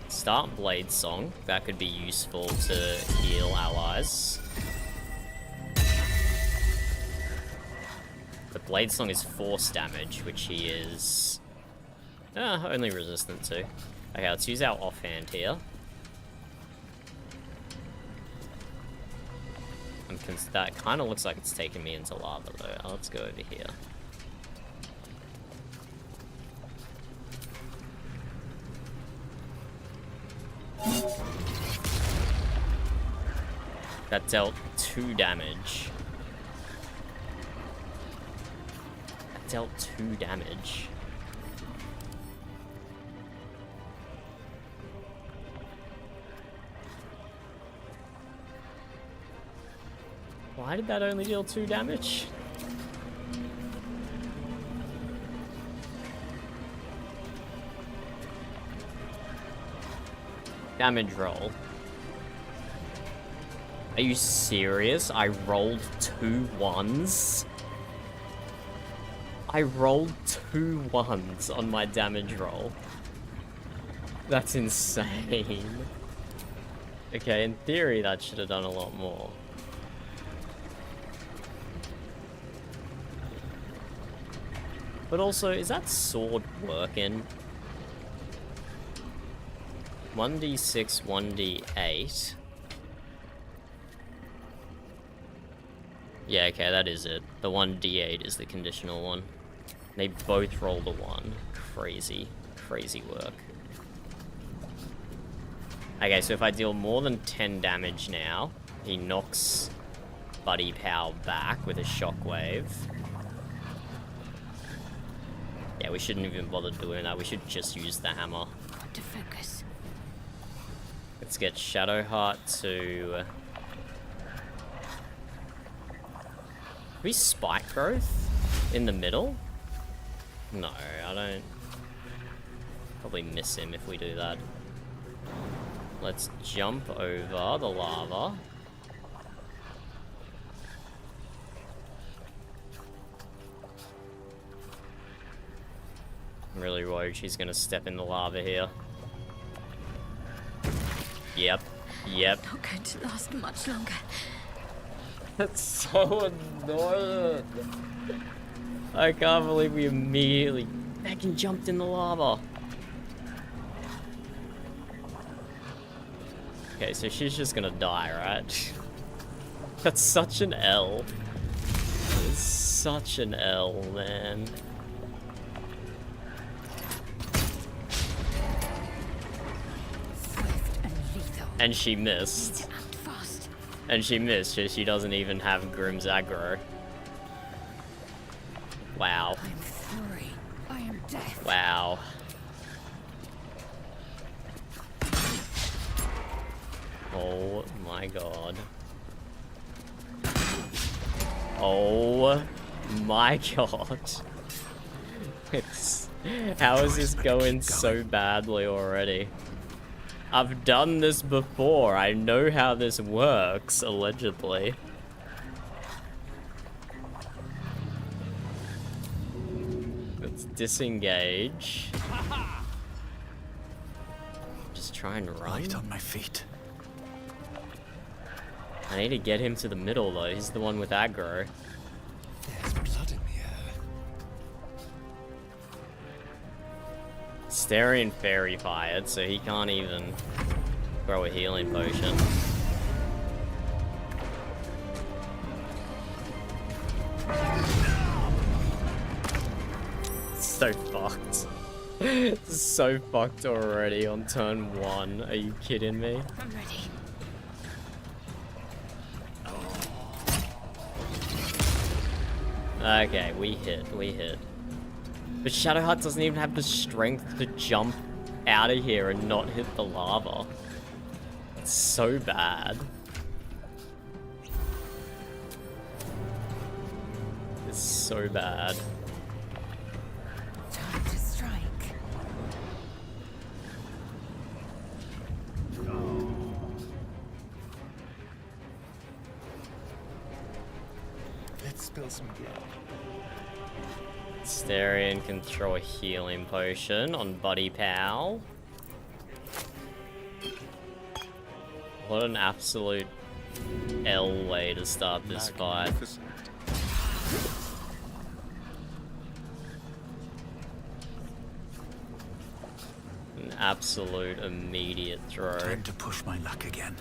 Start Blade Song, that could be useful to heal allies. But Blade Song is force damage, which he is only resistant to. Okay, let's use our offhand here. That kind of looks like it's taking me into lava though. Let's go over here. That dealt 2 damage. dealt 2 damage. Why did that only deal 2 damage? Damage roll. Are you serious? I rolled 2 1s? I rolled 2 1s on my damage roll. That's insane. Okay, in theory that should have done a lot more. But also, is that sword working? 1d6, 1d8. Yeah, okay, that is it. The 1d8 is the conditional one. They both rolled a 1. Crazy. Crazy work. Okay, so if I deal more than 10 damage now, he knocks Buddy Pow back with a shockwave. Yeah, we shouldn't even bother doing that. We should just use the hammer. Got to focus. Let's get Shadowheart to... we spike growth in the middle? No, I don't... probably miss him if we do that. Let's jump over the lava. I'm really worried she's gonna step in the lava here. Yep. Yep. Not going to last much longer. That's so annoying. I can't believe we immediately fucking jumped in the lava. Okay, so she's just gonna die, right? That's such an L. It's such an L, man. And she missed. And she missed, so she doesn't even have Grym's aggro. Wow. I'm fury. I am death. Wow. Oh my god. Oh my god. It's... how is this going so badly already? I've done this before. I know how this works, allegedly. Let's disengage. Just try and run. Right on my feet. I need to get him to the middle, though. He's the one with aggro. There's blood in the air. Starion Fairy fired, so he can't even throw a healing potion. So fucked. So fucked already on turn 1. Are you kidding me? I'm ready. Okay, we hit. But Shadowheart doesn't even have the strength to jump out of here and not hit the lava. It's so bad. It's so bad. Time to strike. Let's spill some blood. Starion can throw a healing potion on Buddy Pal. What an absolute L way to start this fight. An absolute immediate throw. Time to push my luck again.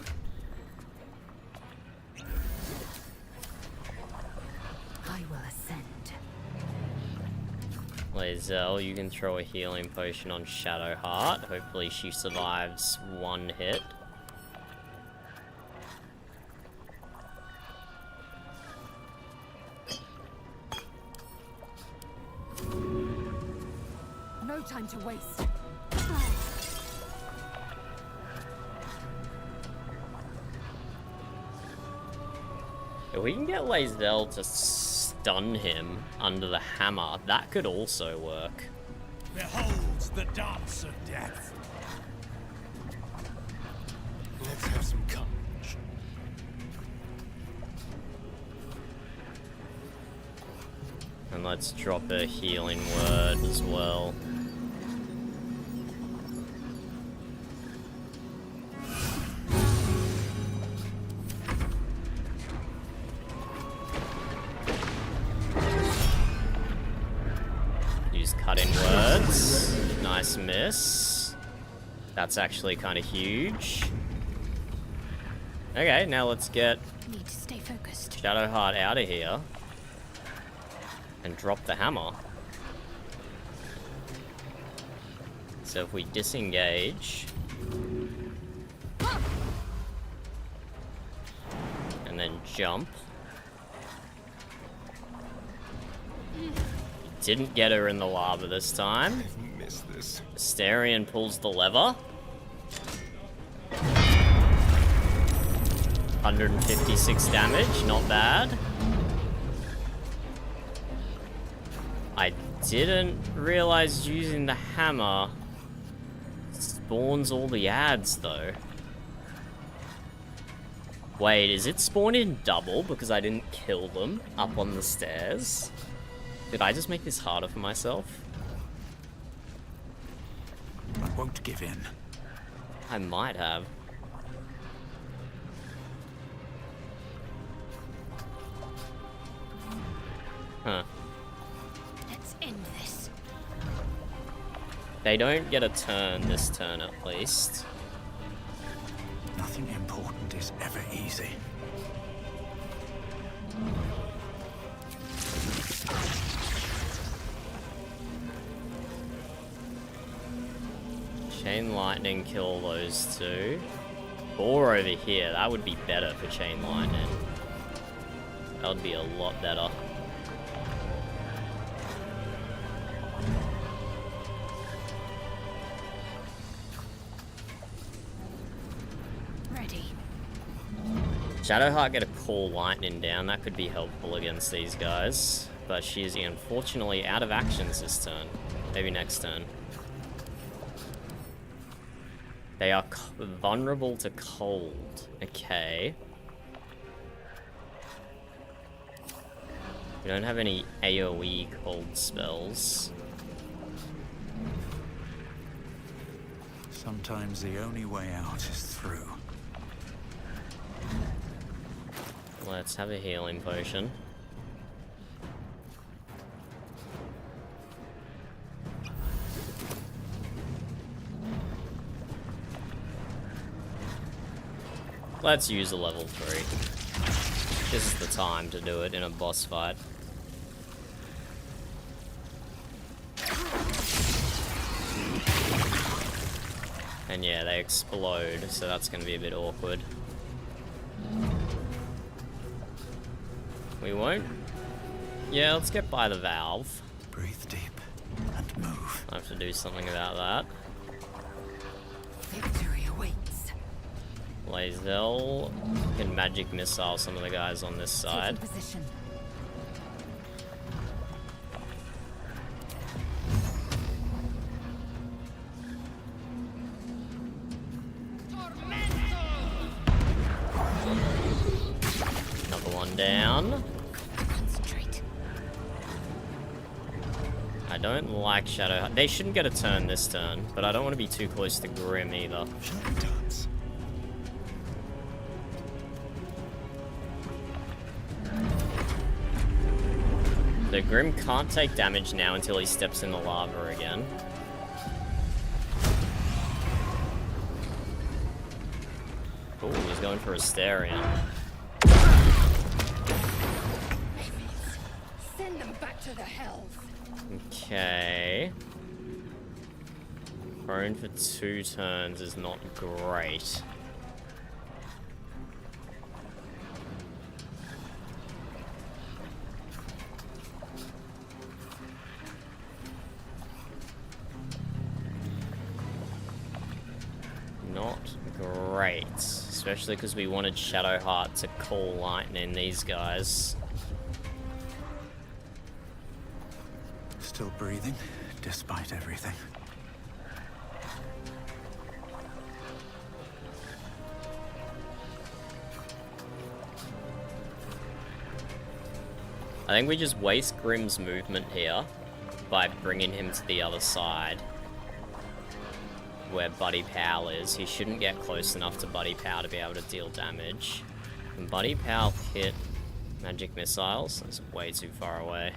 I will ascend. Lae'zel, you can throw a healing potion on Shadowheart. Hopefully she survives one hit. to waste. If we can get Lae'zel to stun him under the hammer, that could also work. Behold the dance of death. Let's have some courage. And let's drop a healing word as well. Use cutting words. Nice miss. That's actually kind of huge. Okay, now let's get Need to stay focused. Shadowheart out of here. And drop the hammer. So if we disengage and then jump, didn't get her in the lava this time. Missed this. Asterion pulls the lever. 156 damage, not bad. I didn't realize using the hammer spawns all the ads, though. Wait, is it spawned in double because I didn't kill them up on the stairs? Did I just make this harder for myself? I won't give in. I might have. Huh. Let's end this. They don't get a turn this turn, at least. Nothing important is ever easy. Chain lightning, kill those two. Or over here, that would be better for chain lightning. That would be a lot better. Ready. Shadowheart get a call lightning down, that could be helpful against these guys. But she is unfortunately out of actions this turn. Maybe next turn. They are vulnerable to cold. Okay. We don't have any AoE cold spells. Sometimes the only way out is through. Let's have a healing potion. Let's use a level 3. This is the time to do it in a boss fight. And yeah, they explode, so that's gonna be a bit awkward. We won't. Yeah, let's get by the valve. Breathe deep and move. I have to do something about that. Victory awaits. Lae'zel can magic missile some of the guys on this side. Taking position. Another one down. Concentrate. I don't like Shadow. They shouldn't get a turn this turn, but I don't want to be too close to Grym either. So Grym can't take damage now until he steps in the lava again. Oh, he's going for Asterion. Send them back to the hells. Okay. Prone for 2 turns is not great. Not great. Especially because we wanted Shadowheart to call lightning these guys. Still breathing, despite everything. I think we just waste Grym's movement here by bringing him to the other side where Buddy Pow is. He shouldn't get close enough to Buddy Pow to be able to deal damage. Can Buddy Pow hit magic missiles? That's way too far away.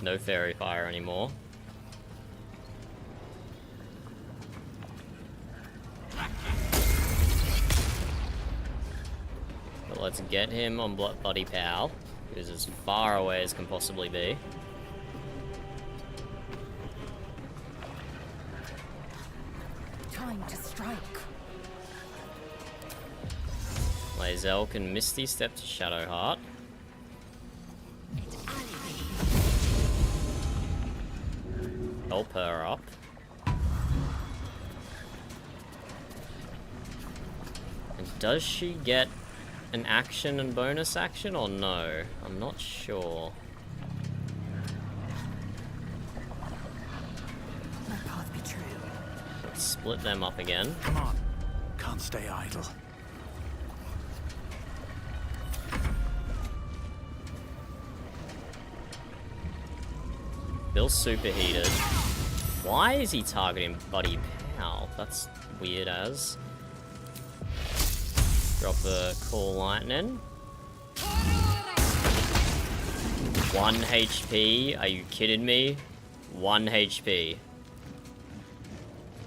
No fairy fire anymore. But let's get him on Buddy Pow, who's as far away as can possibly be. Time to strike. Lae'zel can Misty Step to Shadowheart. Help her up. And does she get an action and bonus action or no? I'm not sure. My path be true. Let's split them up again. Come on. Can't stay idle. Bill's superheated. Why is he targeting Buddy Pow? That's weird as. Drop the Call Lightning. 1 HP? Are you kidding me? 1 HP.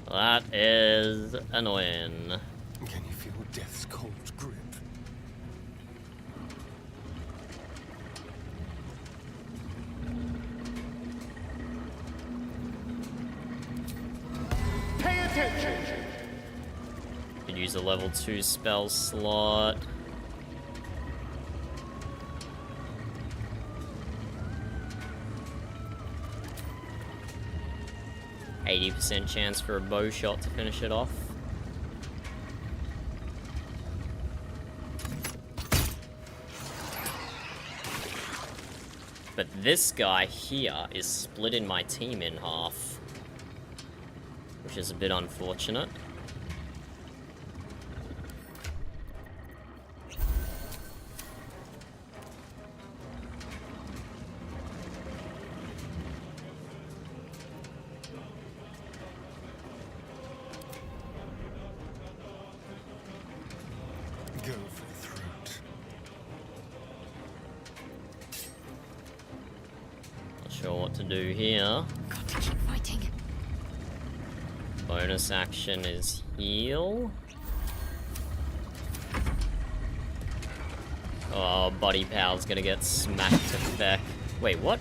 That is annoying. Can you feel death's cold grip? Pay attention! Could use a level 2 spell slot. %80 chance for a bow shot to finish it off. But this guy here is splitting my team in half, which is a bit unfortunate. Go for the throat. Not sure what to do here. Got to keep fighting. Bonus action is heal. Oh, Buddy Pow's gonna get smacked to feck. Wait, what?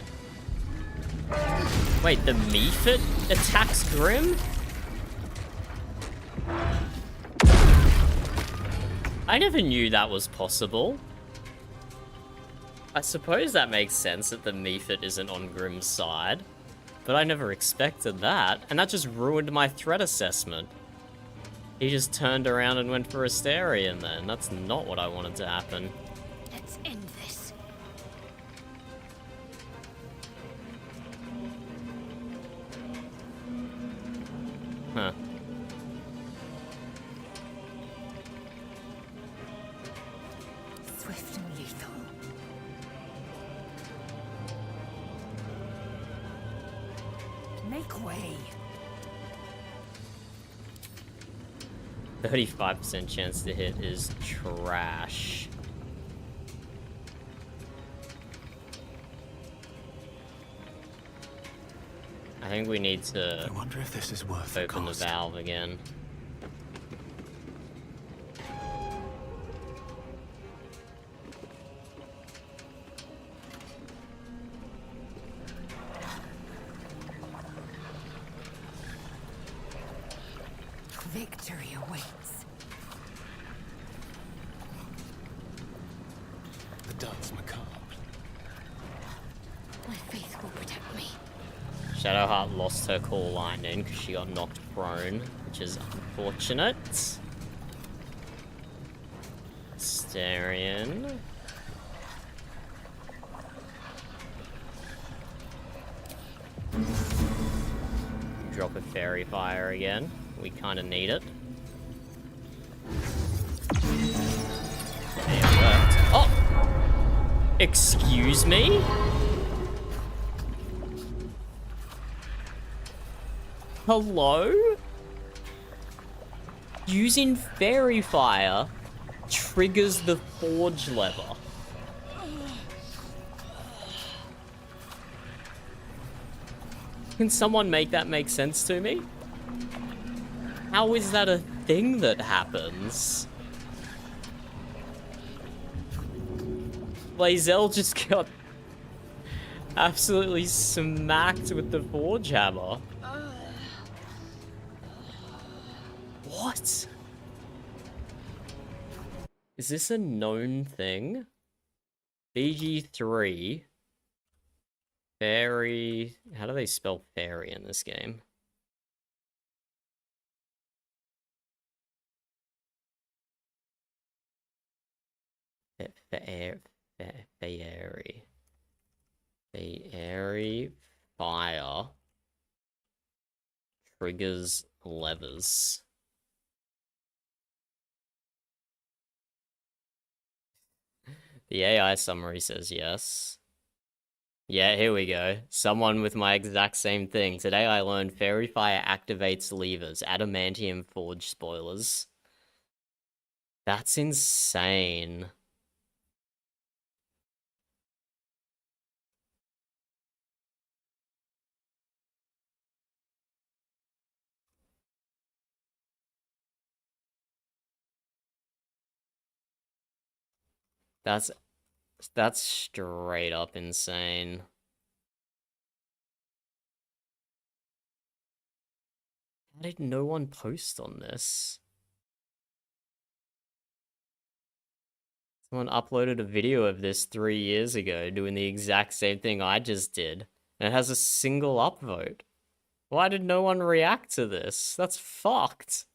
Wait, the Mephit attacks Grym? I never knew that was possible. I suppose that makes sense that the Mephit isn't on Grym's side, but I never expected that, and that just ruined my threat assessment. He just turned around and went for Astarion then. That's not what I wanted to happen. Let's end this. Huh. Swift and lethal. Make way. 35% chance to hit is trash. I think we need to I wonder if this is worth open the valve again. Victory awaits. The dance macabre. My faith will protect me. Shadowheart lost her call line in because she got knocked prone, which is unfortunate. Starion. Drop a fairy fire again. We kind of need it. It worked. Oh! Excuse me? Hello? Using fairy fire triggers the forge lever. Can someone make that make sense to me? How is that a thing that happens? Lae'zel just got absolutely smacked with the forge hammer. What? Is this a known thing? BG3. Fairy. How do they spell fairy in this game? Fairy. Fairy fire triggers levers. The AI summary says yes. Yeah, here we go. Someone with my exact same thing. Today I learned Fairy Fire activates levers. Adamantium Forge spoilers. That's insane. That's straight up insane. How did no one post on this? Someone uploaded a video of this 3 years ago doing the exact same thing I just did. And it has a single upvote. Why did no one react to this? That's fucked.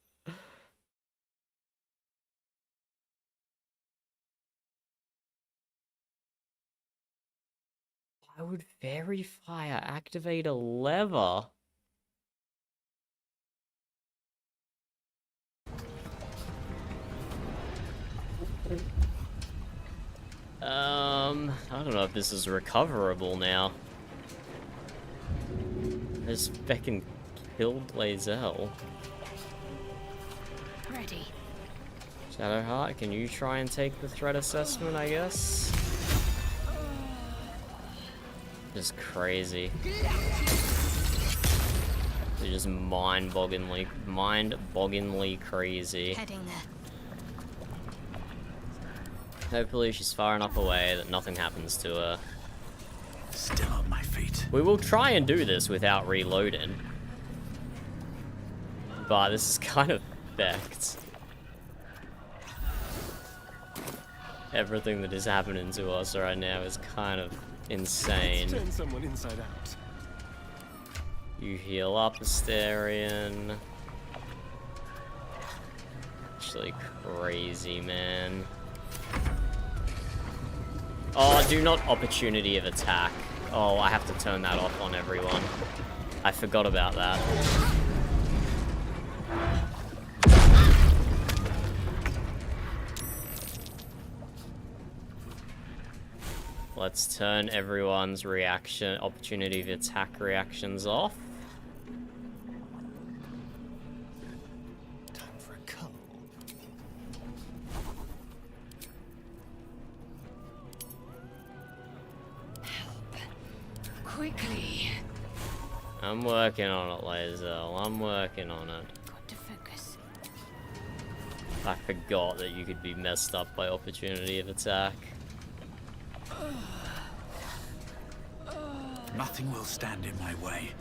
Why would Fairy Fire activate a lever? I don't know if this is recoverable now. I just feckin' killed Lae'zel. Ready. Shadowheart, can you try and take the threat assessment, I guess? Just crazy. They're just mind-bogglingly crazy. Heading there. Hopefully she's far enough away that nothing happens to her. Still on my feet. We will try and do this without reloading. But this is kind of fucked. Everything that is happening to us right now is kind of insane. Turn someone inside out. You heal up, Astarion. Actually crazy, man. Oh, do not opportunity of attack. Oh, I have to turn that off on everyone. I forgot about that. Let's turn everyone's opportunity of attack reactions off. Time for a cull. Quickly. I'm working on it, Lae'zel. I'm working on it. Got to focus. I forgot that you could be messed up by opportunity of attack. Nothing will stand in my way.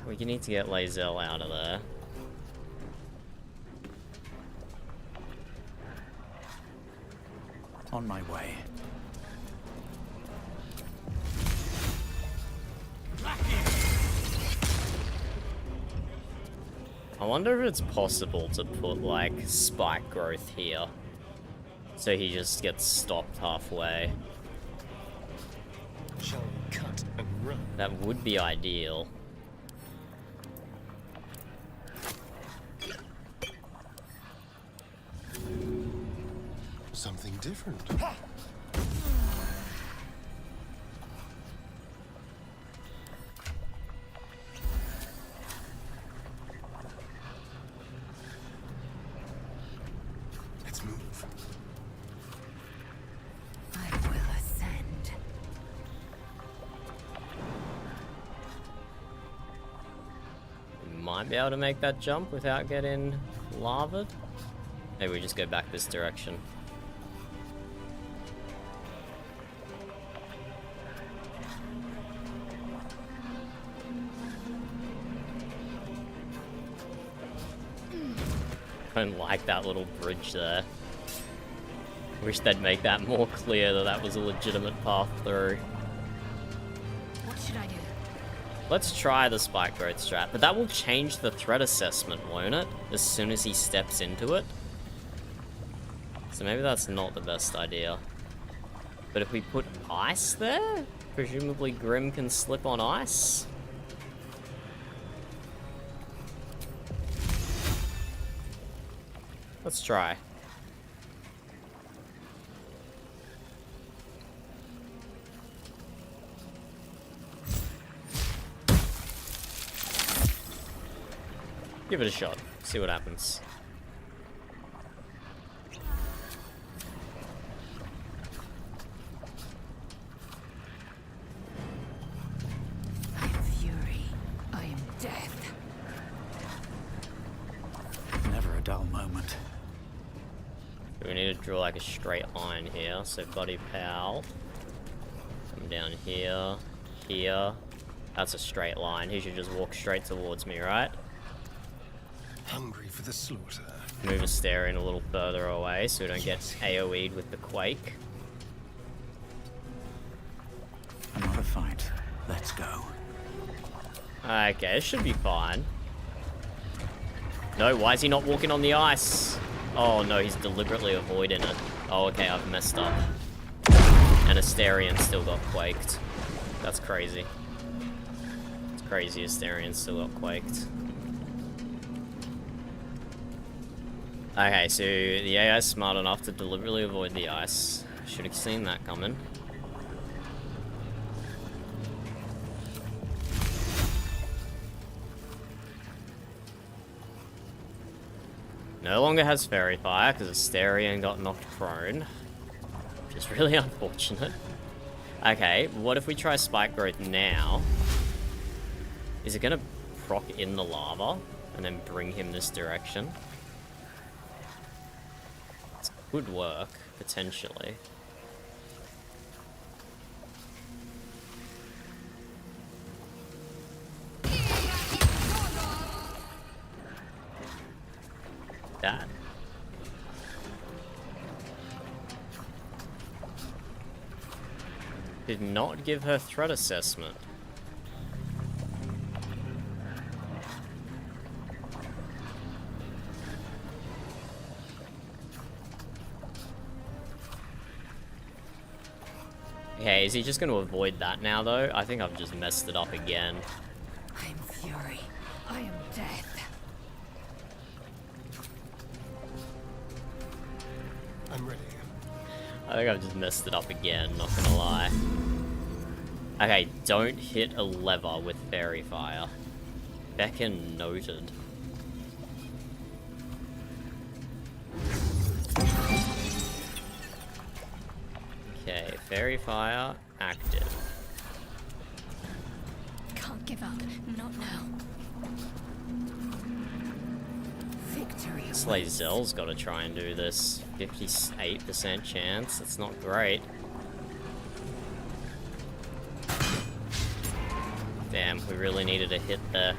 We need to get Lae'zel out of there. On my way. I wonder if it's possible to put, like, spike growth here. So he just gets stopped halfway. Shall we cut and run? That would be ideal. Something different. Let's move. I will ascend. We might be able to make that jump without getting lavaed. Maybe we just go back this direction. I don't like that little bridge there. Wish they'd make that more clear that that was a legitimate path through. What should I do? Let's try the spike growth strat, but that will change the threat assessment, won't it? As soon as he steps into it. So maybe that's not the best idea. But if we put ice there, presumably Grym can slip on ice. Let's try. Give it a shot. See what happens. I am fury. I am death. Never a dull moment. We need to draw like a straight line here. So Buddy Pal. Come down here. Here. That's a straight line. He should just walk straight towards me, right? Hungry for the slaughter. Move Asterion a little further away so we don't get AoE'd with the quake. Another fight. Let's go. Okay, it should be fine. No, why is he not walking on the ice? Oh no, he's deliberately avoiding it. Oh, okay, I've messed up. And Asterion still got quaked. That's crazy. It's crazy Asterion still got quaked. Okay, so the AI is smart enough to deliberately avoid the ice. Should have seen that coming. No longer has Fairy Fire because Asterion got knocked prone. Which is really unfortunate. Okay, what if we try Spike Growth now? Is it going to proc in the lava and then bring him this direction? Could work, potentially. That. Did not give her threat assessment. Okay, is he just going to avoid that now, though? I think I've just messed it up again. I am fury. I am death. I'm ready. I think I've just messed it up again, not gonna lie. Okay, don't hit a lever with Fairy Fire. Beacon noted. Okay, Fairy Fire active. Can't give up. Not now. Victory. This Lae'zel's got to try and do this. 58% chance. That's not great. Damn, we really needed a hit there.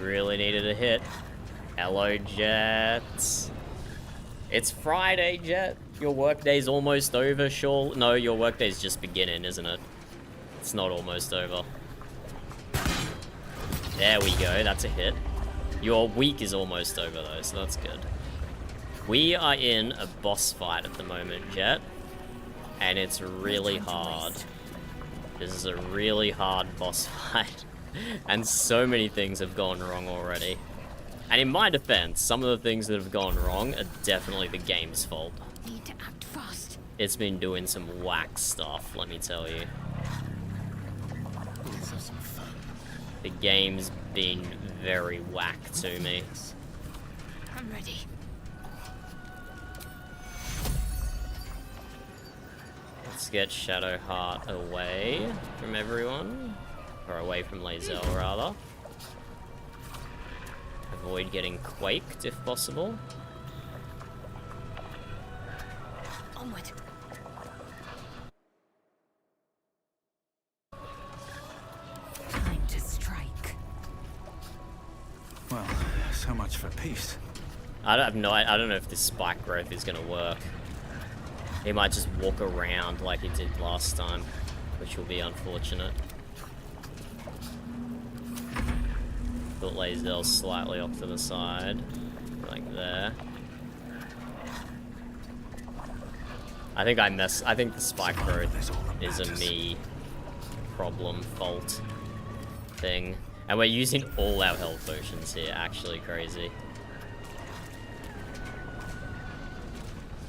really needed a hit. Hello, Jet. It's Friday, Jet. Your workday's almost over, sure. No, your workday's just beginning, isn't it? It's not almost over. There we go, that's a hit. Your week is almost over though, so that's good. We are in a boss fight at the moment, Jet. And it's really hard. This is a really hard boss fight. And so many things have gone wrong already. And in my defense, some of the things that have gone wrong are definitely the game's fault. Need to act fast. It's been doing some whack stuff, let me tell you. Let's have some fun. The game's been very whack to me. I'm ready. Let's get Shadowheart away from everyone. Or away from Lae'zel, rather. Avoid getting quaked, if possible. Onward. Time to strike. Well, so much for peace. I don't know if this spike growth is gonna work. He might just walk around like he did last time, which will be unfortunate. Put Lae'zel slightly off to the side, like there. I think the spike growth is a me problem, fault thing. And we're using all our health potions here, actually crazy.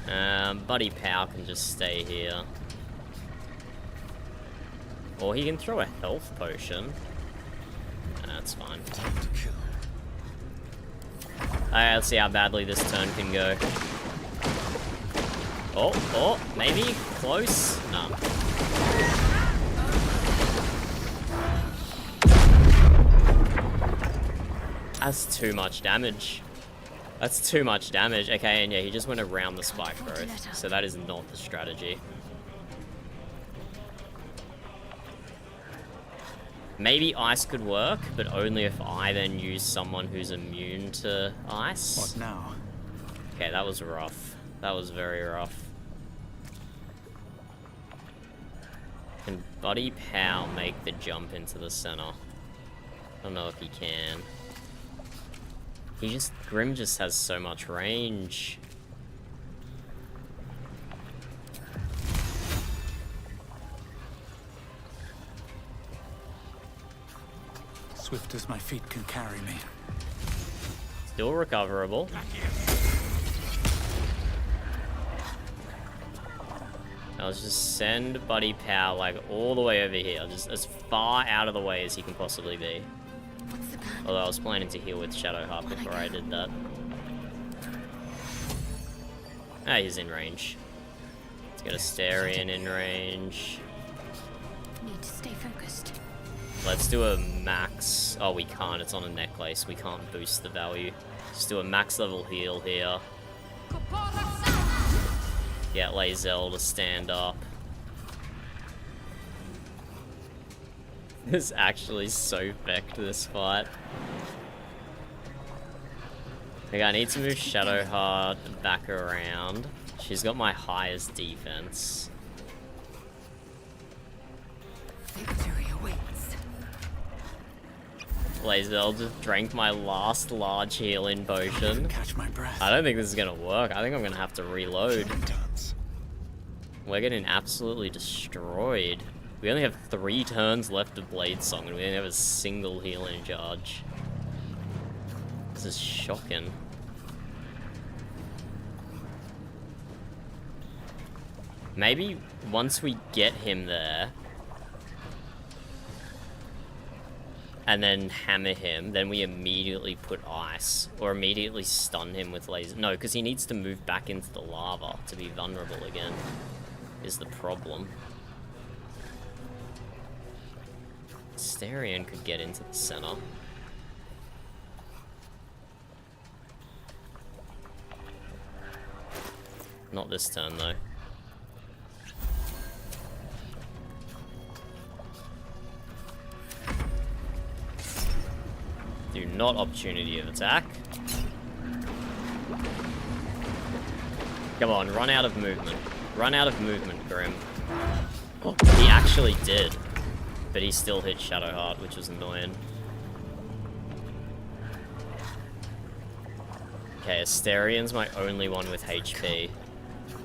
Buddy Pow can just stay here. Or he can throw a health potion. That's fine. Alright, let's see how badly this turn can go. Oh, maybe? Close? No. That's too much damage. That's too much damage. Okay, and yeah, he just went around the spike growth. So that is not the strategy. Maybe ice could work, but only if I then use someone who's immune to ice. What now? Okay, that was rough. That was very rough. Can Buddy Pow make the jump into the center? I don't know if he can. Grym just has so much range. Swift as my feet can carry me. Still recoverable. I'll just send Buddy Pow like all the way over here, just as far out of the way as he can possibly be. Although I was planning to heal with Shadowheart before I did that. Ah, he's in range. Let's get Asterion in range. Need to stay focused. Let's do a max. Oh, we can't. It's on a necklace. We can't boost the value. Just do a max level heal here. Get Lae'zel to stand up. This is actually so fecked, this fight. Okay, I need to move Shadowheart back around. She's got my highest defense. Victory awaits. Lae'zel just drank my last large healing potion. Catch my breath. I don't think this is gonna work. I think I'm gonna have to reload. We're getting absolutely destroyed. We only have 3 turns left of Blade Song and we only have a single healing charge. This is shocking. Maybe once we get him there and then hammer him, then we immediately put ice or immediately stun him with laser. No, because he needs to move back into the lava to be vulnerable again, is the problem. Asterion could get into the center. Not this turn though. Do not opportunity of attack. Come on, run out of movement. Run out of movement, Grym. Oh, he actually did. But he still hit Shadowheart, which was annoying. Okay, Asterian's my only one with HP.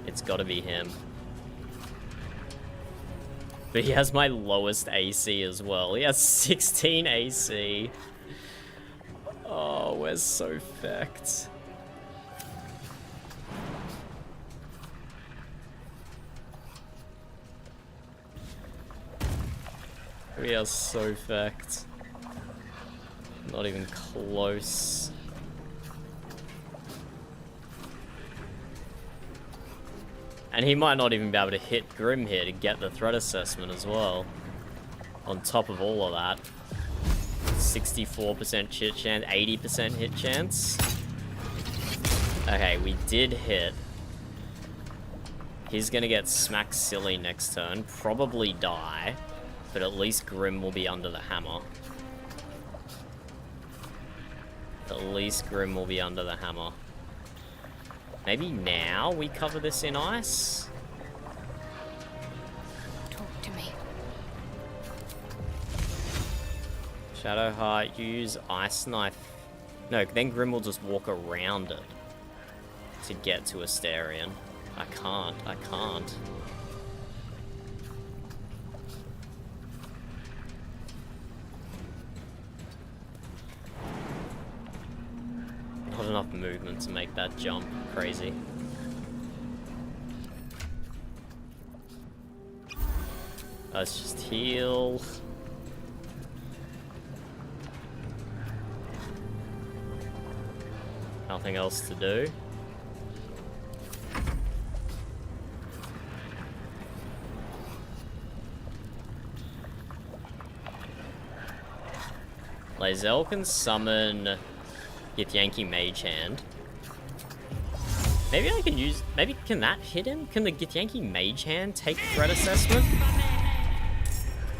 It's gotta be him. But he has my lowest AC as well. He has 16 AC. Oh, we're so fecked. We are so fecked. Not even close. And he might not even be able to hit Grym here to get the threat assessment as well. On top of all of that. 64% hit chance, 80% hit chance. Okay, we did hit. He's gonna get smacked silly next turn. Probably die. But at least Grym will be under the hammer. At least Grym will be under the hammer. Maybe now we cover this in ice? Talk to me. Shadowheart, use Ice Knife. No, then Grym will just walk around it to get to Asterion. I can't. Not enough movement to make that jump crazy. Let's just heal. Nothing else to do. Lae'zel can summon Githyanki Mage Hand. Maybe I can use... Maybe can that hit him? Can the Githyanki Mage Hand take threat assessment?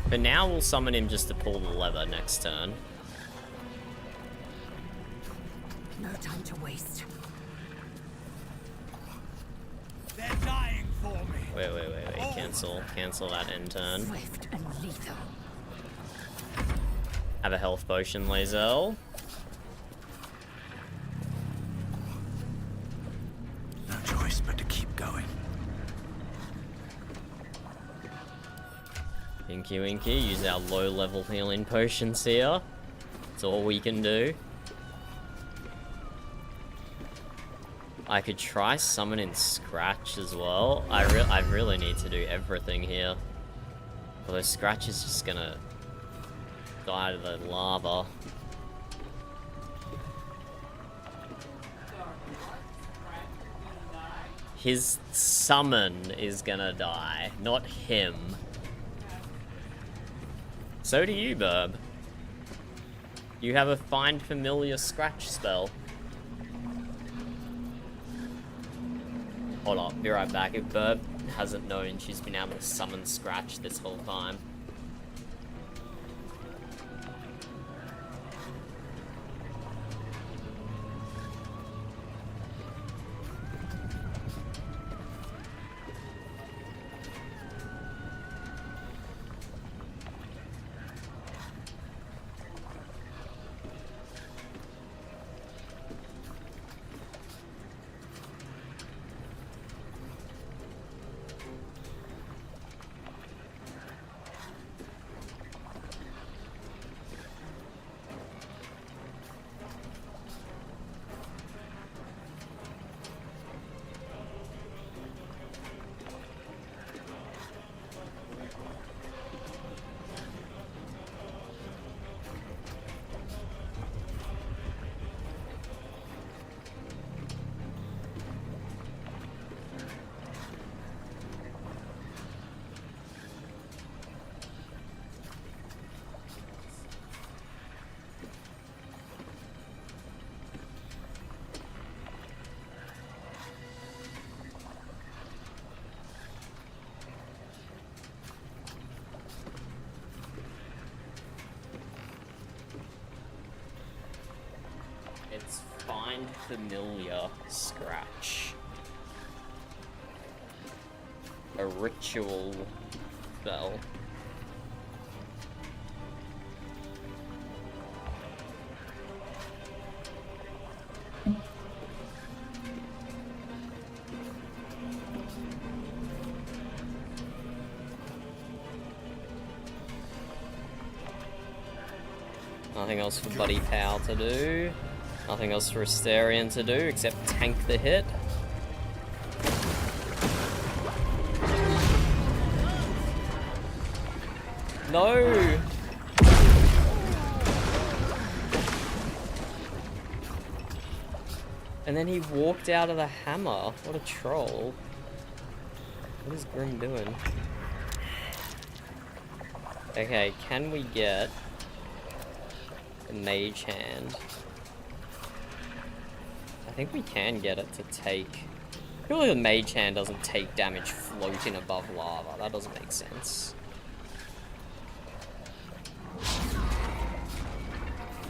But now we'll summon him just to pull the lever next turn. No time to waste. They're dying for me. Wait. Cancel that end turn. Swift and lethal. Have a health potion, Lae'zel. No choice but to keep going. Inky Winky, use our low level healing potions here. That's all we can do. I could try summoning Scratch as well. I really need to do everything here. Although Scratch is just gonna die to the lava. His summon is gonna die, not him. So do you, Burb. You have a Find Familiar Scratch spell. Hold on, be right back. If Burb hasn't known, she's been able to summon Scratch this whole time. Find familiar scratch. A ritual spell. Nothing else for Buddy Pal to do. Nothing else for Asterion to do except tank the hit. No! And then he walked out of the hammer. What a troll. What is Grym doing? Okay, can we get a mage hand? I think we can get it to take... Surely the mage hand doesn't take damage floating above lava. That doesn't make sense.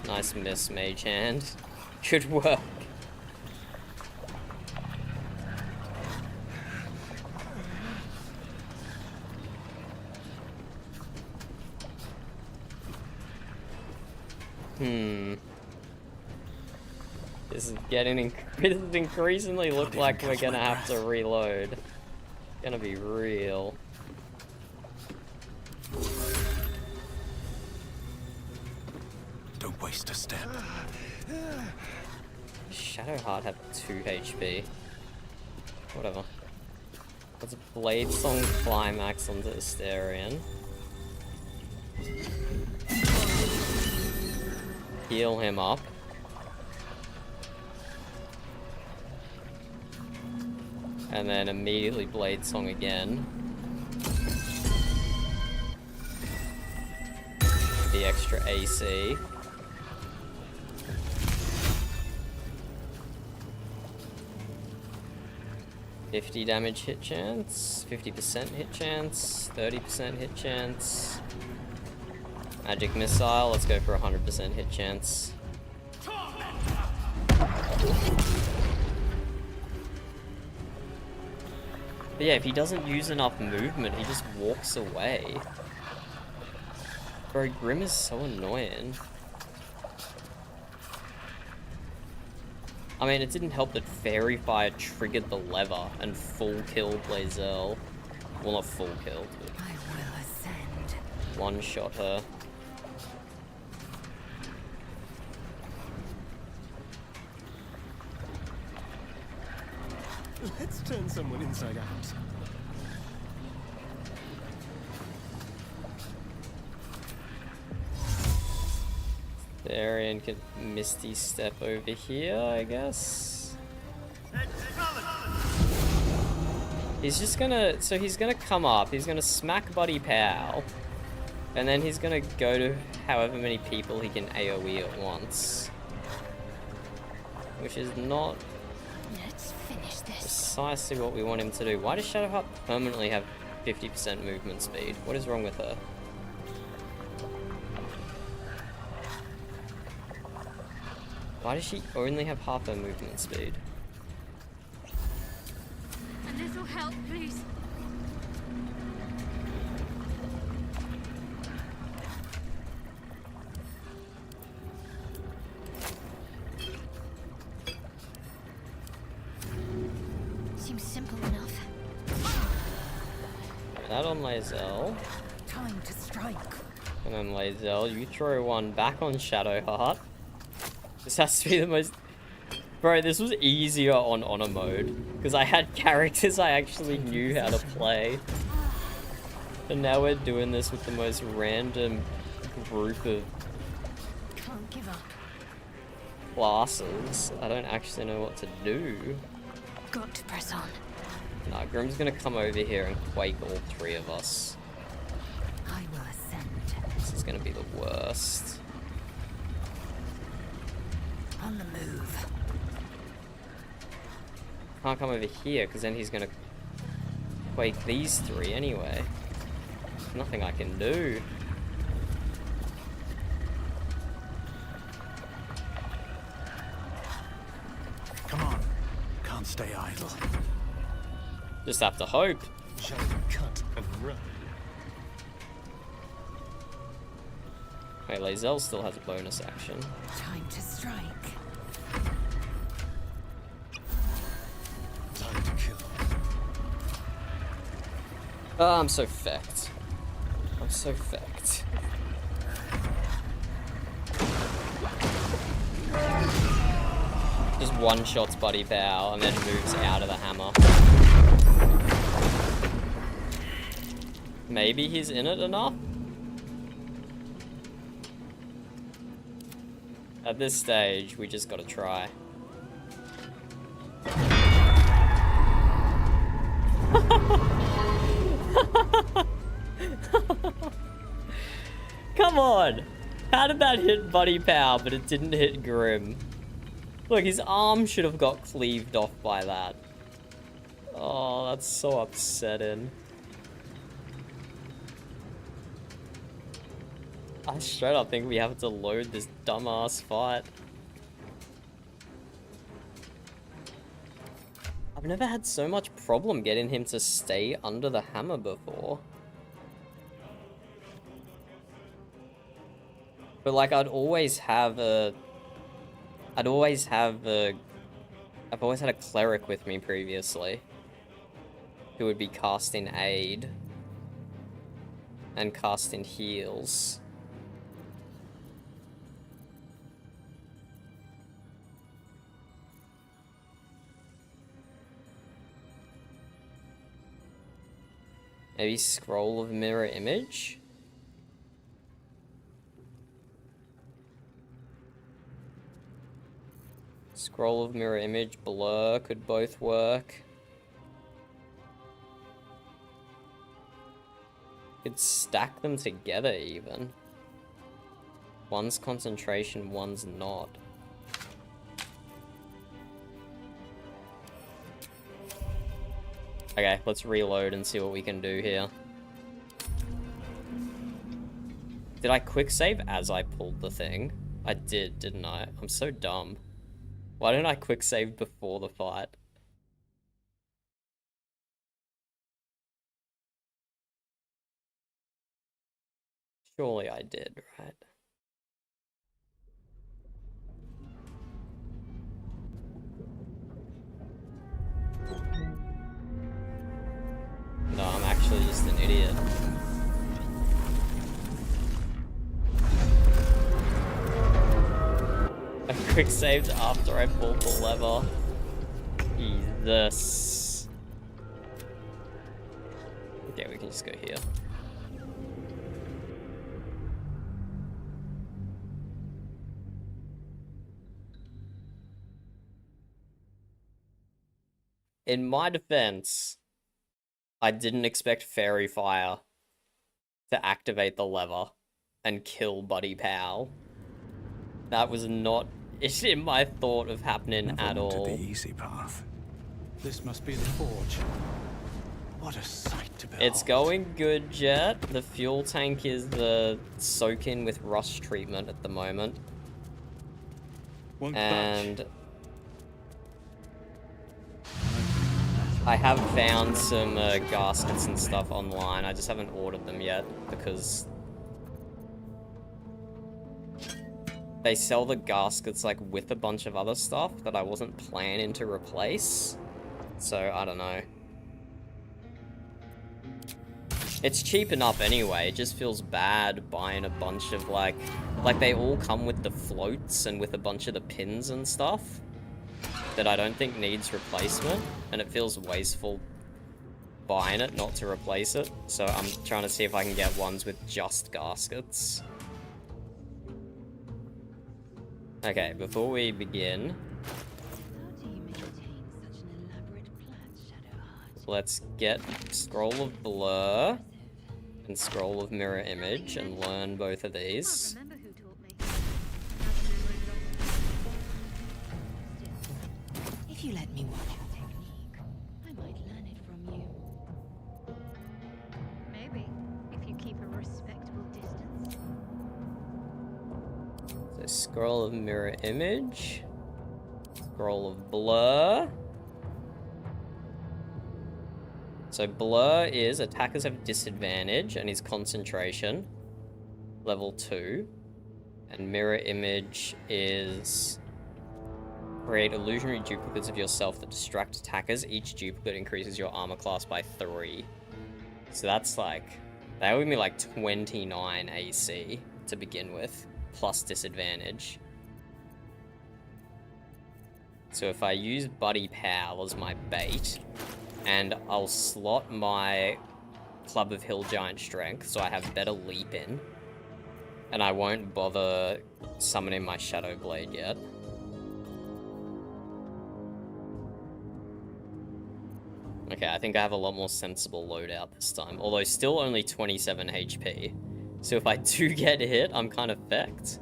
Nice miss, mage hand. Good work. This is increasingly look like we're gonna have to reload. It's gonna be real. Don't waste a step. Shadowheart have 2 HP. Whatever. Let's Blade Song Climax onto Asterion. Heal him up. And then immediately Blade Song again. The extra AC. $50 damage hit chance, 50% hit chance, 30% hit chance. Magic Missile, let's go for 100% hit chance. But yeah, if he doesn't use enough movement, he just walks away. Bro, Grym is so annoying. I mean, it didn't help that Fairy Fire triggered the lever and full killed Blazel. Well, not full killed, but I will ascend. one shot her. Let's turn someone inside out. Asterion can Misty Step over here, I guess. He's just gonna, so he's gonna come up, he's gonna smack Buddy Pal, and then he's gonna go to however many people he can AoE at once. Which is not precisely what we want him to do. Why does Shadowheart permanently have 50% movement speed? What is wrong with her? Why does she only have half her movement speed? A little help, please. Seems simple enough. That on Lae'zel. Time to strike. And then Lae'zel, you throw one back on Shadowheart. This has to be the most... Bro, this was easier on honor mode. Because I had characters I actually knew how to play. And now we're doing this with the most random group of Can't give up. classes. I don't actually know what to do. Got to press on. Nah, Grym's gonna come over here and quake all 3 of us. I will ascend. This is gonna be the worst. On the move. Can't come over here because then he's gonna quake these 3 anyway. There's nothing I can do. stay idle. Just have to hope. Shall we cut and run? Wait, Lae'zel still has a bonus action. Time to strike. Time to kill. Oh, I'm so fecked. I'm so fecked. Just one-shots Buddy Pow and then moves out of the hammer. Maybe he's in it enough? At this stage, we just gotta try. Come on! How did that hit Buddy Pow, but it didn't hit Grym? Look, his arm should have got cleaved off by that. Oh, that's so upsetting. I straight up think we have to load this dumbass fight. I've never had so much problem getting him to stay under the hammer before. But like, I've always had a cleric with me previously who would be casting aid and casting heals. Maybe Scroll of Mirror Image? Scroll of Mirror Image, Blur could both work. Could stack them together even. One's concentration, one's not. Okay, let's reload and see what we can do here. Did I quick save as I pulled the thing? I did, didn't I? I'm so dumb. Why didn't I quick save before the fight? Surely I did, right? No, I'm actually just an idiot. I quick saved after I pulled the lever. Jesus. Okay, we can just go here. In my defense, I didn't expect Fairy Fire to activate the lever and kill Buddy Pow. That was not in my thought of happening at all. The easy path. This must be the forge. What a sight to behold. It's going good, Jet. The fuel tank is the soak-in with rust treatment at the moment. And I have found some gaskets and stuff online. I just haven't ordered them yet because they sell the gaskets like with a bunch of other stuff that I wasn't planning to replace. So I don't know. It's cheap enough anyway. It just feels bad buying a bunch of like they all come with the floats and with a bunch of the pins and stuff that I don't think needs replacement, and it feels wasteful buying it not to replace it. So I'm trying to see if I can get ones with just gaskets. Okay, before we begin, let's get Scroll of Blur and Scroll of Mirror Image and learn both of these. If you let me watch your technique, I might learn it from you. Maybe, if you keep a respectable distance. So Scroll of Mirror Image, Scroll of Blur, So Blur is attackers have disadvantage and is concentration. Level 2. And Mirror Image is create illusionary duplicates of yourself that distract attackers. Each duplicate increases your armor class by 3. So that's like, that would be like 29 AC to begin with, plus disadvantage. So if I use Buddy Pal as my bait, and I'll slot my Club of Hill Giant Strength so I have better leap in, and I won't bother summoning my Shadow Blade yet. Okay, I think I have a lot more sensible loadout this time, although still only 27 HP. So if I do get hit, I'm kind of fecked.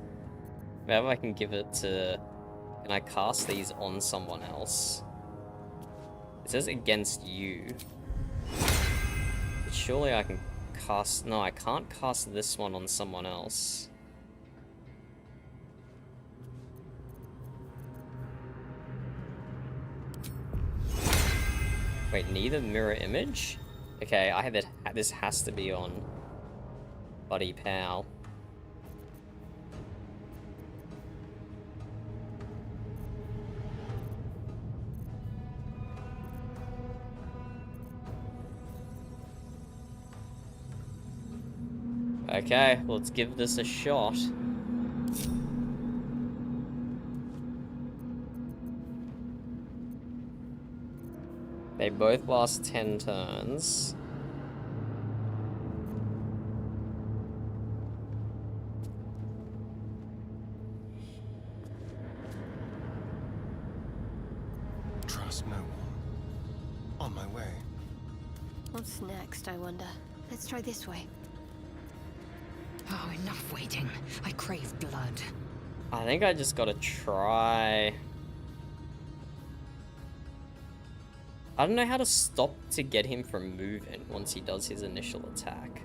Maybe I can give it to... Can I cast these on someone else? It says against you. But surely I can cast... No, I can't cast this one on someone else. Wait, neither Mirror Image? Okay, I have it. This has to be on Buddy Pal. Okay, let's give this a shot. They both last 10 turns. Trust no one. On my way. What's next, I wonder? Let's try this way. Oh, enough waiting. I crave blood. I think I just gotta try... I don't know how to stop to get him from moving once he does his initial attack.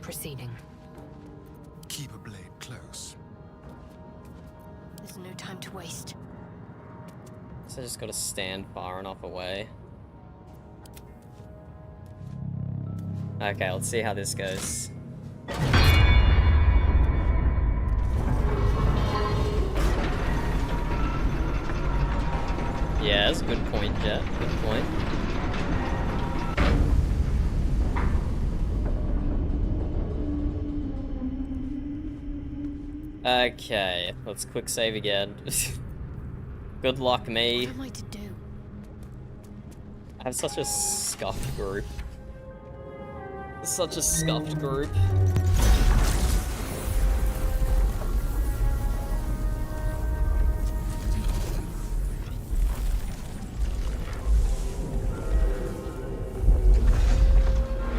Proceeding. Keep a blade close. There's no time to waste. So I just gotta stand far enough away. Okay, let's see how this goes. Yeah, that's a good point, Jet. Good point. Okay, let's quick save again. Good luck, me. What am I to do? I have such a scuffed group. Such a scuffed group.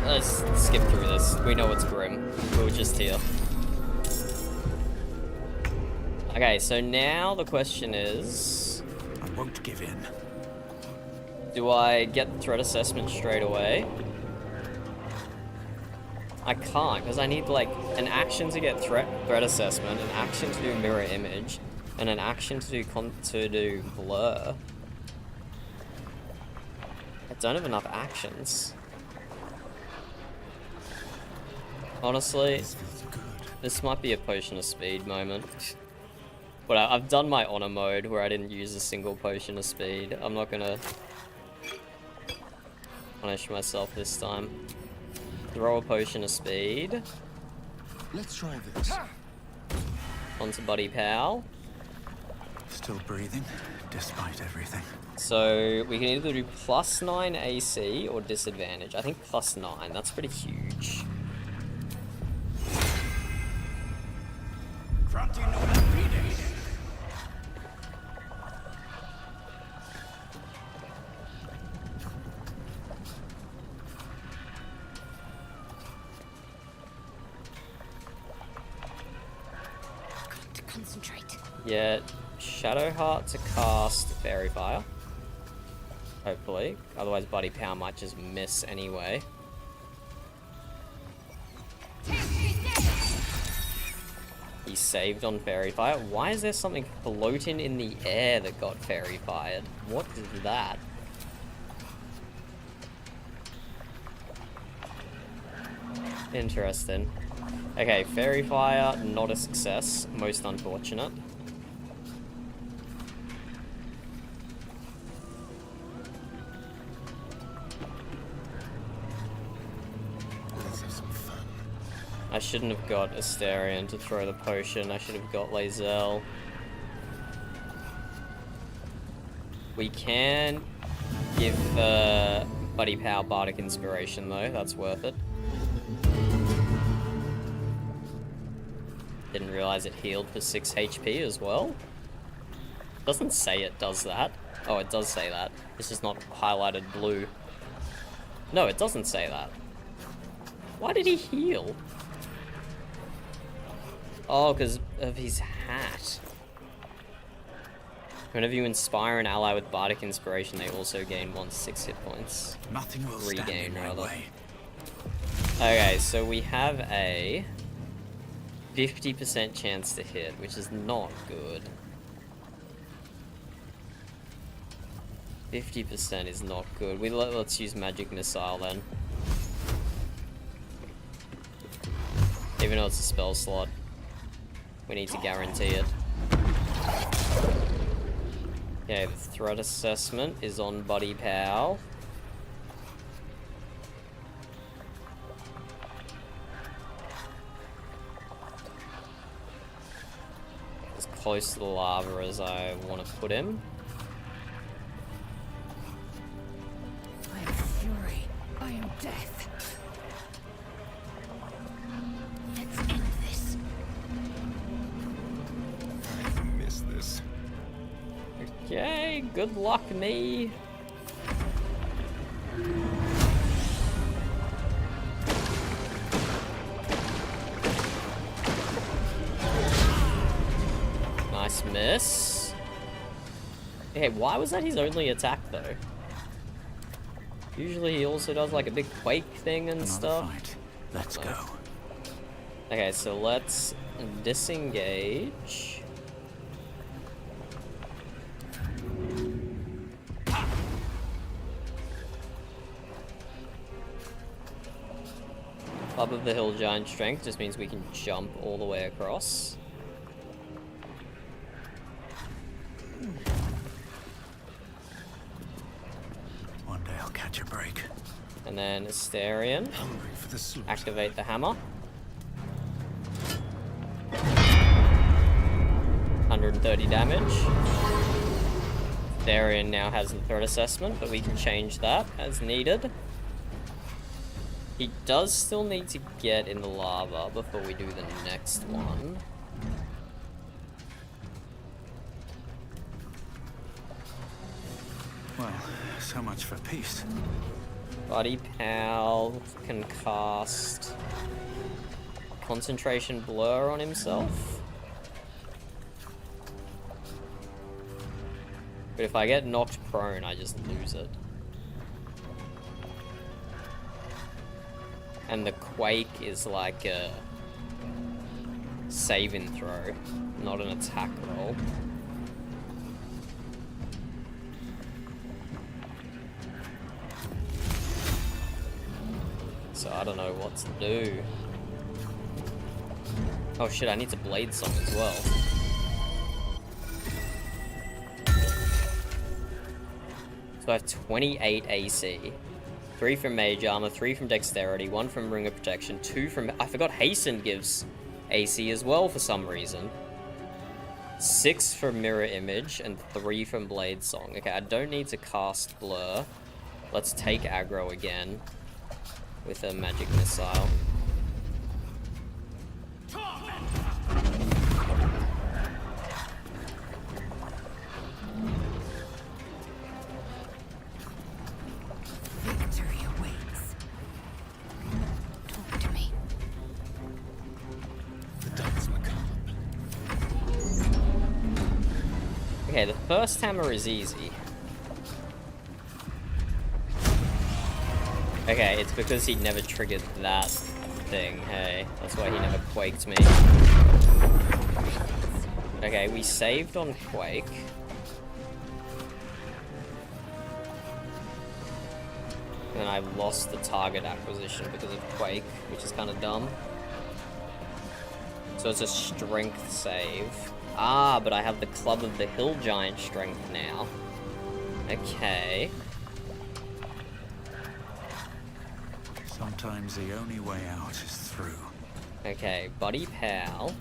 Let's skip through this. We know it's Grym. We were just here. Okay, so now the question is... I won't give in. Do I get the threat assessment straight away? I can't, because I need, like, an action to get threat assessment, an action to do mirror image, and an action to do blur. I don't have enough actions. Honestly, this might be a potion of speed moment. But I've done my honor mode where I didn't use a single potion of speed. I'm not gonna punish myself this time. Throw a potion of speed. Let's try this. Onto Buddy Pal. Still breathing, despite everything. So we can either do +9 AC or disadvantage. I think +9, that's pretty huge. Concentrate. Yeah, Shadowheart to cast Fairy Fire. Hopefully. Otherwise Buddy Pal might just miss anyway. He saved on Fairy Fire. Why is there something floating in the air that got Fairy Fired? What is that? Interesting. Okay, Fairy Fire, not a success. Most unfortunate. Let's have some fun. I shouldn't have got Asterion to throw the potion. I should have got Lae'zel. We can give Buddy Power Bardic Inspiration though. That's worth it. Didn't realize it healed for 6 HP as well. Doesn't say it does that. Oh, it does say that. It's just not highlighted blue. No, it doesn't say that. Why did he heal? Oh, because of his hat. Whenever you inspire an ally with Bardic Inspiration, they also gain 1/6 hit points. Nothing will stand in my way. Okay, so we have a 50% chance to hit, which is not good. 50% is not good. Let's use Magic Missile then. Even though it's a spell slot, we need to guarantee it. Okay, the threat assessment is on Buddy Pal. As close to the lava as I want to put him. I am fury. I am death. Let's end this. I miss this. Okay, good luck, me. Nice miss. Okay, why was that his only attack though? Usually he also does like a big quake thing and stuff. Let's go. Okay, so let's disengage. Top of the hill giant strength just means we can jump all the way across. One day I'll catch a break. And then Asterion. Activate the hammer. 130 damage. Asterion now has the threat assessment, but we can change that as needed. He does still need to get in the lava before we do the next one. Well, so much for peace. Buddy Pal can cast Concentration Blur on himself. But if I get knocked prone, I just lose it. And the Quake is like a save and throw, not an attack roll. So I don't know what to do. Oh shit, I need to Blade Song as well. So I have 28 AC. 3 from Mage Armor, 3 from Dexterity, 1 from Ring of Protection, 2 from... I forgot Hasten gives AC as well for some reason. 6 from Mirror Image, and 3 from Blade Song. Okay, I don't need to cast Blur. Let's take aggro again with a Magic Missile. Victory awaits. Talk to me. The dance macabre. Okay, the first hammer is easy. Okay, it's because he never triggered that thing, hey. That's why he never quaked me. Okay, we saved on Quake. And I lost the target acquisition because of Quake, which is kind of dumb. So it's a strength save. Ah, but I have the Club of the Hill Giant strength now. Okay. Sometimes the only way out is through. Okay, Buddy Pal.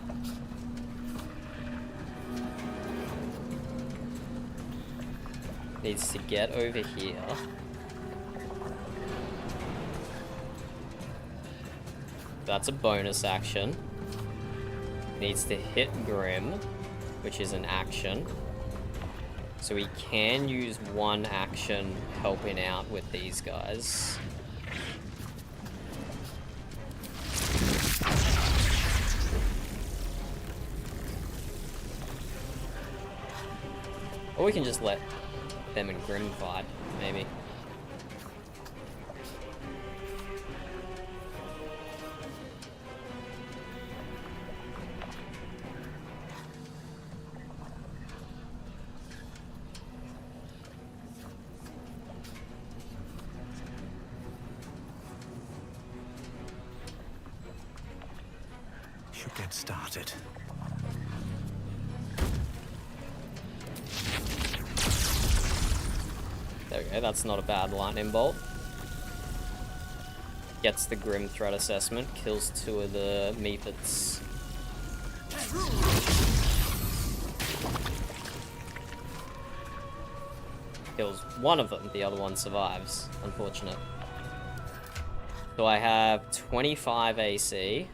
Needs to get over here. That's a bonus action. Needs to hit Grym, which is an action. So we can use one action helping out with these guys. Or we can just let them and Grym fight, maybe. Should get started. There we go, that's not a bad lightning bolt. Gets the Grym threat assessment, kills 2 of the mephits. Kills 1 of them, the other one survives. Unfortunate. So I have 25 AC.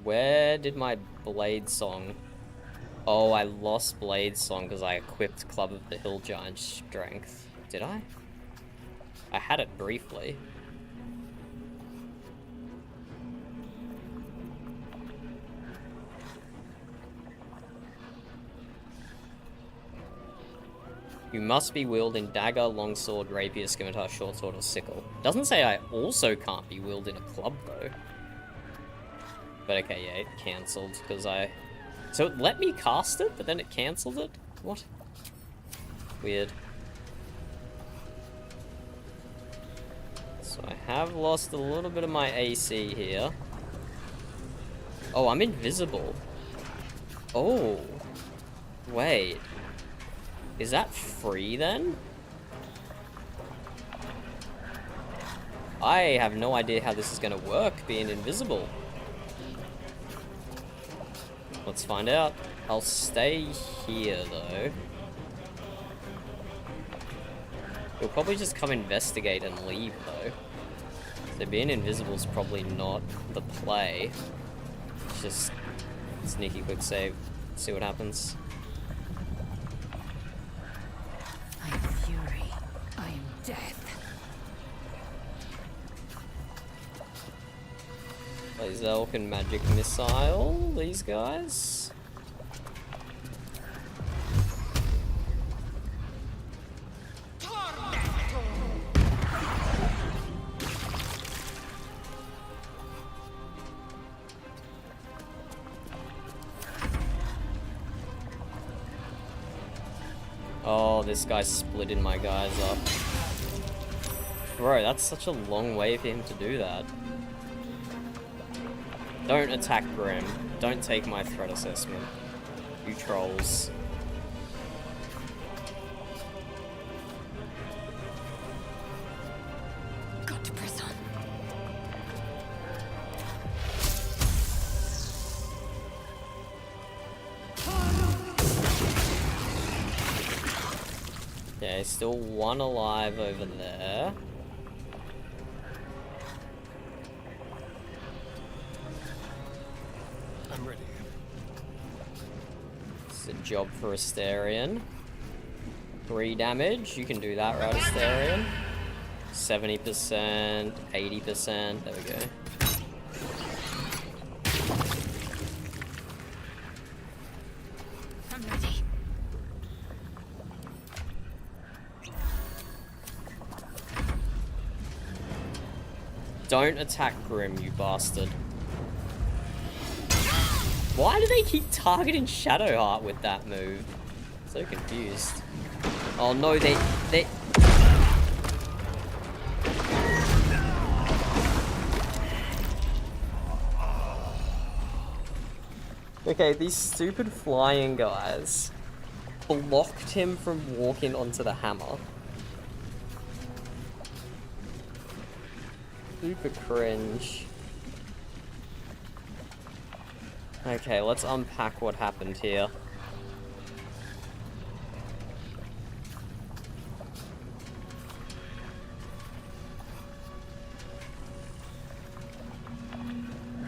Where did my Blade Song... Oh, I lost Blade Song because I equipped Club of the Hill Giant Strength. Did I? I had it briefly. You must be wielding dagger, longsword, rapier, scimitar, short sword, or sickle. Doesn't say I also can't be wielding a club though. But okay, yeah, it cancelled because I... So it let me cast it, but then it cancelled it? What? Weird. So I have lost a little bit of my AC here. Oh, I'm invisible. Oh. Wait. Is that free then? I have no idea how this is going to work, being invisible. Let's find out. I'll stay here, though. We'll probably just come investigate and leave, though. So being invisible is probably not the play. It's just sneaky quick save. See what happens. I am fury. I am death. Laser Elk and Magic Missile, these guys. Oh, this guy's splitting my guys up. Bro, that's such a long way for him to do that. Don't attack Grym. Don't take my threat assessment. You trolls. Got to press on. Okay, still 1 alive over there. I'm ready. It's a job for Asterion. 3 damage, you can do that, right, Asterion? 70%, 80%, there we go. I'm ready. Don't attack Grym, you bastard. Why do they keep targeting Shadowheart with that move? So confused. Oh no, they... Okay, these stupid flying guys blocked him from walking onto the hammer. Super cringe. Okay, let's unpack what happened here.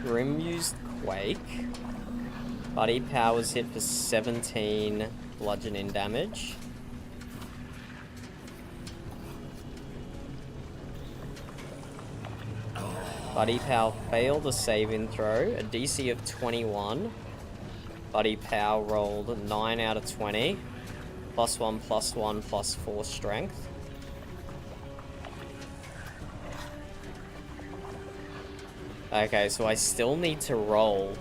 Grym used Quake. Buddy powers hit for 17 bludgeoning damage. Buddy Pow failed a saving throw, a DC of 21. Buddy Pow rolled 9 out of 20. +1, +1, +4 strength. Okay, so I still need to roll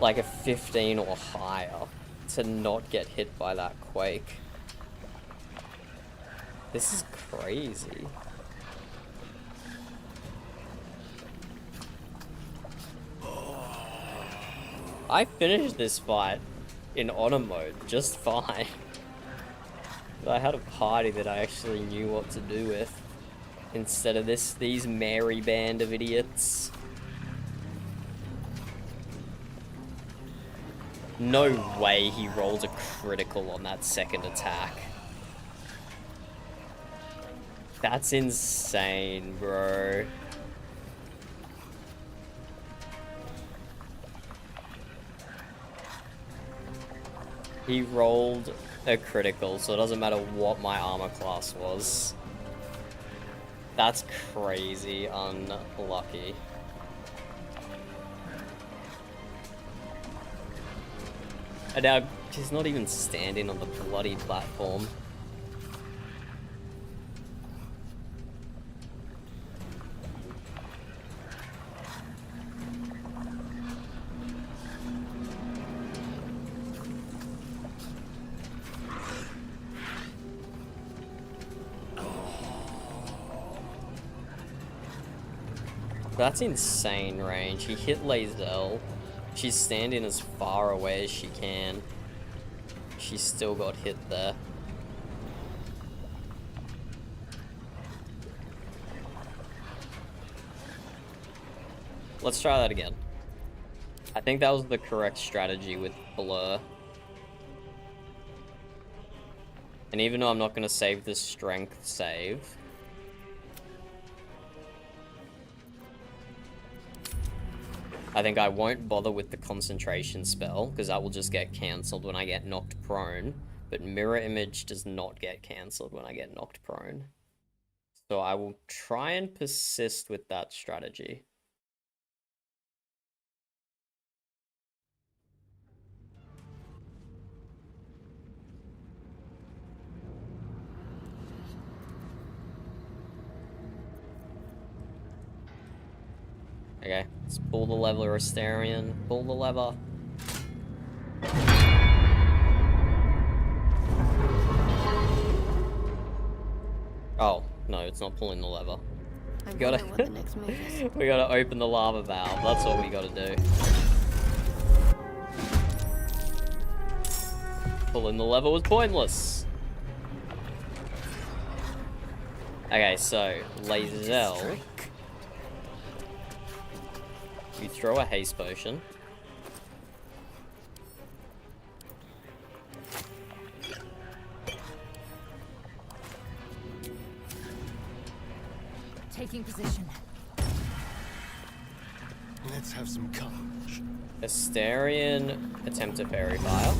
like a 15 or higher to not get hit by that quake. This is crazy. I finished this fight in honor mode just fine. I had a party that I actually knew what to do with instead of these merry band of idiots. No way he rolls a critical on that second attack. That's insane, bro. He rolled a critical, so it doesn't matter what my armor class was. That's crazy unlucky. And now he's not even standing on the bloody platform. That's insane range. He hit Lae'zel. She's standing as far away as she can. She still got hit there. Let's try that again. I think that was the correct strategy with Blur. And even though I'm not going to save this strength save, I think I won't bother with the concentration spell, because that will just get cancelled when I get knocked prone. But mirror image does not get cancelled when I get knocked prone. So I will try and persist with that strategy. Okay, let's pull the lever, Astarion. Pull the lever. Oh, no, it's not pulling the lever. We gotta open the lava valve. That's what we gotta do. Pulling the lever was pointless. Okay, so Lae'zel. You throw a haste potion. Taking position. Let's have some courage. Astarion, attempt a fairy fire.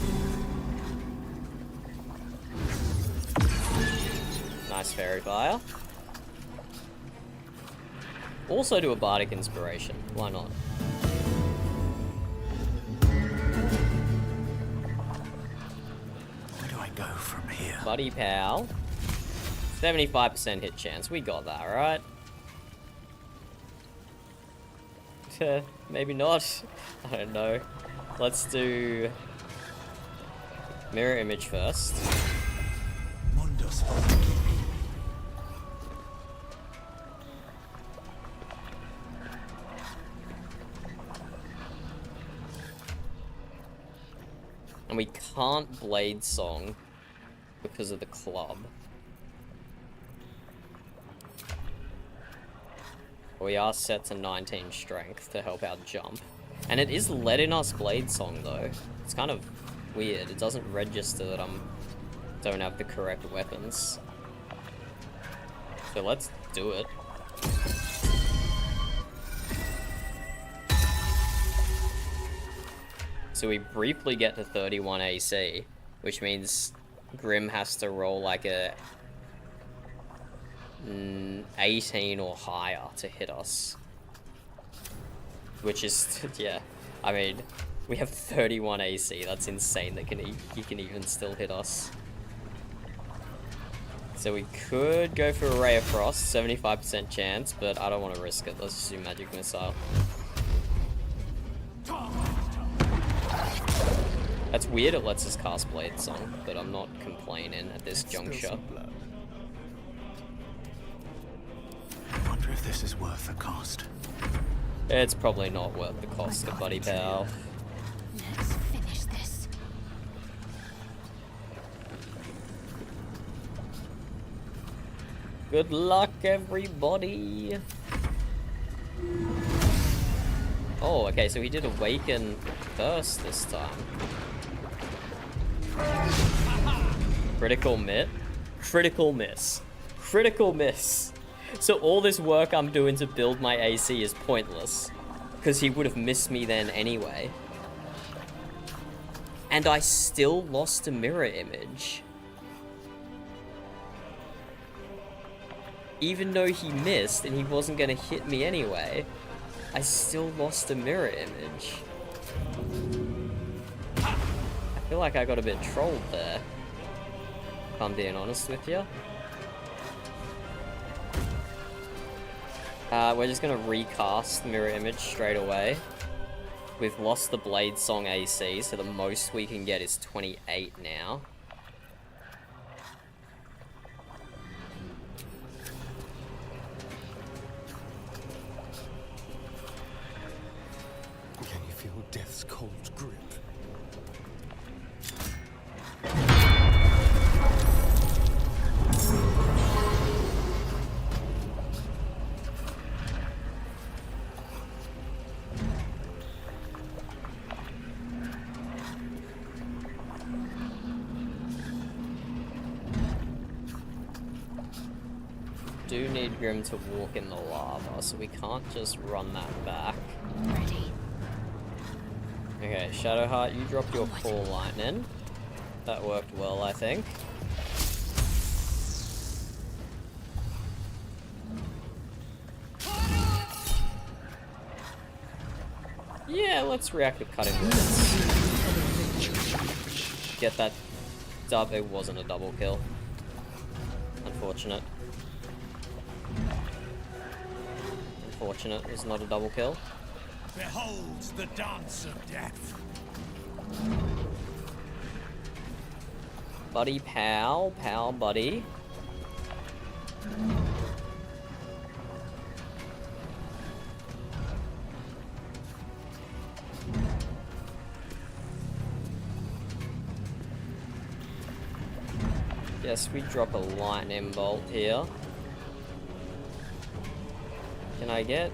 Nice fairy fire. Also do a bardic inspiration. Why not? Where do I go from here? Buddy pal. 75% hit chance. We got that, right? Maybe not. I don't know. Let's do mirror image first. Mundus. And we can't blade song because of the club. We are set to 19 strength to help our jump. And it is letting us blade song though. It's kind of weird. It doesn't register that don't have the correct weapons. So let's do it. So we briefly get to 31 AC, which means Grym has to roll like a 18 or higher to hit us. Which is, yeah, I mean, we have 31 AC. That's insane that he can even still hit us. So we could go for a Ray of Frost, 75% chance, but I don't want to risk it. Let's just do Magic Missile. That's weird, it lets us cast Blade Song, but I'm not complaining at this juncture. I wonder if this is worth the cost. It's probably not worth the cost of Buddy Pal. Let's finish this. Good luck, everybody. Oh, okay, so he did Awaken first this time. Critical miss. Critical miss. Critical miss. So all this work I'm doing to build my AC is pointless. Because he would have missed me then anyway. And I still lost a mirror image. Even though he missed and he wasn't going to hit me anyway, I still lost a mirror image. I feel like I got a bit trolled there, if I'm being honest with you. We're just gonna recast mirror image straight away. We've lost the Blade Song AC, so the most we can get is 28 now. Can you feel death's cold grip? Do need Grym to walk in the lava, so we can't just run that back. Ready. Okay, Shadowheart, you dropped your Core Lightning. That worked well, I think. Yeah, let's react with Cutting Words. Get that dub. It wasn't a double kill. Unfortunate. Unfortunate, it was not a double kill. Behold the dance of death. Buddy pal, pal buddy. Guess we drop a lightning bolt here. Can I get...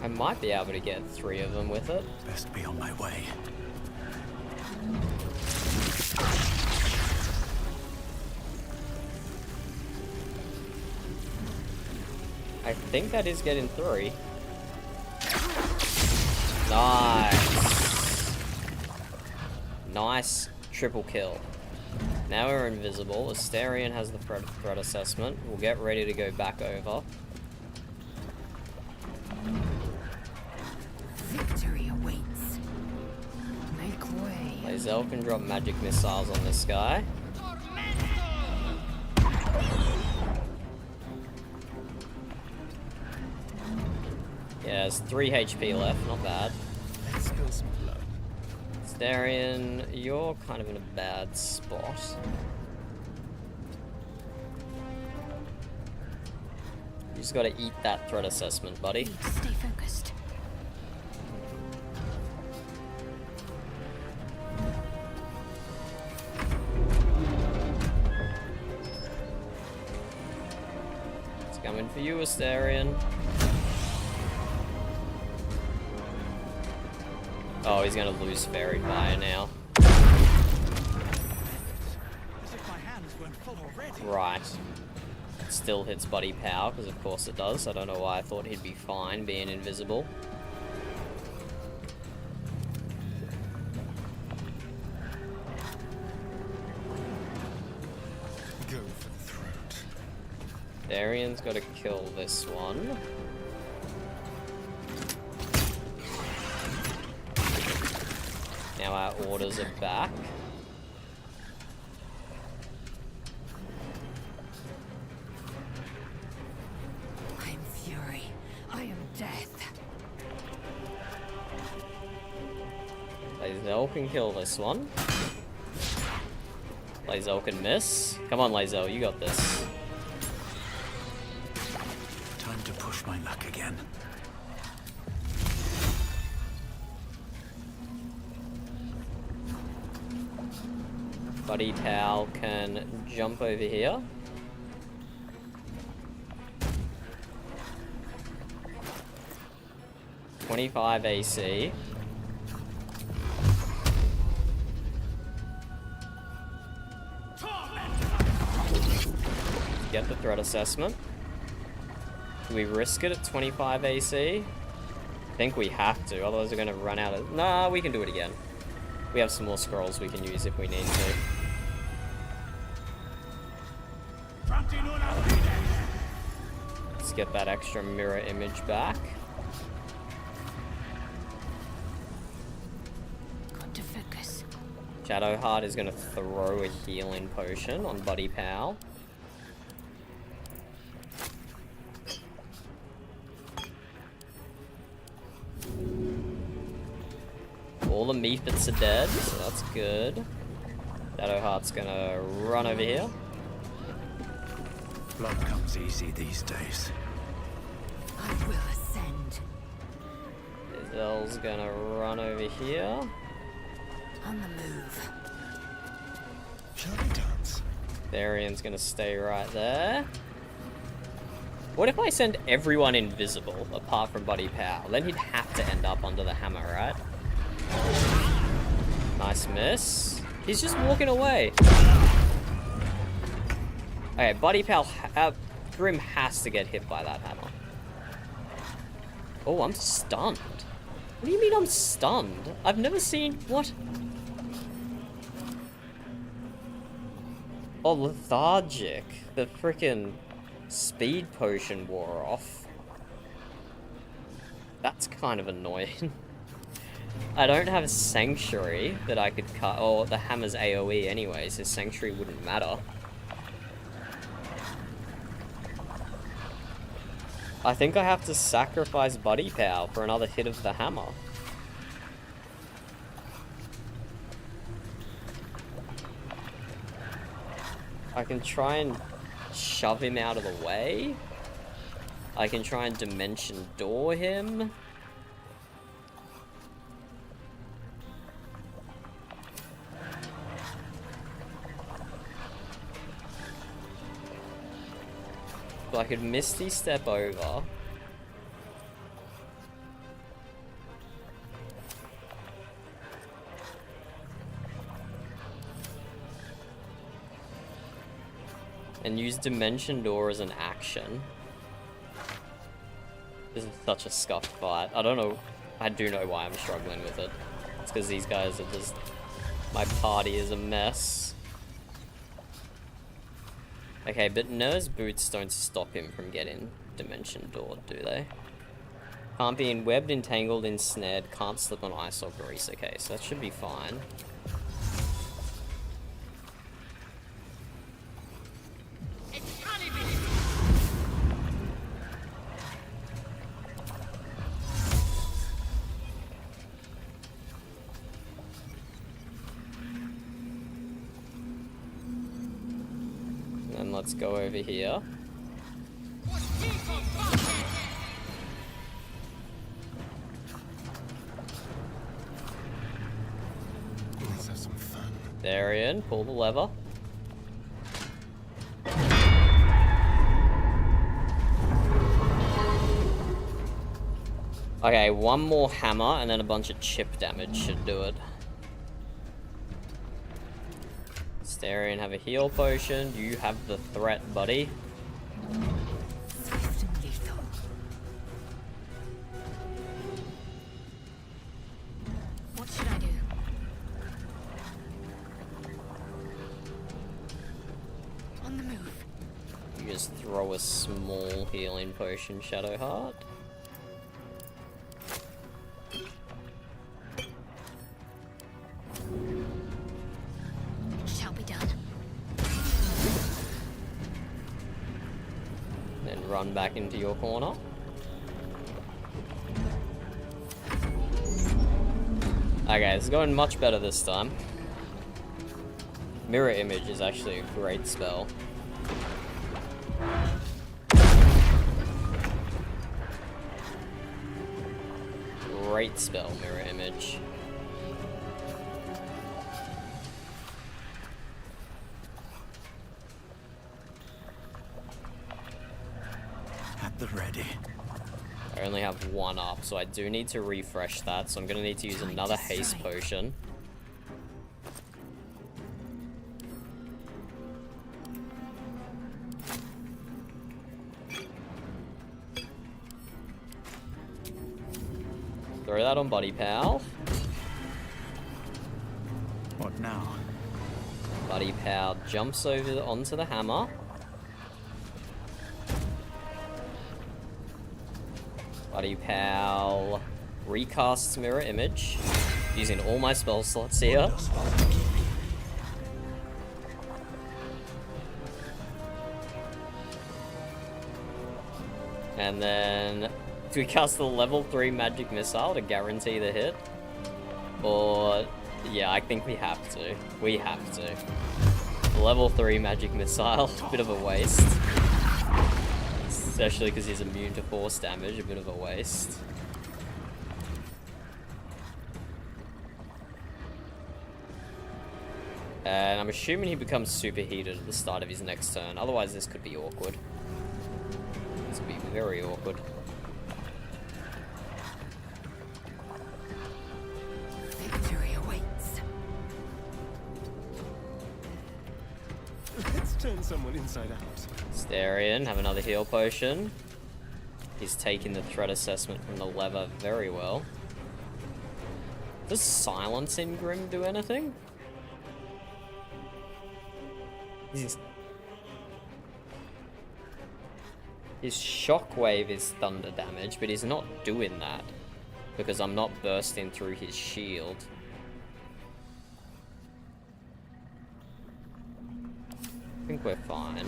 I might be able to get 3 of them with it. Best be on my way. I think that is getting 3. Nice. Nice triple kill. Now we're invisible. Asterion has the threat assessment. We'll get ready to go back over. Victory awaits. Make way. Lae'zel can drop magic missiles on this guy. has 3 HP left, not bad. Let's spill some blood. Starion, you're kind of in a bad spot. You just gotta eat that threat assessment, buddy. Stay focused. It's coming for you, Astarion. Oh, he's gonna lose Fairy Fire now. Right. It still hits Buddy Power, because of course it does. I don't know why I thought he'd be fine being invisible. Go for the throat. Darian's gotta kill this one. Now our orders are back. I am fury. I am death. Lae'zel can kill this one. Lae'zel can miss. Come on, Lae'zel, you got this. Time to push my luck again. Buddy Tao can jump over here. .25 AC. Get the threat assessment. Do we risk it at 25 AC? I think we have to, otherwise we're gonna run out of... Nah, we can do it again. We have some more scrolls we can use if we need to. Let's get that extra mirror image back. Got to focus. Shadowheart is going to throw a healing potion on Buddy Pal. All the Mephits are dead, so that's good. Shadowheart's gonna run over here. Blood comes easy these days. I will ascend. Lae'zel's gonna run over here. On the move. Shall we dance? Tharian's gonna stay right there. What if I send everyone invisible apart from Buddy Pal? Then he'd have to end up under the hammer, right? Nice miss. He's just walking away. Okay, Buddy Pal, Grym has to get hit by that hammer. Oh, I'm stunned. What do you mean I'm stunned? I've never seen, what? Oh, lethargic. The frickin' speed potion wore off. That's kind of annoying. I don't have a Sanctuary that I could cut. Oh, the hammer's AoE anyway, so Sanctuary wouldn't matter. I think I have to sacrifice Buddy Power for another hit of the hammer. I can try and shove him out of the way. I can try and Dimension Door him. So I could Misty Step over. And use Dimension Door as an action. This is such a scuffed fight. I don't know. I do know why I'm struggling with it. It's because these guys are just... My party is a mess. Okay, but Nere's boots don't stop him from getting Dimension Door, do they? Can't be webbed, entangled, ensnared, can't slip on ice or grease. Okay, so that should be fine. let's go over here. Let's have some fun. Darian, pull the lever. Okay, one more hammer and then a bunch of chip damage should do it. Darian have a heal potion. You have the threat, buddy. Swift and lethal. What should I do? On the move. You just throw a small healing potion, Shadowheart. Shall be done. Then run back into your corner. Okay, it's going much better this time. Mirror Image is actually a great spell. Great spell, Mirror Image. At the ready. I only have one up, so I do need to refresh that, so I'm gonna need to use another haste potion. Throw that on Buddy Pal. What now? Buddy Pal jumps over onto the hammer. Buddy Pal recasts Mirror Image, using all my spell slots here. And then, do we cast the level 3 magic missile to guarantee the hit? Or, yeah, I think we have to. We have to. The level 3 magic missile, bit of a waste. Especially because he's immune to force damage, a bit of a waste. And I'm assuming he becomes superheated at the start of his next turn, otherwise this could be awkward. This could be very awkward. Victory awaits. Let's turn someone inside out. Darian, have another heal potion. He's taking the threat assessment from the lever very well. Does silencing Grym do anything? His shockwave is thunder damage, but he's not doing that because I'm not bursting through his shield. I think we're fine.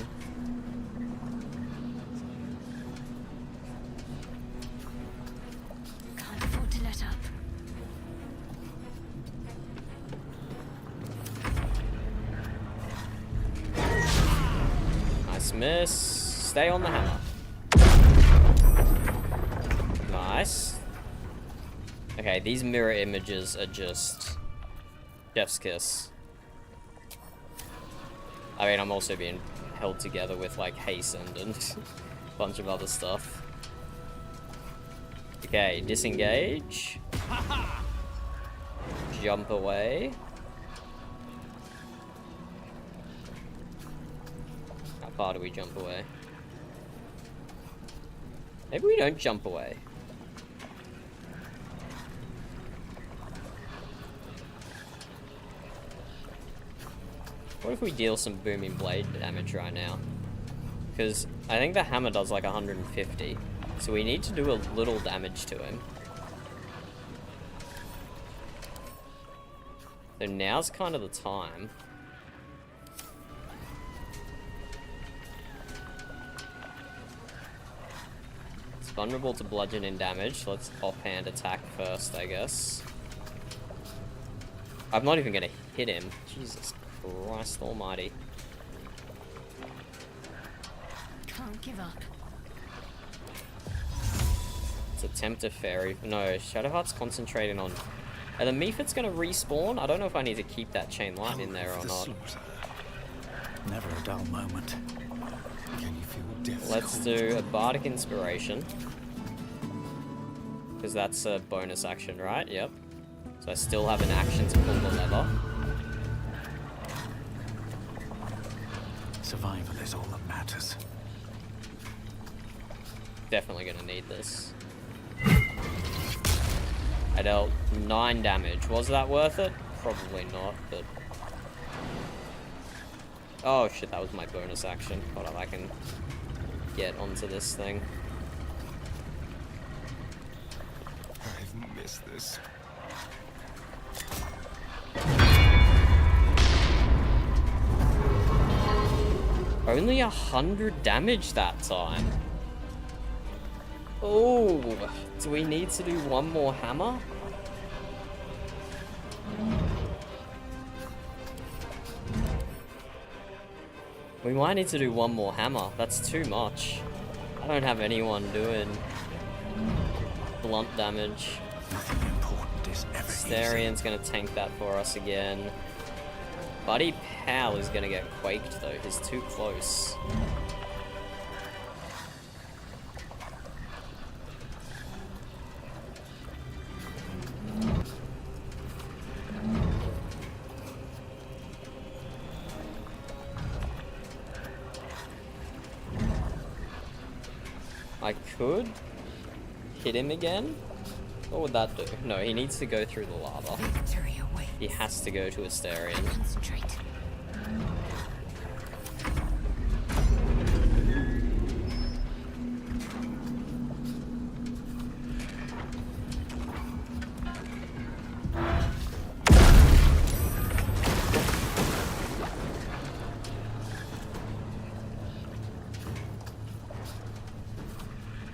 Can't afford to let up. Nice miss. Stay on the hammer. Nice. Okay, these mirror images are just chef's kiss. I mean, I'm also being held together with, like, hastened and a bunch of other stuff. Okay, disengage. Jump away. How far do we jump away? Maybe we don't jump away. What if we deal some booming blade damage right now? Because I think the hammer does like 150. So we need to do a little damage to him. So now's kind of the time. It's vulnerable to bludgeoning damage. Let's offhand attack first, I guess. I'm not even gonna hit him. Jesus Christ almighty. Don't give up. Let's attempt a fairy. No, Shadowheart's concentrating on... Are the Mephits gonna respawn? I don't know if I need to keep that chain line in there or not. Never a dull moment. Can you feel death's Let's cold? do a Bardic Inspiration. Because that's a bonus action, right? Yep. So I still have an action to pull the lever. Survival is all that matters. Definitely gonna need this. I dealt 9 damage. Was that worth it? Probably not, but... Oh shit, that was my bonus action. Hold on, I can get onto this thing. I've missed this. Only 100 damage that time. Oh, do we need to do one more hammer? We might need to do one more hammer. That's too much. I don't have anyone doing blunt damage. Nothing important is ever Starian's gonna tank that for us again. Buddy Pal is gonna get quaked though. He's too close. I could hit him again. What would that do? No, he needs to go through the lava. He has to go to Astarion. Concentrate.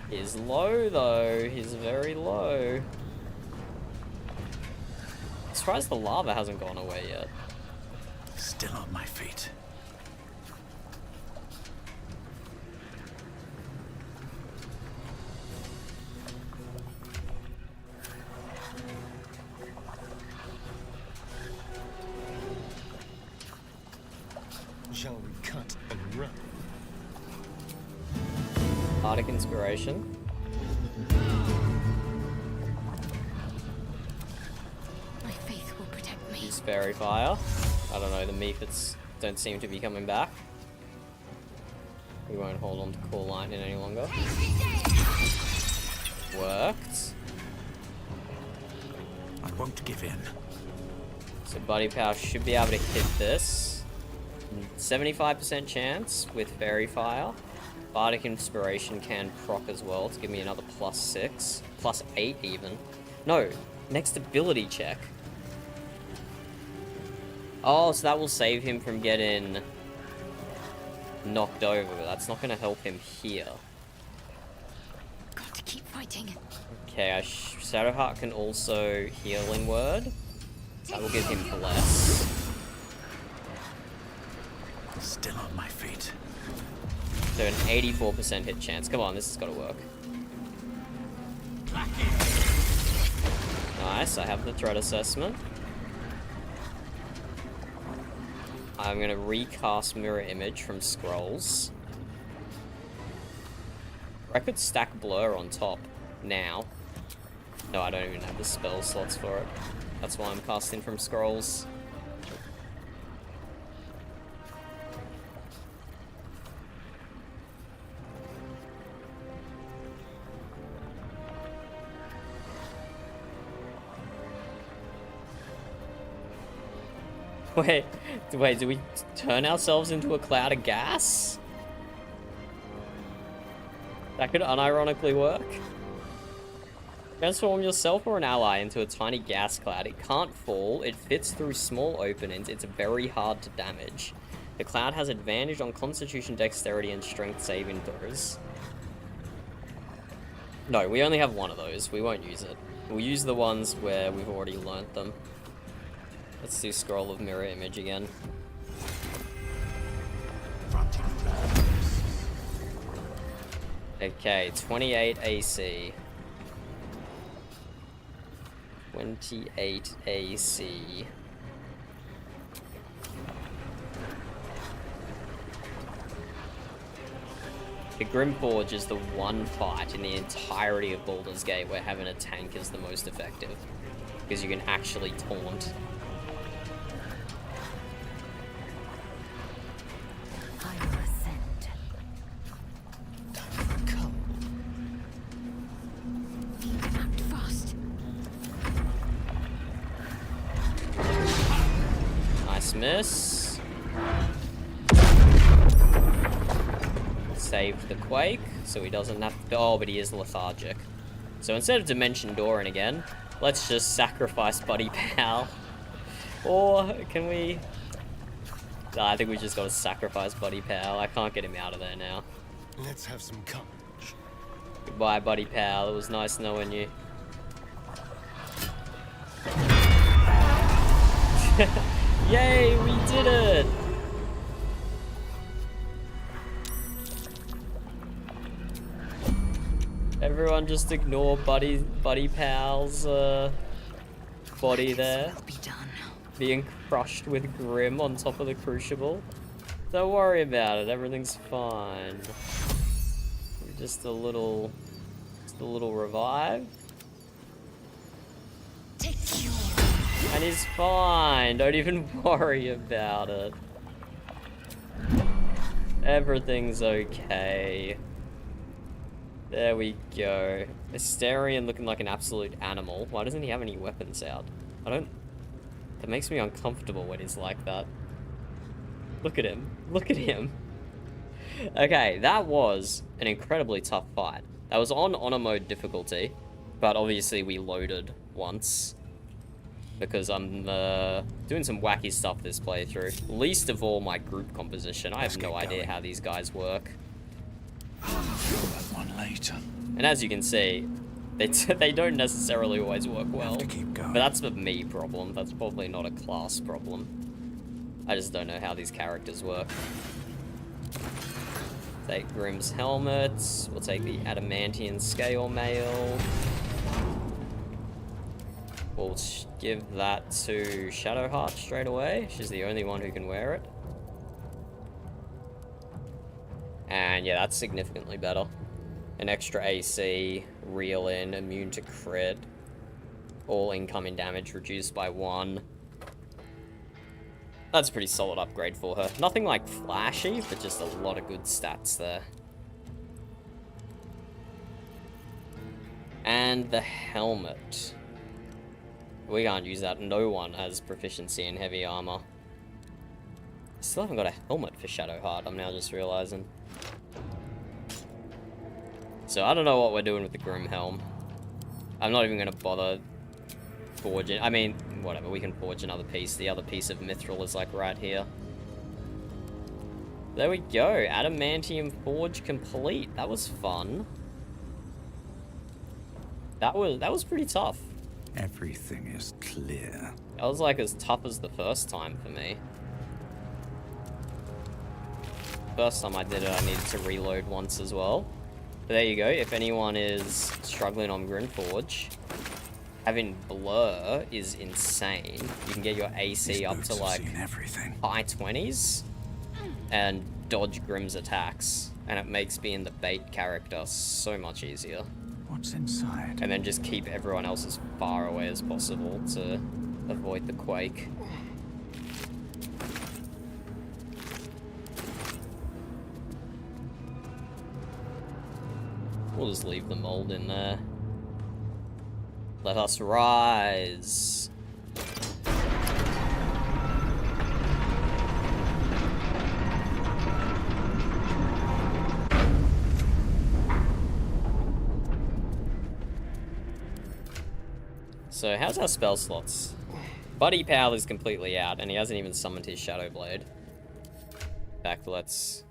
He's low though. He's very low. I'm surprised the lava hasn't gone away yet. Still on my feet. Shall we cut and run? Bardic Inspiration. My faith will protect me. Use Fairy Fire. I don't know, the Mephits don't seem to be coming back. We won't hold on to Cool Lightning any longer. Worked. I won't give in. So Buddy Power should be able to hit this. 75% chance with Fairy Fire. Bardic Inspiration can proc as well to give me another +6. +8 even. No, next ability check. Oh, so that will save him from getting knocked over. That's not going to help him here. Got to keep fighting. Okay, Shadowheart can also heal in Word. That will give him Bless. Still on my feet. So an 84% hit chance. Come on, this has got to work. Nice, I have the threat assessment. I'm going to recast Mirror Image from Scrolls. I could stack Blur on top now. No, I don't even have the spell slots for it. That's why I'm casting from Scrolls. Wait, do we turn ourselves into a cloud of gas? That could unironically work. Transform yourself or an ally into a tiny gas cloud. It can't fall, it fits through small openings, it's very hard to damage. The cloud has advantage on Constitution, Dexterity, and Strength saving throws. No, we only have one of those, we won't use it. We'll use the ones where we've already learnt them. Let's do Scroll of Mirror Image again. Okay, 28 AC. 28 AC. The Grym Forge is the one fight in the entirety of Baldur's Gate where having a tank is the most effective. Because you can actually taunt. I will ascend. Come. Act fast. Nice miss. Saved the Quake, so he doesn't have to... Oh, but he is lethargic. So instead of Dimension Dooring again, let's just sacrifice Buddy Pal. Or can we... Nah, I think we just gotta sacrifice Buddy Pal. I can't get him out of there now. Let's have some courage. Goodbye, Buddy Pal. It was nice knowing you. Yay, we did it! Everyone just ignore Buddy Pal's body there. Being crushed with Grym on top of the Crucible. Don't worry about it, everything's fine. Just a little revive. And he's fine, don't even worry about it. Everything's okay. There we go. Asterion looking like an absolute animal. Why doesn't he have any weapons out? That makes me uncomfortable when he's like that. Look at him. Look at him. Okay, that was an incredibly tough fight. That was on honor mode difficulty, but obviously we loaded once. Because I'm doing some wacky stuff this playthrough. Least of all my group composition. I have no idea how these guys work. That one later. And as you can see, they don't necessarily always work well. But that's a me problem. That's probably not a class problem. I just don't know how these characters work. Take Grym's helmet. We'll take the Adamantian Scale Mail. We'll give that to Shadowheart straight away. She's the only one who can wear it. And yeah, that's significantly better. An extra AC, reel in, immune to crit. All incoming damage reduced by 1. That's a pretty solid upgrade for her. Nothing like flashy, but just a lot of good stats there. And the helmet. We can't use that. No one has proficiency in heavy armor. Still haven't got a helmet for Shadowheart, I'm now just realizing. So I don't know what we're doing with the Grym helm. I'm not even gonna bother forging. I mean, whatever, we can forge another piece. The other piece of Mithril is like right here. There we go. Adamantium Forge complete. That was fun. That was pretty tough. Everything is clear. That was like as tough as the first time for me. First time I did it, I needed to reload once as well. But there you go. If anyone is struggling on Grymforge, having Blur is insane. You can get your AC up to like high 20s and dodge Grym's attacks. And it makes being the bait character so much easier. What's inside? And then just keep everyone else as far away as possible to avoid the quake. We'll just leave the mold in there. Let us rise. So how's our spell slots? Buddy Pal is completely out, and he hasn't even summoned his Shadow Blade. In fact, let's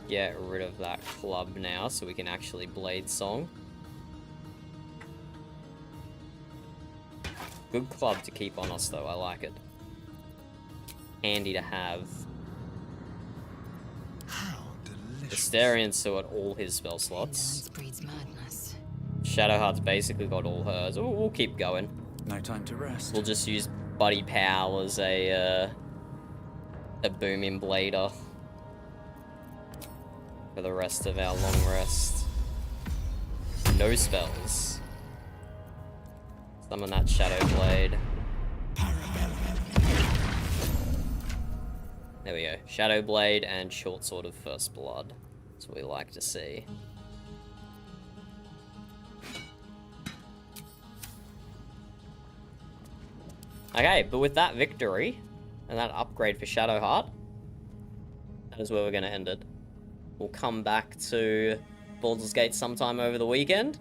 get rid of that club now so we can actually Blade Song. Good club to keep on us though, I like it. Handy to have. How Asterion still at all his spell slots. Shadowheart's basically got all hers. We'll keep going. No time to rest. We'll just use Buddy Powell as a booming blader for the rest of our long rest. No spells. Summon that Shadow Blade. There we go. Shadow Blade and Short Sword of First Blood. That's what we like to see. Okay, but with that victory and that upgrade for Shadowheart, that is where we're going to end it. We'll come back to Baldur's Gate sometime over the weekend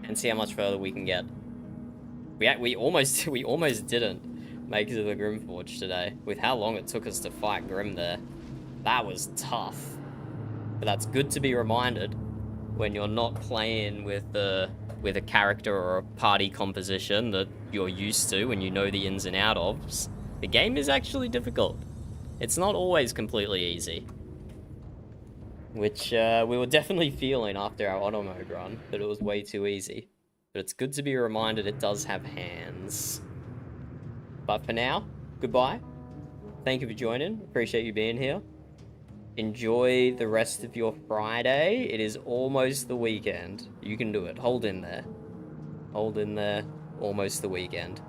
and see how much further we can get. We almost didn't make it to the Grym Forge today, with how long it took us to fight Grym there. That was tough. But that's good to be reminded when you're not playing with a character or a party composition that you're used to and you know the ins and outs of. The game is actually difficult. It's not always completely easy. Which we were definitely feeling after our auto mode run, that it was way too easy. But it's good to be reminded it does have hands. But for now, goodbye. Thank you for joining. Appreciate you being here. Enjoy the rest of your Friday. It is almost the weekend. You can do it. Hold in there. Hold in there. Almost the weekend.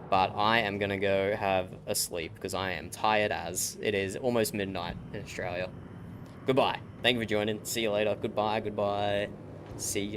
But I am going to go have a sleep because I am tired as it is almost midnight in Australia. Goodbye. Thank you for joining. See you later. Goodbye. Goodbye. See you.